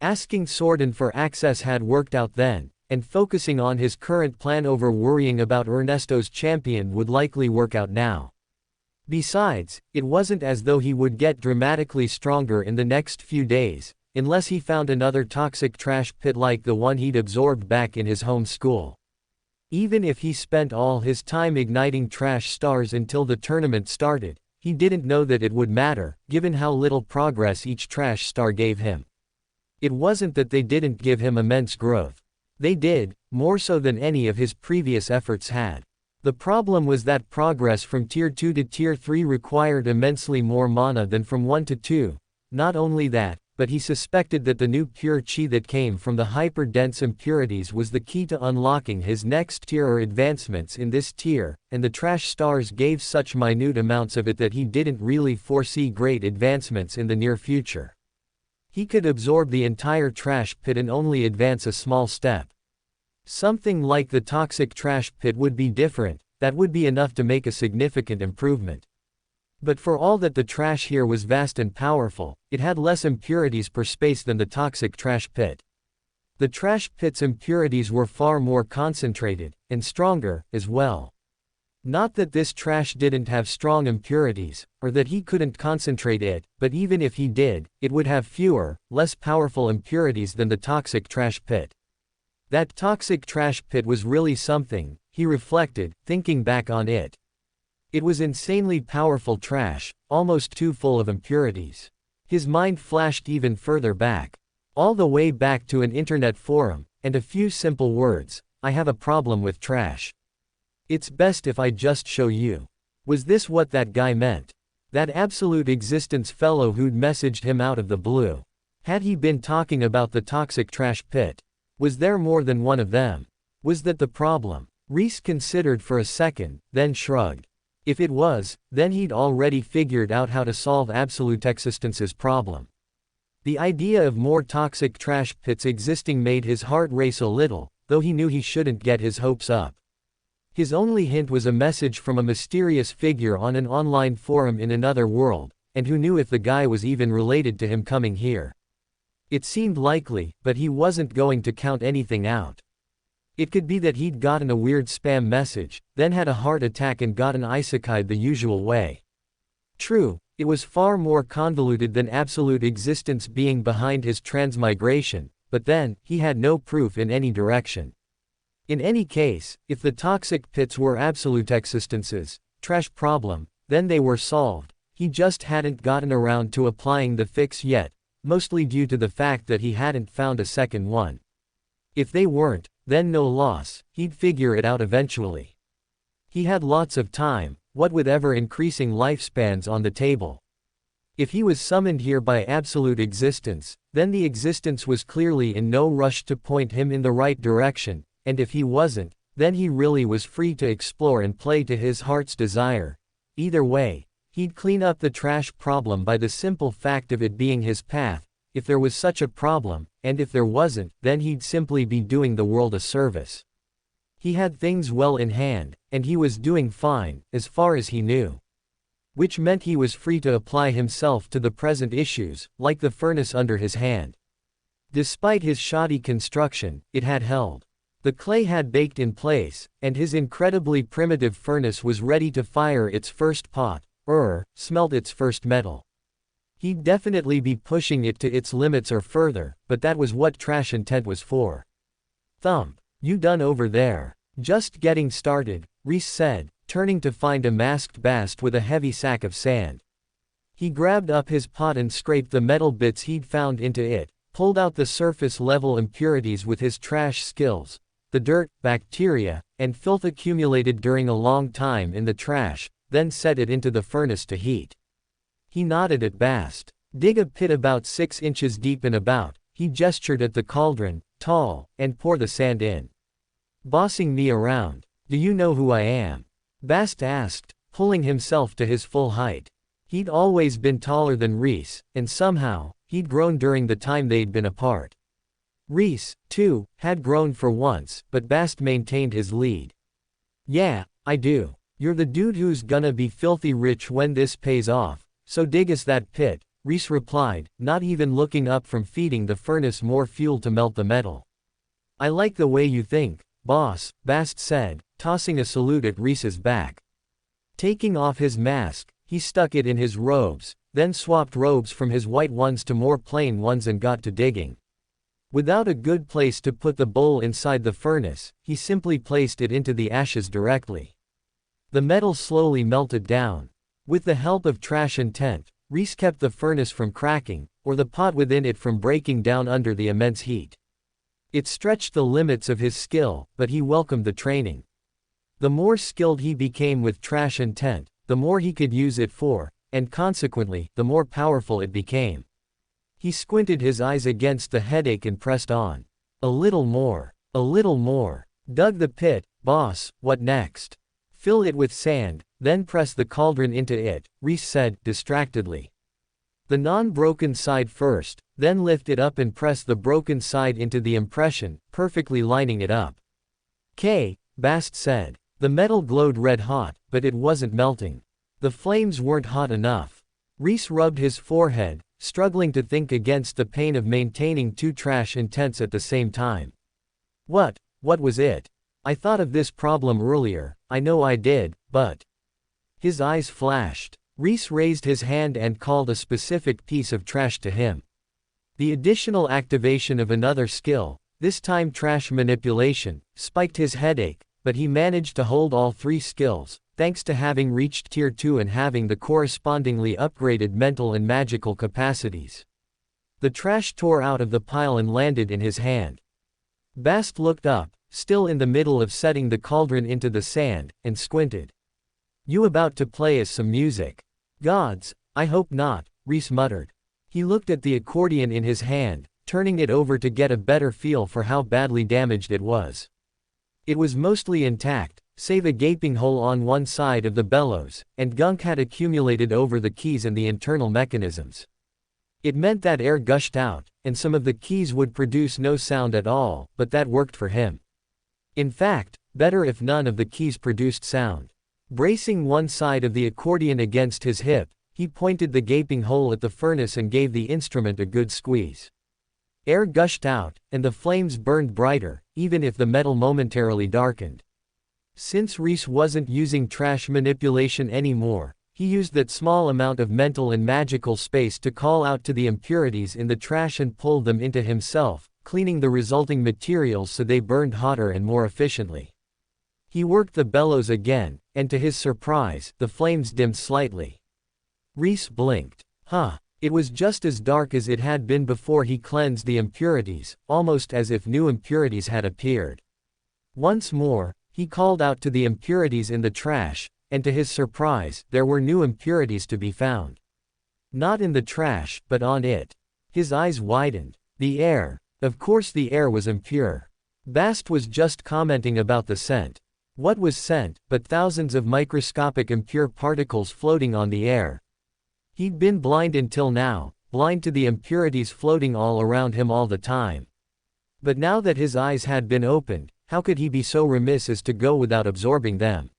[SPEAKER 1] Asking Sordin for access had worked out then, and focusing on his current plan over worrying about Ernesto's champion would likely work out now. Besides, it wasn't as though he would get dramatically stronger in the next few days, unless he found another toxic trash pit like the one he'd absorbed back in his home school. Even if he spent all his time igniting trash stars until the tournament started, he didn't know that it would matter, given how little progress each trash star gave him. It wasn't that they didn't give him immense growth. They did, more so than any of his previous efforts had. The problem was that progress from Tier 2 to Tier 3 required immensely more mana than from 1 to 2. Not only that, but he suspected that the new pure chi that came from the hyper-dense impurities was the key to unlocking his next tier or advancements in this tier, and the trash stars gave such minute amounts of it that he didn't really foresee great advancements in the near future. He could absorb the entire trash pit and only advance a small step. Something like the toxic trash pit would be different, that would be enough to make a significant improvement. But for all that the trash here was vast and powerful, it had less impurities per space than the toxic trash pit. The trash pit's impurities were far more concentrated, and stronger, as well. Not that this trash didn't have strong impurities, or that he couldn't concentrate it, but even if he did, it would have fewer, less powerful impurities than the toxic trash pit. That toxic trash pit was really something, he reflected, thinking back on it. It was insanely powerful trash, almost too full of impurities. His mind flashed even further back. All the way back to an internet forum, and a few simple words: I have a problem with trash. It's best if I just show you. Was this what that guy meant? That absolute existence fellow who'd messaged him out of the blue. Had he been talking about the toxic trash pit? Was there more than one of them? Was that the problem? Rhys considered for a second, then shrugged. If it was, then he'd already figured out how to solve Absolute Existence's problem. The idea of more toxic trash pits existing made his heart race a little, though he knew he shouldn't get his hopes up. His only hint was a message from a mysterious figure on an online forum in another world, and who knew if the guy was even related to him coming here. It seemed likely, but he wasn't going to count anything out. It could be that he'd gotten a weird spam message, then had a heart attack and gotten isekai'd the usual way. True, it was far more convoluted than Absolute Existence being behind his transmigration, but then, he had no proof in any direction. In any case, if the toxic pits were Absolute Existence's trash problem, then they were solved. He just hadn't gotten around to applying the fix yet, mostly due to the fact that he hadn't found a second one. If they weren't, then no loss, he'd figure it out eventually. He had lots of time, what with ever-increasing lifespans on the table. If he was summoned here by Absolute Existence, then the existence was clearly in no rush to point him in the right direction, and if he wasn't, then he really was free to explore and play to his heart's desire. Either way, he'd clean up the trash problem by the simple fact of it being his path, if there was such a problem, and if there wasn't, then he'd simply be doing the world a service. He had things well in hand, and he was doing fine, as far as he knew. Which meant he was free to apply himself to the present issues, like the furnace under his hand. Despite his shoddy construction, it had held. The clay had baked in place, and his incredibly primitive furnace was ready to fire its first pot, smelt its first metal. He'd definitely be pushing it to its limits or further, but that was what trash intent was for. Thump. You done over there? Just getting started, Rhys said, turning to find a masked Bast with a heavy sack of sand. He grabbed up his pot and scraped the metal bits he'd found into it, pulled out the surface-level impurities with his trash skills, the dirt, bacteria, and filth accumulated during a long time in the trash, then set it into the furnace to heat. He nodded at Bast. Dig a pit about 6 inches deep and about, he gestured at the cauldron, tall, and pour the sand in. Bossing me around. Do you know who I am? Bast asked, pulling himself to his full height. He'd always been taller than Rhys, and somehow, he'd grown during the time they'd been apart. Rhys, too, had grown for once, but Bast maintained his lead. Yeah, I do. You're the dude who's gonna be filthy rich when this pays off. So dig us that pit, Rhys replied, not even looking up from feeding the furnace more fuel to melt the metal. I like the way you think, boss, Bast said, tossing a salute at Rhys's back. Taking off his mask, he stuck it in his robes, then swapped robes from his white ones to more plain ones and got to digging. Without a good place to put the bowl inside the furnace, he simply placed it into the ashes directly. The metal slowly melted down. With the help of trash intent, Rhys kept the furnace from cracking, or the pot within it from breaking down under the immense heat. It stretched the limits of his skill, but he welcomed the training. The more skilled he became with trash intent, the more he could use it for, and consequently, the more powerful it became. He squinted his eyes against the headache and pressed on. A little more. A little more. Dug the pit, boss, what next? Fill it with sand, then press the cauldron into it, Rhys said, distractedly. The non-broken side first, then lift it up and press the broken side into the impression, perfectly lining it up. "'Kay," Bast said. The metal glowed red-hot, but it wasn't melting. The flames weren't hot enough. Rhys rubbed his forehead, struggling to think against the pain of maintaining two trash intents at the same time. What was it? I thought of this problem earlier, I know I did, but... His eyes flashed. Rhys raised his hand and called a specific piece of trash to him. The additional activation of another skill, this time trash manipulation, spiked his headache, but he managed to hold all three skills, thanks to having reached Tier 2 and having the correspondingly upgraded mental and magical capacities. The trash tore out of the pile and landed in his hand. Bast looked up, still in the middle of setting the cauldron into the sand, and squinted. "You about to play us some music?" "Gods, I hope not," Rhys muttered. He looked at the accordion in his hand, turning it over to get a better feel for how badly damaged it was. It was mostly intact, save a gaping hole on one side of the bellows, and gunk had accumulated over the keys and the internal mechanisms. It meant that air gushed out, and some of the keys would produce no sound at all, but that worked for him. In fact, better if none of the keys produced sound. Bracing one side of the accordion against his hip, he pointed the gaping hole at the furnace and gave the instrument a good squeeze. Air gushed out, and the flames burned brighter, even if the metal momentarily darkened. Since Rhys wasn't using trash manipulation anymore, he used that small amount of mental and magical space to call out to the impurities in the trash and pull them into himself, cleaning the resulting materials so they burned hotter and more efficiently. He worked the bellows again, and to his surprise, the flames dimmed slightly. Rhys blinked. It was just as dark as it had been before he cleansed the impurities, almost as if new impurities had appeared. Once more, he called out to the impurities in the trash, and to his surprise, there were new impurities to be found. Not in the trash, but on it. His eyes widened. The air. Of course the air was impure. Bast was just commenting about the scent. What was scent, but thousands of microscopic impure particles floating on the air? He'd been blind until now, blind to the impurities floating all around him all the time. But now that his eyes had been opened, how could he be so remiss as to go without absorbing them?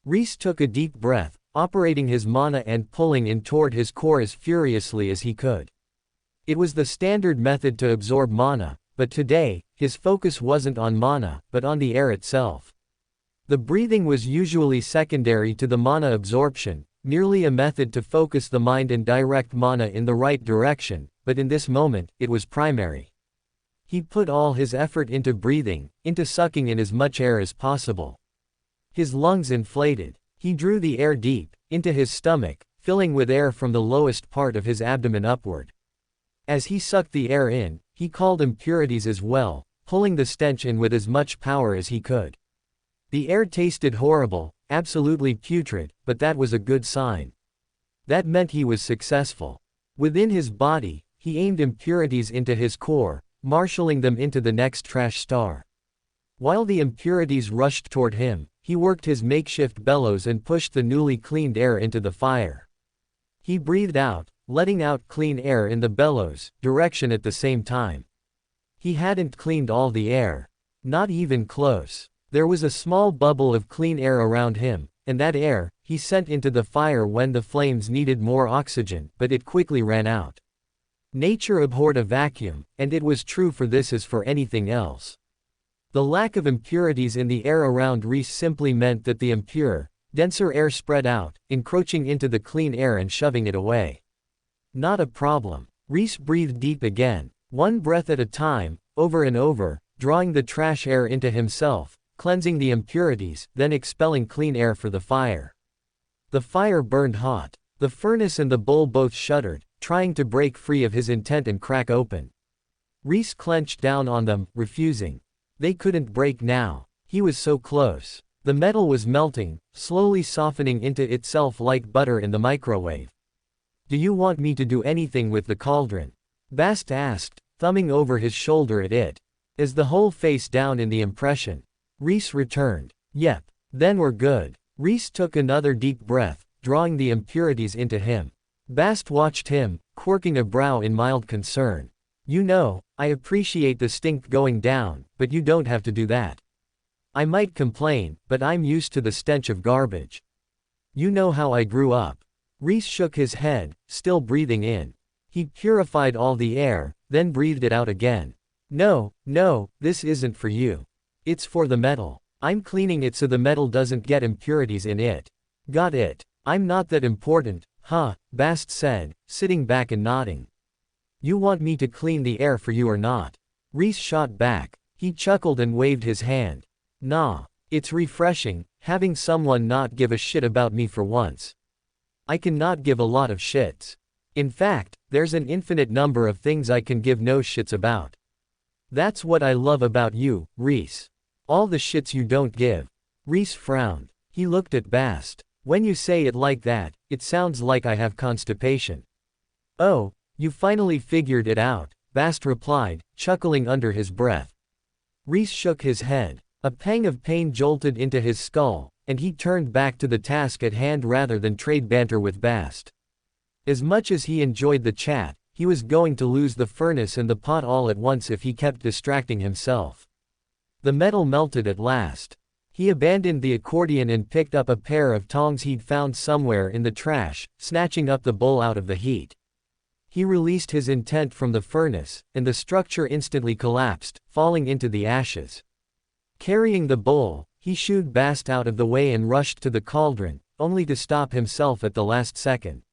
[SPEAKER 1] Rhys took a deep breath, operating his mana and pulling in toward his core as furiously as he could. It was the standard method to absorb mana, but today, his focus wasn't on mana, but on the air itself. The breathing was usually secondary to the mana absorption, merely a method to focus the mind and direct mana in the right direction, but in this moment, it was primary. He put all his effort into breathing, into sucking in as much air as possible. His lungs inflated. He drew the air deep, into his stomach, filling with air from the lowest part of his abdomen upward. As he sucked the air in, he called impurities as well, pulling the stench in with as much power as he could. The air tasted horrible, absolutely putrid, but that was a good sign. That meant he was successful. Within his body, he aimed impurities into his core, marshalling them into the next trash star. While the impurities rushed toward him, he worked his makeshift bellows and pushed the newly cleaned air into the fire. He breathed out, letting out clean air in the bellows direction at the same time. He hadn't cleaned all the air. Not even close. There was a small bubble of clean air around him, and that air, he sent into the fire when the flames needed more oxygen, but it quickly ran out. Nature abhorred a vacuum, and it was true for this as for anything else. The lack of impurities in the air around Rhys simply meant that the impure, denser air spread out, encroaching into the clean air and shoving it away. Not a problem. Rhys breathed deep again, one breath at a time, over and over, drawing the trash air into himself, cleansing the impurities, then expelling clean air for the fire. The fire burned hot. The furnace and the bowl both shuddered, trying to break free of his intent and crack open. Rhys clenched down on them, refusing. They couldn't break now. He was so close. The metal was melting, slowly softening into itself like butter in the microwave. "Do you want me to do anything with the cauldron?" Bast asked, thumbing over his shoulder at it. Is the whole face down in the impression? Rhys returned. Yep. Then we're good. Rhys took another deep breath, drawing the impurities into him. Bast watched him, quirking a brow in mild concern. You know, I appreciate the stink going down, but you don't have to do that. I might complain, but I'm used to the stench of garbage. You know how I grew up. Rhys shook his head, still breathing in. He purified all the air, then breathed it out again. No, this isn't for you. It's for the metal. I'm cleaning it so the metal doesn't get impurities in it. Got it. I'm not that important, huh? Bast said, sitting back and nodding. You want me to clean the air for you or not? Rhys shot back. He chuckled and waved his hand. Nah. It's refreshing, having someone not give a shit about me for once. I can not give a lot of shits. In fact, there's an infinite number of things I can give no shits about. That's what I love about you, Rhys. All the shits you don't give. Rhys frowned. He looked at Bast. When you say it like that, it sounds like I have constipation. Oh, you finally figured it out, Bast replied, chuckling under his breath. Rhys shook his head. A pang of pain jolted into his skull, and he turned back to the task at hand rather than trade banter with Bast. As much as he enjoyed the chat, he was going to lose the furnace and the pot all at once if he kept distracting himself. The metal melted at last. He abandoned the accordion and picked up a pair of tongs he'd found somewhere in the trash, snatching up the bowl out of the heat. He released his intent from the furnace, and the structure instantly collapsed, falling into the ashes. Carrying the bowl, he shooed Bast out of the way and rushed to the cauldron, only to stop himself at the last second.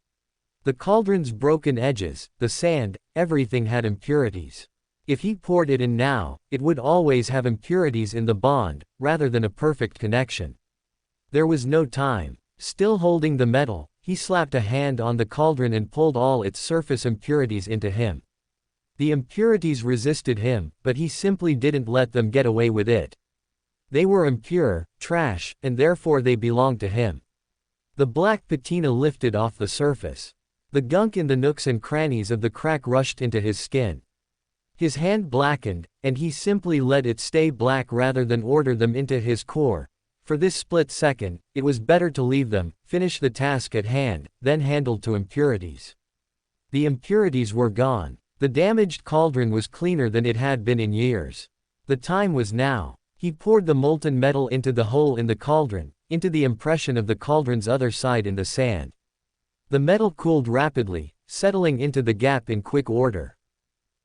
[SPEAKER 1] The cauldron's broken edges, the sand, everything had impurities. If he poured it in now, it would always have impurities in the bond, rather than a perfect connection. There was no time. Still holding the metal, he slapped a hand on the cauldron and pulled all its surface impurities into him. The impurities resisted him, but he simply didn't let them get away with it. They were impure, trash, and therefore they belonged to him. The black patina lifted off the surface. The gunk in the nooks and crannies of the crack rushed into his skin. His hand blackened, and he simply let it stay black rather than order them into his core. For this split second, it was better to leave them, finish the task at hand, then handle to impurities. The impurities were gone. The damaged cauldron was cleaner than it had been in years. The time was now. He poured the molten metal into the hole in the cauldron, into the impression of the cauldron's other side in the sand. The metal cooled rapidly, settling into the gap in quick order.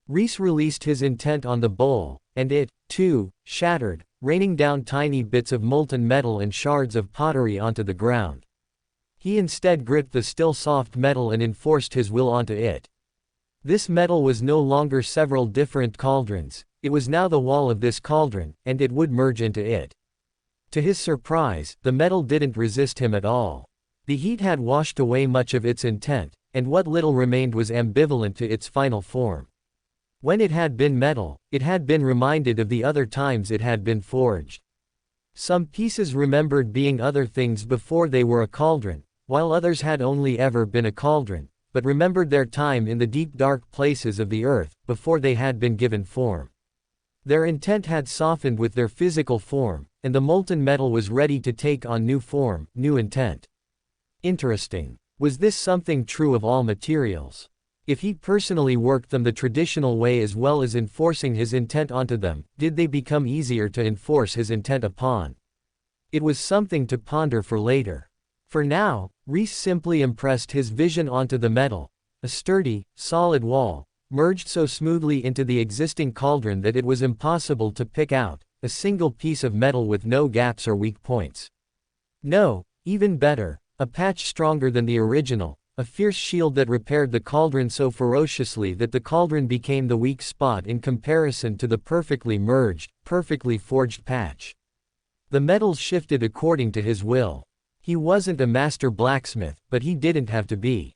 [SPEAKER 1] Rhys released his intent on the bowl, and it, too, shattered, raining down tiny bits of molten metal and shards of pottery onto the ground. He instead gripped the still soft metal and enforced his will onto it. This metal was no longer several different cauldrons, it was now the wall of this cauldron, and it would merge into it. To his surprise, the metal didn't resist him at all. The heat had washed away much of its intent, and what little remained was ambivalent to its final form. When it had been metal, it had been reminded of the other times it had been forged. Some pieces remembered being other things before they were a cauldron, while others had only ever been a cauldron, but remembered their time in the deep dark places of the earth, before they had been given form. Their intent had softened with their physical form, and the molten metal was ready to take on new form, new intent. Interesting. Was this something true of all materials? If he personally worked them the traditional way as well as enforcing his intent onto them, did they become easier to enforce his intent upon? It was something to ponder for later. For now, Rhys simply impressed his vision onto the metal, a sturdy, solid wall, merged so smoothly into the existing cauldron that it was impossible to pick out a single piece of metal with no gaps or weak points. No, even better, a patch stronger than the original, a fierce shield that repaired the cauldron so ferociously that the cauldron became the weak spot in comparison to the perfectly merged, perfectly forged patch. The metals shifted according to his will. He wasn't a master blacksmith, but he didn't have to be.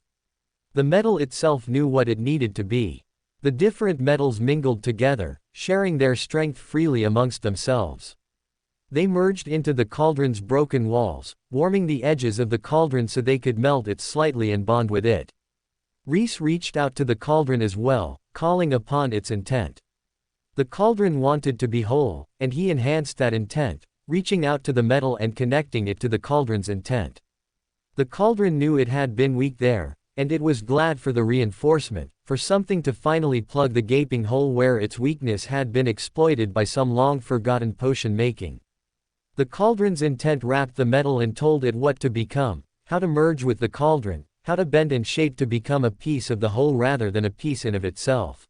[SPEAKER 1] The metal itself knew what it needed to be. The different metals mingled together, sharing their strength freely amongst themselves. They merged into the cauldron's broken walls, warming the edges of the cauldron so they could melt it slightly and bond with it. Rhys reached out to the cauldron as well, calling upon its intent. The cauldron wanted to be whole, and he enhanced that intent, reaching out to the metal and connecting it to the cauldron's intent. The cauldron knew it had been weak there, and it was glad for the reinforcement, for something to finally plug the gaping hole where its weakness had been exploited by some long-forgotten potion making. The cauldron's intent wrapped the metal and told it what to become, how to merge with the cauldron, how to bend and shape to become a piece of the whole rather than a piece in of itself.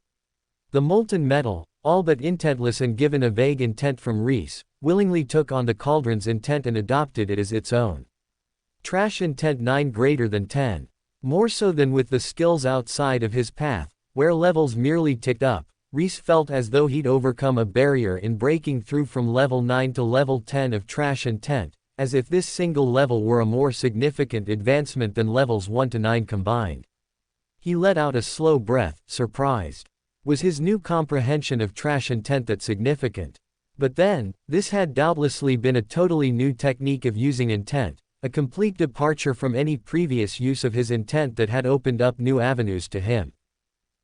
[SPEAKER 1] The molten metal, all but intentless and given a vague intent from Rhys, willingly took on the cauldron's intent and adopted it as its own. Trash intent 9 greater than 10. More so than with the skills outside of his path, where levels merely ticked up, Rhys felt as though he'd overcome a barrier in breaking through from level 9 to level 10 of trash intent, as if this single level were a more significant advancement than levels 1 to 9 combined. He let out a slow breath, surprised. Was his new comprehension of trash intent that significant? But then, this had doubtlessly been a totally new technique of using intent, a complete departure from any previous use of his intent that had opened up new avenues to him.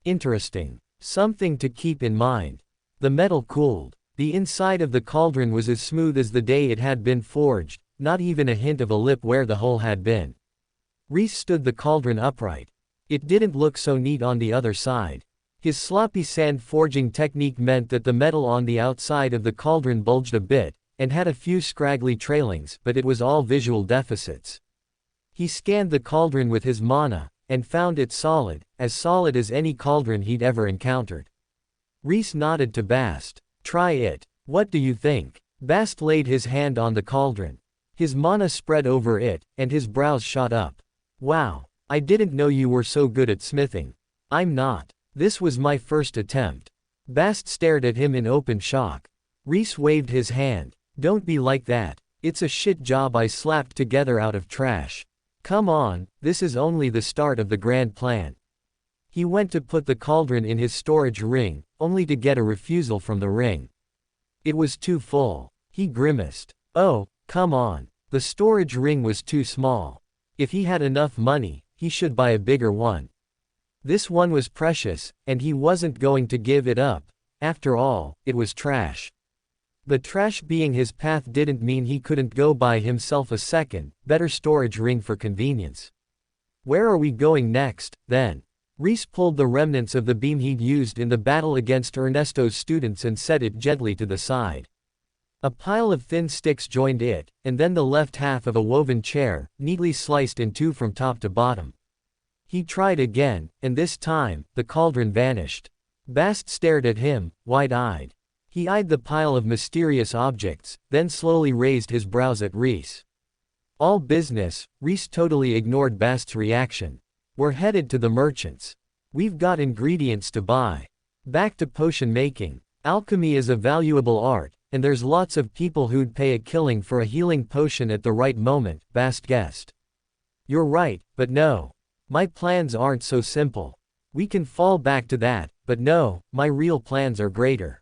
[SPEAKER 1] Interesting. Something to keep in mind. The metal cooled. The inside of the cauldron was as smooth as the day it had been forged, not even a hint of a lip where the hole had been. Rhys stood the cauldron upright. It didn't look so neat on the other side. His sloppy sand forging technique meant that the metal on the outside of the cauldron bulged a bit, and had a few scraggly trailings, but it was all visual deficits. He scanned the cauldron with his mana, and found it solid as any cauldron he'd ever encountered. Rhys nodded to Bast. Try it. What do you think? Bast laid his hand on the cauldron. His mana spread over it, and his brows shot up. Wow, I didn't know you were so good at smithing. I'm not. This was my first attempt. Bast stared at him in open shock. Rhys waved his hand. Don't be like that. It's a shit job I slapped together out of trash. Come on, this is only the start of the grand plan. He went to put the cauldron in his storage ring, only to get a refusal from the ring. It was too full. He grimaced. Oh, come on. The storage ring was too small. If he had enough money, he should buy a bigger one. This one was precious, and he wasn't going to give it up. After all, it was trash. But trash being his path didn't mean he couldn't go buy himself a second, better storage ring for convenience. Where are we going next, then? Rhys pulled the remnants of the beam he'd used in the battle against Ernesto's students and set it gently to the side. A pile of thin sticks joined it, and then the left half of a woven chair, neatly sliced in two from top to bottom. He tried again, and this time, the cauldron vanished. Bast stared at him, wide-eyed. He eyed the pile of mysterious objects, then slowly raised his brows at Rhys. All business. Rhys totally ignored Bast's reaction. We're headed to the merchants. We've got ingredients to buy. Back to potion making. Alchemy is a valuable art, and there's lots of people who'd pay a killing for a healing potion at the right moment, Bast guessed. You're right, but no. My plans aren't so simple. We can fall back to that, but no, my real plans are greater.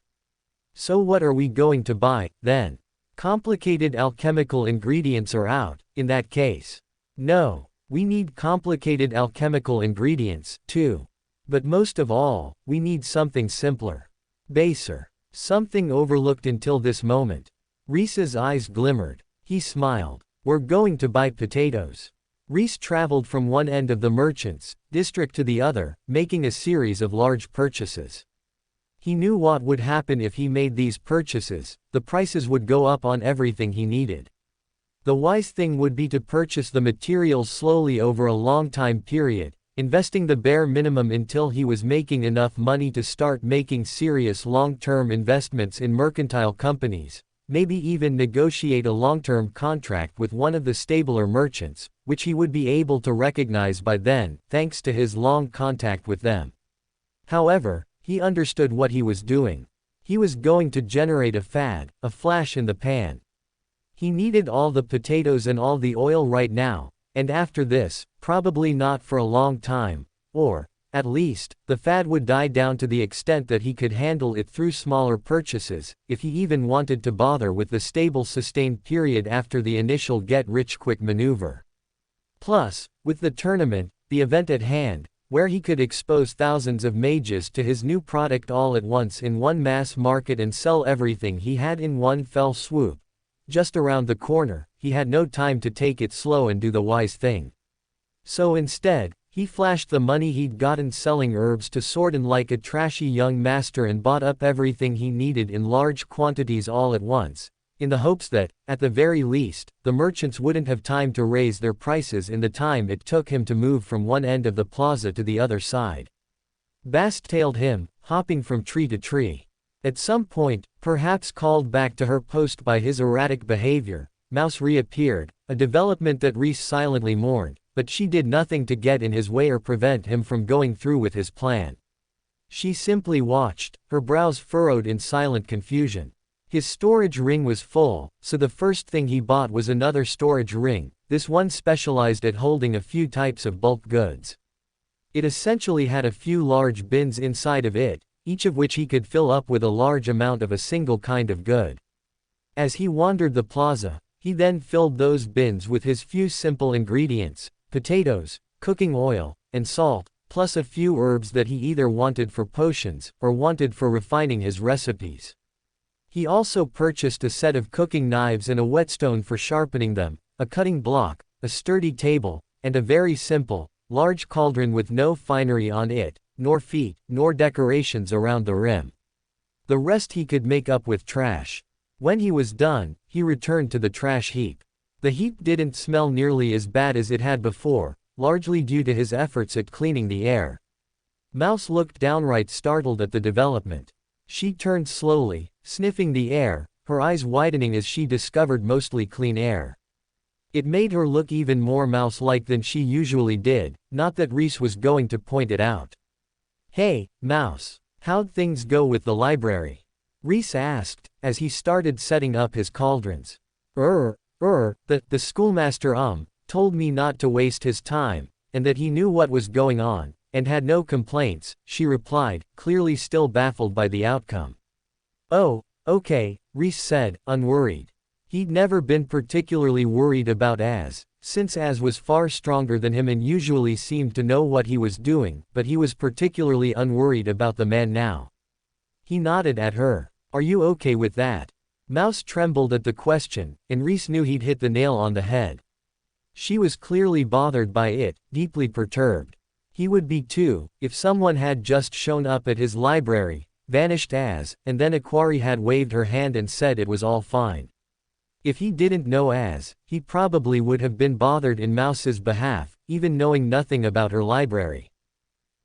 [SPEAKER 1] So what are we going to buy, then? Complicated alchemical ingredients are out, in that case. No, we need complicated alchemical ingredients, too. But most of all, we need something simpler. Baser. Something overlooked until this moment. Rhys's eyes glimmered. He smiled. We're going to buy potatoes. Rhys traveled from one end of the merchants' district to the other, making a series of large purchases. He knew what would happen if he made these purchases. The prices would go up on everything he needed. The wise thing would be to purchase the materials slowly over a long time period, investing the bare minimum until he was making enough money to start making serious long-term investments in mercantile companies, maybe even negotiate a long-term contract with one of the stabler merchants, which he would be able to recognize by then, thanks to his long contact with them. However, he understood what he was doing. He was going to generate a fad, a flash in the pan. He needed all the potatoes and all the oil right now, and after this, probably not for a long time, or, at least, the fad would die down to the extent that he could handle it through smaller purchases, if he even wanted to bother with the stable sustained period after the initial get-rich-quick maneuver. Plus, with the tournament, the event at hand, where he could expose thousands of mages to his new product all at once in one mass market and sell everything he had in one fell swoop. Just around the corner, he had no time to take it slow and do the wise thing. So instead, he flashed the money he'd gotten selling herbs to Sordon like a trashy young master and bought up everything he needed in large quantities all at once, in the hopes that, at the very least, the merchants wouldn't have time to raise their prices in the time it took him to move from one end of the plaza to the other side. Bast tailed him, hopping from tree to tree. At some point, perhaps called back to her post by his erratic behavior, Mouse reappeared, a development that Rhys silently mourned, but she did nothing to get in his way or prevent him from going through with his plan. She simply watched, her brows furrowed in silent confusion. His storage ring was full, so the first thing he bought was another storage ring, this one specialized at holding a few types of bulk goods. It essentially had a few large bins inside of it, each of which he could fill up with a large amount of a single kind of good. As he wandered the plaza, he then filled those bins with his few simple ingredients, potatoes, cooking oil, and salt, plus a few herbs that he either wanted for potions, or wanted for refining his recipes. He also purchased a set of cooking knives and a whetstone for sharpening them, a cutting block, a sturdy table, and a very simple, large cauldron with no finery on it, nor feet, nor decorations around the rim. The rest he could make up with trash. When he was done, he returned to the trash heap. The heap didn't smell nearly as bad as it had before, largely due to his efforts at cleaning the air. Mouse looked downright startled at the development. She turned slowly, sniffing the air, her eyes widening as she discovered mostly clean air. It made her look even more mouse-like than she usually did, not that Rhys was going to point it out. "Hey, Mouse, how'd things go with the library?" Rhys asked, as he started setting up his cauldrons. The schoolmaster told me not to waste his time, and that he knew what was going on, and had no complaints, she replied, clearly still baffled by the outcome. "Oh, okay," Rhys said, unworried. He'd never been particularly worried about Az, since Az was far stronger than him and usually seemed to know what he was doing, but he was particularly unworried about the man now. He nodded at her. "Are you okay with that?" Mouse trembled at the question, and Rhys knew he'd hit the nail on the head. She was clearly bothered by it, deeply perturbed. He would be too, if someone had just shown up at his library, vanished Az, and then Aquari had waved her hand and said it was all fine. If he didn't know Az, he probably would have been bothered in Mouse's behalf, even knowing nothing about her library.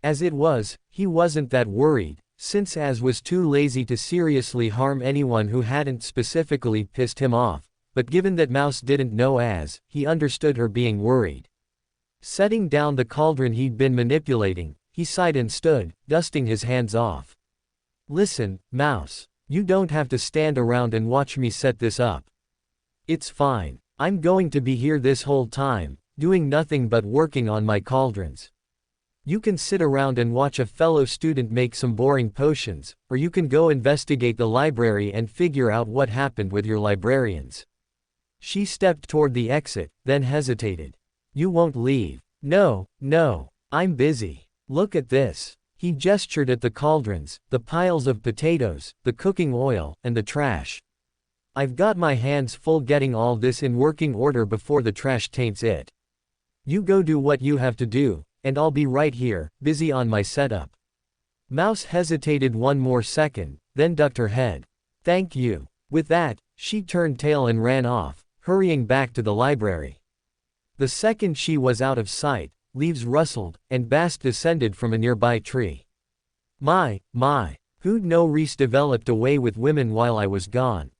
[SPEAKER 1] As it was, he wasn't that worried, since Az was too lazy to seriously harm anyone who hadn't specifically pissed him off, but given that Mouse didn't know Az, he understood her being worried. Setting down the cauldron he'd been manipulating, he sighed and stood, dusting his hands off. "Listen, Mouse, you don't have to stand around and watch me set this up. It's fine. I'm going to be here this whole time, doing nothing but working on my cauldrons. You can sit around and watch a fellow student make some boring potions, or you can go investigate the library and figure out what happened with your librarians." She stepped toward the exit, then hesitated. "You won't leave?" No, I'm busy. Look at this." He gestured at the cauldrons, the piles of potatoes, the cooking oil, and the trash. "I've got my hands full getting all this in working order before the trash taints it. You go do what you have to do, and I'll be right here, busy on my setup." Mouse hesitated one more second, then ducked her head. "Thank you." With that, she turned tail and ran off, hurrying back to the library. The second she was out of sight, leaves rustled, and Bast descended from a nearby tree. My, who'd know Rhys developed a way with women while I was gone?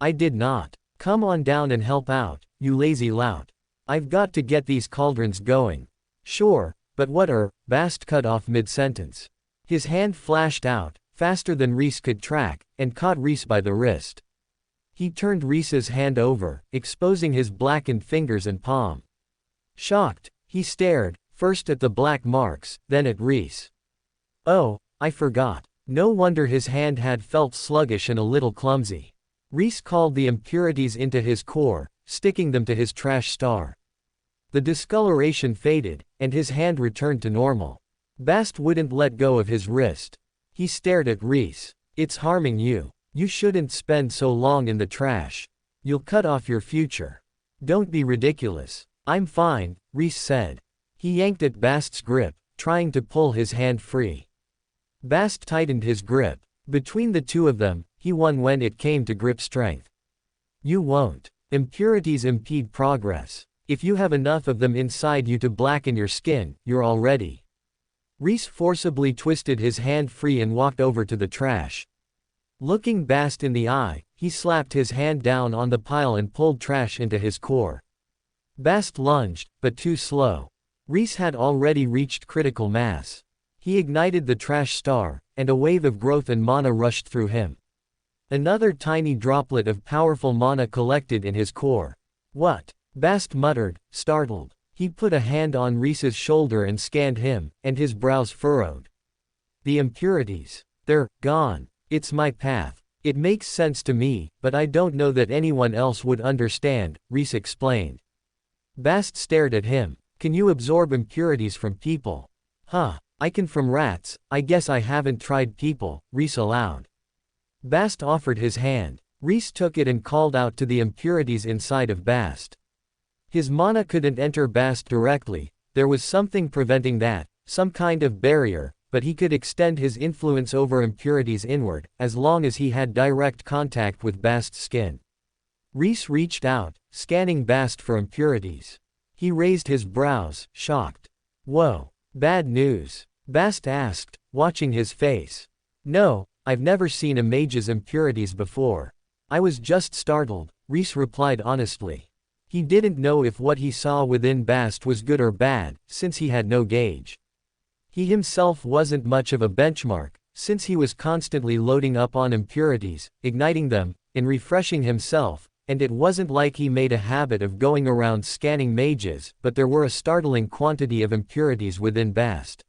[SPEAKER 1] I did not. Come on down and help out, you lazy lout. I've got to get these cauldrons going. Sure, but what Bast cut off mid-sentence. His hand flashed out, faster than Rhys could track, and caught Rhys by the wrist. He turned Rhys's hand over, exposing his blackened fingers and palm. Shocked, he stared, first at the black marks, then at Rhys. "Oh, I forgot." No wonder his hand had felt sluggish and a little clumsy. Rhys called the impurities into his core, sticking them to his trash star. The discoloration faded, and his hand returned to normal. Bast wouldn't let go of his wrist. He stared at Rhys. It's harming you. You shouldn't spend so long in the trash. You'll cut off your future. Don't be ridiculous. I'm fine, Rhys said. He yanked at Bast's grip, trying to pull his hand free. Bast tightened his grip. Between the two of them, he won when it came to grip strength. You won't. Impurities impede progress. If you have enough of them inside you to blacken your skin, you're all ready. Rhys forcibly twisted his hand free and walked over to the trash. Looking Bast in the eye, he slapped his hand down on the pile and pulled trash into his core. Bast lunged, but too slow. Rhys had already reached critical mass. He ignited the trash star, and a wave of growth and mana rushed through him. Another tiny droplet of powerful mana collected in his core. What? Bast muttered, startled. He put a hand on Rhys's shoulder and scanned him, and his brows furrowed. The impurities. They're gone. It's my path. It makes sense to me, but I don't know that anyone else would understand, Rhys explained. Bast stared at him. Can you absorb impurities from people? Huh. I can from rats. I guess I haven't tried people, Rhys allowed. Bast offered his hand. Rhys took it and called out to the impurities inside of Bast. His mana couldn't enter Bast directly, there was something preventing that, some kind of barrier, but he could extend his influence over impurities inward, as long as he had direct contact with Bast's skin. Rhys reached out, scanning Bast for impurities. He raised his brows, shocked. Whoa. Bad news? Bast asked, watching his face. No, I've never seen a mage's impurities before. I was just startled, Rhys replied honestly. He didn't know if what he saw within Bast was good or bad, since he had no gauge. He himself wasn't much of a benchmark, since he was constantly loading up on impurities, igniting them, and refreshing himself, and it wasn't like he made a habit of going around scanning mages, but there were a startling quantity of impurities within Bast.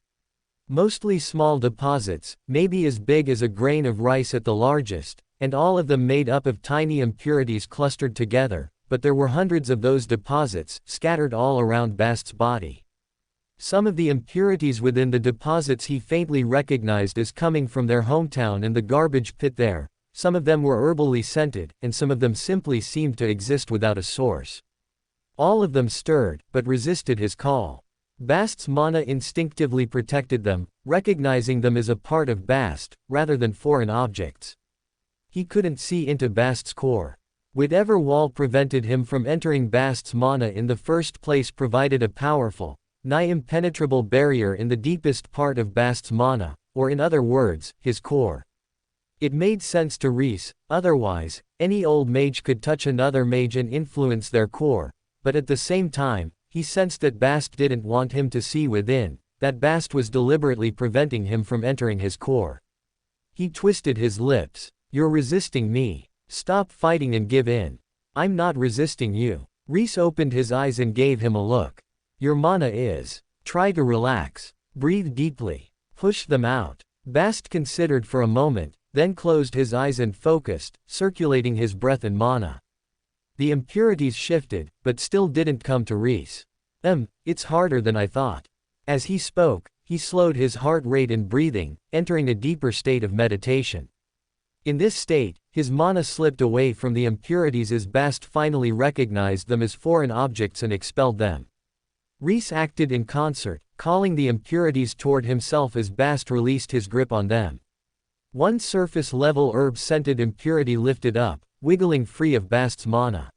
[SPEAKER 1] Mostly small deposits, maybe as big as a grain of rice at the largest, and all of them made up of tiny impurities clustered together, but there were hundreds of those deposits, scattered all around Bast's body. Some of the impurities within the deposits he faintly recognized as coming from their hometown and the garbage pit there. Some of them were herbally scented, and some of them simply seemed to exist without a source. All of them stirred, but resisted his call. Bast's mana instinctively protected them, recognizing them as a part of Bast, rather than foreign objects. He couldn't see into Bast's core. Whatever wall prevented him from entering Bast's mana in the first place provided a powerful, nigh impenetrable barrier in the deepest part of Bast's mana, or in other words, his core. It made sense to Rhys, otherwise, any old mage could touch another mage and influence their core, but at the same time, he sensed that Bast didn't want him to see within, that Bast was deliberately preventing him from entering his core. He twisted his lips. You're resisting me. Stop fighting and give in. I'm not resisting you. Rhys opened his eyes and gave him a look. Your mana is. Try to relax. Breathe deeply. Push them out. Bast considered for a moment, then closed his eyes and focused, circulating his breath and mana. The impurities shifted, but still didn't come to Rhys. It's harder than I thought. As he spoke, he slowed his heart rate and breathing, entering a deeper state of meditation. In this state, his mana slipped away from the impurities as Bast finally recognized them as foreign objects and expelled them. Rhys acted in concert, calling the impurities toward himself as Bast released his grip on them. One surface-level herb-scented impurity lifted up, wiggling free of Bast's mana.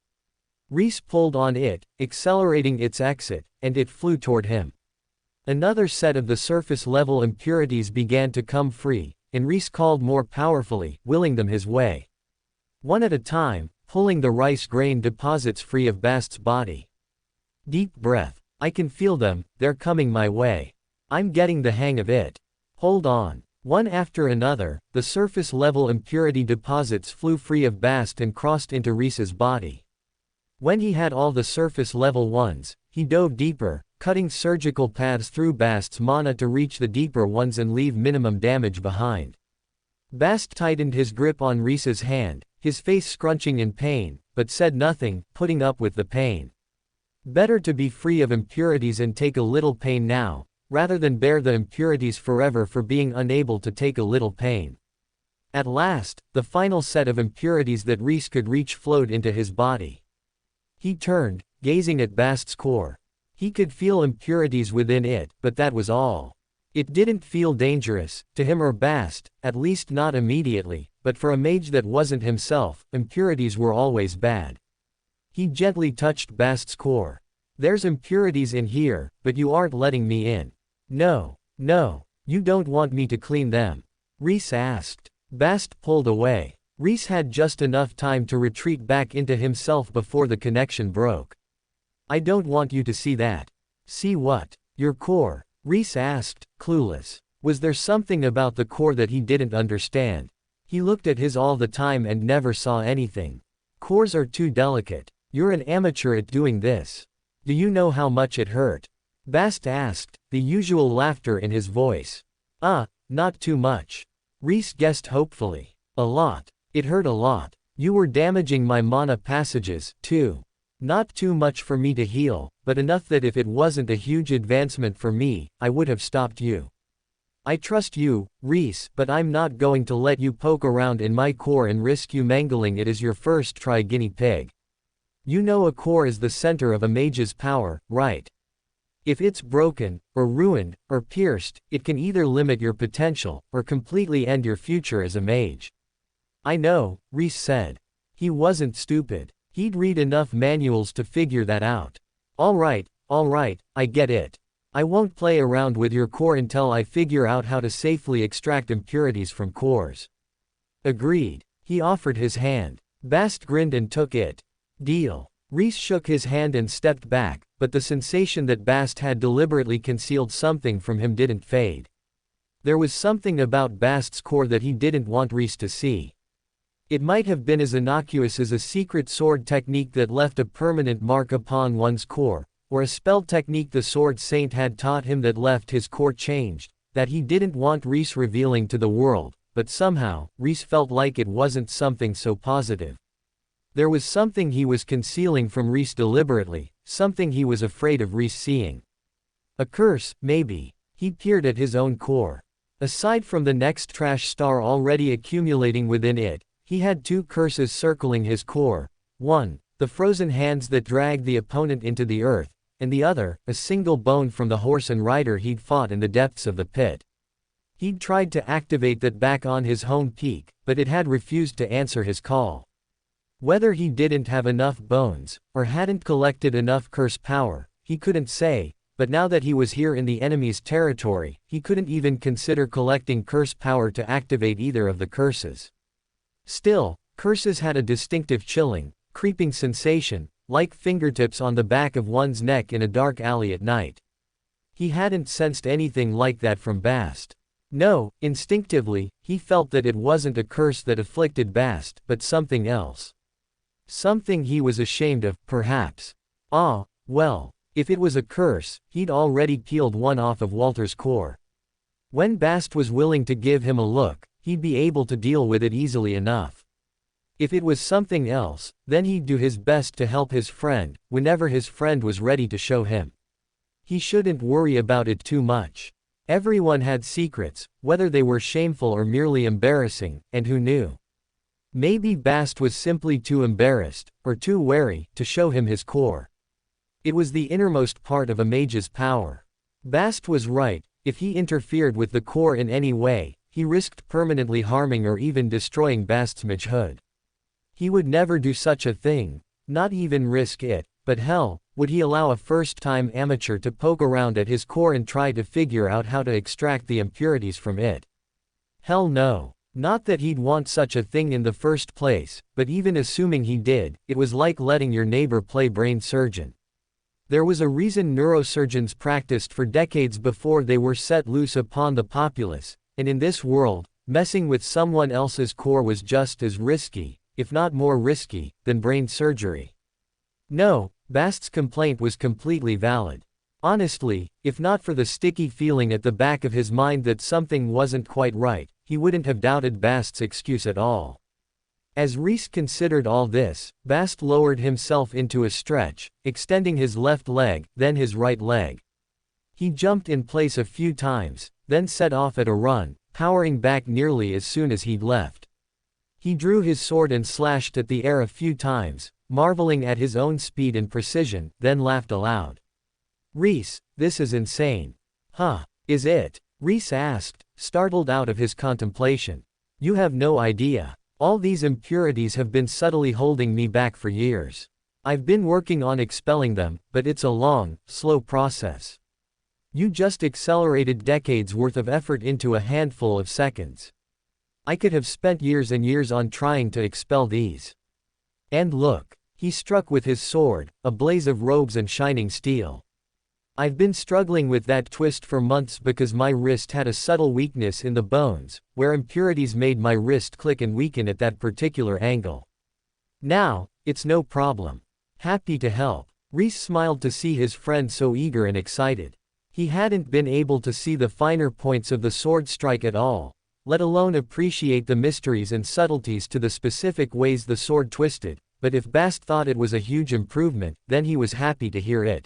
[SPEAKER 1] Rhys pulled on it, accelerating its exit, and it flew toward him. Another set of the surface-level impurities began to come free, and Rhys called more powerfully, willing them his way. One at a time, pulling the rice grain deposits free of Bast's body. Deep breath. I can feel them, they're coming my way. I'm getting the hang of it. Hold on. One after another, the surface-level impurity deposits flew free of Bast and crossed into Rhys's body. When he had all the surface-level ones, he dove deeper, cutting surgical paths through Bast's mana to reach the deeper ones and leave minimum damage behind. Bast tightened his grip on Rhys's hand, his face scrunching in pain, but said nothing, putting up with the pain. Better to be free of impurities and take a little pain now, rather than bear the impurities forever for being unable to take a little pain. At last, the final set of impurities that Rhys could reach flowed into his body. He turned, gazing at Bast's core. He could feel impurities within it, but that was all. It didn't feel dangerous, to him or Bast, at least not immediately, but for a mage that wasn't himself, impurities were always bad. He gently touched Bast's core. There's impurities in here, but you aren't letting me in. No, you don't want me to clean them? Rhys asked. Bast pulled away. Rhys had just enough time to retreat back into himself before the connection broke. I don't want you to see that. See what? Your core? Rhys asked, clueless. Was there something about the core that he didn't understand? He looked at his all the time and never saw anything. Cores are too delicate. You're an amateur at doing this. Do you know how much it hurt? Bast asked, the usual laughter in his voice. Not too much. Rhys guessed hopefully. A lot. It hurt a lot. You were damaging my mana passages, too. Not too much for me to heal, but enough that if it wasn't a huge advancement for me, I would have stopped you. I trust you, Rhys, but I'm not going to let you poke around in my core and risk you mangling it as your first try guinea pig. You know a core is the center of a mage's power, right? If it's broken, or ruined, or pierced, it can either limit your potential, or completely end your future as a mage. I know, Rhys said. He wasn't stupid. He'd read enough manuals to figure that out. All right, I get it. I won't play around with your core until I figure out how to safely extract impurities from cores. Agreed. He offered his hand. Bast grinned and took it. Deal. Rhys shook his hand and stepped back, but the sensation that Bast had deliberately concealed something from him didn't fade. There was something about Bast's core that he didn't want Rhys to see. It might have been as innocuous as a secret sword technique that left a permanent mark upon one's core, or a spell technique the sword saint had taught him that left his core changed, that he didn't want Rhys revealing to the world, but somehow, Rhys felt like it wasn't something so positive. There was something he was concealing from Rhys deliberately, something he was afraid of Rhys seeing. A curse, maybe. He peered at his own core. Aside from the next trash star already accumulating within it, he had two curses circling his core. One, the frozen hands that dragged the opponent into the earth, and the other, a single bone from the horse and rider he'd fought in the depths of the pit. He'd tried to activate that back on his home peak, but it had refused to answer his call. Whether he didn't have enough bones, or hadn't collected enough curse power, he couldn't say, but now that he was here in the enemy's territory, he couldn't even consider collecting curse power to activate either of the curses. Still, curses had a distinctive chilling, creeping sensation, like fingertips on the back of one's neck in a dark alley at night. He hadn't sensed anything like that from Bast. No, instinctively, he felt that it wasn't a curse that afflicted Bast, but something else. Something he was ashamed of, perhaps. Well, if it was a curse, he'd already peeled one off of Walter's core. When Bast was willing to give him a look, he'd be able to deal with it easily enough. If it was something else, then he'd do his best to help his friend, whenever his friend was ready to show him. He shouldn't worry about it too much. Everyone had secrets, whether they were shameful or merely embarrassing, and who knew? Maybe Bast was simply too embarrassed, or too wary, to show him his core. It was the innermost part of a mage's power. Bast was right, if he interfered with the core in any way, he risked permanently harming or even destroying Bast's magehood. He would never do such a thing, not even risk it, but hell, would he allow a first-time amateur to poke around at his core and try to figure out how to extract the impurities from it? Hell no. Not that he'd want such a thing in the first place, but even assuming he did, it was like letting your neighbor play brain surgeon. There was a reason neurosurgeons practiced for decades before they were set loose upon the populace, and in this world, messing with someone else's core was just as risky, if not more risky, than brain surgery. No, Bast's complaint was completely valid. Honestly, if not for the sticky feeling at the back of his mind that something wasn't quite right, he wouldn't have doubted Bast's excuse at all. As Rhys considered all this, Bast lowered himself into a stretch, extending his left leg, then his right leg. He jumped in place a few times, then set off at a run, powering back nearly as soon as he'd left. He drew his sword and slashed at the air a few times, marveling at his own speed and precision, then laughed aloud. Rhys, this is insane. Huh, is it? Rhys asked, startled out of his contemplation. You have no idea. All these impurities have been subtly holding me back for years. I've been working on expelling them, but it's a long, slow process. You just accelerated decades worth of effort into a handful of seconds. I could have spent years and years on trying to expel these. And look. He struck with his sword, a blaze of robes and shining steel. I've been struggling with that twist for months because my wrist had a subtle weakness in the bones, where impurities made my wrist click and weaken at that particular angle. Now, it's no problem. Happy to help. Rhys smiled to see his friend so eager and excited. He hadn't been able to see the finer points of the sword strike at all, let alone appreciate the mysteries and subtleties to the specific ways the sword twisted, but if Bast thought it was a huge improvement, then he was happy to hear it.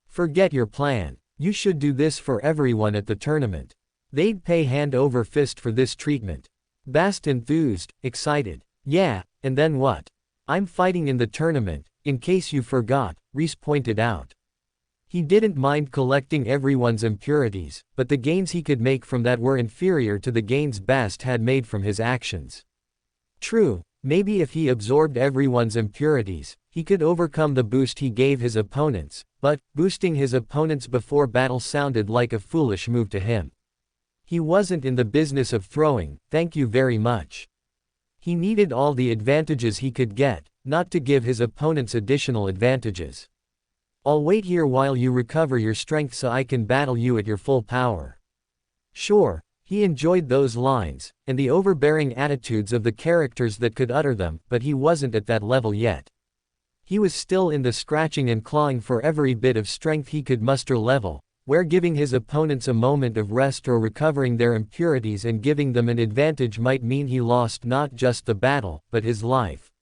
[SPEAKER 1] Forget your plan. You should do this for everyone at the tournament. They'd pay hand over fist for this treatment. Bast enthused, excited. Yeah, and then what? I'm fighting in the tournament, in case you forgot, Rhys pointed out. He didn't mind collecting everyone's impurities, but the gains he could make from that were inferior to the gains Bast had made from his actions. True, maybe if he absorbed everyone's impurities, he could overcome the boost he gave his opponents, but boosting his opponents before battle sounded like a foolish move to him. He wasn't in the business of throwing, thank you very much. He needed all the advantages he could get, not to give his opponents additional advantages. I'll wait here while you recover your strength so I can battle you at your full power. Sure, he enjoyed those lines, and the overbearing attitudes of the characters that could utter them, but he wasn't at that level yet. He was still in the scratching and clawing for every bit of strength he could muster level, where giving his opponents a moment of rest or recovering their impurities and giving them an advantage might mean he lost not just the battle, but his life.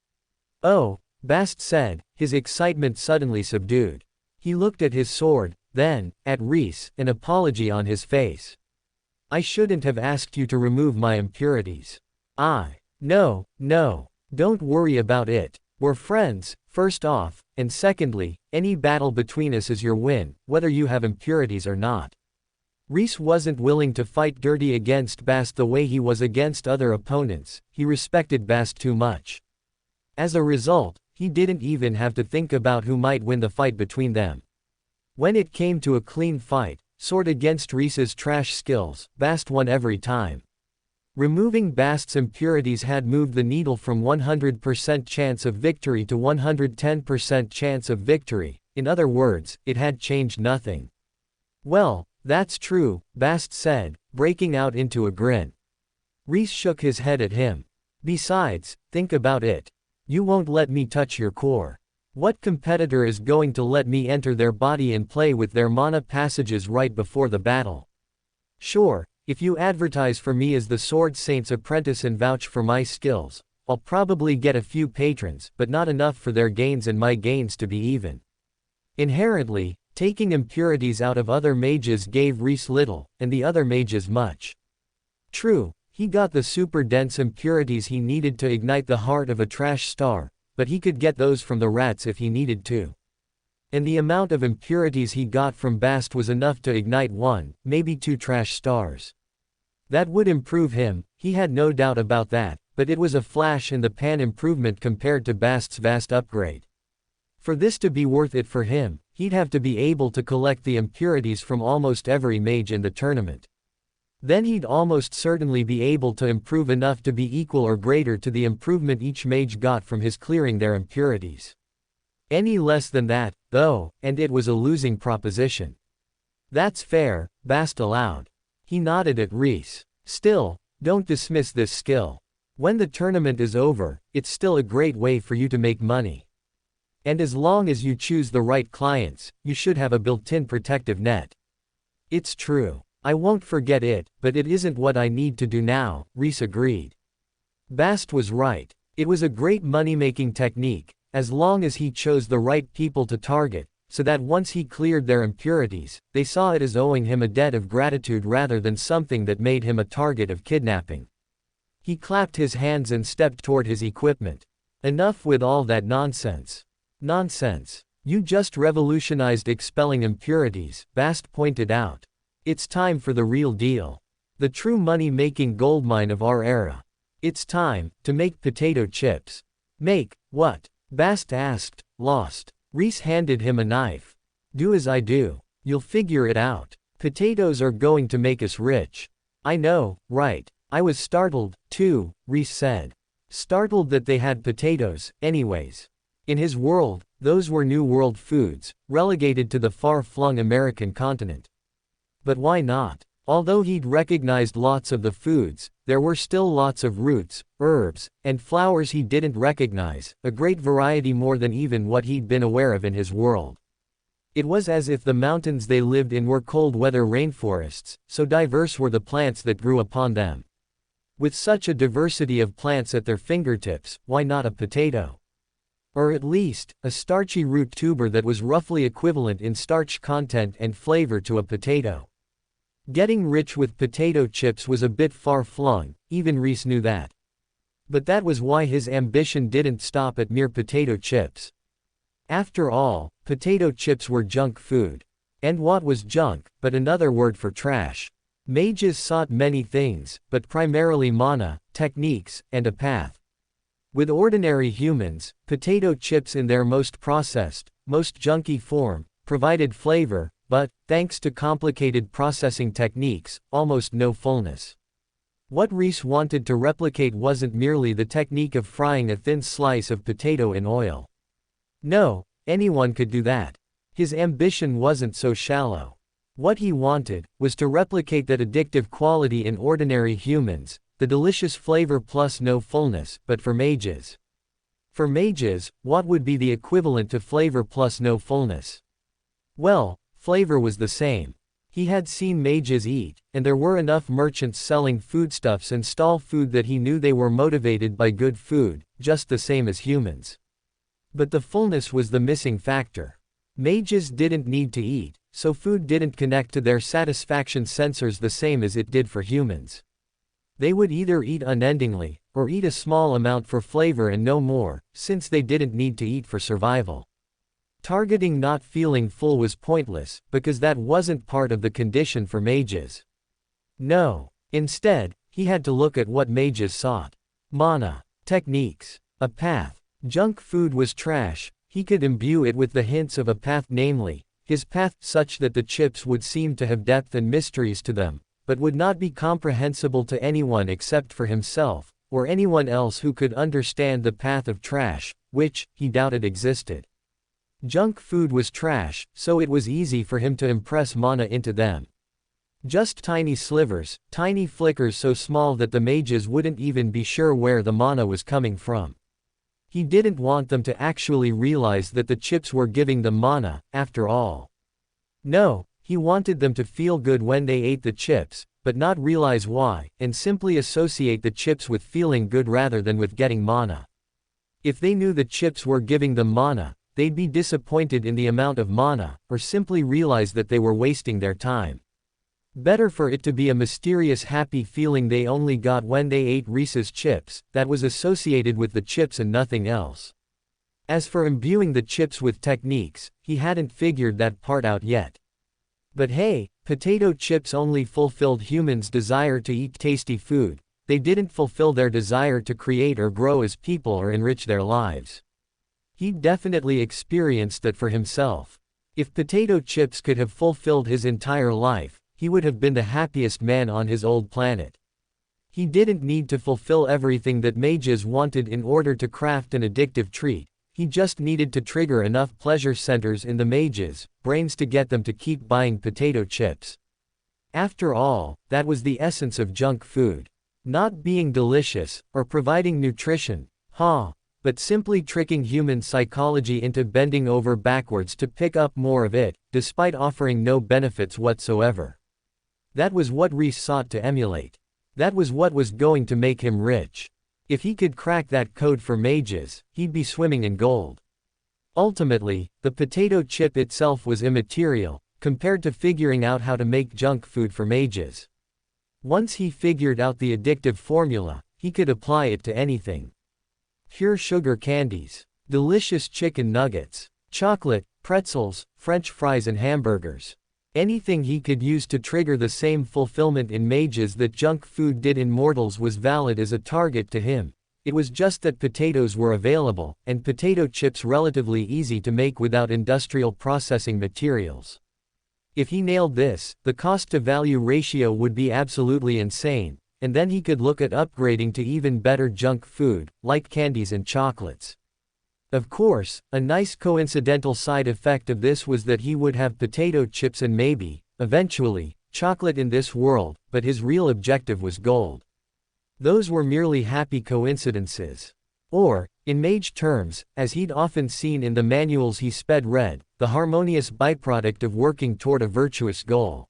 [SPEAKER 1] Oh, Bast said, his excitement suddenly subdued. He looked at his sword, then, at Rhys, an apology on his face. I shouldn't have asked you to remove my impurities. No, don't worry about it. We're friends, first off, and secondly, any battle between us is your win, whether you have impurities or not. Rhys wasn't willing to fight dirty against Bast the way he was against other opponents, he respected Bast too much. As a result, he didn't even have to think about who might win the fight between them. When it came to a clean fight, sword against Rhys's trash skills, Bast won every time. Removing Bast's impurities had moved the needle from 100% chance of victory to 110% chance of victory, in other words, it had changed nothing. Well, that's true, Bast said, breaking out into a grin. Rhys shook his head at him. Besides, think about it. You won't let me touch your core. What competitor is going to let me enter their body and play with their mana passages right before the battle? Sure, if you advertise for me as the Sword Saint's apprentice and vouch for my skills, I'll probably get a few patrons, but not enough for their gains and my gains to be even. Inherently, taking impurities out of other mages gave Rhys little, and the other mages much. True, he got the super dense impurities he needed to ignite the heart of a trash star, but he could get those from the rats if he needed to. And the amount of impurities he got from Bast was enough to ignite 1, maybe 2 trash stars. That would improve him, he had no doubt about that, but it was a flash in the pan improvement compared to Bast's vast upgrade. For this to be worth it for him, he'd have to be able to collect the impurities from almost every mage in the tournament. Then he'd almost certainly be able to improve enough to be equal or greater to the improvement each mage got from his clearing their impurities. Any less than that, though, and it was a losing proposition. That's fair, Bast allowed. He nodded at Rhys. Still, don't dismiss this skill. When the tournament is over, it's still a great way for you to make money. And as long as you choose the right clients, you should have a built-in protective net. It's true. I won't forget it, but it isn't what I need to do now, Rhys agreed. Bast was right. It was a great money-making technique, as long as he chose the right people to target, so that once he cleared their impurities, they saw it as owing him a debt of gratitude rather than something that made him a target of kidnapping. He clapped his hands and stepped toward his equipment. Enough with all that nonsense. Nonsense. You just revolutionized expelling impurities, Bast pointed out. It's time for the real deal. The true money-making goldmine of our era. It's time to make potato chips. Make what? Bast asked, lost. Rhys handed him a knife. Do as I do. You'll figure it out. Potatoes are going to make us rich. I know, right? I was startled, too, Rhys said. Startled that they had potatoes, anyways. In his world, those were New World foods, relegated to the far-flung American continent. But why not? Although he'd recognized lots of the foods, there were still lots of roots, herbs, and flowers he didn't recognize, a great variety more than even what he'd been aware of in his world. It was as if the mountains they lived in were cold-weather rainforests, so diverse were the plants that grew upon them. With such a diversity of plants at their fingertips, why not a potato? Or at least, a starchy root tuber that was roughly equivalent in starch content and flavor to a potato. Getting rich with potato chips was a bit far-flung, even Rhys knew that. But that was why his ambition didn't stop at mere potato chips. After all, potato chips were junk food. And what was junk, but another word for trash? Mages sought many things, but primarily mana, techniques, and a path. With ordinary humans, potato chips in their most processed, most junky form, provided flavor, but, thanks to complicated processing techniques, almost no fullness. What Rhys wanted to replicate wasn't merely the technique of frying a thin slice of potato in oil. No, anyone could do that. His ambition wasn't so shallow. What he wanted was to replicate that addictive quality in ordinary humans, the delicious flavor plus no fullness, but for mages. For mages, what would be the equivalent to flavor plus no fullness? Well, flavor was the same. He had seen mages eat, and there were enough merchants selling foodstuffs and stall food that he knew they were motivated by good food, just the same as humans. But the fullness was the missing factor. Mages didn't need to eat, so food didn't connect to their satisfaction sensors the same as it did for humans. They would either eat unendingly, or eat a small amount for flavor and no more, since they didn't need to eat for survival. Targeting not feeling full was pointless, because that wasn't part of the condition for mages. No. Instead, he had to look at what mages sought. Mana. Techniques. A path. Junk food was trash, he could imbue it with the hints of a path, namely, his path, such that the chips would seem to have depth and mysteries to them, but would not be comprehensible to anyone except for himself, or anyone else who could understand the path of trash, which, he doubted existed. Junk food was trash, so it was easy for him to impress mana into them. Just tiny slivers, tiny flickers so small that the mages wouldn't even be sure where the mana was coming from. He didn't want them to actually realize that the chips were giving them mana, after all. No, he wanted them to feel good when they ate the chips, but not realize why, and simply associate the chips with feeling good rather than with getting mana. If they knew the chips were giving them mana, they'd be disappointed in the amount of mana, or simply realize that they were wasting their time. Better for it to be a mysterious happy feeling they only got when they ate Rhys's chips, that was associated with the chips and nothing else. As for imbuing the chips with techniques, he hadn't figured that part out yet. But hey, potato chips only fulfilled humans' desire to eat tasty food, they didn't fulfill their desire to create or grow as people or enrich their lives. He'd definitely experienced that for himself. If potato chips could have fulfilled his entire life, he would have been the happiest man on his old planet. He didn't need to fulfill everything that mages wanted in order to craft an addictive treat, he just needed to trigger enough pleasure centers in the mages' brains to get them to keep buying potato chips. After all, that was the essence of junk food. Not being delicious, or providing nutrition, but simply tricking human psychology into bending over backwards to pick up more of it, despite offering no benefits whatsoever. That was what Rhys sought to emulate. That was what was going to make him rich. If he could crack that code for mages, he'd be swimming in gold. Ultimately, the potato chip itself was immaterial, compared to figuring out how to make junk food for mages. Once he figured out the addictive formula, he could apply it to anything. Pure sugar candies, delicious chicken nuggets, chocolate, pretzels, French fries and hamburgers. Anything he could use to trigger the same fulfillment in mages that junk food did in mortals was valid as a target to him. It was just that potatoes were available, and potato chips relatively easy to make without industrial processing materials. If he nailed this, the cost-to-value ratio would be absolutely insane, and then he could look at upgrading to even better junk food, like candies and chocolates. Of course, a nice coincidental side effect of this was that he would have potato chips and maybe, eventually, chocolate in this world, but his real objective was gold. Those were merely happy coincidences. Or, in mage terms, as he'd often seen in the manuals he sped read, the harmonious byproduct of working toward a virtuous goal.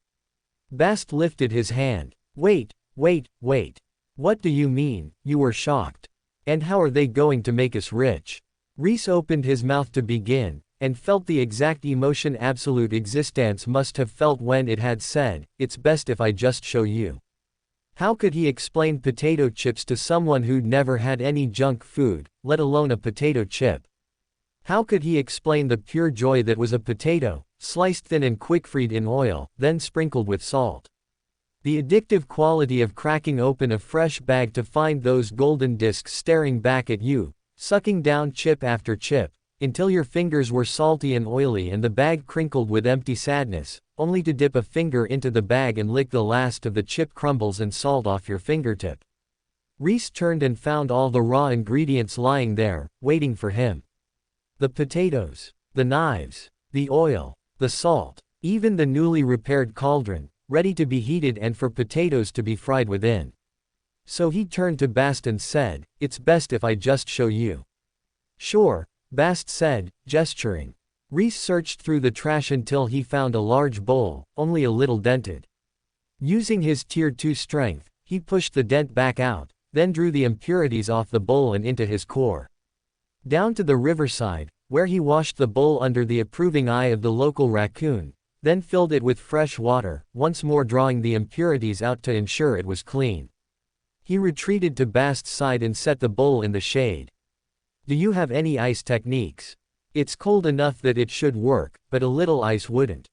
[SPEAKER 1] Bast lifted his hand. Wait. What do you mean? You were shocked. And how are they going to make us rich? Rhys opened his mouth to begin, and felt the exact emotion absolute existence must have felt when it had said, "It's best if I just show you." How could he explain potato chips to someone who'd never had any junk food, let alone a potato chip? How could he explain the pure joy that was a potato, sliced thin and quick-fried in oil, then sprinkled with salt? The addictive quality of cracking open a fresh bag to find those golden discs staring back at you, sucking down chip after chip, until your fingers were salty and oily and the bag crinkled with empty sadness, only to dip a finger into the bag and lick the last of the chip crumbles and salt off your fingertip. Rhys turned and found all the raw ingredients lying there, waiting for him. The potatoes, the knives, the oil, the salt, even the newly repaired cauldron, ready to be heated and for potatoes to be fried within. So he turned to Bast and said, "It's best if I just show you." "Sure," Bast said, gesturing. Rhys searched through the trash until he found a large bowl, only a little dented. Using his Tier 2 strength, he pushed the dent back out, then drew the impurities off the bowl and into his core. Down to the riverside, where he washed the bowl under the approving eye of the local raccoon, then filled it with fresh water, once more drawing the impurities out to ensure it was clean. He retreated to Bast's side and set the bowl in the shade. "Do you have any ice techniques? It's cold enough that it should work, but a little ice wouldn't."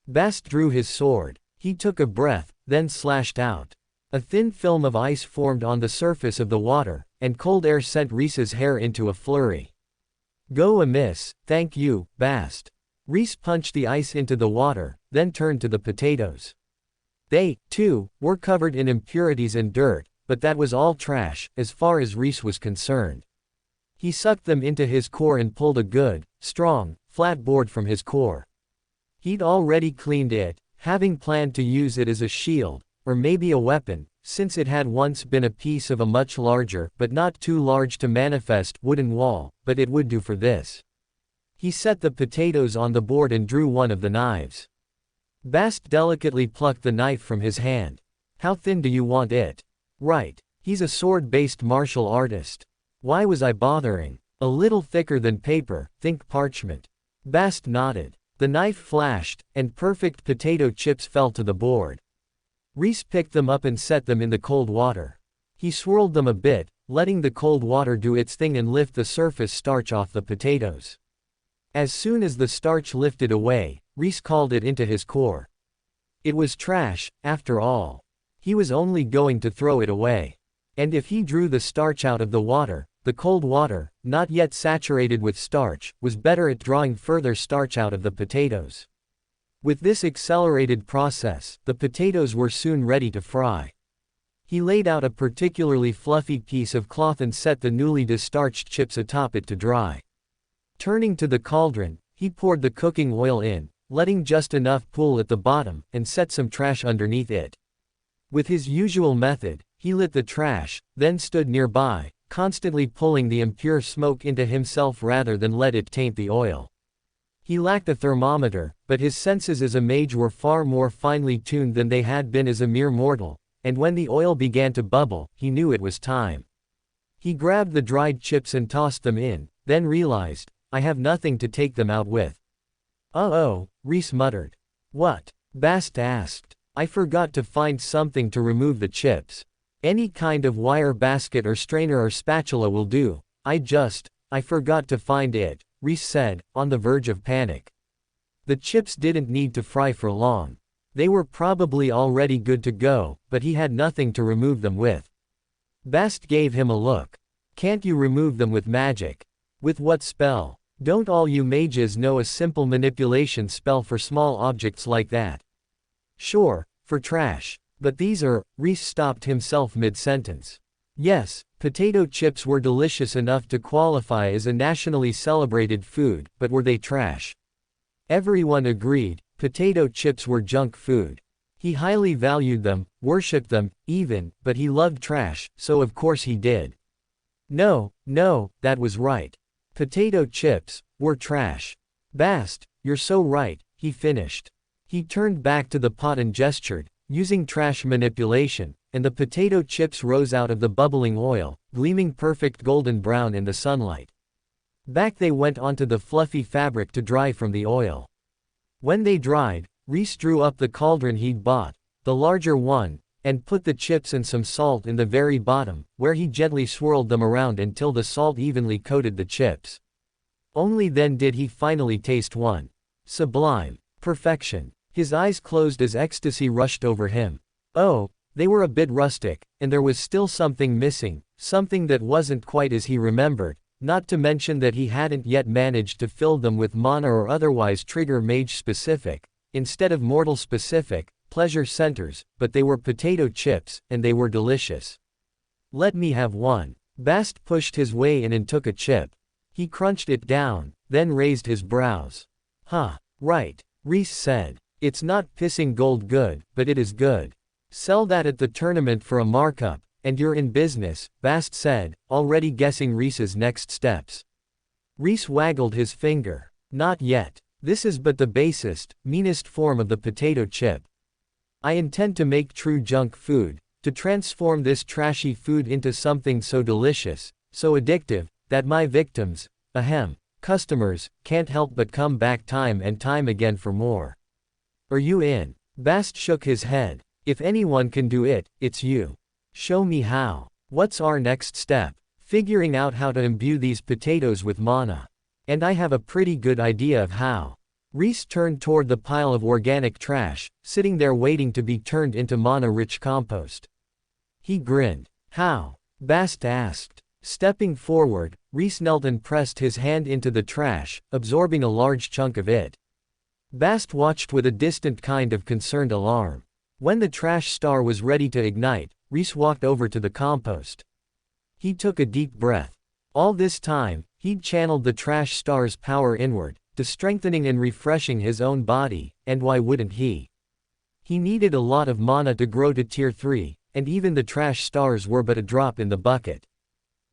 [SPEAKER 1] Bast drew his sword. He took a breath, then slashed out. A thin film of ice formed on the surface of the water, and cold air sent Rhys's hair into a flurry. "Go amiss, thank you, Bast." Rhys punched the ice into the water, then turned to the potatoes. They, too, were covered in impurities and dirt, but that was all trash, as far as Rhys was concerned. He sucked them into his core and pulled a good, strong, flat board from his core. He'd already cleaned it, having planned to use it as a shield, or maybe a weapon, since it had once been a piece of a much larger, but not too large to manifest, wooden wall, but it would do for this. He set the potatoes on the board and drew one of the knives. Bast delicately plucked the knife from his hand. "How thin do you want it?" "Right. He's a sword-based martial artist. Why was I bothering? A little thicker than paper, think parchment." Bast nodded. The knife flashed, and perfect potato chips fell to the board. Rhys picked them up and set them in the cold water. He swirled them a bit, letting the cold water do its thing and lift the surface starch off the potatoes. As soon as the starch lifted away, Rhys called it into his core. It was trash, after all. He was only going to throw it away. And if he drew the starch out of the cold water, not yet saturated with starch, was better at drawing further starch out of the potatoes. With this accelerated process, the potatoes were soon ready to fry. He laid out a particularly fluffy piece of cloth and set the newly distarched chips atop it to dry. Turning to the cauldron, he poured the cooking oil in, letting just enough pool at the bottom, and set some trash underneath it. With his usual method, he lit the trash, then stood nearby, constantly pulling the impure smoke into himself rather than let it taint the oil. He lacked a thermometer, but his senses as a mage were far more finely tuned than they had been as a mere mortal, and when the oil began to bubble, he knew it was time. He grabbed the dried chips and tossed them in, then realized, I have nothing to take them out with. Oh, Rhys muttered. What? Bast asked. I forgot to find something to remove the chips. Any kind of wire basket or strainer or spatula will do. I forgot to find it, Rhys said, on the verge of panic. The chips didn't need to fry for long. They were probably already good to go, but he had nothing to remove them with. Bast gave him a look. Can't you remove them with magic? With what spell? Don't all you mages know a simple manipulation spell for small objects like that? Sure, for trash. But these are, Rhys stopped himself mid-sentence. Yes, potato chips were delicious enough to qualify as a nationally celebrated food, but were they trash? Everyone agreed, potato chips were junk food. He highly valued them, worshipped them, even, but he loved trash, so of course he did. No, that was right. Potato chips were trash. Bast, you're so right, he finished. He turned back to the pot and gestured, using trash manipulation, and the potato chips rose out of the bubbling oil, gleaming perfect golden brown in the sunlight. Back they went onto the fluffy fabric to dry from the oil. When they dried, Rhys drew up the cauldron he'd bought, the larger one, and put the chips and some salt in the very bottom, where he gently swirled them around until the salt evenly coated the chips. Only then did he finally taste one. Sublime. Perfection. His eyes closed as ecstasy rushed over him. Oh, they were a bit rustic, and there was still something missing, something that wasn't quite as he remembered, not to mention that he hadn't yet managed to fill them with mana or otherwise trigger mage-specific, instead of mortal-specific, pleasure centers, but they were potato chips, and they were delicious. Let me have one. Bast pushed his way in and took a chip. He crunched it down, then raised his brows. Huh, right, Rhys said. It's not pissing gold good, but it is good. Sell that at the tournament for a markup, and you're in business, Bast said, already guessing Rhys's next steps. Rhys waggled his finger. Not yet. This is but the basest, meanest form of the potato chip. I intend to make true junk food, to transform this trashy food into something so delicious, so addictive, that my victims, customers, can't help but come back time and time again for more. Are you in? Bast shook his head. If anyone can do it, it's you. Show me how. What's our next step? Figuring out how to imbue these potatoes with mana. And I have a pretty good idea of how. Rhys turned toward the pile of organic trash, sitting there waiting to be turned into mana-rich compost. He grinned. How? Bast asked. Stepping forward, Rhys knelt and pressed his hand into the trash, absorbing a large chunk of it. Bast watched with a distant kind of concerned alarm. When the trash star was ready to ignite, Rhys walked over to the compost. He took a deep breath. All this time, he'd channeled the trash star's power inward, to strengthening and refreshing his own body, and why wouldn't he? He needed a lot of mana to grow to tier 3, and even the trash stars were but a drop in the bucket.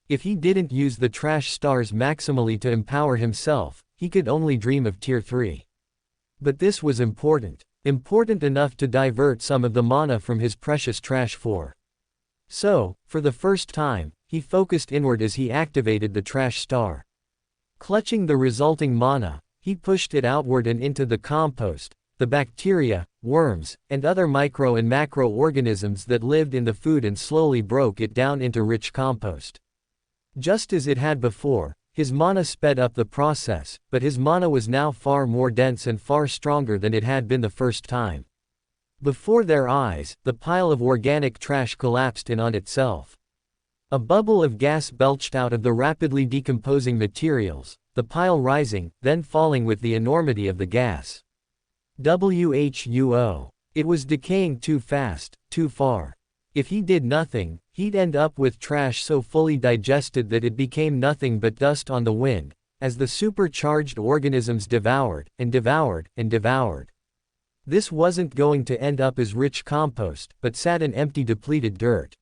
[SPEAKER 1] If he didn't use the trash stars maximally to empower himself, he could only dream of tier 3. But this was important enough to divert some of the mana from his precious trash 4. So, for the first time, he focused inward as he activated the trash star. Clutching the resulting mana, he pushed it outward and into the compost, the bacteria, worms, and other micro and macro organisms that lived in the food and slowly broke it down into rich compost. Just as it had before, his mana sped up the process, but his mana was now far more dense and far stronger than it had been the first time. Before their eyes, the pile of organic trash collapsed in on itself. A bubble of gas belched out of the rapidly decomposing materials, the pile rising, then falling with the enormity of the gas. Whuo. It was decaying too fast, too far. If he did nothing, he'd end up with trash so fully digested that it became nothing but dust on the wind, as the supercharged organisms devoured, and devoured, and devoured. This wasn't going to end up as rich compost, but sat in empty depleted dirt.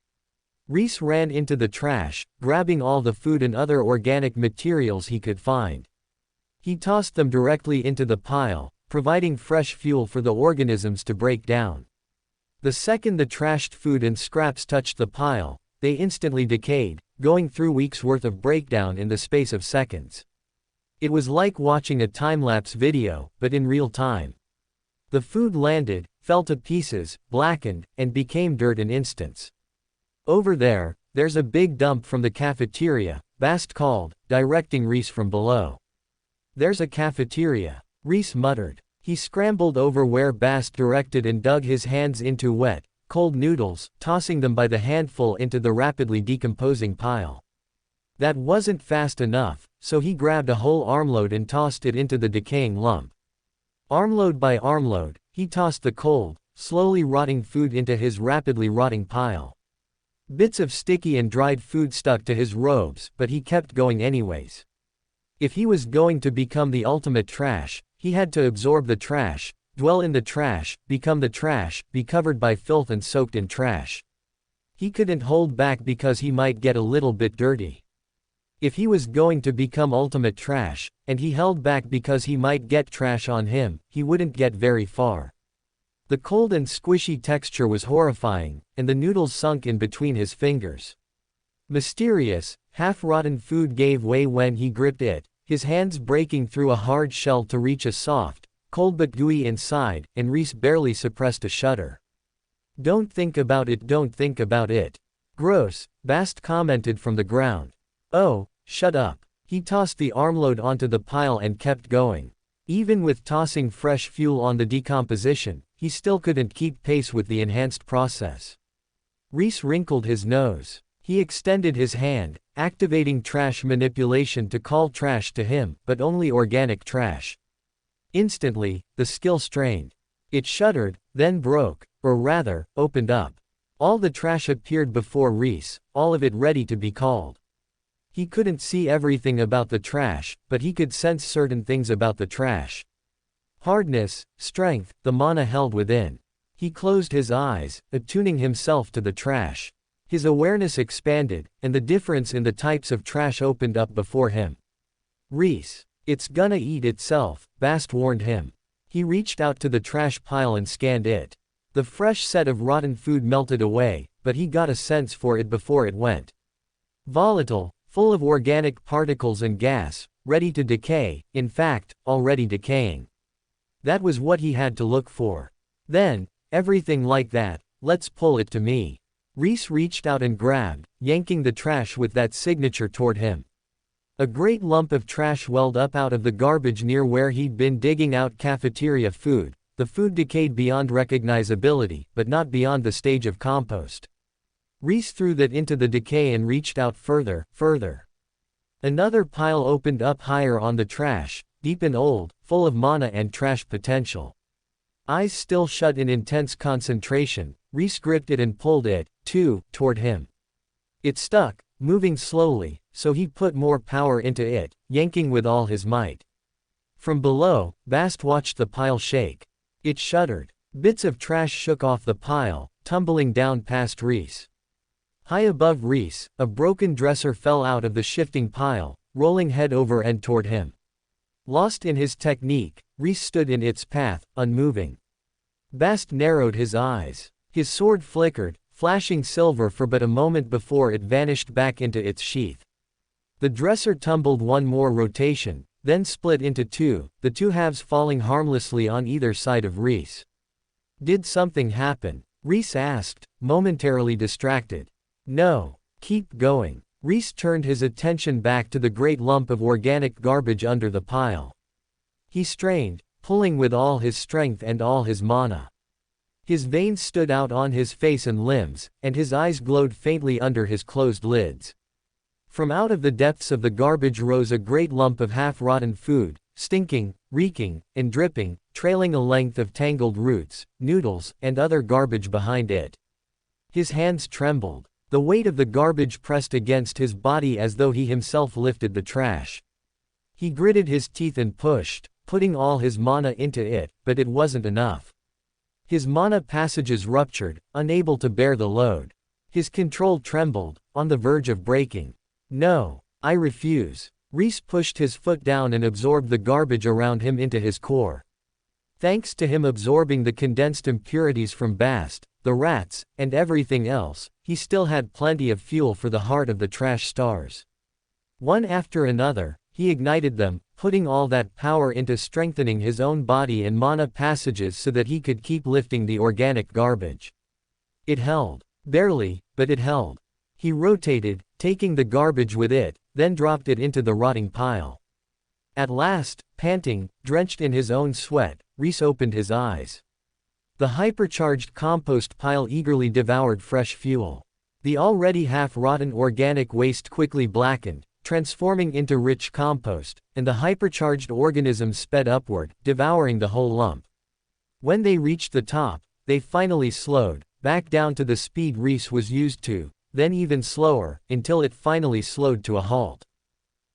[SPEAKER 1] Rhys ran into the trash, grabbing all the food and other organic materials he could find. He tossed them directly into the pile, providing fresh fuel for the organisms to break down. The second the trashed food and scraps touched the pile, they instantly decayed, going through weeks' worth of breakdown in the space of seconds. It was like watching a time-lapse video, but in real time. The food landed, fell to pieces, blackened, and became dirt in instants. "Over there, there's a big dump from the cafeteria," Bast called, directing Rhys from below. "There's a cafeteria," Rhys muttered. He scrambled over where Bast directed and dug his hands into wet, cold noodles, tossing them by the handful into the rapidly decomposing pile. That wasn't fast enough, so he grabbed a whole armload and tossed it into the decaying lump. Armload by armload, he tossed the cold, slowly rotting food into his rapidly rotting pile. Bits of sticky and dried food stuck to his robes, but he kept going anyways. If he was going to become the ultimate trash, he had to absorb the trash, dwell in the trash, become the trash, be covered by filth and soaked in trash. He couldn't hold back because he might get a little bit dirty. If he was going to become ultimate trash, and he held back because he might get trash on him, he wouldn't get very far. The cold and squishy texture was horrifying, and the noodles sunk in between his fingers. Mysterious, half-rotten food gave way when he gripped it, his hands breaking through a hard shell to reach a soft, cold but gooey inside, and Rhys barely suppressed a shudder. "Don't think about it, don't think about it. Gross," Bast commented from the ground. "Oh, shut up." He tossed the armload onto the pile and kept going. Even with tossing fresh fuel on the decomposition, he still couldn't keep pace with the enhanced process. Rhys wrinkled his nose. He extended his hand, activating trash manipulation to call trash to him, but only organic trash. Instantly, the skill strained. It shuddered, then broke, or rather, opened up. All the trash appeared before Rhys, all of it ready to be called. He couldn't see everything about the trash, but he could sense certain things about the trash. Hardness, strength, the mana held within. He closed his eyes, attuning himself to the trash. His awareness expanded, and the difference in the types of trash opened up before him. "Rhys, it's gonna eat itself," Bast warned him. He reached out to the trash pile and scanned it. The fresh set of rotten food melted away, but he got a sense for it before it went. Volatile, full of organic particles and gas, ready to decay, in fact, already decaying. That was what he had to look for. Then, everything like that, let's pull it to me. Rhys reached out and grabbed, yanking the trash with that signature toward him. A great lump of trash welled up out of the garbage near where he'd been digging out cafeteria food. The food decayed beyond recognizability, but not beyond the stage of compost. Rhys threw that into the decay and reached out further. Another pile opened up higher on the trash, deep and old, full of mana and trash potential. Eyes still shut in intense concentration, Rhys gripped it and pulled it, too, toward him. It stuck, moving slowly, so he put more power into it, yanking with all his might. From below, Bast watched the pile shake. It shuddered. Bits of trash shook off the pile, tumbling down past Rhys. High above Rhys, a broken dresser fell out of the shifting pile, rolling head over end toward him. Lost in his technique, Rhys stood in its path, unmoving. Bast narrowed his eyes. His sword flickered, flashing silver for but a moment before it vanished back into its sheath. The dresser tumbled one more rotation, then split into two, the two halves falling harmlessly on either side of Rhys. "Did something happen?" Rhys asked, momentarily distracted. "No. Keep going." Rhys turned his attention back to the great lump of organic garbage under the pile. He strained, pulling with all his strength and all his mana. His veins stood out on his face and limbs, and his eyes glowed faintly under his closed lids. From out of the depths of the garbage rose a great lump of half-rotten food, stinking, reeking, and dripping, trailing a length of tangled roots, noodles, and other garbage behind it. His hands trembled. The weight of the garbage pressed against his body as though he himself lifted the trash. He gritted his teeth and pushed, putting all his mana into it, but it wasn't enough. His mana passages ruptured, unable to bear the load. His control trembled, on the verge of breaking. "No, I refuse." Rhys pushed his foot down and absorbed the garbage around him into his core. Thanks to him absorbing the condensed impurities from Bast, the rats, and everything else, he still had plenty of fuel for the heart of the trash stars. One after another, he ignited them, putting all that power into strengthening his own body and mana passages so that he could keep lifting the organic garbage. It held. Barely, but it held. He rotated, taking the garbage with it, then dropped it into the rotting pile. At last, panting, drenched in his own sweat, Rhys opened his eyes. The hypercharged compost pile eagerly devoured fresh fuel. The already half-rotten organic waste quickly blackened, transforming into rich compost, and the hypercharged organisms sped upward, devouring the whole lump. When they reached the top, they finally slowed, back down to the speed Rhys was used to, then even slower, until it finally slowed to a halt.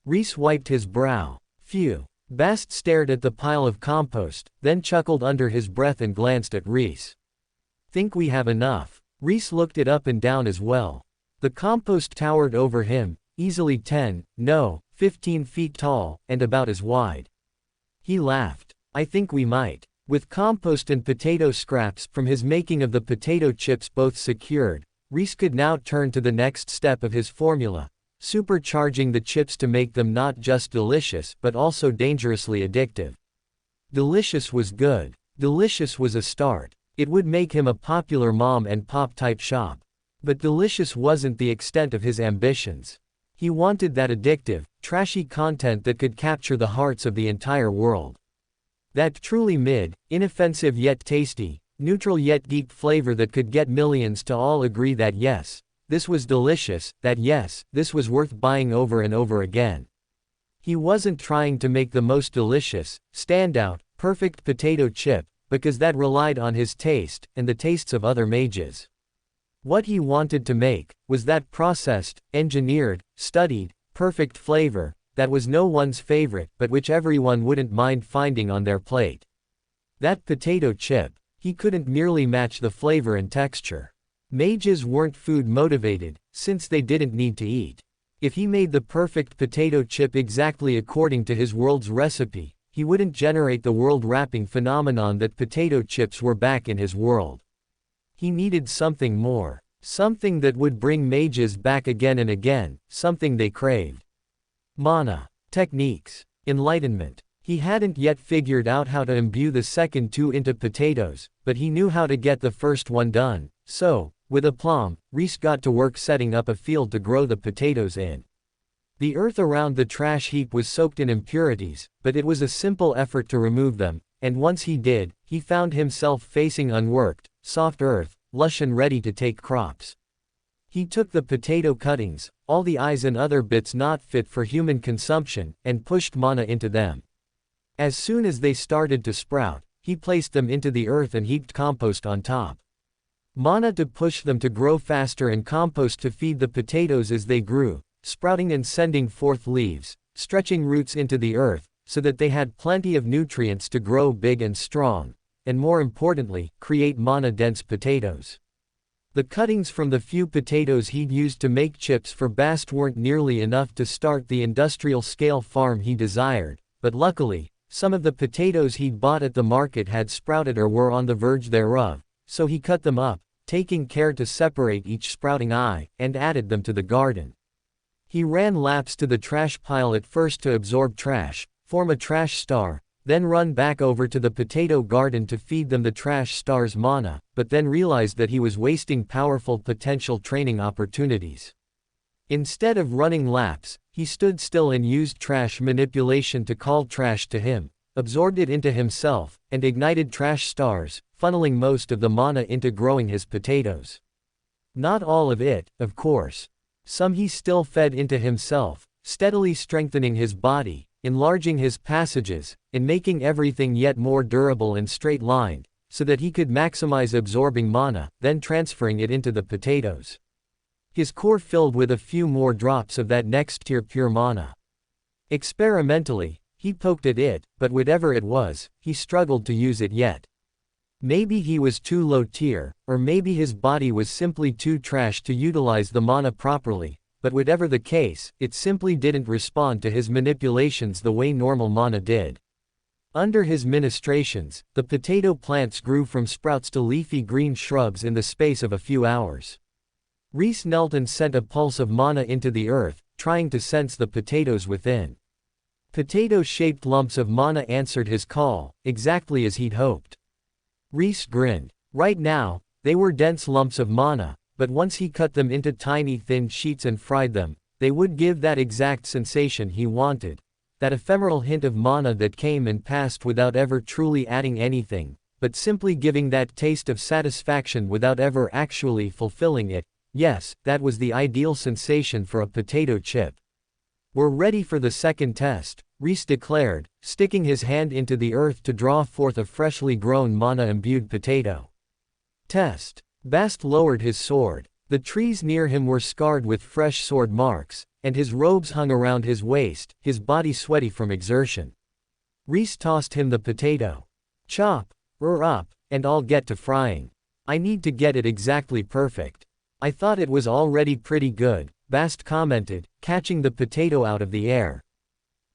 [SPEAKER 1] Rhys wiped his brow. Phew. Bast stared at the pile of compost, then chuckled under his breath and glanced at Rhys. Think we have enough? Rhys looked it up and down as well. The compost towered over him, easily 10, no, 15 feet tall, and about as wide. He laughed. I think we might. With compost and potato scraps from his making of the potato chips both secured, Rhys could now turn to the next step of his formula, supercharging the chips to make them not just delicious but also dangerously addictive. Delicious was good. Delicious was a start. It would make him a popular mom and pop type shop. But delicious wasn't the extent of his ambitions. He wanted that addictive, trashy content that could capture the hearts of the entire world. That truly inoffensive yet tasty, neutral yet deep flavor that could get millions to all agree that yes, this was delicious, that yes, this was worth buying over and over again. He wasn't trying to make the most delicious, standout, perfect potato chip, because that relied on his taste, and the tastes of other mages. What he wanted to make, was that processed, engineered, studied, perfect flavor, that was no one's favorite but which everyone wouldn't mind finding on their plate. That potato chip, he couldn't merely match the flavor and texture. Mages weren't food motivated, since they didn't need to eat. If he made the perfect potato chip exactly according to his world's recipe, he wouldn't generate the world-wrapping phenomenon that potato chips were back in his world. He needed something more. Something that would bring mages back again and again, something they craved. Mana. Techniques. Enlightenment. He hadn't yet figured out how to imbue the second two into potatoes, but he knew how to get the first one done, so, with aplomb, Rhys got to work setting up a field to grow the potatoes in. The earth around the trash heap was soaked in impurities, but it was a simple effort to remove them, and once he did, he found himself facing unworked, soft earth, lush and ready to take crops. He took the potato cuttings, all the eyes and other bits not fit for human consumption, and pushed mana into them. As soon as they started to sprout, he placed them into the earth and heaped compost on top. Mana to push them to grow faster and compost to feed the potatoes as they grew, sprouting and sending forth leaves, stretching roots into the earth, so that they had plenty of nutrients to grow big and strong, and more importantly, create mana-dense potatoes. The cuttings from the few potatoes he'd used to make chips for Bast weren't nearly enough to start the industrial-scale farm he desired, but luckily, some of the potatoes he'd bought at the market had sprouted or were on the verge thereof, so he cut them up, taking care to separate each sprouting eye, and added them to the garden. He ran laps to the trash pile at first to absorb trash, form a trash star, then run back over to the potato garden to feed them the trash star's mana, but then realized that he was wasting powerful potential training opportunities. Instead of running laps, he stood still and used trash manipulation to call trash to him, absorbed it into himself, and ignited trash stars, funneling most of the mana into growing his potatoes. Not all of it, of course. Some he still fed into himself, steadily strengthening his body, enlarging his passages, and making everything yet more durable and straight-lined, so that he could maximize absorbing mana, then transferring it into the potatoes. His core filled with a few more drops of that next-tier pure mana. Experimentally, he poked at it, but whatever it was, he struggled to use it yet. Maybe he was too low tier, or maybe his body was simply too trash to utilize the mana properly, but whatever the case, it simply didn't respond to his manipulations the way normal mana did. Under his ministrations, the potato plants grew from sprouts to leafy green shrubs in the space of a few hours. Rhys knelt and sent a pulse of mana into the earth, trying to sense the potatoes within. Potato-shaped lumps of mana answered his call, exactly as he'd hoped. Rhys grinned. Right now, they were dense lumps of mana, but once he cut them into tiny thin sheets and fried them, they would give that exact sensation he wanted. That ephemeral hint of mana that came and passed without ever truly adding anything, but simply giving that taste of satisfaction without ever actually fulfilling it. Yes, that was the ideal sensation for a potato chip. We're ready for the second test, Rhys declared, sticking his hand into the earth to draw forth a freshly grown mana-imbued potato. Test. Bast lowered his sword. The trees near him were scarred with fresh sword marks, and his robes hung around his waist, his body sweaty from exertion. Rhys tossed him the potato. Chop up, and I'll get to frying. I need to get it exactly perfect. I thought it was already pretty good, Bast commented, catching the potato out of the air.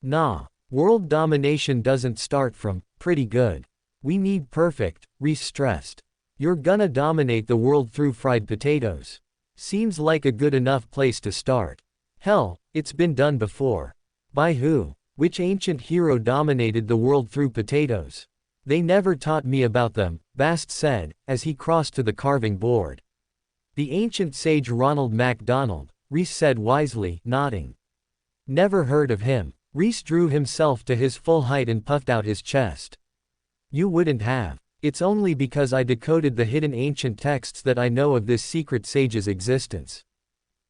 [SPEAKER 1] Nah, world domination doesn't start from pretty good. We need perfect, Rhys stressed. You're gonna dominate the world through fried potatoes. Seems like a good enough place to start. Hell, it's been done before. By who? Which ancient hero dominated the world through potatoes? They never taught me about them, Bast said, as he crossed to the carving board. The ancient sage Ronald MacDonald, Rhys said wisely, nodding. Never heard of him. Rhys drew himself to his full height and puffed out his chest. You wouldn't have. It's only because I decoded the hidden ancient texts that I know of this secret sage's existence.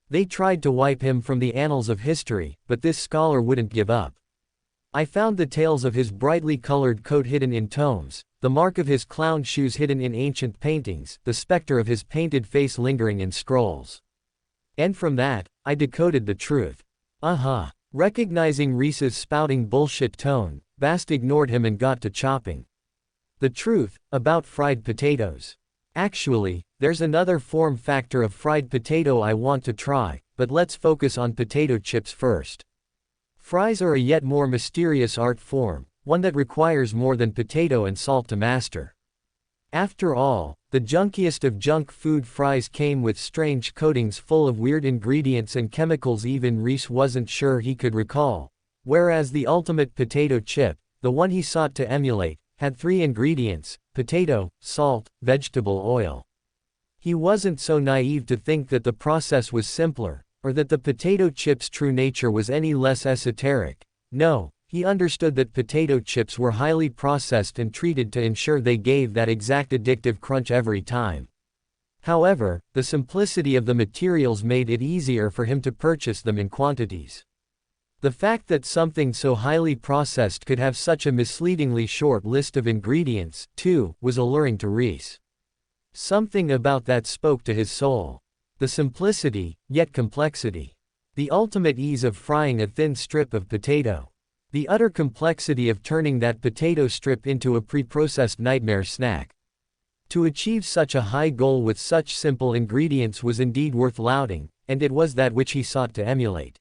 [SPEAKER 1] They tried to wipe him from the annals of history, but this scholar wouldn't give up. I found the tales of his brightly colored coat hidden in tomes, the mark of his clown shoes hidden in ancient paintings, the specter of his painted face lingering in scrolls. And from that, I decoded the truth. Recognizing Rhys's spouting bullshit tone, Bast ignored him and got to chopping. The truth, about fried potatoes. Actually, there's another form factor of fried potato I want to try, but let's focus on potato chips first. Fries are a yet more mysterious art form, one that requires more than potato and salt to master. After all, the junkiest of junk food fries came with strange coatings full of weird ingredients and chemicals even Rhys wasn't sure he could recall, whereas the ultimate potato chip, the one he sought to emulate, had 3 ingredients: potato, salt, vegetable oil. He wasn't so naive to think that the process was simpler, or that the potato chip's true nature was any less esoteric. No, he understood that potato chips were highly processed and treated to ensure they gave that exact addictive crunch every time. However, the simplicity of the materials made it easier for him to purchase them in quantities. The fact that something so highly processed could have such a misleadingly short list of ingredients, too, was alluring to Rhys. Something about that spoke to his soul. The simplicity, yet complexity. The ultimate ease of frying a thin strip of potato. The utter complexity of turning that potato strip into a pre-processed nightmare snack. To achieve such a high goal with such simple ingredients was indeed worth lauding, and it was that which he sought to emulate.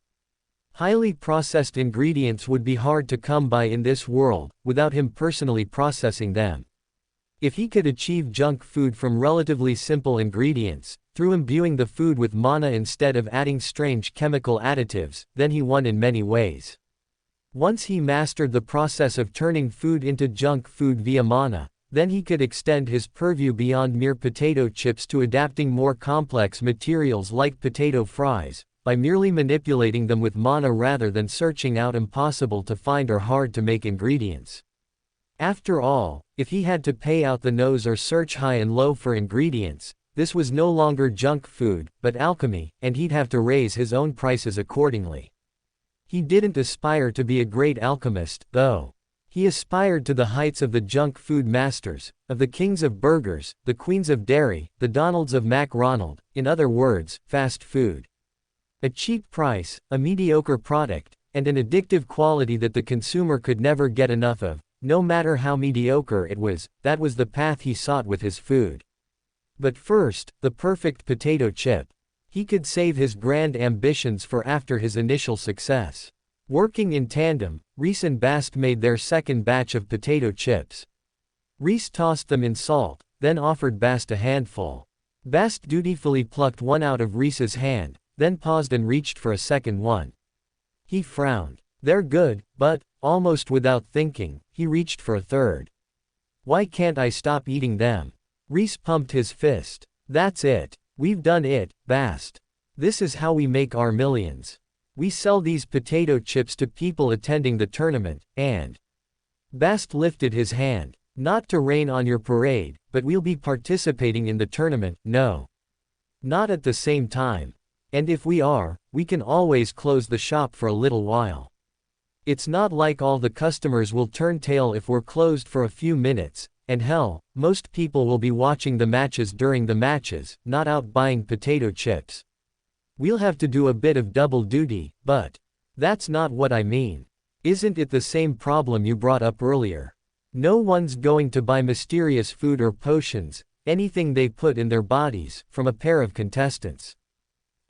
[SPEAKER 1] Highly processed ingredients would be hard to come by in this world, without him personally processing them. If he could achieve junk food from relatively simple ingredients, through imbuing the food with mana instead of adding strange chemical additives, then he won in many ways. Once he mastered the process of turning food into junk food via mana, then he could extend his purview beyond mere potato chips to adapting more complex materials like potato fries, by merely manipulating them with mana rather than searching out impossible to find or hard to make ingredients. After all, if he had to pay out the nose or search high and low for ingredients, this was no longer junk food, but alchemy, and he'd have to raise his own prices accordingly. He didn't aspire to be a great alchemist, though. He aspired to the heights of the junk food masters, of the kings of burgers, the queens of dairy, the Donalds of MacRonald, in other words, fast food. A cheap price, a mediocre product, and an addictive quality that the consumer could never get enough of, no matter how mediocre it was, that was the path he sought with his food. But first, the perfect potato chip. He could save his grand ambitions for after his initial success. Working in tandem, Rhys and Bast made their second batch of potato chips. Rhys tossed them in salt, then offered Bast a handful. Bast dutifully plucked one out of Rhys's hand, then paused and reached for a second one. He frowned. They're good, but Almost without thinking, he reached for a third. Why can't I stop eating them? Rhys pumped his fist. That's it. We've done it, Bast. This is how we make our millions. We sell these potato chips to people attending the tournament, and Bast lifted his hand. Not to rain on your parade, but we'll be participating in the tournament, no. Not at the same time. And if we are, we can always close the shop for a little while. It's not like all the customers will turn tail if we're closed for a few minutes, and hell, most people will be watching the matches during the matches, not out buying potato chips. We'll have to do a bit of double duty, but that's not what I mean. Isn't it the same problem you brought up earlier? No one's going to buy mysterious food or potions, anything they put in their bodies, from a pair of contestants.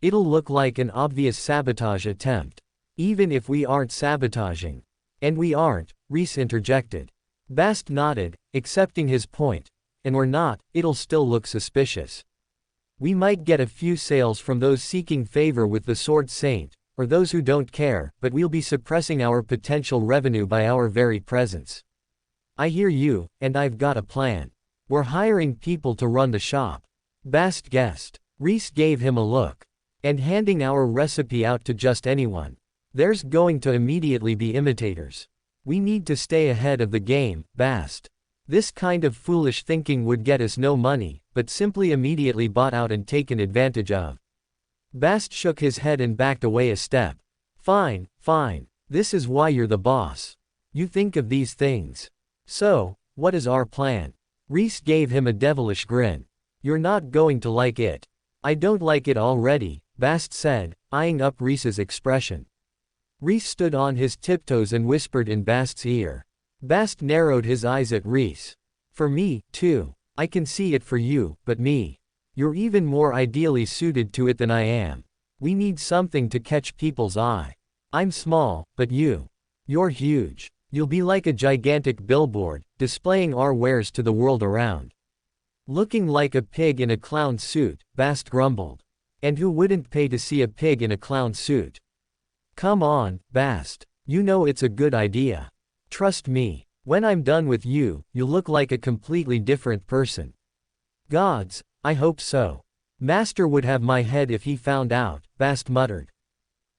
[SPEAKER 1] It'll look like an obvious sabotage attempt. Even if we aren't sabotaging. And we aren't, Rhys interjected. Bast nodded, accepting his point. And we're not, it'll still look suspicious. We might get a few sales from those seeking favor with the Sword Saint, or those who don't care, but we'll be suppressing our potential revenue by our very presence. I hear you, and I've got a plan. We're hiring people to run the shop. Bast guessed. Rhys gave him a look. And handing our recipe out to just anyone. There's going to immediately be imitators. We need to stay ahead of the game, Bast. This kind of foolish thinking would get us no money, but simply immediately bought out and taken advantage of. Bast shook his head and backed away a step. Fine, fine. This is why you're the boss. You think of these things. So, what is our plan? Rhys gave him a devilish grin. You're not going to like it. I don't like it already, Bast said, eyeing up Rhys's expression. Rhys stood on his tiptoes and whispered in Bast's ear. Bast narrowed his eyes at Rhys. For me, too. I can see it for you, but me. You're even more ideally suited to it than I am. We need something to catch people's eye. I'm small, but you're huge. You'll be like a gigantic billboard, displaying our wares to the world around. Looking like a pig in a clown suit, Bast grumbled. And who wouldn't pay to see a pig in a clown suit? Come on, Bast. You know it's a good idea. Trust me. When I'm done with you, you'll look like a completely different person. Gods, I hope so. Master would have my head if he found out, Bast muttered.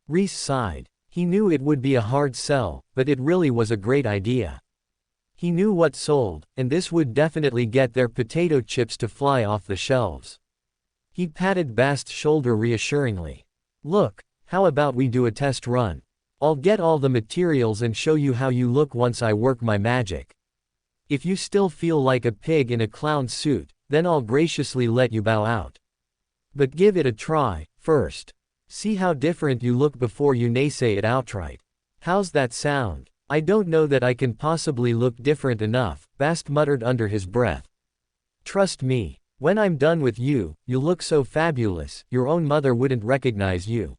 [SPEAKER 1] Rhys sighed. He knew it would be a hard sell, but it really was a great idea. He knew what sold, and this would definitely get their potato chips to fly off the shelves. He patted Bast's shoulder reassuringly. Look, how about we do a test run? I'll get all the materials and show you how you look once I work my magic. If you still feel like a pig in a clown suit, then I'll graciously let you bow out. But give it a try, first. See how different you look before you naysay it outright. How's that sound? I don't know that I can possibly look different enough, Bast muttered under his breath. Trust me, when I'm done with you, you'll look so fabulous, your own mother wouldn't recognize you.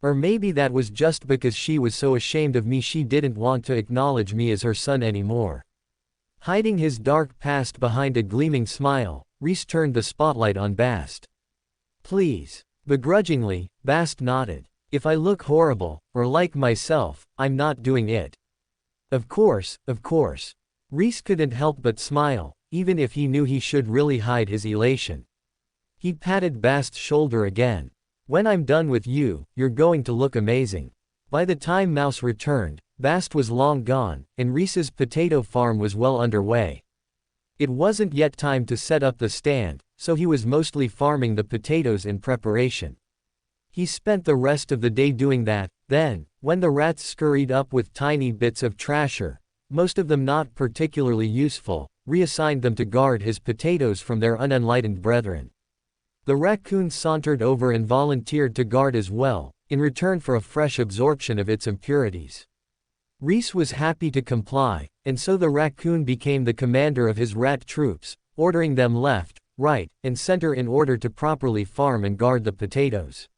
[SPEAKER 1] Or maybe that was just because she was so ashamed of me she didn't want to acknowledge me as her son anymore. Hiding his dark past behind a gleaming smile, Rhys turned the spotlight on Bast. Please. Begrudgingly, Bast nodded. If I look horrible, or like myself, I'm not doing it. Of course, of course. Rhys couldn't help but smile, even if he knew he should really hide his elation. He patted Bast's shoulder again. When I'm done with you, you're going to look amazing. By the time Mouse returned, Bast was long gone, and Rhys's potato farm was well underway. It wasn't yet time to set up the stand, so he was mostly farming the potatoes in preparation. He spent the rest of the day doing that, then, when the rats scurried up with tiny bits of trasher, most of them not particularly useful, reassigned them to guard his potatoes from their unenlightened brethren. The raccoon sauntered over and volunteered to guard as well, in return for a fresh absorption of its impurities. Rhys was happy to comply, and so the raccoon became the commander of his rat troops, ordering them left, right, and center in order to properly farm and guard the potatoes.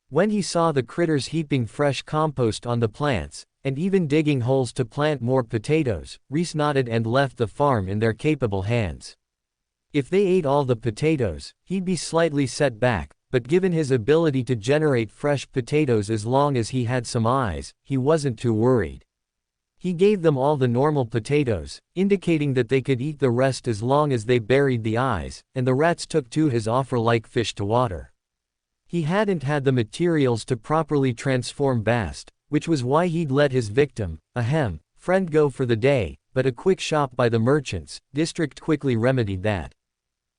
[SPEAKER 1] When he saw the critters heaping fresh compost on the plants, and even digging holes to plant more potatoes, Rhys nodded and left the farm in their capable hands. If they ate all the potatoes, he'd be slightly set back, but given his ability to generate fresh potatoes as long as he had some eyes, he wasn't too worried. He gave them all the normal potatoes, indicating that they could eat the rest as long as they buried the eyes, and the rats took to his offer like fish to water. He hadn't had the materials to properly transform Bast, which was why he'd let his victim, friend go for the day, but a quick shop by the merchants, district quickly remedied that.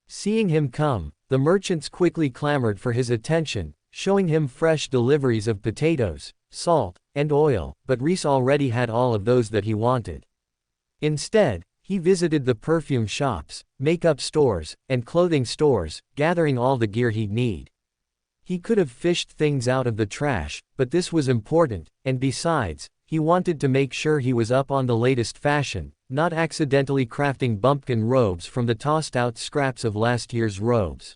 [SPEAKER 1] Seeing him come, the merchants quickly clamored for his attention, showing him fresh deliveries of potatoes, salt, and oil, but Rhys already had all of those that he wanted. Instead, he visited the perfume shops, makeup stores, and clothing stores, gathering all the gear he'd need. He could have fished things out of the trash, but this was important, and besides, he wanted to make sure he was up on the latest fashion, not accidentally crafting bumpkin robes from the tossed-out scraps of last year's robes.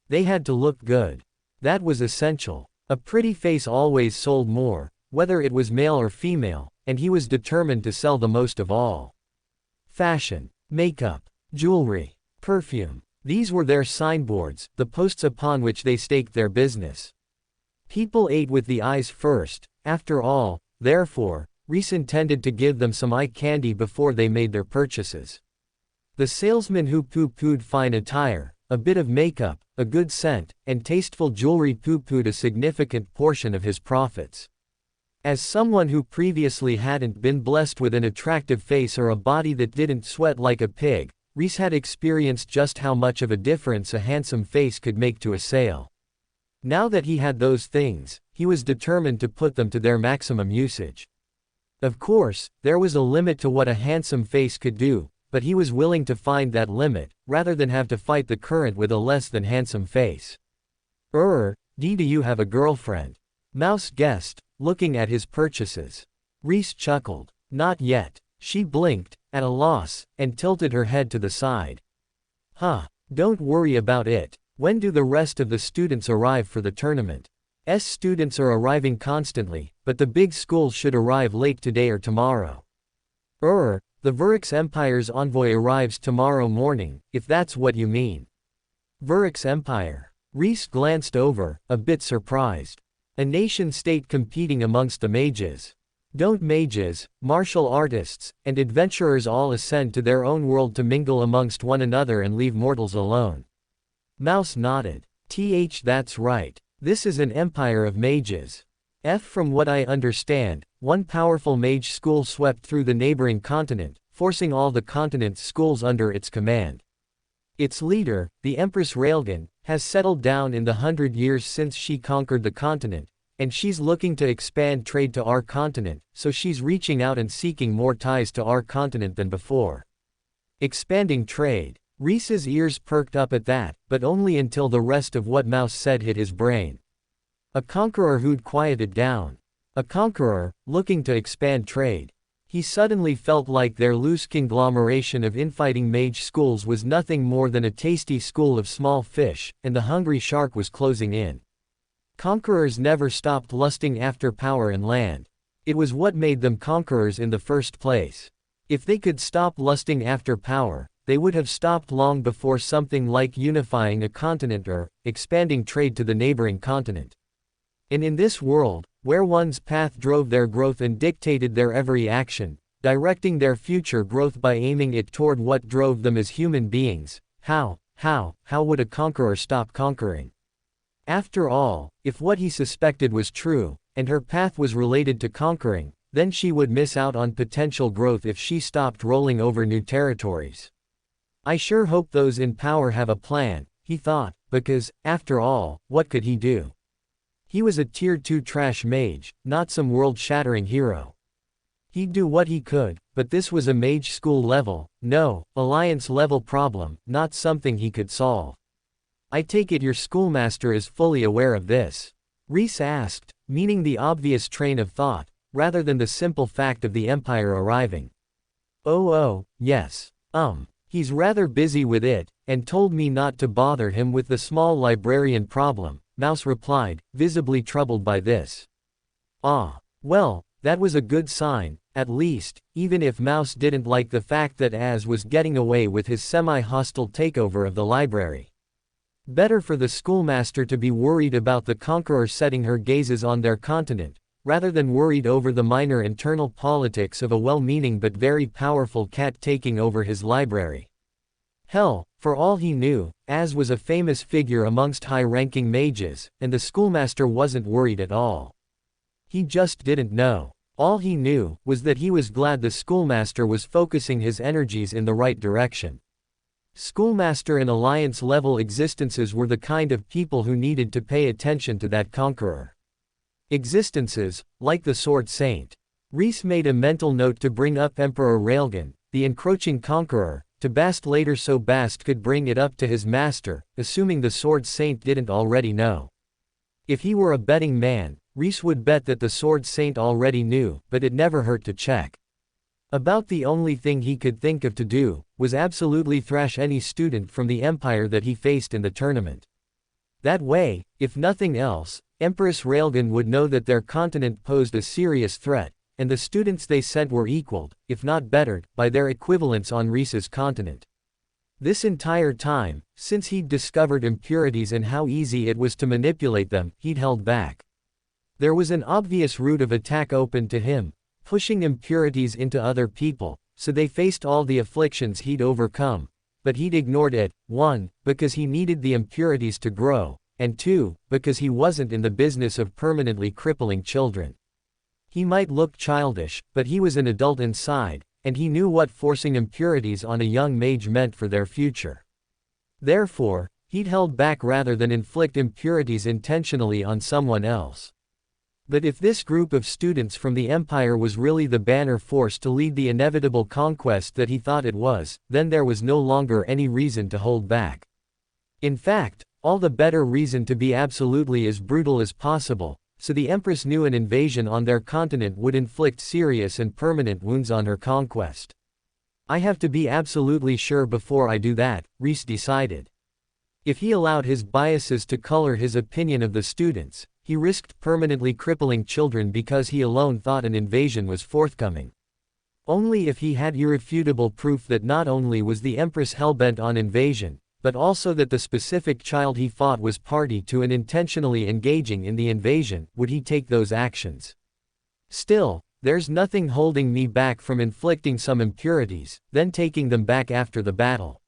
[SPEAKER 1] They had to look good. That was essential. A pretty face always sold more, whether it was male or female, and he was determined to sell the most of all. Fashion, makeup, jewelry, perfume. These were their signboards, the posts upon which they staked their business. People ate with the eyes first, after all, therefore, Rhys intended to give them some eye candy before they made their purchases. The salesman who pooh-poohed fine attire, a bit of makeup, a good scent, and tasteful jewelry pooh-poohed a significant portion of his profits. As someone who previously hadn't been blessed with an attractive face or a body that didn't sweat like a pig, Rhys had experienced just how much of a difference a handsome face could make to a sale. Now that he had those things, he was determined to put them to their maximum usage. Of course, there was a limit to what a handsome face could do, but he was willing to find that limit, rather than have to fight the current with a less than handsome face. Do you have a girlfriend? Mouse guessed, looking at his purchases. Rhys chuckled. Not yet. She blinked, at a loss, and tilted her head to the side. Don't worry about it. When do the rest of the students arrive for the tournament? Students are arriving constantly, but the big schools should arrive late today or tomorrow. The Vurix Empire's envoy arrives tomorrow morning, if that's what you mean. Vurix Empire. Rhys glanced over, a bit surprised. A nation-state competing amongst the mages. Don't mages, martial artists, and adventurers all ascend to their own world to mingle amongst one another and leave mortals alone? Mouse nodded. That's right. This is an empire of mages. From what I understand, one powerful mage school swept through the neighboring continent, forcing all the continent's schools under its command. Its leader, the Empress Railgun, has settled down in the 100 years since she conquered the continent, and she's looking to expand trade to our continent, so she's reaching out and seeking more ties to our continent than before. Expanding trade. Rhys's ears perked up at that, but only until the rest of what Mouse said hit his brain. A conqueror who'd quieted down. A conqueror, looking to expand trade. He suddenly felt like their loose conglomeration of infighting mage schools was nothing more than a tasty school of small fish, and the hungry shark was closing in. Conquerors never stopped lusting after power and land. It was what made them conquerors in the first place. If they could stop lusting after power, they would have stopped long before something like unifying a continent or expanding trade to the neighboring continent. And in this world, where one's path drove their growth and dictated their every action, directing their future growth by aiming it toward what drove them as human beings, how would a conqueror stop conquering? After all, if what he suspected was true, and her path was related to conquering, then she would miss out on potential growth if she stopped rolling over new territories. I sure hope those in power have a plan, he thought, because, after all, what could he do? He was a Tier 2 trash mage, not some world-shattering hero. He'd do what he could, but this was a mage school level, no, alliance level problem, not something he could solve. I take it your schoolmaster is fully aware of this? Rhys asked, meaning the obvious train of thought, rather than the simple fact of the Empire arriving. Yes. He's rather busy with it, and told me not to bother him with the small librarian problem, Mouse replied, visibly troubled by this. Well, that was a good sign, at least, even if Mouse didn't like the fact that Az was getting away with his semi-hostile takeover of the library. Better for the schoolmaster to be worried about the conqueror setting her gazes on their continent, rather than worried over the minor internal politics of a well-meaning but very powerful cat taking over his library. Hell, for all he knew, Az was a famous figure amongst high-ranking mages, and the schoolmaster wasn't worried at all. He just didn't know. All he knew was that he was glad the schoolmaster was focusing his energies in the right direction. Schoolmaster and alliance-level existences were the kind of people who needed to pay attention to that conqueror. Existences, like the Sword Saint. Rhys made a mental note to bring up Emperor Railgun, the encroaching conqueror, to Bast later so Bast could bring it up to his master, assuming the Sword Saint didn't already know. If he were a betting man, Rhys would bet that the Sword Saint already knew, but it never hurt to check. About the only thing he could think of to do, was absolutely thrash any student from the Empire that he faced in the tournament. That way, if nothing else, Empress Railgun would know that their continent posed a serious threat, and the students they sent were equaled, if not bettered, by their equivalents on Rhys's continent. This entire time, since he'd discovered impurities and how easy it was to manipulate them, he'd held back. There was an obvious route of attack open to him, pushing impurities into other people, so they faced all the afflictions he'd overcome, but he'd ignored it, 1, because he needed the impurities to grow, and 2, because he wasn't in the business of permanently crippling children. He might look childish, but he was an adult inside, and he knew what forcing impurities on a young mage meant for their future. Therefore, he'd held back rather than inflict impurities intentionally on someone else. But if this group of students from the Empire was really the banner force to lead the inevitable conquest that he thought it was, then there was no longer any reason to hold back. In fact, all the better reason to be absolutely as brutal as possible, so the Empress knew an invasion on their continent would inflict serious and permanent wounds on her conquest. I have to be absolutely sure before I do that, Rhys decided. If he allowed his biases to color his opinion of the students, he risked permanently crippling children because he alone thought an invasion was forthcoming. Only if he had irrefutable proof that not only was the Empress hellbent on invasion, but also that the specific child he fought was party to and intentionally engaging in the invasion, would he take those actions. Still, there's nothing holding me back from inflicting some impurities, then taking them back after the battle.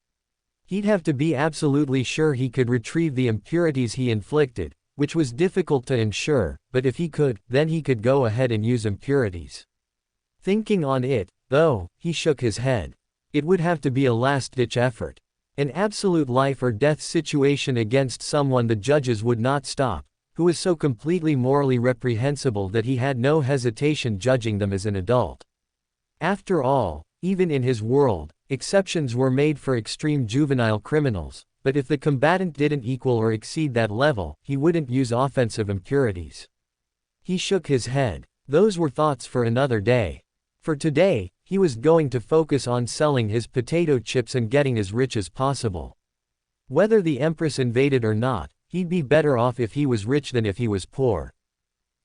[SPEAKER 1] He'd have to be absolutely sure he could retrieve the impurities he inflicted, which was difficult to ensure, but if he could, then he could go ahead and use impurities. Thinking on it, though, he shook his head. It would have to be a last-ditch effort. An absolute life-or-death situation against someone the judges would not stop, who was so completely morally reprehensible that he had no hesitation judging them as an adult. After all, even in his world, exceptions were made for extreme juvenile criminals, but if the combatant didn't equal or exceed that level, he wouldn't use offensive impurities. He shook his head. Those were thoughts for another day. For today, he was going to focus on selling his potato chips and getting as rich as possible. Whether the Empress invaded or not, he'd be better off if he was rich than if he was poor.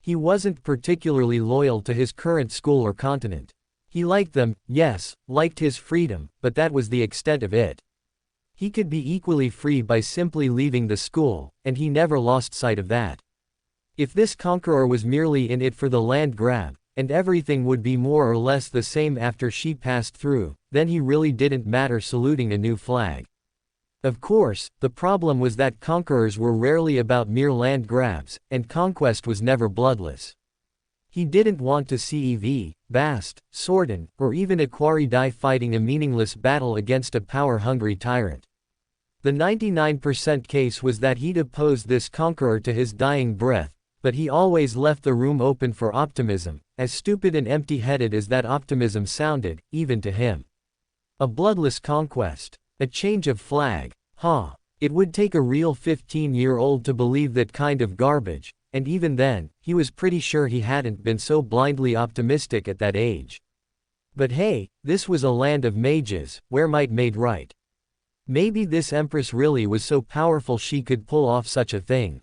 [SPEAKER 1] He wasn't particularly loyal to his current school or continent. He liked them, yes, liked his freedom, but that was the extent of it. He could be equally free by simply leaving the school, and he never lost sight of that. If this conqueror was merely in it for the land grab, and everything would be more or less the same after she passed through, then he really didn't matter saluting a new flag. Of course, the problem was that conquerors were rarely about mere land grabs, and conquest was never bloodless. He didn't want to see Bast, Sordin, or even Aquari die fighting a meaningless battle against a power-hungry tyrant. The 99% case was that he'd opposed this conqueror to his dying breath, but he always left the room open for optimism, as stupid and empty-headed as that optimism sounded, even to him. A bloodless conquest. A change of flag. It would take a real 15-year-old to believe that kind of garbage, and even then, he was pretty sure he hadn't been so blindly optimistic at that age. But hey, this was a land of mages, where might made right. Maybe this Empress really was so powerful she could pull off such a thing.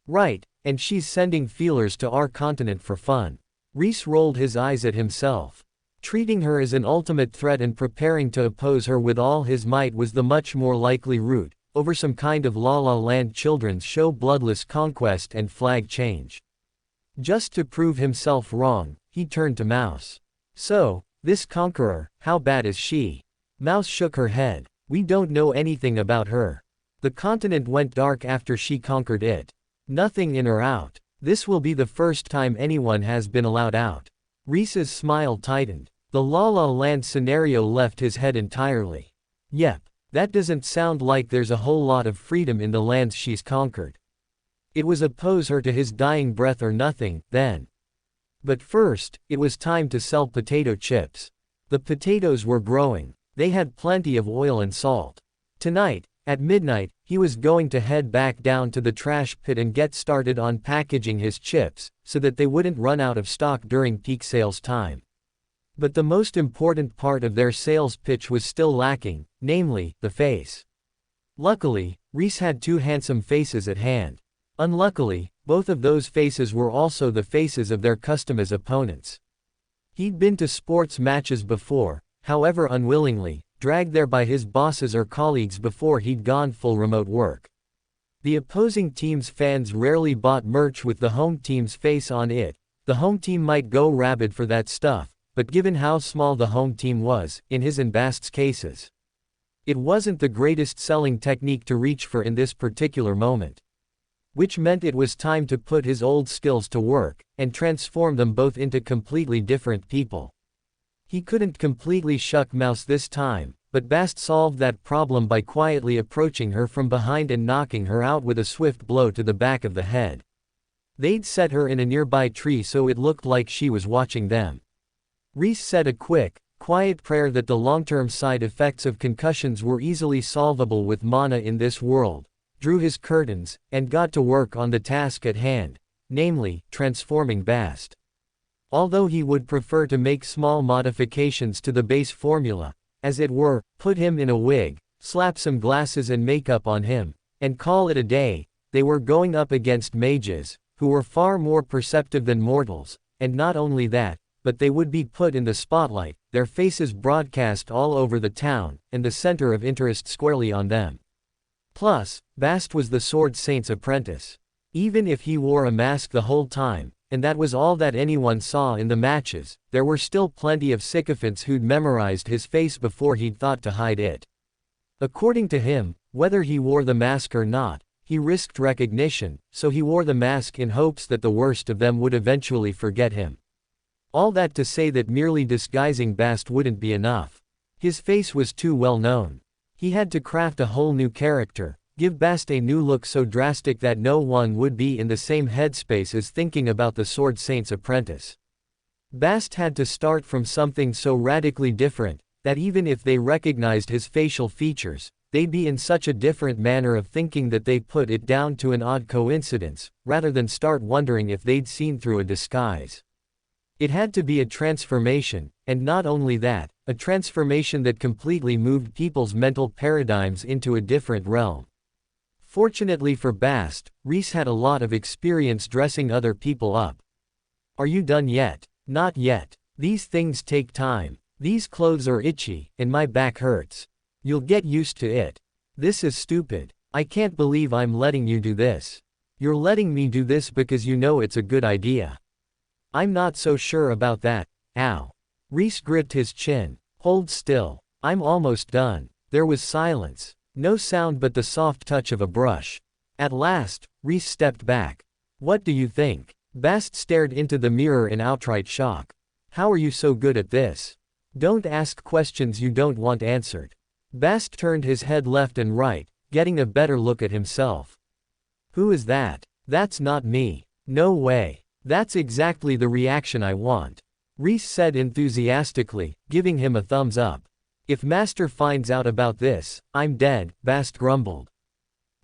[SPEAKER 1] Right, and she's sending feelers to our continent for fun. Rhys rolled his eyes at himself. Treating her as an ultimate threat and preparing to oppose her with all his might was the much more likely route, over some kind of La La Land children's show bloodless conquest and flag change. Just to prove himself wrong, he turned to Mouse. So, this conqueror, how bad is she? Mouse shook her head. We don't know anything about her. The continent went dark after she conquered it. Nothing in or out. This will be the first time anyone has been allowed out. Rhys's smile tightened. The La La Land scenario left his head entirely. Yep, that doesn't sound like there's a whole lot of freedom in the lands she's conquered. It was oppose her to his dying breath or nothing, then. But first, it was time to sell potato chips. The potatoes were growing. They had plenty of oil and salt. Tonight, at midnight, he was going to head back down to the trash pit and get started on packaging his chips, so that they wouldn't run out of stock during peak sales time. But the most important part of their sales pitch was still lacking, namely, the face. Luckily, Rhys had two handsome faces at hand. Unluckily, both of those faces were also the faces of their customers' opponents. He'd been to sports matches before, however unwillingly, dragged there by his bosses or colleagues before he'd gone full remote work. The opposing team's fans rarely bought merch with the home team's face on it. The home team might go rabid for that stuff, but given how small the home team was, in his and Bast's cases, it wasn't the greatest selling technique to reach for in this particular moment. Which meant it was time to put his old skills to work, and transform them both into completely different people. He couldn't completely shuck Mouse this time, but Bast solved that problem by quietly approaching her from behind and knocking her out with a swift blow to the back of the head. They'd set her in a nearby tree so it looked like she was watching them. Rhys said a quick, quiet prayer that the long-term side effects of concussions were easily solvable with mana in this world, drew his curtains, and got to work on the task at hand, namely, transforming Bast. Although he would prefer to make small modifications to the base formula, as it were, put him in a wig, slap some glasses and makeup on him, and call it a day, they were going up against mages, who were far more perceptive than mortals, and not only that, but they would be put in the spotlight, their faces broadcast all over the town, and the center of interest squarely on them. Plus, Bast was the Sword Saint's apprentice. Even if he wore a mask the whole time, and that was all that anyone saw in the matches, there were still plenty of sycophants who'd memorized his face before he'd thought to hide it. According to him, whether he wore the mask or not, he risked recognition, so he wore the mask in hopes that the worst of them would eventually forget him. All that to say that merely disguising Bast wouldn't be enough. His face was too well known. He had to craft a whole new character, give Bast a new look so drastic that no one would be in the same headspace as thinking about the Sword Saint's apprentice. Bast had to start from something so radically different, that even if they recognized his facial features, they'd be in such a different manner of thinking that they put it down to an odd coincidence, rather than start wondering if they'd seen through a disguise. It had to be a transformation, and not only that, a transformation that completely moved people's mental paradigms into a different realm. Fortunately for Bast, Rhys had a lot of experience dressing other people up. Are you done yet? Not yet. These things take time. These clothes are itchy, and my back hurts. You'll get used to it. This is stupid. I can't believe I'm letting you do this. You're letting me do this because you know it's a good idea. I'm not so sure about that. Ow. Rhys gripped his chin. Hold still. I'm almost done. There was silence. No sound but the soft touch of a brush. At last, Rhys stepped back. What do you think? Bast stared into the mirror in outright shock. How are you so good at this? Don't ask questions you don't want answered. Bast turned his head left and right, getting a better look at himself. Who is that? That's not me. No way. That's exactly the reaction I want. Rhys said enthusiastically, giving him a thumbs up. If Master finds out about this, I'm dead, Bast grumbled.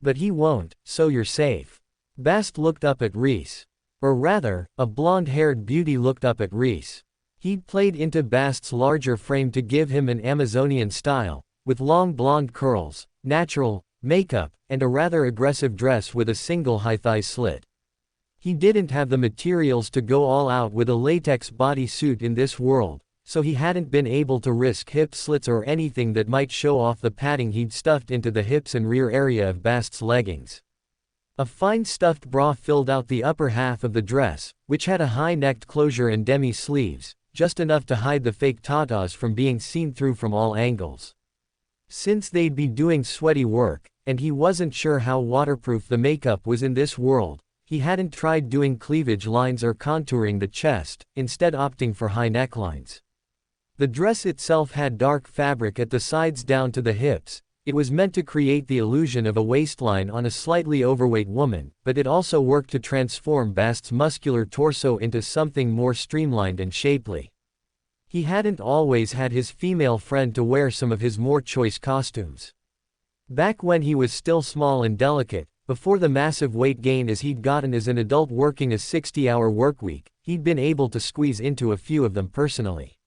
[SPEAKER 1] But he won't, so you're safe. Bast looked up at Rhys. Or rather, a blonde-haired beauty looked up at Rhys. He'd played into Bast's larger frame to give him an Amazonian style, with long blonde curls, natural, makeup, and a rather aggressive dress with a single high-thigh slit. He didn't have the materials to go all out with a latex bodysuit in this world, so he hadn't been able to risk hip slits or anything that might show off the padding he'd stuffed into the hips and rear area of Bast's leggings. A fine stuffed bra filled out the upper half of the dress, which had a high-necked closure and demi-sleeves, just enough to hide the fake tatas from being seen through from all angles. Since they'd be doing sweaty work, and he wasn't sure how waterproof the makeup was in this world, he hadn't tried doing cleavage lines or contouring the chest, instead opting for high necklines. The dress itself had dark fabric at the sides down to the hips. It was meant to create the illusion of a waistline on a slightly overweight woman, but it also worked to transform Bast's muscular torso into something more streamlined and shapely. He hadn't always had his female friend to wear some of his more choice costumes. Back when he was still small and delicate, before the massive weight gain as he'd gotten as an adult working a 60-hour workweek, he'd been able to squeeze into a few of them personally.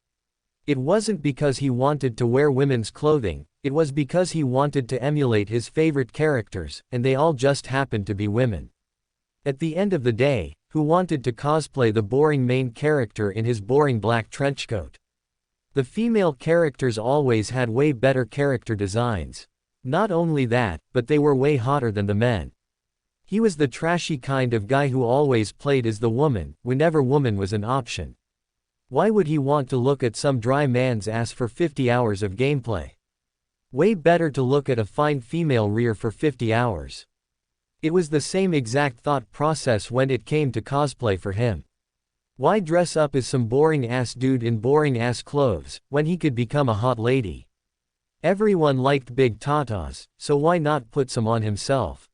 [SPEAKER 1] It wasn't because he wanted to wear women's clothing, it was because he wanted to emulate his favorite characters, and they all just happened to be women. At the end of the day, who wanted to cosplay the boring main character in his boring black trenchcoat? The female characters always had way better character designs. Not only that, but they were way hotter than the men. He was the trashy kind of guy who always played as the woman, whenever woman was an option. Why would he want to look at some dry man's ass for 50 hours of gameplay? Way better to look at a fine female rear for 50 hours. It was the same exact thought process when it came to cosplay for him. Why dress up as some boring-ass dude in boring-ass clothes, when he could become a hot lady? Everyone liked big tatas, so why not put some on himself?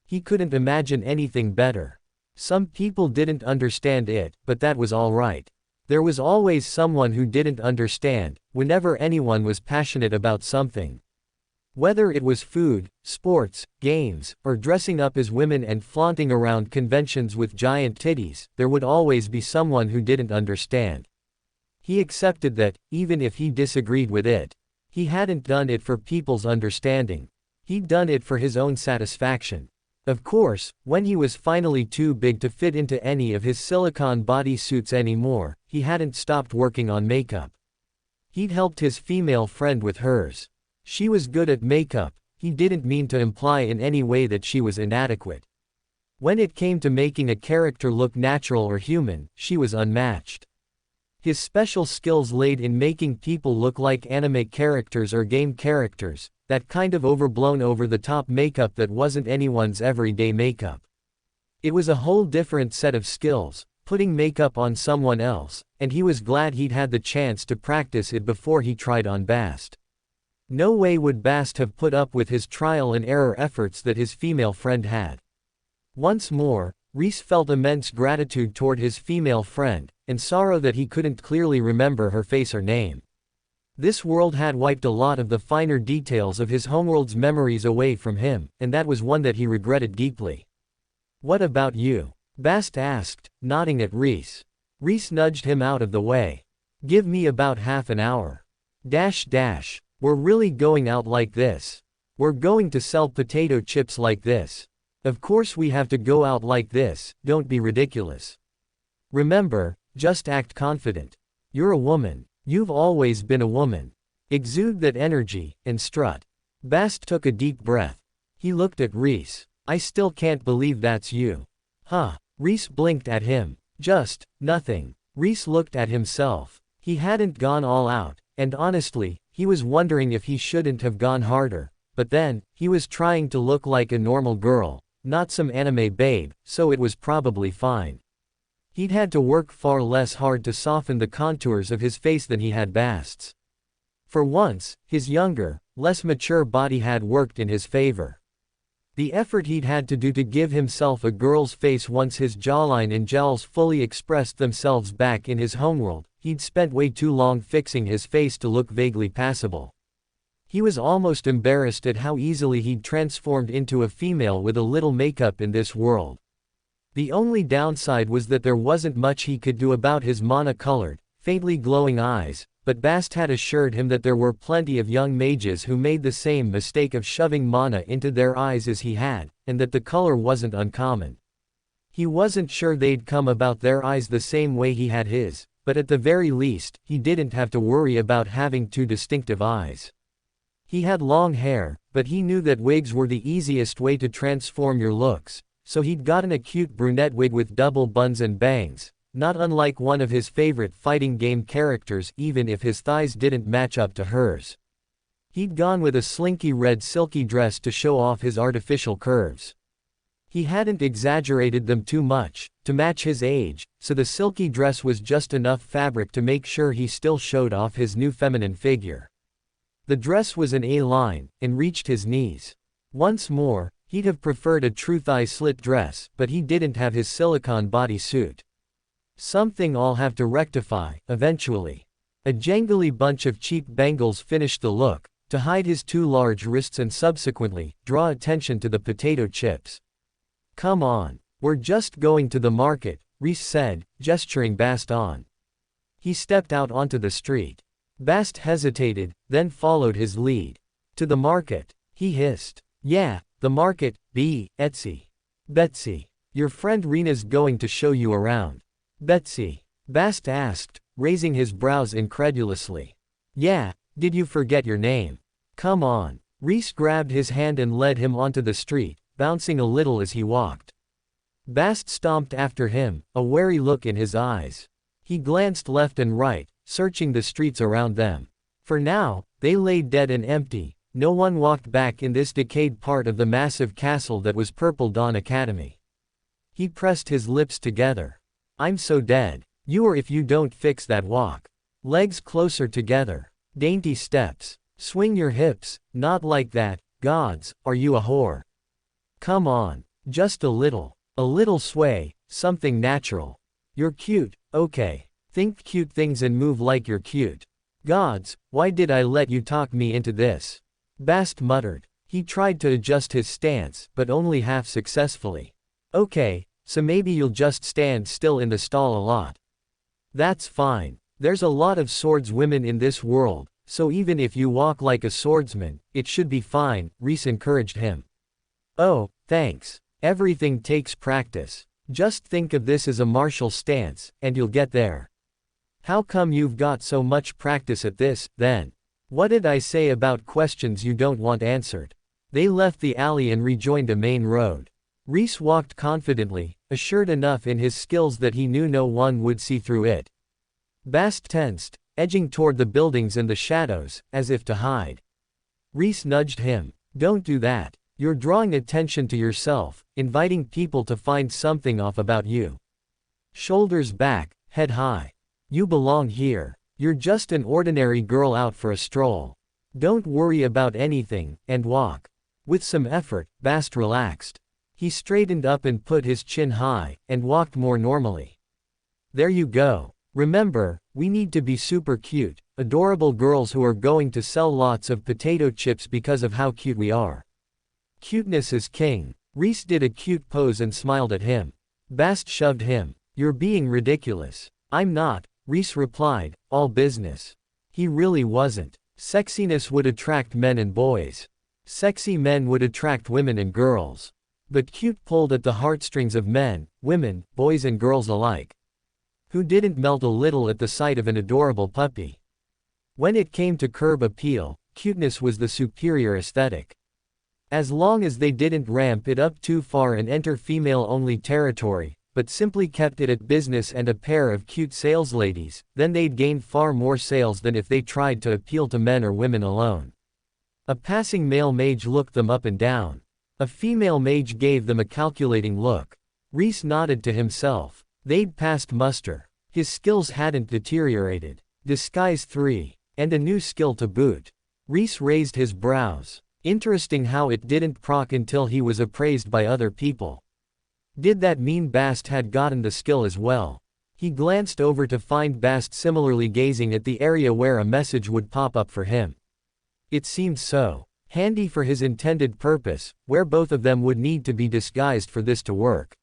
[SPEAKER 1] He couldn't imagine anything better. Some people didn't understand it, but that was alright. There was always someone who didn't understand, whenever anyone was passionate about something. Whether it was food, sports, games, or dressing up as women and flaunting around conventions with giant titties, there would always be someone who didn't understand. He accepted that, even if he disagreed with it. He hadn't done it for people's understanding. He'd done it for his own satisfaction. Of course, when he was finally too big to fit into any of his silicone bodysuits anymore, he hadn't stopped working on makeup. He'd helped his female friend with hers. She was good at makeup. He didn't mean to imply in any way that she was inadequate. When it came to making a character look natural or human, she was unmatched. His special skills laid in making people look like anime characters or game characters, that kind of overblown over-the-top makeup that wasn't anyone's everyday makeup. It was a whole different set of skills, putting makeup on someone else, and he was glad he'd had the chance to practice it before he tried on Bast. No way would Bast have put up with his trial-and-error efforts that his female friend had. Once more, Rhys felt immense gratitude toward his female friend, and sorrow that he couldn't clearly remember her face or name. This world had wiped a lot of the finer details of his homeworld's memories away from him, and that was one that he regretted deeply. "What about you?" Bast asked, nodding at Rhys. Rhys nudged him out of the way. "Give me about half an hour. We're really going out like this. We're going to sell potato chips like this. Of course we have to go out like this, don't be ridiculous. Remember, just act confident. You're a woman. You've always been a woman. Exude that energy, and strut." Bast took a deep breath. He looked at Rhys. "I still can't believe that's you." "Huh?" Rhys blinked at him. "Just, nothing." Rhys looked at himself. He hadn't gone all out, and honestly, he was wondering if he shouldn't have gone harder, but then, he was trying to look like a normal girl, not some anime babe, so it was probably fine. He'd had to work far less hard to soften the contours of his face than he had Bast's. For once, his younger, less mature body had worked in his favor. The effort he'd had to do to give himself a girl's face once his jawline and jowls fully expressed themselves back in his homeworld, he'd spent way too long fixing his face to look vaguely passable. He was almost embarrassed at how easily he'd transformed into a female with a little makeup in this world. The only downside was that there wasn't much he could do about his mana-colored, faintly glowing eyes, but Bast had assured him that there were plenty of young mages who made the same mistake of shoving mana into their eyes as he had, and that the color wasn't uncommon. He wasn't sure they'd come about their eyes the same way he had his, but at the very least, he didn't have to worry about having two distinctive eyes. He had long hair, but he knew that wigs were the easiest way to transform your looks, so he'd gotten a cute brunette wig with double buns and bangs, not unlike one of his favorite fighting game characters even if his thighs didn't match up to hers. He'd gone with a slinky red silky dress to show off his artificial curves. He hadn't exaggerated them too much, to match his age, so the silky dress was just enough fabric to make sure he still showed off his new feminine figure. The dress was an A-line, and reached his knees. Once more, he'd have preferred a true thigh-slit dress, but he didn't have his silicone bodysuit. Something I'll have to rectify, eventually. A jangly bunch of cheap bangles finished the look, to hide his too large wrists and subsequently, draw attention to the potato chips. Come on, we're just going to the market, Rhys said, gesturing Bast on. He stepped out onto the street. Bast hesitated, then followed his lead. To the market, he hissed. Yeah, the market, Betsy. Your friend Rena's going to show you around. Betsy? Bast asked, raising his brows incredulously. Yeah, did you forget your name? Come on. Rhys grabbed his hand and led him onto the street, bouncing a little as he walked. Bast stomped after him, a wary look in his eyes. He glanced left and right, searching the streets around them. For now, they lay dead and empty. No one walked back in this decayed part of the massive castle that was Purple Dawn Academy. He pressed his lips together. I'm so dead. You or if you don't fix that walk. Legs closer together. Dainty steps. Swing your hips, not like that. Gods, are you a whore? Come on. Just a little sway, something natural. You're cute, okay. Think cute things and move like you're cute. Gods, why did I let you talk me into this? Bast muttered. He tried to adjust his stance, but only half successfully. Okay, so maybe you'll just stand still in the stall a lot. That's fine. There's a lot of swordswomen in this world, so even if you walk like a swordsman, it should be fine, Rhys encouraged him. Oh, thanks. Everything takes practice. Just think of this as a martial stance, and you'll get there. How come you've got so much practice at this, then? What did I say about questions you don't want answered? They left the alley and rejoined a main road. Rhys walked confidently, assured enough in his skills that he knew no one would see through it. Bast tensed, edging toward the buildings and the shadows, as if to hide. Rhys nudged him. Don't do that. You're drawing attention to yourself, inviting people to find something off about you. Shoulders back, head high. You belong here. You're just an ordinary girl out for a stroll. Don't worry about anything, and walk. With some effort, Bast relaxed. He straightened up and put his chin high, and walked more normally. There you go. Remember, we need to be super cute, adorable girls who are going to sell lots of potato chips because of how cute we are. Cuteness is king. Rhys did a cute pose and smiled at him. Bast shoved him. You're being ridiculous. I'm not, Rhys replied, all business. He really wasn't. Sexiness would attract men and boys. Sexy men would attract women and girls. But cute pulled at the heartstrings of men, women, boys and girls alike. Who didn't melt a little at the sight of an adorable puppy? When it came to curb appeal, cuteness was the superior aesthetic. As long as they didn't ramp it up too far and enter female-only territory, but simply kept it at business and a pair of cute salesladies, then they'd gain far more sales than if they tried to appeal to men or women alone. A passing male mage looked them up and down. A female mage gave them a calculating look. Rhys nodded to himself. They'd passed muster. His skills hadn't deteriorated. Disguise 3. And a new skill to boot. Rhys raised his brows. Interesting how it didn't proc until he was appraised by other people. Did that mean Bast had gotten the skill as well? He glanced over to find Bast similarly gazing at the area where a message would pop up for him. It seemed so. Handy for his intended purpose, where both of them would need to be disguised for this to work.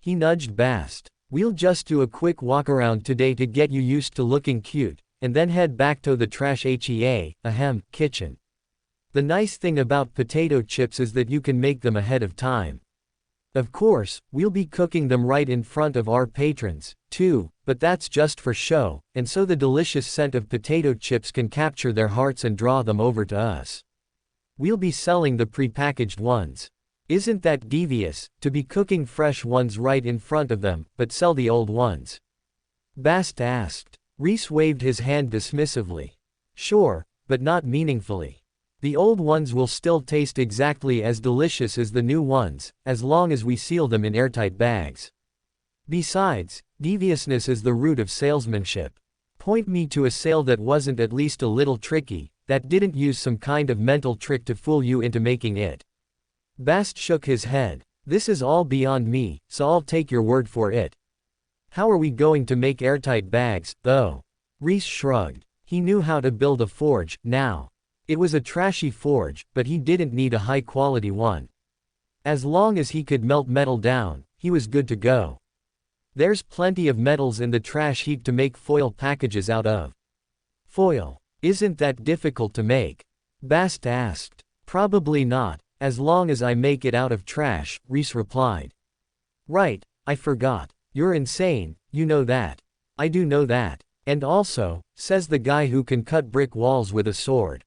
[SPEAKER 1] He nudged Bast. We'll just do a quick walk around today to get you used to looking cute, and then head back to the kitchen. The nice thing about potato chips is that you can make them ahead of time. Of course, we'll be cooking them right in front of our patrons, too, but that's just for show, and so the delicious scent of potato chips can capture their hearts and draw them over to us. We'll be selling the prepackaged ones. Isn't that devious, to be cooking fresh ones right in front of them, but sell the old ones? Bast asked. Rhys waved his hand dismissively. Sure, but not meaningfully. The old ones will still taste exactly as delicious as the new ones, as long as we seal them in airtight bags. Besides, deviousness is the root of salesmanship. Point me to a sale that wasn't at least a little tricky, that didn't use some kind of mental trick to fool you into making it. Bast shook his head. This is all beyond me, so I'll take your word for it. How are we going to make airtight bags, though? Rhys shrugged. He knew how to build a forge, now. It was a trashy forge, but he didn't need a high-quality one. As long as he could melt metal down, he was good to go. There's plenty of metals in the trash heap to make foil packages out of. Foil. Isn't that difficult to make? Bast asked. Probably not, as long as I make it out of trash, Rhys replied. Right, I forgot. You're insane, you know that. I do know that. And also, says the guy who can cut brick walls with a sword.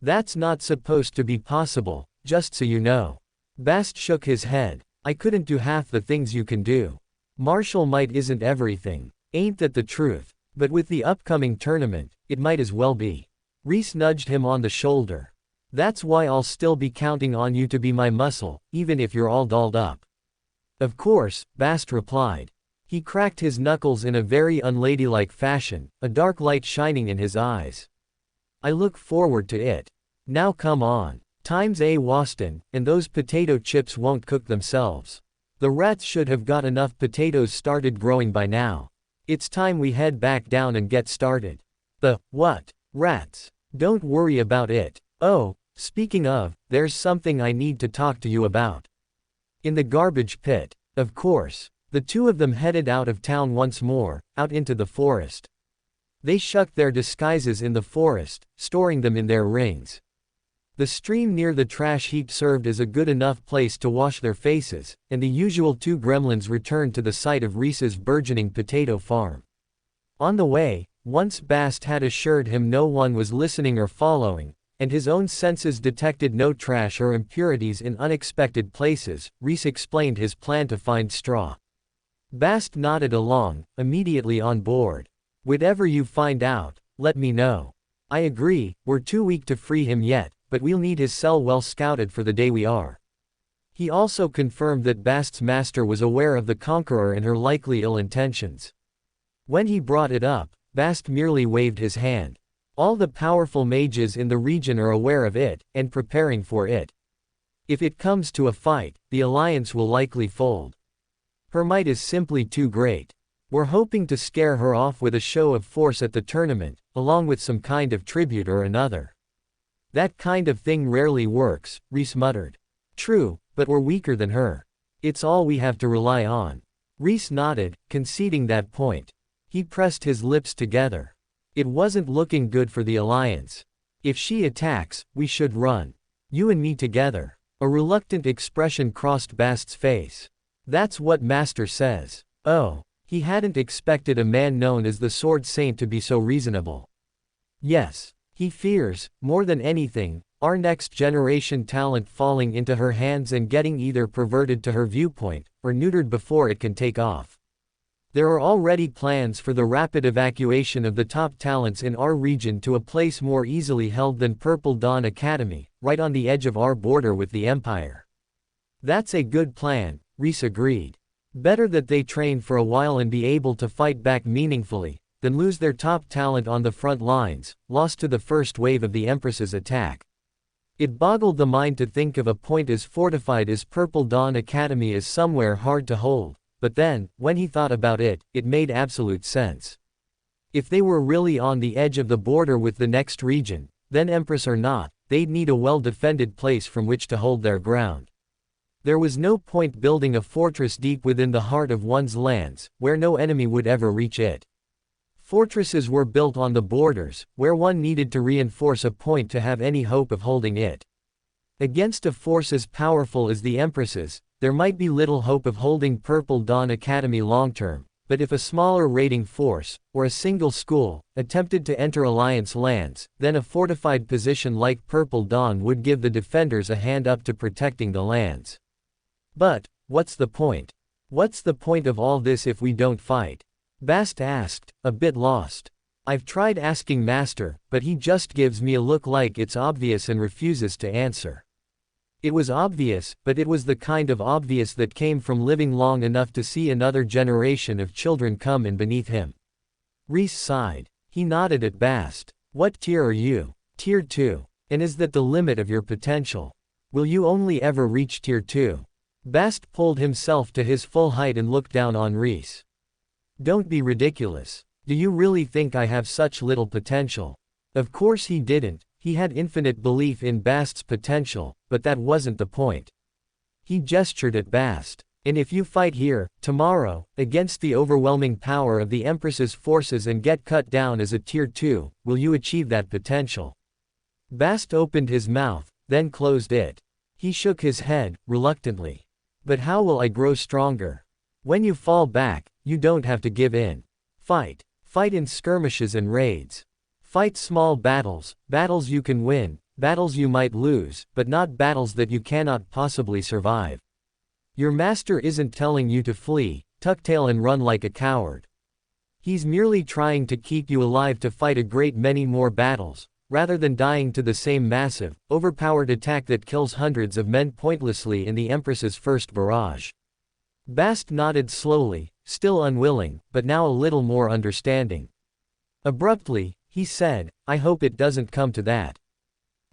[SPEAKER 1] That's not supposed to be possible, just so you know. Bast shook his head. I couldn't do half the things you can do. Martial might isn't everything. Ain't that the truth? But with the upcoming tournament, it might as well be. Rhys nudged him on the shoulder. That's why I'll still be counting on you to be my muscle, even if you're all dolled up. Of course, Bast replied. He cracked his knuckles in a very unladylike fashion, a dark light shining in his eyes. I look forward to it. Now come on. Time's a wastin', and those potato chips won't cook themselves. The rats should have got enough potatoes started growing by now. It's time we head back down and get started. The, what? Rats. Don't worry about it. Oh, speaking of, there's something I need to talk to you about. In the garbage pit. Of course. The two of them headed out of town once more, out into the forest. They shucked their disguises in the forest, storing them in their rings. The stream near the trash heap served as a good enough place to wash their faces, and the usual two gremlins returned to the site of Rhys's burgeoning potato farm. On the way, once Bast had assured him no one was listening or following, and his own senses detected no trash or impurities in unexpected places, Rhys explained his plan to find straw. Bast nodded along, immediately on board. Whatever you find out, let me know. I agree, we're too weak to free him yet, but we'll need his cell well scouted for the day we are. He also confirmed that Bast's master was aware of the Conqueror and her likely ill intentions. When he brought it up, Bast merely waved his hand. All the powerful mages in the region are aware of it, and preparing for it. If it comes to a fight, the alliance will likely fold. Her might is simply too great. We're hoping to scare her off with a show of force at the tournament, along with some kind of tribute or another. That kind of thing rarely works, Rhys muttered. True, but we're weaker than her. It's all we have to rely on. Rhys nodded, conceding that point. He pressed his lips together. It wasn't looking good for the alliance. If she attacks, we should run. You and me together. A reluctant expression crossed Bast's face. That's what Master says. Oh, he hadn't expected a man known as the Sword Saint to be so reasonable. Yes, he fears, more than anything, our next generation talent falling into her hands and getting either perverted to her viewpoint, or neutered before it can take off. There are already plans for the rapid evacuation of the top talents in our region to a place more easily held than Purple Dawn Academy, right on the edge of our border with the Empire. That's a good plan, Rhys agreed. Better that they train for a while and be able to fight back meaningfully, than lose their top talent on the front lines, lost to the first wave of the Empress's attack. It boggled the mind to think of a point as fortified as Purple Dawn Academy as somewhere hard to hold, but then, when he thought about it, it made absolute sense. If they were really on the edge of the border with the next region, then Empress or not, they'd need a well-defended place from which to hold their ground. There was no point building a fortress deep within the heart of one's lands, where no enemy would ever reach it. Fortresses were built on the borders, where one needed to reinforce a point to have any hope of holding it. Against a force as powerful as the Empress's, there might be little hope of holding Purple Dawn Academy long-term, but if a smaller raiding force, or a single school, attempted to enter Alliance lands, then a fortified position like Purple Dawn would give the defenders a hand up to protecting the lands. But, what's the point? What's the point of all this if we don't fight? Bast asked, a bit lost. I've tried asking Master, but he just gives me a look like it's obvious and refuses to answer. It was obvious, but it was the kind of obvious that came from living long enough to see another generation of children come in beneath him. Rhys sighed. He nodded at Bast. What tier are you? Tier 2. And is that the limit of your potential? Will you only ever reach Tier 2? Bast pulled himself to his full height and looked down on Rhys. Don't be ridiculous. Do you really think I have such little potential? Of course he didn't. He had infinite belief in Bast's potential, but that wasn't the point. He gestured at Bast. And if you fight here, tomorrow, against the overwhelming power of the Empress's forces and get cut down as a Tier 2, will you achieve that potential? Bast opened his mouth, then closed it. He shook his head, reluctantly. But how will I grow stronger? When you fall back, you don't have to give in. Fight. Fight in skirmishes and raids. Fight small battles, battles you can win, battles you might lose, but not battles that you cannot possibly survive. Your master isn't telling you to flee, tuck tail and run like a coward. He's merely trying to keep you alive to fight a great many more battles, rather than dying to the same massive, overpowered attack that kills hundreds of men pointlessly in the Empress's first barrage. Bast nodded slowly, still unwilling, but now a little more understanding. Abruptly, he said, I hope it doesn't come to that.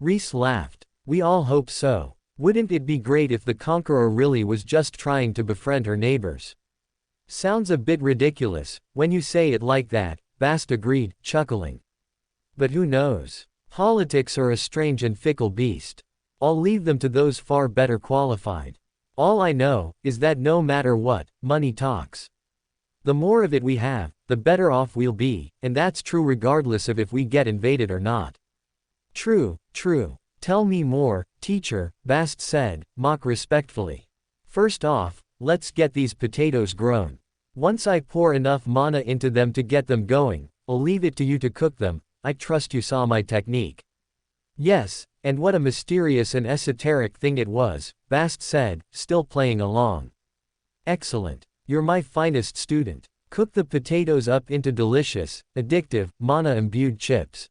[SPEAKER 1] Rhys laughed. We all hope so. Wouldn't it be great if the Conqueror really was just trying to befriend her neighbors? Sounds a bit ridiculous, when you say it like that, Bast agreed, chuckling. But who knows? Politics are a strange and fickle beast. I'll leave them to those far better qualified. All I know, is that no matter what, money talks. The more of it we have, the better off we'll be, and that's true regardless of if we get invaded or not. True, true. Tell me more, teacher, Bast said, mock respectfully. First off, let's get these potatoes grown. Once I pour enough mana into them to get them going, I'll leave it to you to cook them. I trust you saw my technique. Yes, and what a mysterious and esoteric thing it was, Bast said, still playing along. Excellent. You're my finest student. Cook the potatoes up into delicious, addictive, mana-imbued chips.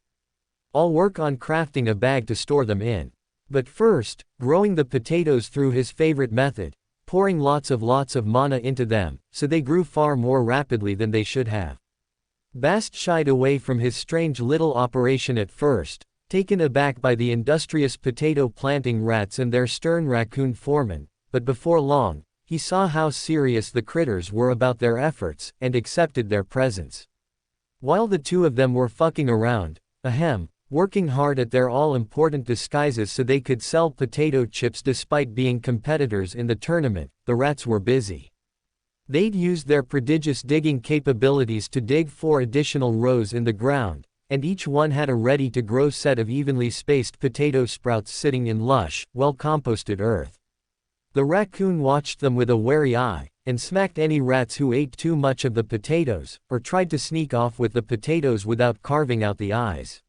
[SPEAKER 1] I'll work on crafting a bag to store them in. But first, growing the potatoes through his favorite method, pouring lots of mana into them, so they grew far more rapidly than they should have. Bast shied away from his strange little operation at first, taken aback by the industrious potato planting rats and their stern raccoon foreman, but before long, he saw how serious the critters were about their efforts, and accepted their presence. While the two of them were fucking around, working hard at their all-important disguises so they could sell potato chips despite being competitors in the tournament, the rats were busy. They'd used their prodigious digging capabilities to dig 4 additional rows in the ground, and each one had a ready-to-grow set of evenly spaced potato sprouts sitting in lush, well-composted earth. The raccoon watched them with a wary eye, and smacked any rats who ate too much of the potatoes, or tried to sneak off with the potatoes without carving out the eyes.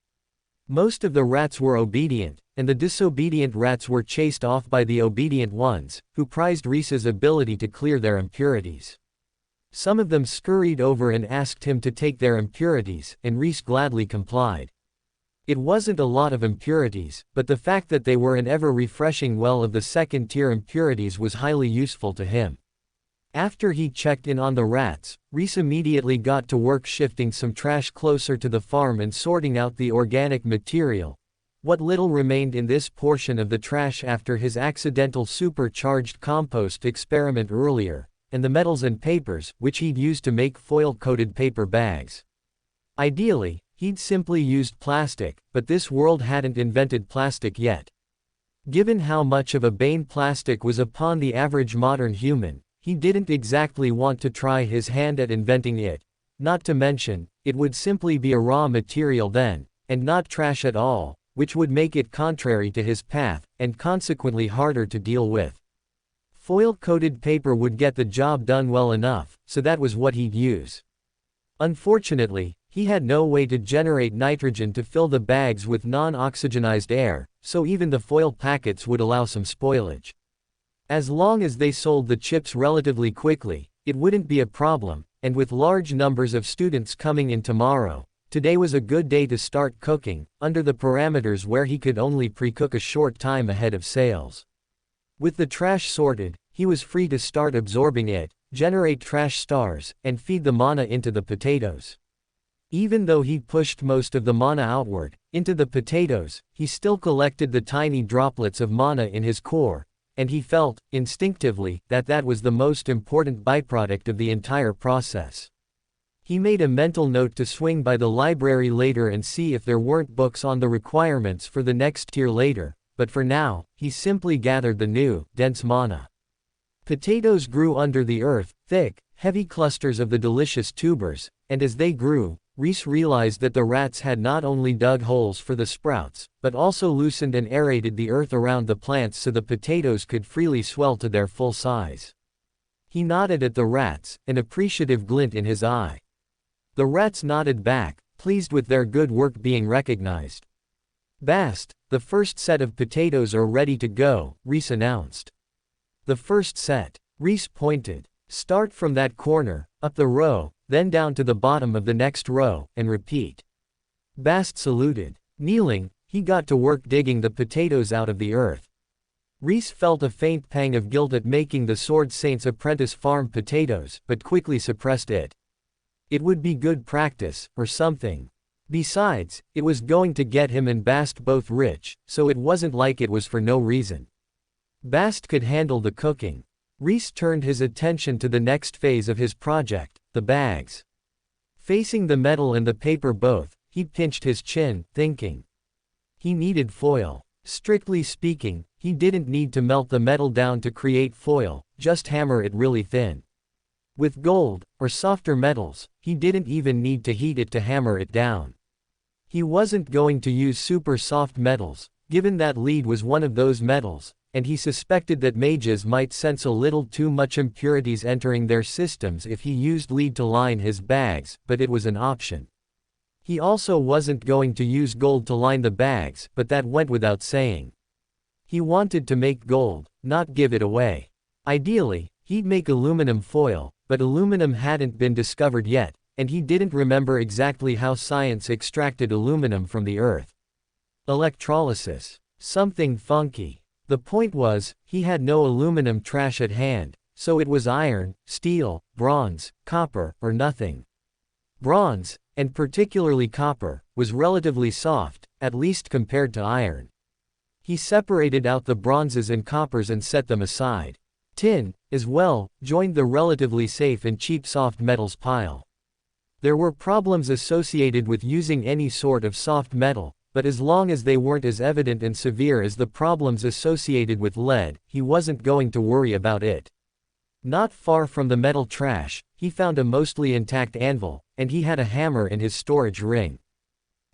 [SPEAKER 1] Most of the rats were obedient, and the disobedient rats were chased off by the obedient ones, who prized Rhys's ability to clear their impurities. Some of them scurried over and asked him to take their impurities, and Rhys gladly complied. It wasn't a lot of impurities, but the fact that they were an ever-refreshing well of the second-tier impurities was highly useful to him. After he checked in on the rats, Rhys immediately got to work shifting some trash closer to the farm and sorting out the organic material, what little remained in this portion of the trash after his accidental supercharged compost experiment earlier, and the metals and papers, which he'd used to make foil-coated paper bags. Ideally, he'd simply used plastic, but this world hadn't invented plastic yet. Given how much of a bane plastic was upon the average modern human, he didn't exactly want to try his hand at inventing it, not to mention, it would simply be a raw material then, and not trash at all, which would make it contrary to his path, and consequently harder to deal with. Foil-coated paper would get the job done well enough, so that was what he'd use. Unfortunately, he had no way to generate nitrogen to fill the bags with non-oxygenized air, so even the foil packets would allow some spoilage. As long as they sold the chips relatively quickly, it wouldn't be a problem, and with large numbers of students coming in tomorrow, today was a good day to start cooking, under the parameters where he could only pre-cook a short time ahead of sales. With the trash sorted, he was free to start absorbing it, generate trash stars, and feed the mana into the potatoes. Even though he pushed most of the mana outward, into the potatoes, he still collected the tiny droplets of mana in his core, and he felt, instinctively, that that was the most important byproduct of the entire process. He made a mental note to swing by the library later and see if there weren't books on the requirements for the next tier later, but for now, he simply gathered the new, dense mana. Potatoes grew under the earth, thick, heavy clusters of the delicious tubers, and as they grew, Rhys realized that the rats had not only dug holes for the sprouts, but also loosened and aerated the earth around the plants so the potatoes could freely swell to their full size. He nodded at the rats, an appreciative glint in his eye. The rats nodded back, pleased with their good work being recognized. "Bast, the first set of potatoes are ready to go," Rhys announced. "The first set," Rhys pointed. "Start from that corner, up the row, then down to the bottom of the next row, and repeat." Bast saluted. Kneeling, he got to work digging the potatoes out of the earth. Rhys felt a faint pang of guilt at making the Sword Saint's apprentice farm potatoes, but quickly suppressed it. It would be good practice, or something. Besides, it was going to get him and Bast both rich, so it wasn't like it was for no reason. Bast could handle the cooking. Rhys turned his attention to the next phase of his project, the bags. Facing the metal and the paper both, he pinched his chin, thinking. He needed foil. Strictly speaking, he didn't need to melt the metal down to create foil, just hammer it really thin. With gold, or softer metals, he didn't even need to heat it to hammer it down. He wasn't going to use super soft metals, given that lead was one of those metals, and he suspected that mages might sense a little too much impurities entering their systems if he used lead to line his bags, but it was an option. He also wasn't going to use gold to line the bags, but that went without saying. He wanted to make gold, not give it away. Ideally, he'd make aluminum foil, but aluminum hadn't been discovered yet, and he didn't remember exactly how science extracted aluminum from the earth. Electrolysis. Something funky. The point was, he had no aluminum trash at hand, so it was iron, steel, bronze, copper, or nothing. Bronze, and particularly copper, was relatively soft, at least compared to iron. He separated out the bronzes and coppers and set them aside. Tin, as well, joined the relatively safe and cheap soft metals pile. There were problems associated with using any sort of soft metal, but as long as they weren't as evident and severe as the problems associated with lead, he wasn't going to worry about it. Not far from the metal trash, he found a mostly intact anvil, and he had a hammer in his storage ring.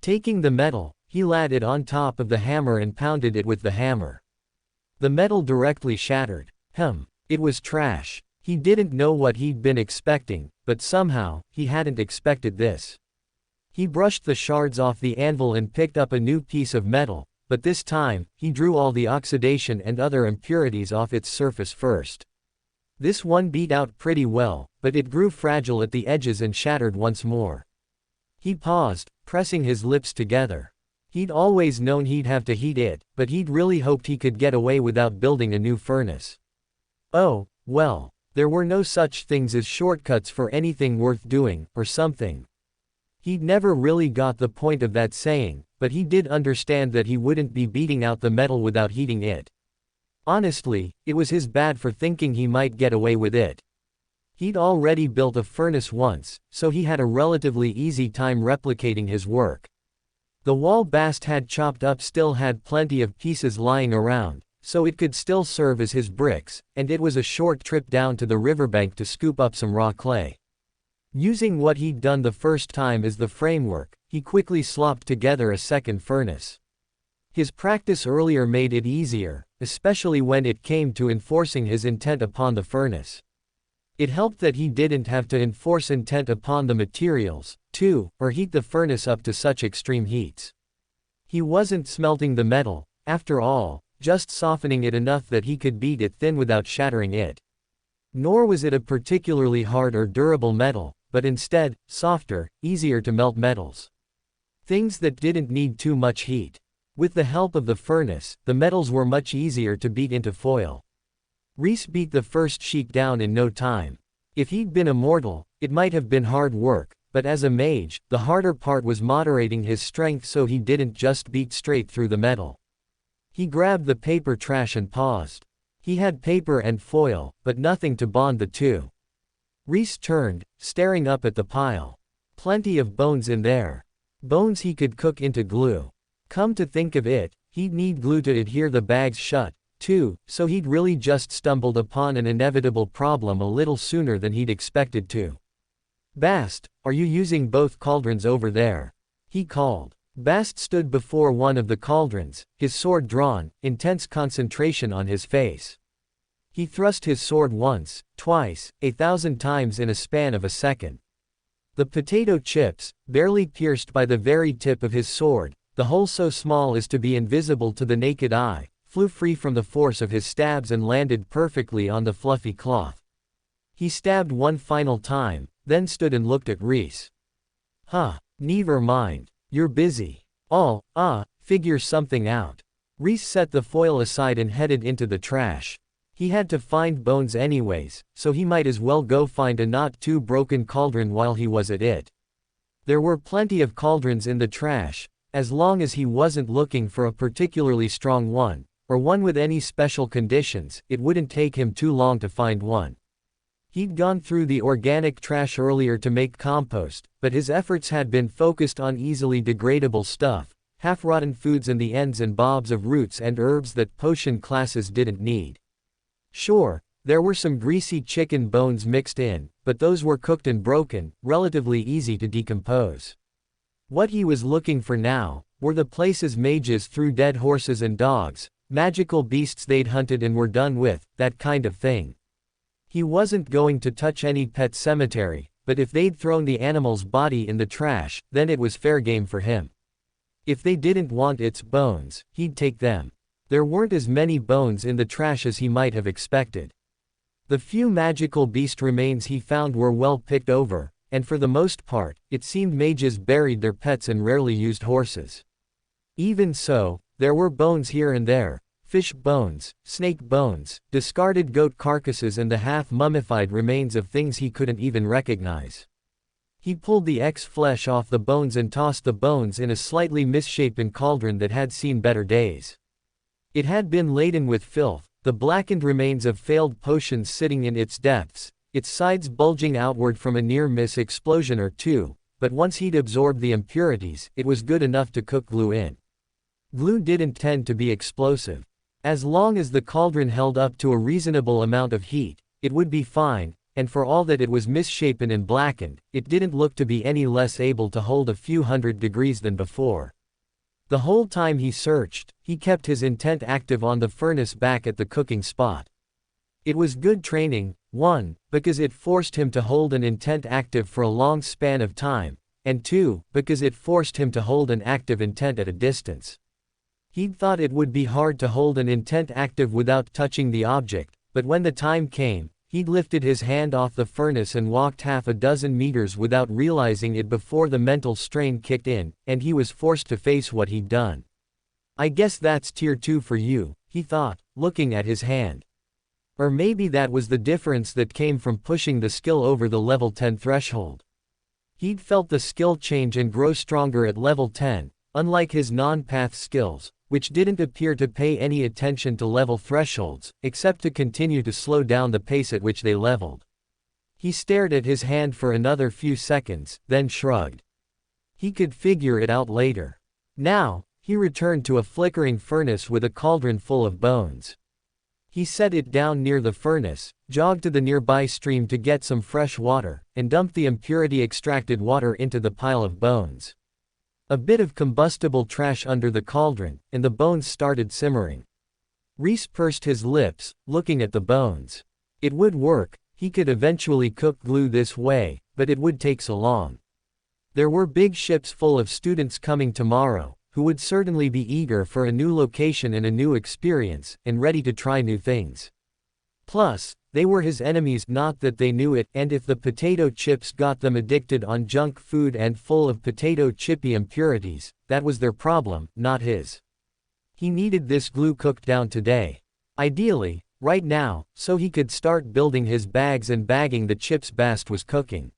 [SPEAKER 1] Taking the metal, he laid it on top of the hammer and pounded it with the hammer. The metal directly shattered. It was trash. He didn't know what he'd been expecting, but somehow, he hadn't expected this. He brushed the shards off the anvil and picked up a new piece of metal, but this time, he drew all the oxidation and other impurities off its surface first. This one beat out pretty well, but it grew fragile at the edges and shattered once more. He paused, pressing his lips together. He'd always known he'd have to heat it, but he'd really hoped he could get away without building a new furnace. Oh, well, there were no such things as shortcuts for anything worth doing, or something. He'd never really got the point of that saying, but he did understand that he wouldn't be beating out the metal without heating it. Honestly, it was his bad for thinking he might get away with it. He'd already built a furnace once, so he had a relatively easy time replicating his work. The wall Bast had chopped up still had plenty of pieces lying around, so it could still serve as his bricks, and it was a short trip down to the riverbank to scoop up some raw clay. Using what he'd done the first time as the framework, he quickly slopped together a second furnace. His practice earlier made it easier, especially when it came to enforcing his intent upon the furnace. It helped that he didn't have to enforce intent upon the materials, too, or heat the furnace up to such extreme heats. He wasn't smelting the metal, after all, just softening it enough that he could beat it thin without shattering it. Nor was it a particularly hard or durable metal, but instead, softer, easier to melt metals. Things that didn't need too much heat. With the help of the furnace, the metals were much easier to beat into foil. Rhys beat the first sheet down in no time. If he'd been immortal, it might have been hard work, but as a mage, the harder part was moderating his strength so he didn't just beat straight through the metal. He grabbed the paper trash and paused. He had paper and foil, but nothing to bond the two. Rhys turned, staring up at the pile. Plenty of bones in there. Bones he could cook into glue. Come to think of it, he'd need glue to adhere the bags shut, too, so he'd really just stumbled upon an inevitable problem a little sooner than he'd expected to. "Bast, are you using both cauldrons over there?" he called. Bast stood before one of the cauldrons, his sword drawn, intense concentration on his face. He thrust his sword once, twice, 1,000 times in a span of a second. The potato chips, barely pierced by the very tip of his sword, the hole so small as to be invisible to the naked eye, flew free from the force of his stabs and landed perfectly on the fluffy cloth. He stabbed one final time, then stood and looked at Rhys. "Huh, never mind. You're busy. Figure something out." Rhys set the foil aside and headed into the trash. He had to find bones anyways, so he might as well go find a not too broken cauldron while he was at it. There were plenty of cauldrons in the trash, as long as he wasn't looking for a particularly strong one, or one with any special conditions. It wouldn't take him too long to find one. He'd gone through the organic trash earlier to make compost, but his efforts had been focused on easily degradable stuff, half-rotten foods and the ends and bobs of roots and herbs that potion classes didn't need. Sure, there were some greasy chicken bones mixed in, but those were cooked and broken, relatively easy to decompose. What he was looking for now were the places mages threw dead horses and dogs, magical beasts they'd hunted and were done with, that kind of thing. He wasn't going to touch any pet cemetery, but if they'd thrown the animal's body in the trash, then it was fair game for him. If they didn't want its bones, he'd take them. There weren't as many bones in the trash as he might have expected. The few magical beast remains he found were well picked over, and for the most part, it seemed mages buried their pets and rarely used horses. Even so, there were bones here and there, fish bones, snake bones, discarded goat carcasses and the half-mummified remains of things he couldn't even recognize. He pulled the flesh off the bones and tossed the bones in a slightly misshapen cauldron that had seen better days. It had been laden with filth, the blackened remains of failed potions sitting in its depths, its sides bulging outward from a near-miss explosion or two, but once he'd absorbed the impurities, it was good enough to cook glue in. Glue didn't tend to be explosive. As long as the cauldron held up to a reasonable amount of heat, it would be fine, and for all that it was misshapen and blackened, it didn't look to be any less able to hold a few hundred degrees than before. The whole time he searched, he kept his intent active on the furnace back at the cooking spot. It was good training, 1, because it forced him to hold an intent active for a long span of time, and 2, because it forced him to hold an active intent at a distance. He'd thought it would be hard to hold an intent active without touching the object, but when the time came, he'd lifted his hand off the furnace and walked half a dozen meters without realizing it before the mental strain kicked in, and he was forced to face what he'd done. "I guess that's tier 2 for you," he thought, looking at his hand. Or maybe that was the difference that came from pushing the skill over the level 10 threshold. He'd felt the skill change and grow stronger at level 10, unlike his non-path skills, which didn't appear to pay any attention to level thresholds, except to continue to slow down the pace at which they leveled. He stared at his hand for another few seconds, then shrugged. He could figure it out later. Now, he returned to a flickering furnace with a cauldron full of bones. He set it down near the furnace, jogged to the nearby stream to get some fresh water, and dumped the impurity-extracted water into the pile of bones. A bit of combustible trash under the cauldron, and the bones started simmering. Rhys pursed his lips, looking at the bones. It would work, he could eventually cook glue this way, but it would take so long. There were big ships full of students coming tomorrow, who would certainly be eager for a new location and a new experience, and ready to try new things. Plus, they were his enemies, not that they knew it, and if the potato chips got them addicted on junk food and full of potato chippy impurities, that was their problem, not his. He needed this glue cooked down today. Ideally, right now, so he could start building his bags and bagging the chips Bast was cooking.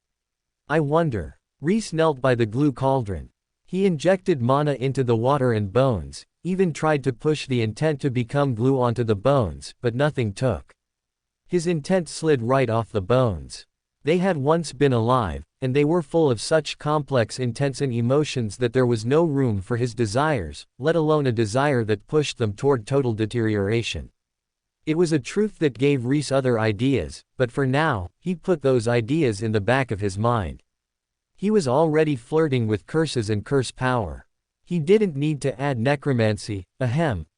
[SPEAKER 1] I wonder. Rhys knelt by the glue cauldron. He injected mana into the water and bones, even tried to push the intent to become glue onto the bones, but nothing took. His intent slid right off the bones. They had once been alive, and they were full of such complex intents and emotions that there was no room for his desires, let alone a desire that pushed them toward total deterioration. It was a truth that gave Rhys other ideas, but for now, he put those ideas in the back of his mind. He was already flirting with curses and curse power. He didn't need to add necromancy,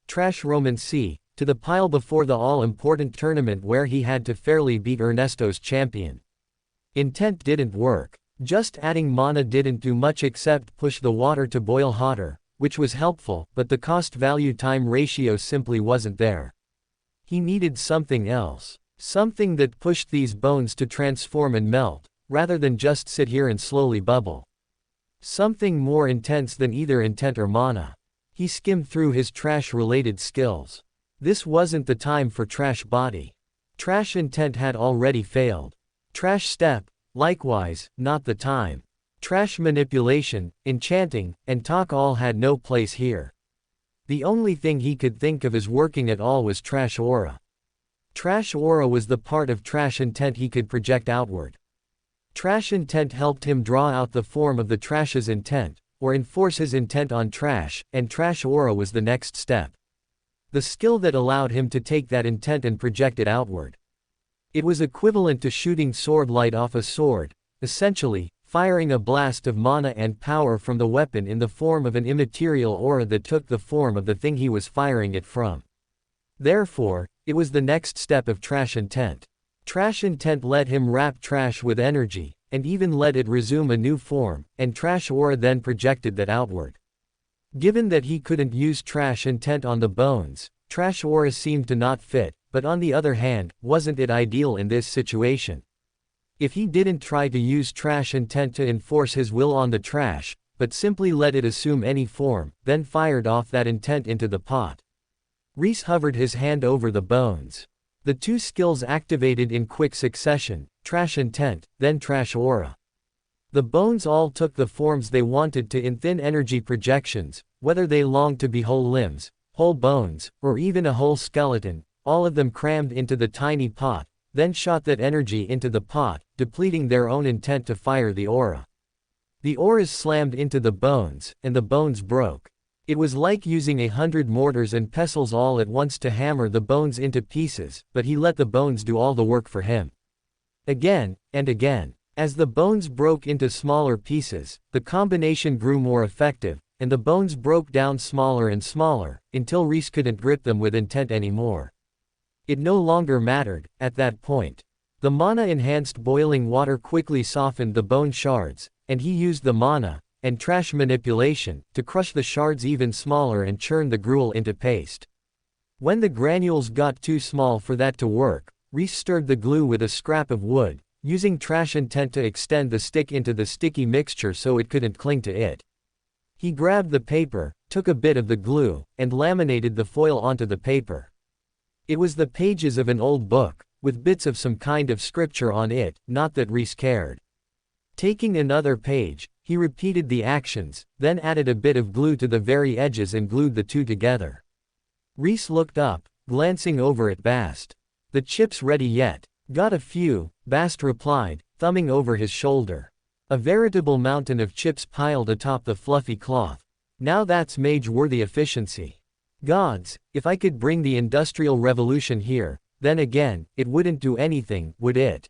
[SPEAKER 1] trash romancy, to the pile before the all-important tournament where he had to fairly beat Ernesto's champion. Intent didn't work. Just adding mana didn't do much except push the water to boil hotter, which was helpful, but the cost-value time ratio simply wasn't there. He needed something else. Something that pushed these bones to transform and melt, rather than just sit here and slowly bubble. Something more intense than either intent or mana. He skimmed through his trash-related skills. This wasn't the time for trash body. Trash intent had already failed. Trash step, likewise, not the time. Trash manipulation, enchanting, and talk all had no place here. The only thing he could think of as working at all was trash aura. Trash aura was the part of trash intent he could project outward. Trash intent helped him draw out the form of the trash's intent, or enforce his intent on trash, and trash aura was the next step. The skill that allowed him to take that intent and project it outward. It was equivalent to shooting sword light off a sword, essentially, firing a blast of mana and power from the weapon in the form of an immaterial aura that took the form of the thing he was firing it from. Therefore, it was the next step of trash intent. Trash intent let him wrap trash with energy, and even let it resume a new form, and trash aura then projected that outward. Given that he couldn't use trash intent on the bones, trash aura seemed to not fit, but on the other hand, wasn't it ideal in this situation? If he didn't try to use trash intent to enforce his will on the trash, but simply let it assume any form, then fired off that intent into the pot. Rhys hovered his hand over the bones. The two skills activated in quick succession, trash intent, then trash aura. The bones all took the forms they wanted to in thin energy projections, whether they longed to be whole limbs, whole bones, or even a whole skeleton, all of them crammed into the tiny pot, then shot that energy into the pot, depleting their own intent to fire the aura. The auras slammed into the bones, and the bones broke. It was like using 100 mortars and pestles all at once to hammer the bones into pieces, but he let the bones do all the work for him. Again, and again. As the bones broke into smaller pieces, the combination grew more effective, and the bones broke down smaller and smaller, until Rhys couldn't grip them with intent anymore. It no longer mattered, at that point. The mana-enhanced boiling water quickly softened the bone shards, and he used the mana, and trash manipulation, to crush the shards even smaller and churn the gruel into paste. When the granules got too small for that to work, Rhys stirred the glue with a scrap of wood, using trash intent to extend the stick into the sticky mixture so it couldn't cling to it. He grabbed the paper, took a bit of the glue, and laminated the foil onto the paper. It was the pages of an old book, with bits of some kind of scripture on it, not that Rhys cared. Taking another page, he repeated the actions, then added a bit of glue to the very edges and glued the two together. Rhys looked up, glancing over at Bast. "The chips ready yet?" "Got a few," Bast replied, thumbing over his shoulder. A veritable mountain of chips piled atop the fluffy cloth. "Now that's mage-worthy efficiency. Gods, if I could bring the Industrial Revolution here, then again, it wouldn't do anything, would it?"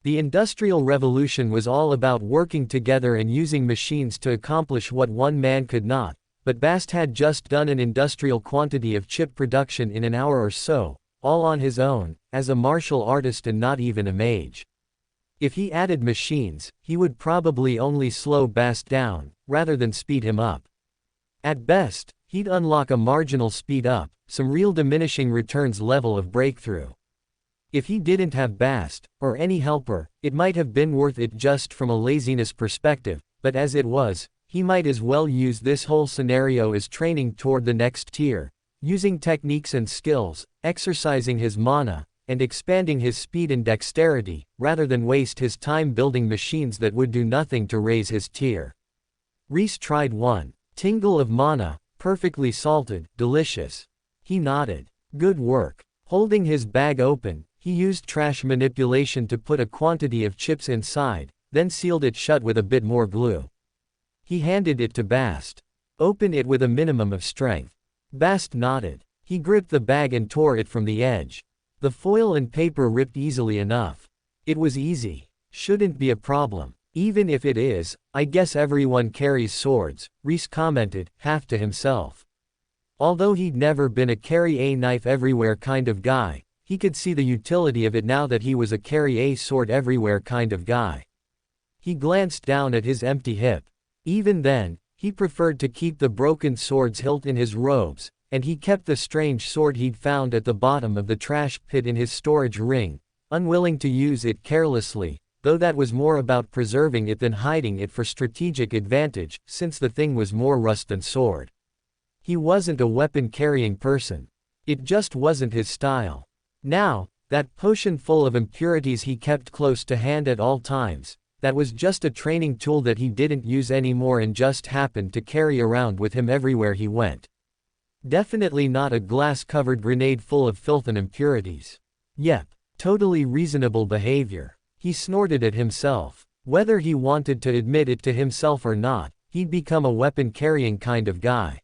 [SPEAKER 1] The Industrial Revolution was all about working together and using machines to accomplish what one man could not, but Bast had just done an industrial quantity of chip production in an hour or so, all on his own, as a martial artist and not even a mage. If he added machines, he would probably only slow Bast down, rather than speed him up. At best, he'd unlock a marginal speed up, some real diminishing returns level of breakthrough. If he didn't have Bast, or any helper, it might have been worth it just from a laziness perspective, but as it was, he might as well use this whole scenario as training toward the next tier, using techniques and skills, exercising his mana, and expanding his speed and dexterity, rather than waste his time building machines that would do nothing to raise his tier. Rhys tried one. Tingle of mana, perfectly salted, delicious. He nodded. Good work. Holding his bag open, he used trash manipulation to put a quantity of chips inside, then sealed it shut with a bit more glue. He handed it to Bast. Open it with a minimum of strength. Bast nodded. He gripped the bag and tore it from the edge. The foil and paper ripped easily enough. It was easy. Shouldn't be a problem. Even if it is, I guess everyone carries swords, Rhys commented, half to himself. Although he'd never been a carry a knife everywhere kind of guy, he could see the utility of it now that he was a carry a sword everywhere kind of guy. He glanced down at his empty hip. Even then, he preferred to keep the broken sword's hilt in his robes, and he kept the strange sword he'd found at the bottom of the trash pit in his storage ring, unwilling to use it carelessly, though that was more about preserving it than hiding it for strategic advantage, since the thing was more rust than sword. He wasn't a weapon-carrying person. It just wasn't his style. Now, that potion full of impurities he kept close to hand at all times, that was just a training tool that he didn't use anymore and just happened to carry around with him everywhere he went. Definitely not a glass-covered grenade full of filth and impurities. Yep, totally reasonable behavior. He snorted at himself. Whether he wanted to admit it to himself or not, he'd become a weapon-carrying kind of guy.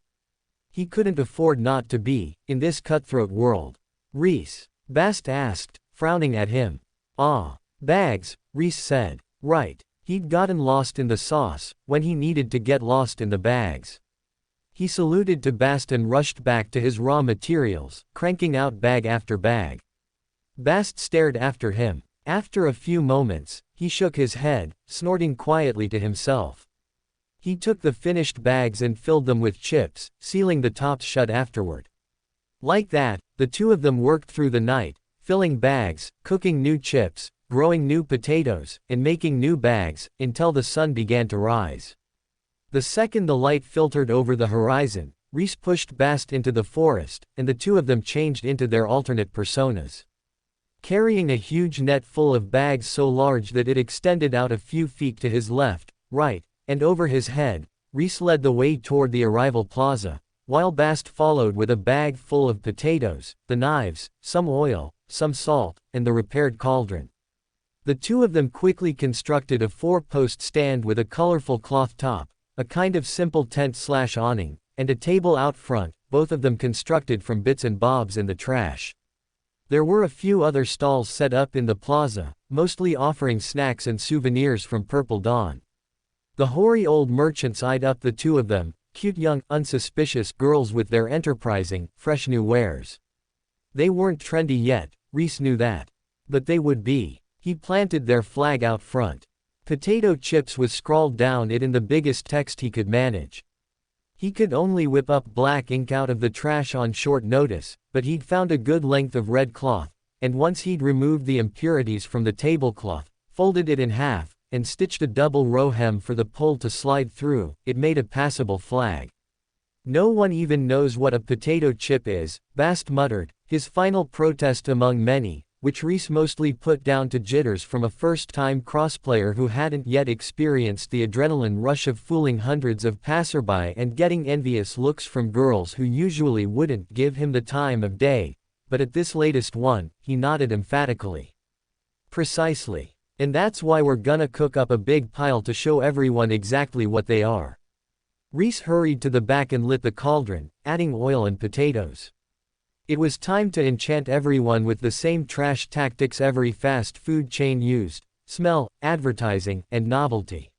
[SPEAKER 1] He couldn't afford not to be, in this cutthroat world. Rhys? Bast asked, frowning at him. Ah. Bags, Rhys said. Right. He'd gotten lost in the sauce, when he needed to get lost in the bags. He saluted to Bast and rushed back to his raw materials, cranking out bag after bag. Bast stared after him. After a few moments, he shook his head, snorting quietly to himself. He took the finished bags and filled them with chips, sealing the tops shut afterward. Like that, the two of them worked through the night, filling bags, cooking new chips, growing new potatoes, and making new bags, until the sun began to rise. The second the light filtered over the horizon, Rhys pushed Bast into the forest, and the two of them changed into their alternate personas. Carrying a huge net full of bags so large that it extended out a few feet to his left, right, and over his head, Rhys led the way toward the arrival plaza, while Bast followed with a bag full of potatoes, the knives, some oil, some salt, and the repaired cauldron. The two of them quickly constructed a 4-post stand with a colorful cloth top, a kind of simple tent/awning, and a table out front, both of them constructed from bits and bobs in the trash. There were a few other stalls set up in the plaza, mostly offering snacks and souvenirs from Purple Dawn. The hoary old merchants eyed up the two of them, cute young, unsuspicious girls with their enterprising, fresh new wares. They weren't trendy yet, Rhys knew that. But they would be. He planted their flag out front. Potato chips was scrawled down it in the biggest text he could manage. He could only whip up black ink out of the trash on short notice, but he'd found a good length of red cloth, and once he'd removed the impurities from the tablecloth, folded it in half, and stitched a double row hem for the pole to slide through, it made a passable flag. No one even knows what a potato chip is, Bast muttered, his final protest among many, which Rhys mostly put down to jitters from a first-time crossplayer who hadn't yet experienced the adrenaline rush of fooling hundreds of passerby and getting envious looks from girls who usually wouldn't give him the time of day, but at this latest one, he nodded emphatically. Precisely. And that's why we're gonna cook up a big pile to show everyone exactly what they are. Rhys hurried to the back and lit the cauldron, adding oil and potatoes. It was time to enchant everyone with the same trash tactics every fast food chain used, smell, advertising, and novelty.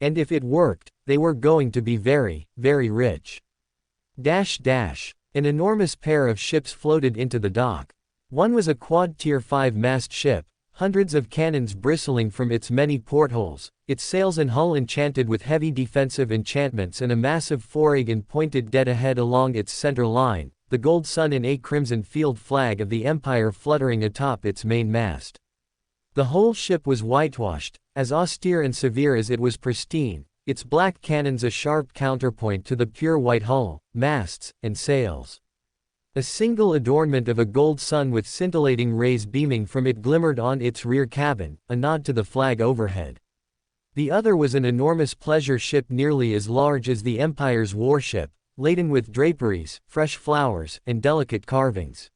[SPEAKER 1] And if it worked, they were going to be very, very rich. An enormous pair of ships floated into the dock. One was a quad Tier 5 mast ship, hundreds of cannons bristling from its many portholes, its sails and hull enchanted with heavy defensive enchantments and a massive four-egg pointed dead ahead along its center line, the gold sun and a crimson field flag of the Empire fluttering atop its main mast. The whole ship was whitewashed, as austere and severe as it was pristine, its black cannons a sharp counterpoint to the pure white hull, masts, and sails. A single adornment of a gold sun with scintillating rays beaming from it glimmered on its rear cabin, a nod to the flag overhead. The other was an enormous pleasure ship nearly as large as the Empire's warship, laden with draperies, fresh flowers, and delicate carvings.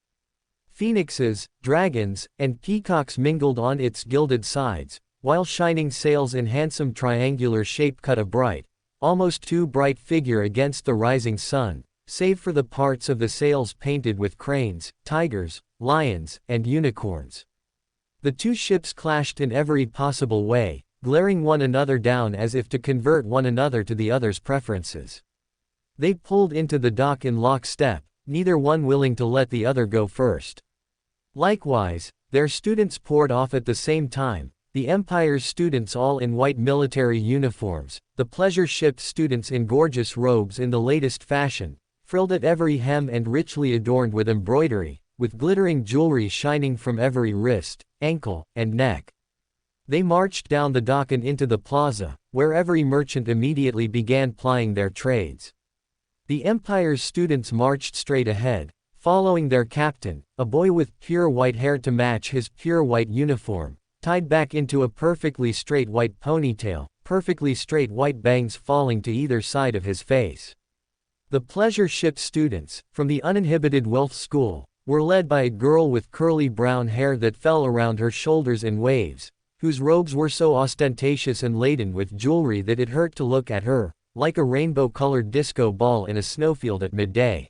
[SPEAKER 1] Phoenixes, dragons, and peacocks mingled on its gilded sides, while shining sails in handsome triangular shape cut a bright, almost too bright figure against the rising sun, save for the parts of the sails painted with cranes, tigers, lions, and unicorns. The two ships clashed in every possible way, glaring one another down as if to convert one another to the other's preferences. They pulled into the dock in lockstep, neither one willing to let the other go first. Likewise, their students poured off at the same time, the Empire's students all in white military uniforms, the pleasure ship's students in gorgeous robes in the latest fashion, frilled at every hem and richly adorned with embroidery, with glittering jewelry shining from every wrist, ankle, and neck. They marched down the dock and into the plaza, where every merchant immediately began plying their trades. The Empire's students marched straight ahead, following their captain, a boy with pure white hair to match his pure white uniform, tied back into a perfectly straight white ponytail, perfectly straight white bangs falling to either side of his face. The pleasure ship students, from the uninhibited Wealth School, were led by a girl with curly brown hair that fell around her shoulders in waves, whose robes were so ostentatious and laden with jewelry that it hurt to look at her, like a rainbow-colored disco ball in a snowfield at midday.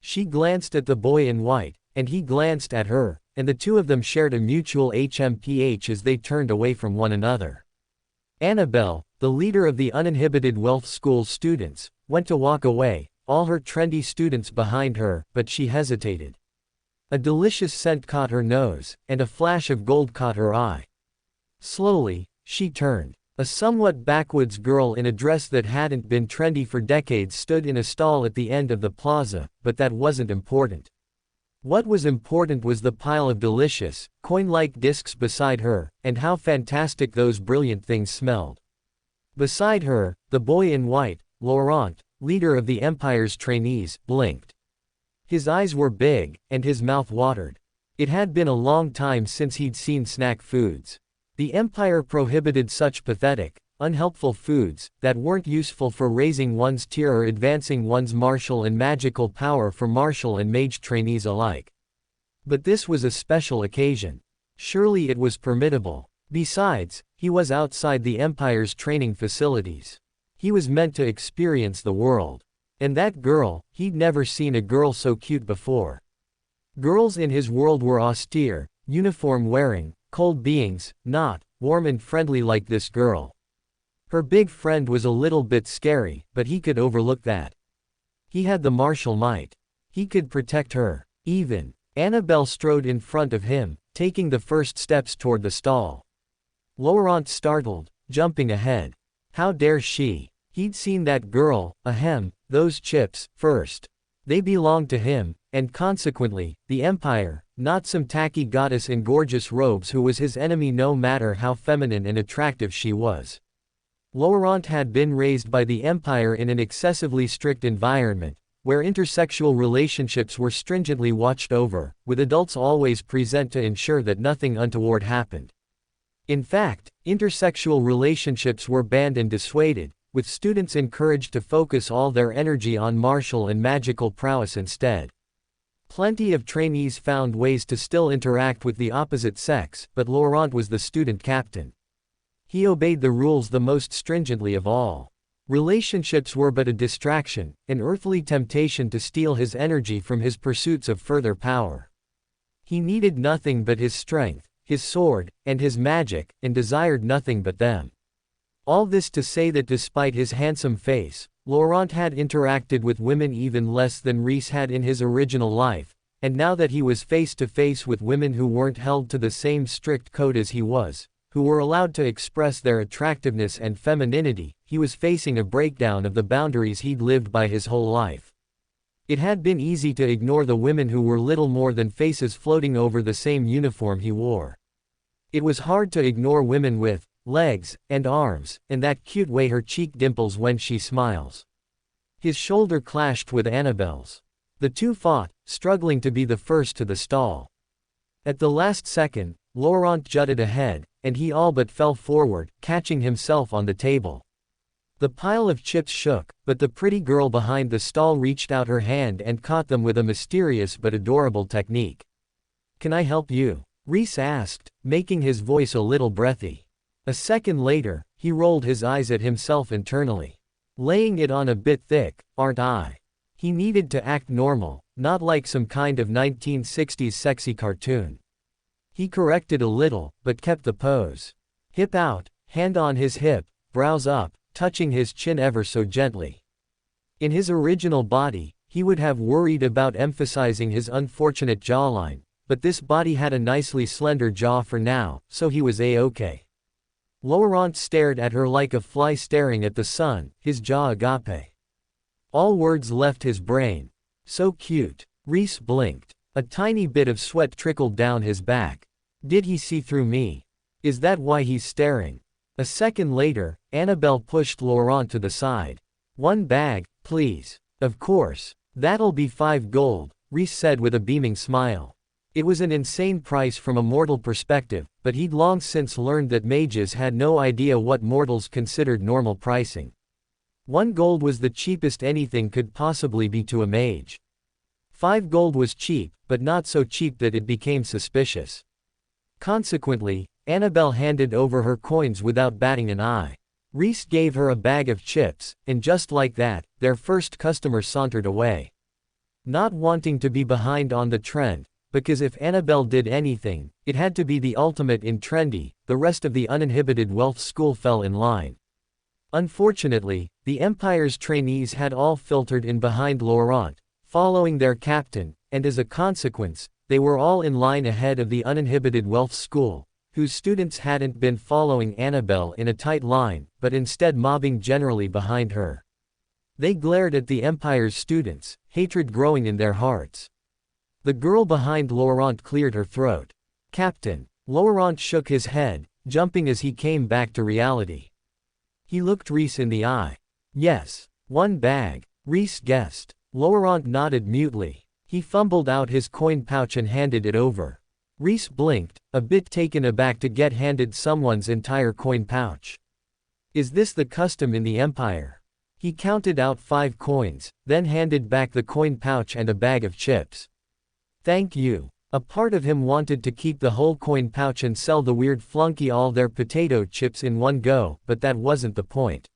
[SPEAKER 1] She glanced at the boy in white, and he glanced at her, and the two of them shared a mutual HMPH as they turned away from one another. Annabelle, the leader of the uninhibited Wealth School students, went to walk away, all her trendy students behind her, but she hesitated. A delicious scent caught her nose, and a flash of gold caught her eye. Slowly, she turned. A somewhat backwoods girl in a dress that hadn't been trendy for decades stood in a stall at the end of the plaza, but that wasn't important. What was important was the pile of delicious, coin-like discs beside her, and how fantastic those brilliant things smelled. Beside her, the boy in white, Laurent, leader of the Empire's trainees, blinked. His eyes were big, and his mouth watered. It had been a long time since he'd seen snack foods. The Empire prohibited such pathetic, unhelpful foods, that weren't useful for raising one's tier or advancing one's martial and magical power for martial and mage trainees alike. But this was a special occasion. Surely it was permittable. Besides, he was outside the Empire's training facilities. He was meant to experience the world. And that girl, he'd never seen a girl so cute before. Girls in his world were austere, uniform-wearing, cold beings, not warm and friendly like this girl. Her big friend was a little bit scary, but he could overlook that. He had the martial might. He could protect her. Even. Annabelle strode in front of him, taking the first steps toward the stall. Laurent startled, jumping ahead. How dare she? He'd seen that girl, those chips, first. They belonged to him, and consequently, the Empire, not some tacky goddess in gorgeous robes who was his enemy no matter how feminine and attractive she was. Laurent had been raised by the Empire in an excessively strict environment, where intersexual relationships were stringently watched over, with adults always present to ensure that nothing untoward happened. In fact, intersexual relationships were banned and dissuaded, with students encouraged to focus all their energy on martial and magical prowess instead. Plenty of trainees found ways to still interact with the opposite sex, but Laurent was the student captain. He obeyed the rules the most stringently of all. Relationships were but a distraction, an earthly temptation to steal his energy from his pursuits of further power. He needed nothing but his strength, his sword, and his magic, and desired nothing but them. All this to say that despite his handsome face, Laurent had interacted with women even less than Rhys had in his original life, and now that he was face to face with women who weren't held to the same strict code as he was, who were allowed to express their attractiveness and femininity, he was facing a breakdown of the boundaries he'd lived by his whole life. It had been easy to ignore the women who were little more than faces floating over the same uniform he wore. It was hard to ignore women with legs and arms, and that cute way her cheek dimples when she smiles. His shoulder clashed with Annabelle's. The two fought, struggling to be the first to the stall. At the last second, Laurent jutted ahead, and he all but fell forward, catching himself on the table. The pile of chips shook, but the pretty girl behind the stall reached out her hand and caught them with a mysterious but adorable technique. "Can I help you?" Rhys asked, making his voice a little breathy. A second later, he rolled his eyes at himself internally. Laying it on a bit thick, aren't I? He needed to act normal, not like some kind of 1960s sexy cartoon. He corrected a little, but kept the pose. Hip out, hand on his hip, brows up, touching his chin ever so gently. In his original body, he would have worried about emphasizing his unfortunate jawline, but this body had a nicely slender jaw for now, so he was a-okay. Laurent stared at her like a fly staring at the sun, his jaw agape. All words left his brain. So cute. Rhys blinked. A tiny bit of sweat trickled down his back. Did he see through me? Is that why he's staring? A second later, Annabelle pushed Laurent to the side. "One bag, please." "Of course. That'll be 5 gold, Rhys said with a beaming smile. It was an insane price from a mortal perspective, but he'd long since learned that mages had no idea what mortals considered normal pricing. 1 gold was the cheapest anything could possibly be to a mage. 5 gold was cheap, but not so cheap that it became suspicious. Consequently, Annabelle handed over her coins without batting an eye. Rhys gave her a bag of chips, and just like that, their first customer sauntered away. Not wanting to be behind on the trend, because if Annabelle did anything, it had to be the ultimate in trendy, the rest of the uninhibited wealth school fell in line. Unfortunately, the Empire's trainees had all filtered in behind Laurent, following their captain, and as a consequence, they were all in line ahead of the uninhibited wealth school, whose students hadn't been following Annabelle in a tight line, but instead mobbing generally behind her. They glared at the Empire's students, hatred growing in their hearts. The girl behind Laurent cleared her throat. "Captain." Laurent shook his head, jumping as he came back to reality. He looked Rhys in the eye. "Yes. 1 bag. Rhys guessed. Laurent nodded mutely. He fumbled out his coin pouch and handed it over. Rhys blinked, a bit taken aback to get handed someone's entire coin pouch. Is this the custom in the Empire? He counted out 5 coins, then handed back the coin pouch and a bag of chips. "Thank you." A part of him wanted to keep the whole coin pouch and sell the weird flunky all their potato chips in one go, but that wasn't the point.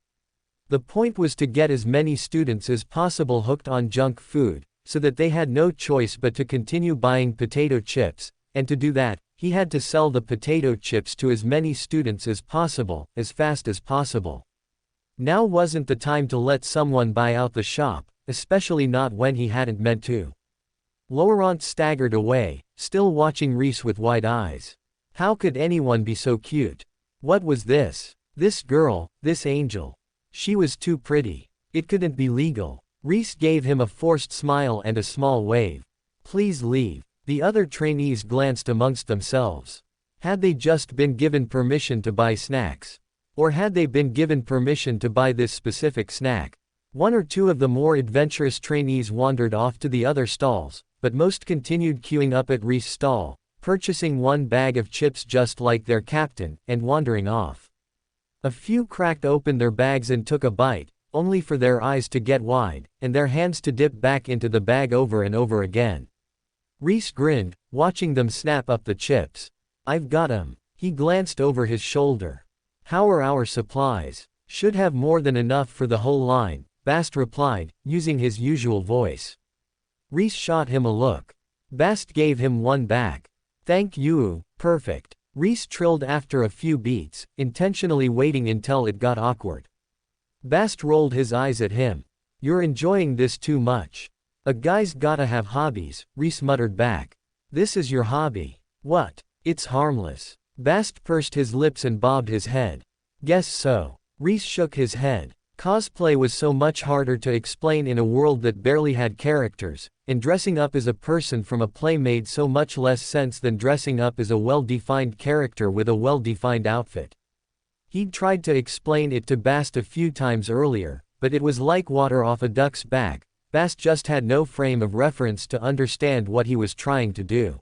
[SPEAKER 1] The point was to get as many students as possible hooked on junk food, so that they had no choice but to continue buying potato chips, and to do that, he had to sell the potato chips to as many students as possible, as fast as possible. Now wasn't the time to let someone buy out the shop, especially not when he hadn't meant to. Laurent staggered away, still watching Rhys with wide eyes. How could anyone be so cute? What was this? This girl, this angel. She was too pretty. It couldn't be legal. Rhys gave him a forced smile and a small wave. "Please leave." The other trainees glanced amongst themselves. Had they just been given permission to buy snacks? Or had they been given permission to buy this specific snack? 1 or 2 of the more adventurous trainees wandered off to the other stalls, but most continued queuing up at Rhys' stall, purchasing 1 bag of chips just like their captain, and wandering off. A few cracked open their bags and took a bite, only for their eyes to get wide, and their hands to dip back into the bag over and over again. Rhys grinned, watching them snap up the chips. "I've got 'em." He glanced over his shoulder. "How are our supplies?" "Should have more than enough for the whole line," Bast replied, using his usual voice. Rhys shot him a look. Bast gave him one back. "Thank you, perfect." Rhys trilled after a few beats, intentionally waiting until it got awkward. Bast rolled his eyes at him. "You're enjoying this too much. A guy's gotta have hobbies," Rhys muttered back. "This is your hobby. What? It's harmless." Bast pursed his lips and bobbed his head. "Guess so." Rhys shook his head. Cosplay was so much harder to explain in a world that barely had characters, and dressing up as a person from a play made so much less sense than dressing up as a well-defined character with a well-defined outfit. He'd tried to explain it to Bast a few times earlier, but it was like water off a duck's back. Bast just had no frame of reference to understand what he was trying to do.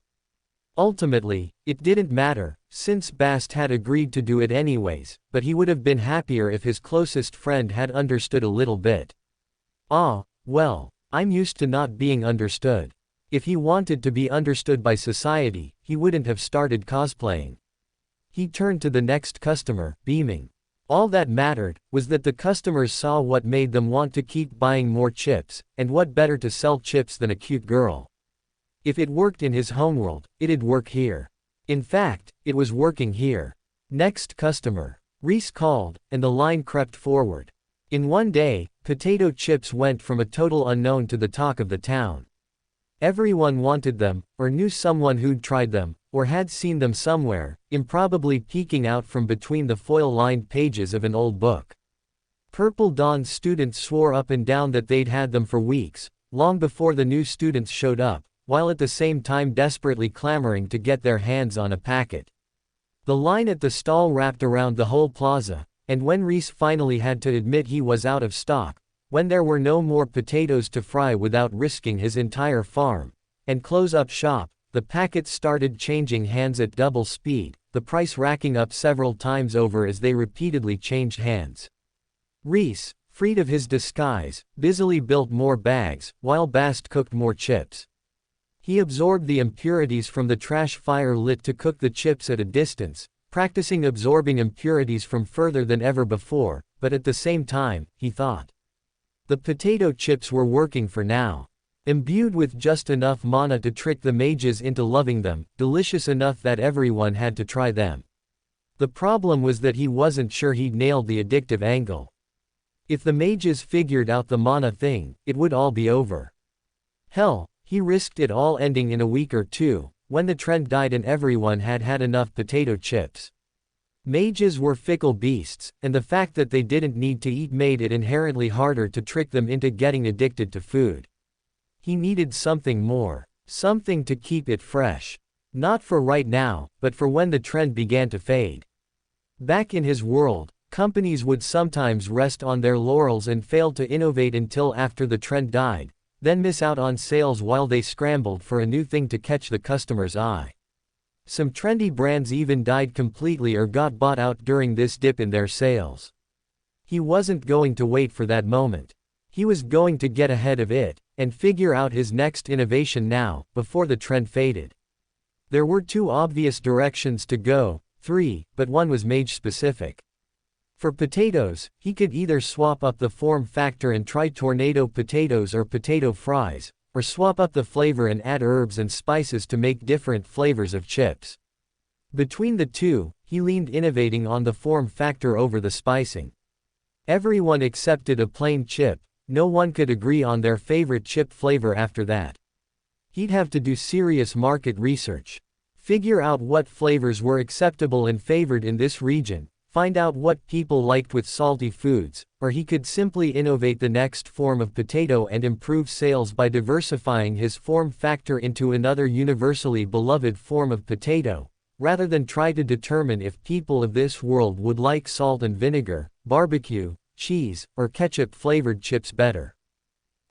[SPEAKER 1] Ultimately, it didn't matter, since Bast had agreed to do it anyways, but he would have been happier if his closest friend had understood a little bit. Well, I'm used to not being understood. If he wanted to be understood by society, he wouldn't have started cosplaying. He turned to the next customer, beaming. All that mattered was that the customers saw what made them want to keep buying more chips, and what better to sell chips than a cute girl. If it worked in his homeworld, it'd work here. In fact, it was working here. "Next customer," Rhys called, and the line crept forward. In one day, potato chips went from a total unknown to the talk of the town. Everyone wanted them, or knew someone who'd tried them, or had seen them somewhere, improbably peeking out from between the foil-lined pages of an old book. Purple Dawn students swore up and down that they'd had them for weeks, long before the new students showed up, while at the same time desperately clamoring to get their hands on a packet. The line at the stall wrapped around the whole plaza, and when Rhys finally had to admit he was out of stock, when there were no more potatoes to fry without risking his entire farm, and close up shop, the packets started changing hands at double speed, the price racking up several times over as they repeatedly changed hands. Rhys, freed of his disguise, busily built more bags, while Bast cooked more chips. He absorbed the impurities from the trash fire lit to cook the chips at a distance, practicing absorbing impurities from further than ever before, but at the same time, he thought. The potato chips were working for now. Imbued with just enough mana to trick the mages into loving them, delicious enough that everyone had to try them. The problem was that he wasn't sure he'd nailed the addictive angle. If the mages figured out the mana thing, it would all be over. Hell, he risked it all ending in a week or two, when the trend died and everyone had had enough potato chips. Mages were fickle beasts, and the fact that they didn't need to eat made it inherently harder to trick them into getting addicted to food. He needed something more, something to keep it fresh. Not for right now, but for when the trend began to fade. Back in his world, companies would sometimes rest on their laurels and fail to innovate until after the trend died, then miss out on sales while they scrambled for a new thing to catch the customer's eye. Some trendy brands even died completely or got bought out during this dip in their sales. He wasn't going to wait for that moment. He was going to get ahead of it, and figure out his next innovation now, before the trend faded. There were two obvious directions to go, three, but one was mage-specific. For potatoes, he could either swap up the form factor and try tornado potatoes or potato fries, or swap up the flavor and add herbs and spices to make different flavors of chips. Between the two, he leaned innovating on the form factor over the spicing. Everyone accepted a plain chip, no one could agree on their favorite chip flavor after that. He'd have to do serious market research. Figure out what flavors were acceptable and favored in this region, find out what people liked with salty foods, or he could simply innovate the next form of potato and improve sales by diversifying his form factor into another universally beloved form of potato, rather than try to determine if people of this world would like salt and vinegar, barbecue, cheese, or ketchup-flavored chips better.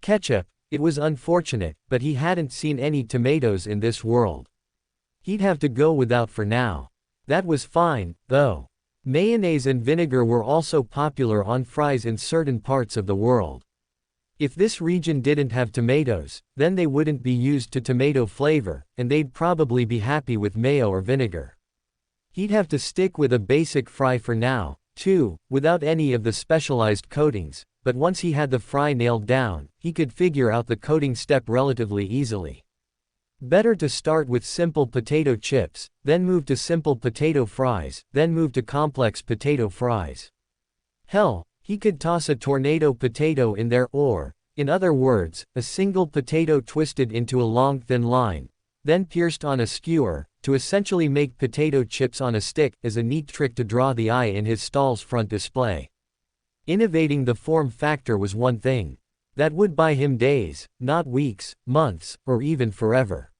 [SPEAKER 1] Ketchup, it was unfortunate, but he hadn't seen any tomatoes in this world. He'd have to go without for now. That was fine, though. Mayonnaise and vinegar were also popular on fries in certain parts of the world. If this region didn't have tomatoes, then they wouldn't be used to tomato flavor, and they'd probably be happy with mayo or vinegar. He'd have to stick with a basic fry for now, too, without any of the specialized coatings, but once he had the fry nailed down, he could figure out the coating step relatively easily. Better to start with simple potato chips, then move to simple potato fries, then move to complex potato fries. Hell, he could toss a tornado potato in there or, in other words, a single potato twisted into a long thin line, then pierced on a skewer, to essentially make potato chips on a stick as a neat trick to draw the eye in his stall's front display. Innovating the form factor was one thing. That would buy him days, not weeks, months, or even forever.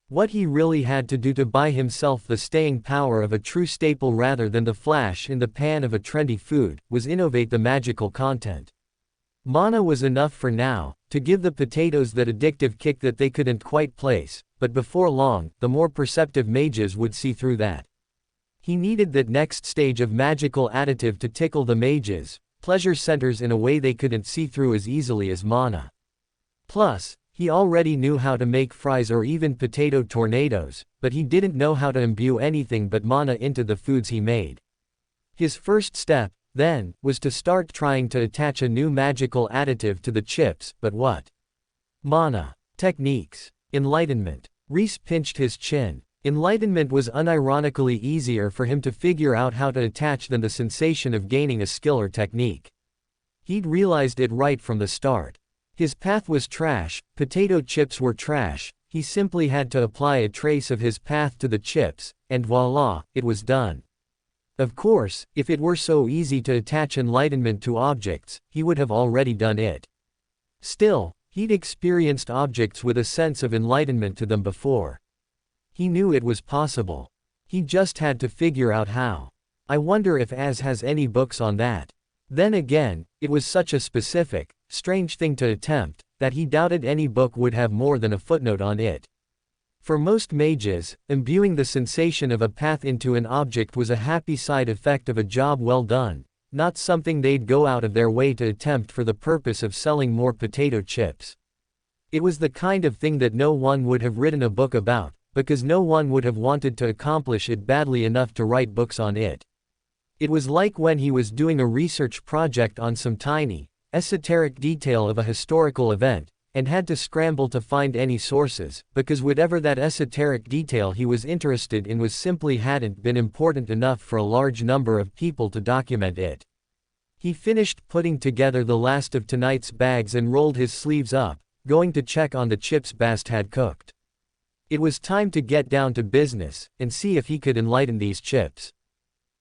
[SPEAKER 1] What he really had to do to buy himself the staying power of a true staple rather than the flash in the pan of a trendy food, was innovate the magical content. Mana was enough for now, to give the potatoes that addictive kick that they couldn't quite place, but before long, the more perceptive mages would see through that. He needed that next stage of magical additive to tickle the mages, pleasure centers in a way they couldn't see through as easily as mana. Plus, he already knew how to make fries or even potato tornadoes, but he didn't know how to imbue anything but mana into the foods he made. His first step, then, was to start trying to attach a new magical additive to the chips, but what? Mana. Techniques. Enlightenment. Rhys pinched his chin. Enlightenment was unironically easier for him to figure out how to attach than the sensation of gaining a skill or technique. He'd realized it right from the start. His path was trash, potato chips were trash, he simply had to apply a trace of his path to the chips, and voila, it was done. Of course, if it were so easy to attach enlightenment to objects, he would have already done it. Still, he'd experienced objects with a sense of enlightenment to them before. He knew it was possible. He just had to figure out how. I wonder if Az has any books on that. Then again, it was such a specific, strange thing to attempt, that he doubted any book would have more than a footnote on it. For most mages, imbuing the sensation of a path into an object was a happy side effect of a job well done, not something they'd go out of their way to attempt for the purpose of selling more potato chips. It was the kind of thing that no one would have written a book about, because no one would have wanted to accomplish it badly enough to write books on it. It was like when he was doing a research project on some tiny, esoteric detail of a historical event, and had to scramble to find any sources, because whatever that esoteric detail he was interested in was simply hadn't been important enough for a large number of people to document it. He finished putting together the last of tonight's bags and rolled his sleeves up, going to check on the chips Bast had cooked. It was time to get down to business, and see if he could enlighten these chips.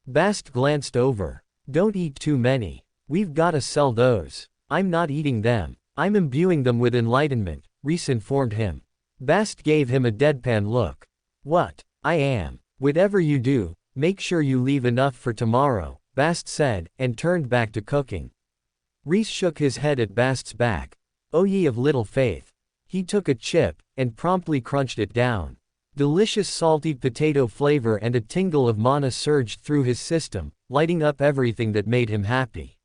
[SPEAKER 1] Bast glanced over. "Don't eat too many. We've gotta sell those." "I'm not eating them. I'm imbuing them with enlightenment," Rhys informed him. Bast gave him a deadpan look. "What? I am. Whatever you do, make sure you leave enough for tomorrow," Bast said, and turned back to cooking. Rhys shook his head at Bast's back. "O ye of little faith." He took a chip, and promptly crunched it down. Delicious salty potato flavor and a tingle of mana surged through his system, lighting up everything that made him happy.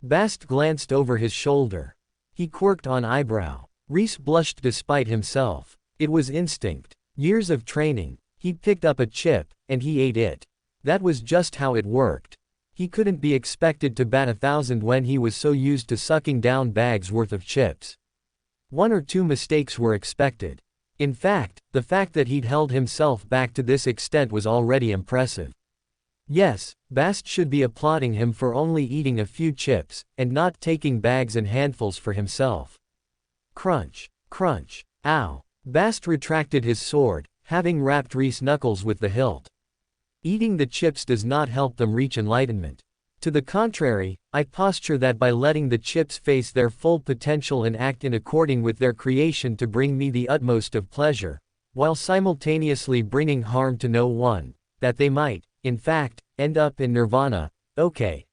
[SPEAKER 1] Bast glanced over his shoulder. He quirked an eyebrow. Rhys blushed despite himself. It was instinct. Years of training. He picked up a chip, and he ate it. That was just how it worked. He couldn't be expected to bat 1,000 when he was so used to sucking down bags worth of chips. One or two mistakes were expected. In fact, the fact that he'd held himself back to this extent was already impressive. Yes, Bast should be applauding him for only eating a few chips, and not taking bags and handfuls for himself. Crunch. Crunch. Ow. Bast retracted his sword, having wrapped Rhys' knuckles with the hilt. Eating the chips does not help them reach enlightenment. To the contrary, I posture that by letting the chips face their full potential and act in according with their creation to bring me the utmost of pleasure, while simultaneously bringing harm to no one, that they might, in fact, end up in nirvana. Okay.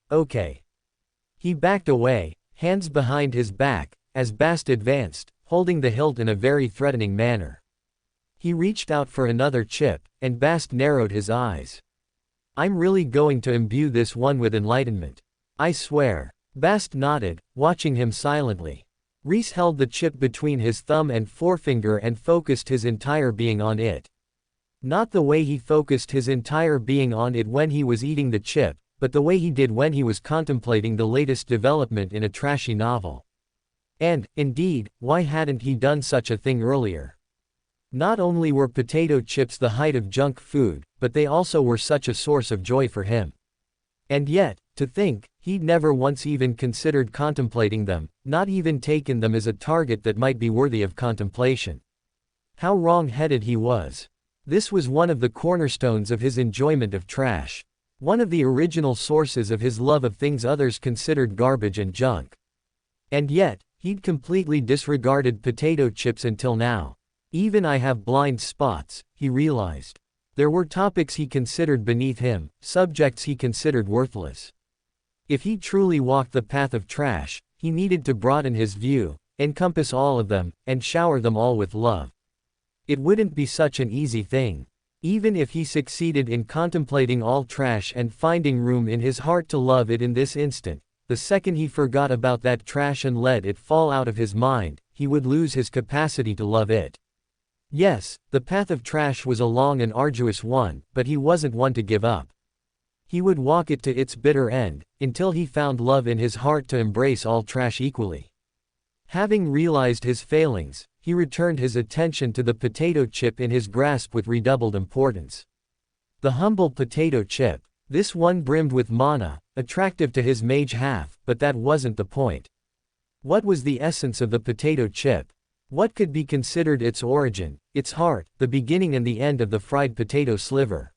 [SPEAKER 1] He backed away, hands behind his back, as Bast advanced, holding the hilt in a very threatening manner. He reached out for another chip, and Bast narrowed his eyes. "I'm really going to imbue this one with enlightenment. I swear." Bast nodded, watching him silently. Rhys held the chip between his thumb and forefinger and focused his entire being on it. Not the way he focused his entire being on it when he was eating the chip, but the way he did when he was contemplating the latest development in a trashy novel. And, indeed, why hadn't he done such a thing earlier? Not only were potato chips the height of junk food, but they also were such a source of joy for him. And yet, to think, he'd never once even considered contemplating them, not even taken them as a target that might be worthy of contemplation. How wrong-headed he was. This was one of the cornerstones of his enjoyment of trash. One of the original sources of his love of things others considered garbage and junk. And yet, he'd completely disregarded potato chips until now. Even I have blind spots, he realized. There were topics he considered beneath him, subjects he considered worthless. If he truly walked the path of trash, he needed to broaden his view, encompass all of them, and shower them all with love. It wouldn't be such an easy thing. Even if he succeeded in contemplating all trash and finding room in his heart to love it in this instant, the second he forgot about that trash and let it fall out of his mind, he would lose his capacity to love it. Yes, the path of trash was a long and arduous one, but he wasn't one to give up. He would walk it to its bitter end, until he found love in his heart to embrace all trash equally. Having realized his failings, he returned his attention to the potato chip in his grasp with redoubled importance. The humble potato chip. This one brimmed with mana, attractive to his mage half, but that wasn't the point. What was the essence of the potato chip? What could be considered its origin, its heart, the beginning and the end of the fried potato sliver?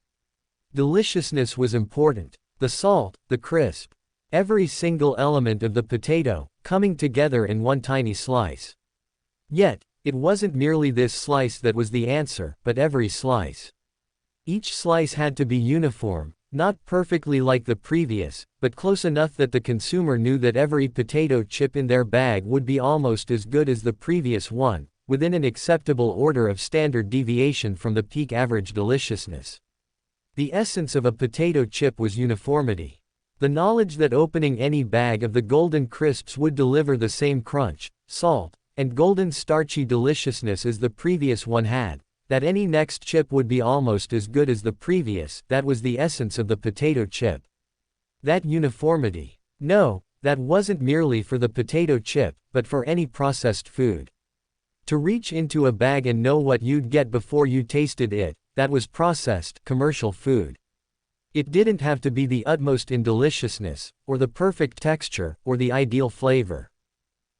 [SPEAKER 1] Deliciousness was important. The salt, the crisp. Every single element of the potato, coming together in one tiny slice. Yet, it wasn't merely this slice that was the answer, but every slice. Each slice had to be uniform, not perfectly like the previous, but close enough that the consumer knew that every potato chip in their bag would be almost as good as the previous one, within an acceptable order of standard deviation from the peak average deliciousness. The essence of a potato chip was uniformity. The knowledge that opening any bag of the golden crisps would deliver the same crunch, salt, and golden starchy deliciousness as the previous one had, that any next chip would be almost as good as the previous, that was the essence of the potato chip. That uniformity. No, that wasn't merely for the potato chip, but for any processed food. To reach into a bag and know what you'd get before you tasted it, that was processed, commercial food. It didn't have to be the utmost in deliciousness, or the perfect texture, or the ideal flavor.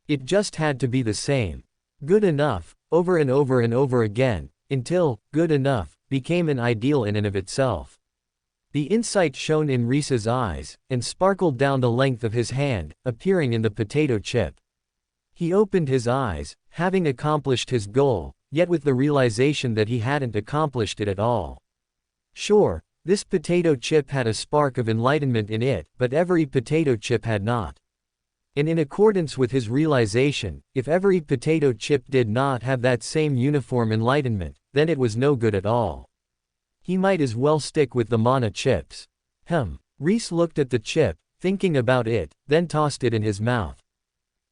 [SPEAKER 1] It just had to be the same. Good enough, over and over and over again, until, good enough, became an ideal in and of itself. The insight shone in Rhys's eyes, and sparkled down the length of his hand, appearing in the potato chip. He opened his eyes, having accomplished his goal, yet with the realization that he hadn't accomplished it at all. Sure, this potato chip had a spark of enlightenment in it, but every potato chip had not. And in accordance with his realization, if every potato chip did not have that same uniform enlightenment, then it was no good at all. He might as well stick with the mana chips. Rhys looked at the chip, thinking about it, then tossed it in his mouth.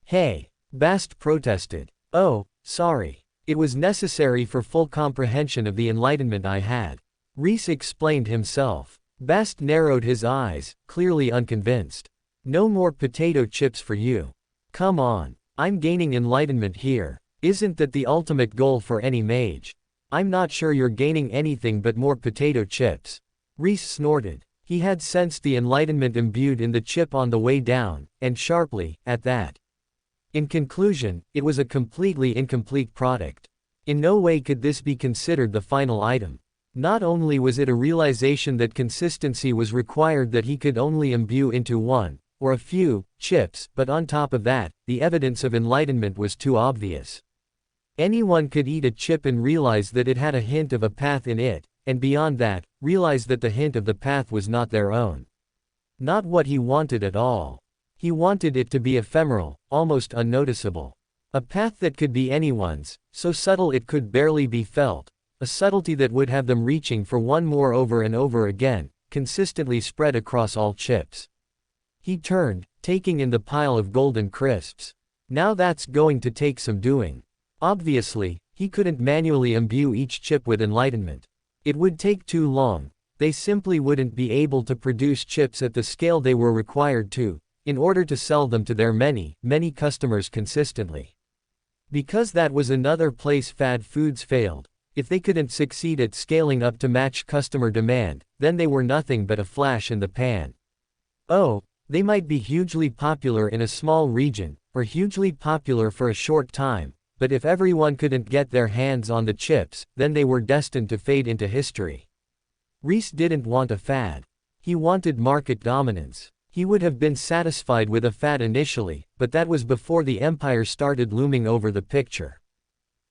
[SPEAKER 1] Hey, Bast protested. Oh, sorry. It was necessary for full comprehension of the enlightenment I had. Rhys explained himself. Bast narrowed his eyes, clearly unconvinced. No more potato chips for you. Come on. I'm gaining enlightenment here. Isn't that the ultimate goal for any mage? I'm not sure you're gaining anything but more potato chips. Rhys snorted. He had sensed the enlightenment imbued in the chip on the way down, and sharply, at that. In conclusion, it was a completely incomplete product. In no way could this be considered the final item. Not only was it a realization that consistency was required that he could only imbue into one, or a few, chips, but on top of that, the evidence of enlightenment was too obvious. Anyone could eat a chip and realize that it had a hint of a path in it, and beyond that, realize that the hint of the path was not their own. Not what he wanted at all. He wanted it to be ephemeral, almost unnoticeable. A path that could be anyone's, so subtle it could barely be felt, a subtlety that would have them reaching for one more over and over again, consistently spread across all chips. He turned, taking in the pile of golden crisps. Now that's going to take some doing. Obviously, he couldn't manually imbue each chip with enlightenment. It would take too long. They simply wouldn't be able to produce chips at the scale they were required to, in order to sell them to their many, many customers consistently. Because that was another place fad foods failed. If they couldn't succeed at scaling up to match customer demand, then they were nothing but a flash in the pan. Oh, they might be hugely popular in a small region, or hugely popular for a short time, but if everyone couldn't get their hands on the chips, then they were destined to fade into history. Rhys didn't want a fad. He wanted market dominance. He would have been satisfied with a fad initially, but that was before the Empire started looming over the picture.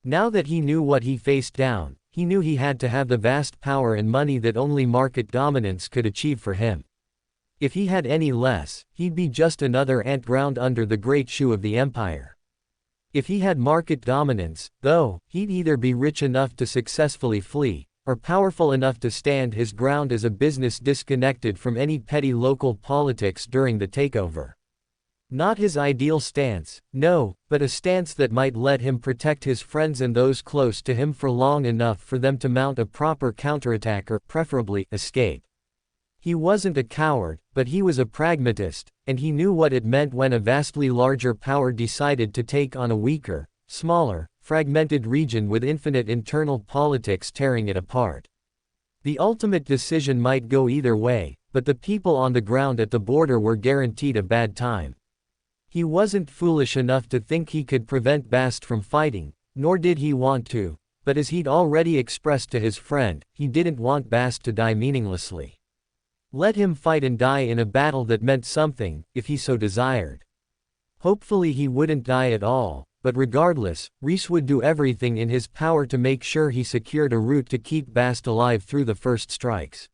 [SPEAKER 1] Now that he knew what he faced down, he knew he had to have the vast power and money that only market dominance could achieve for him. If he had any less, he'd be just another ant ground under the great shoe of the Empire. If he had market dominance, though, he'd either be rich enough to successfully flee, or powerful enough to stand his ground as a business disconnected from any petty local politics during the takeover. Not his ideal stance, no, but a stance that might let him protect his friends and those close to him for long enough for them to mount a proper counterattack or, preferably, escape. He wasn't a coward, but he was a pragmatist, and he knew what it meant when a vastly larger power decided to take on a weaker, smaller, fragmented region with infinite internal politics tearing it apart. The ultimate decision might go either way, but the people on the ground at the border were guaranteed a bad time. He wasn't foolish enough to think he could prevent Bast from fighting, nor did he want to, but as he'd already expressed to his friend, he didn't want Bast to die meaninglessly. Let him fight and die in a battle that meant something, if he so desired. Hopefully he wouldn't die at all, but regardless, Rhys would do everything in his power to make sure he secured a route to keep Bast alive through the first strikes.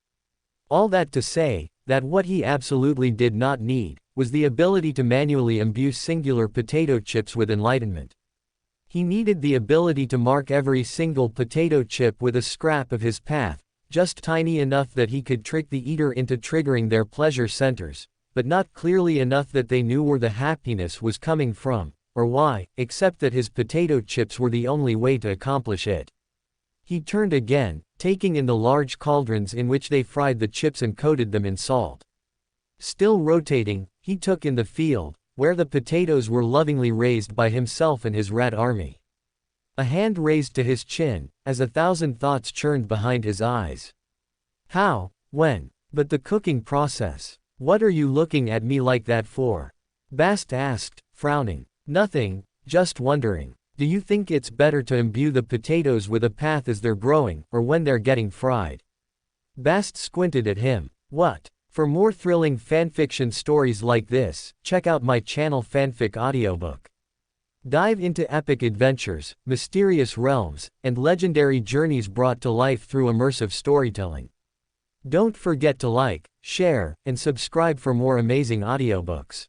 [SPEAKER 1] All that to say, that what he absolutely did not need, was the ability to manually imbue singular potato chips with enlightenment. He needed the ability to mark every single potato chip with a scrap of his path, just tiny enough that he could trick the eater into triggering their pleasure centers, but not clearly enough that they knew where the happiness was coming from, or why, except that his potato chips were the only way to accomplish it. He turned again, taking in the large cauldrons in which they fried the chips and coated them in salt. Still rotating, he took in the field, where the potatoes were lovingly raised by himself and his rat army. A hand raised to his chin, as 1,000 thoughts churned behind his eyes. How? When? But the cooking process. What are you looking at me like that for? Bast asked, frowning. Nothing, just wondering. Do you think it's better to imbue the potatoes with a path as they're growing, or when they're getting fried? Bast squinted at him. What? For more thrilling fanfiction stories like this, check out my channel Fanfic Audiobook. Dive into epic adventures, mysterious realms, and legendary journeys brought to life through immersive storytelling. Don't forget to like, share, and subscribe for more amazing audiobooks.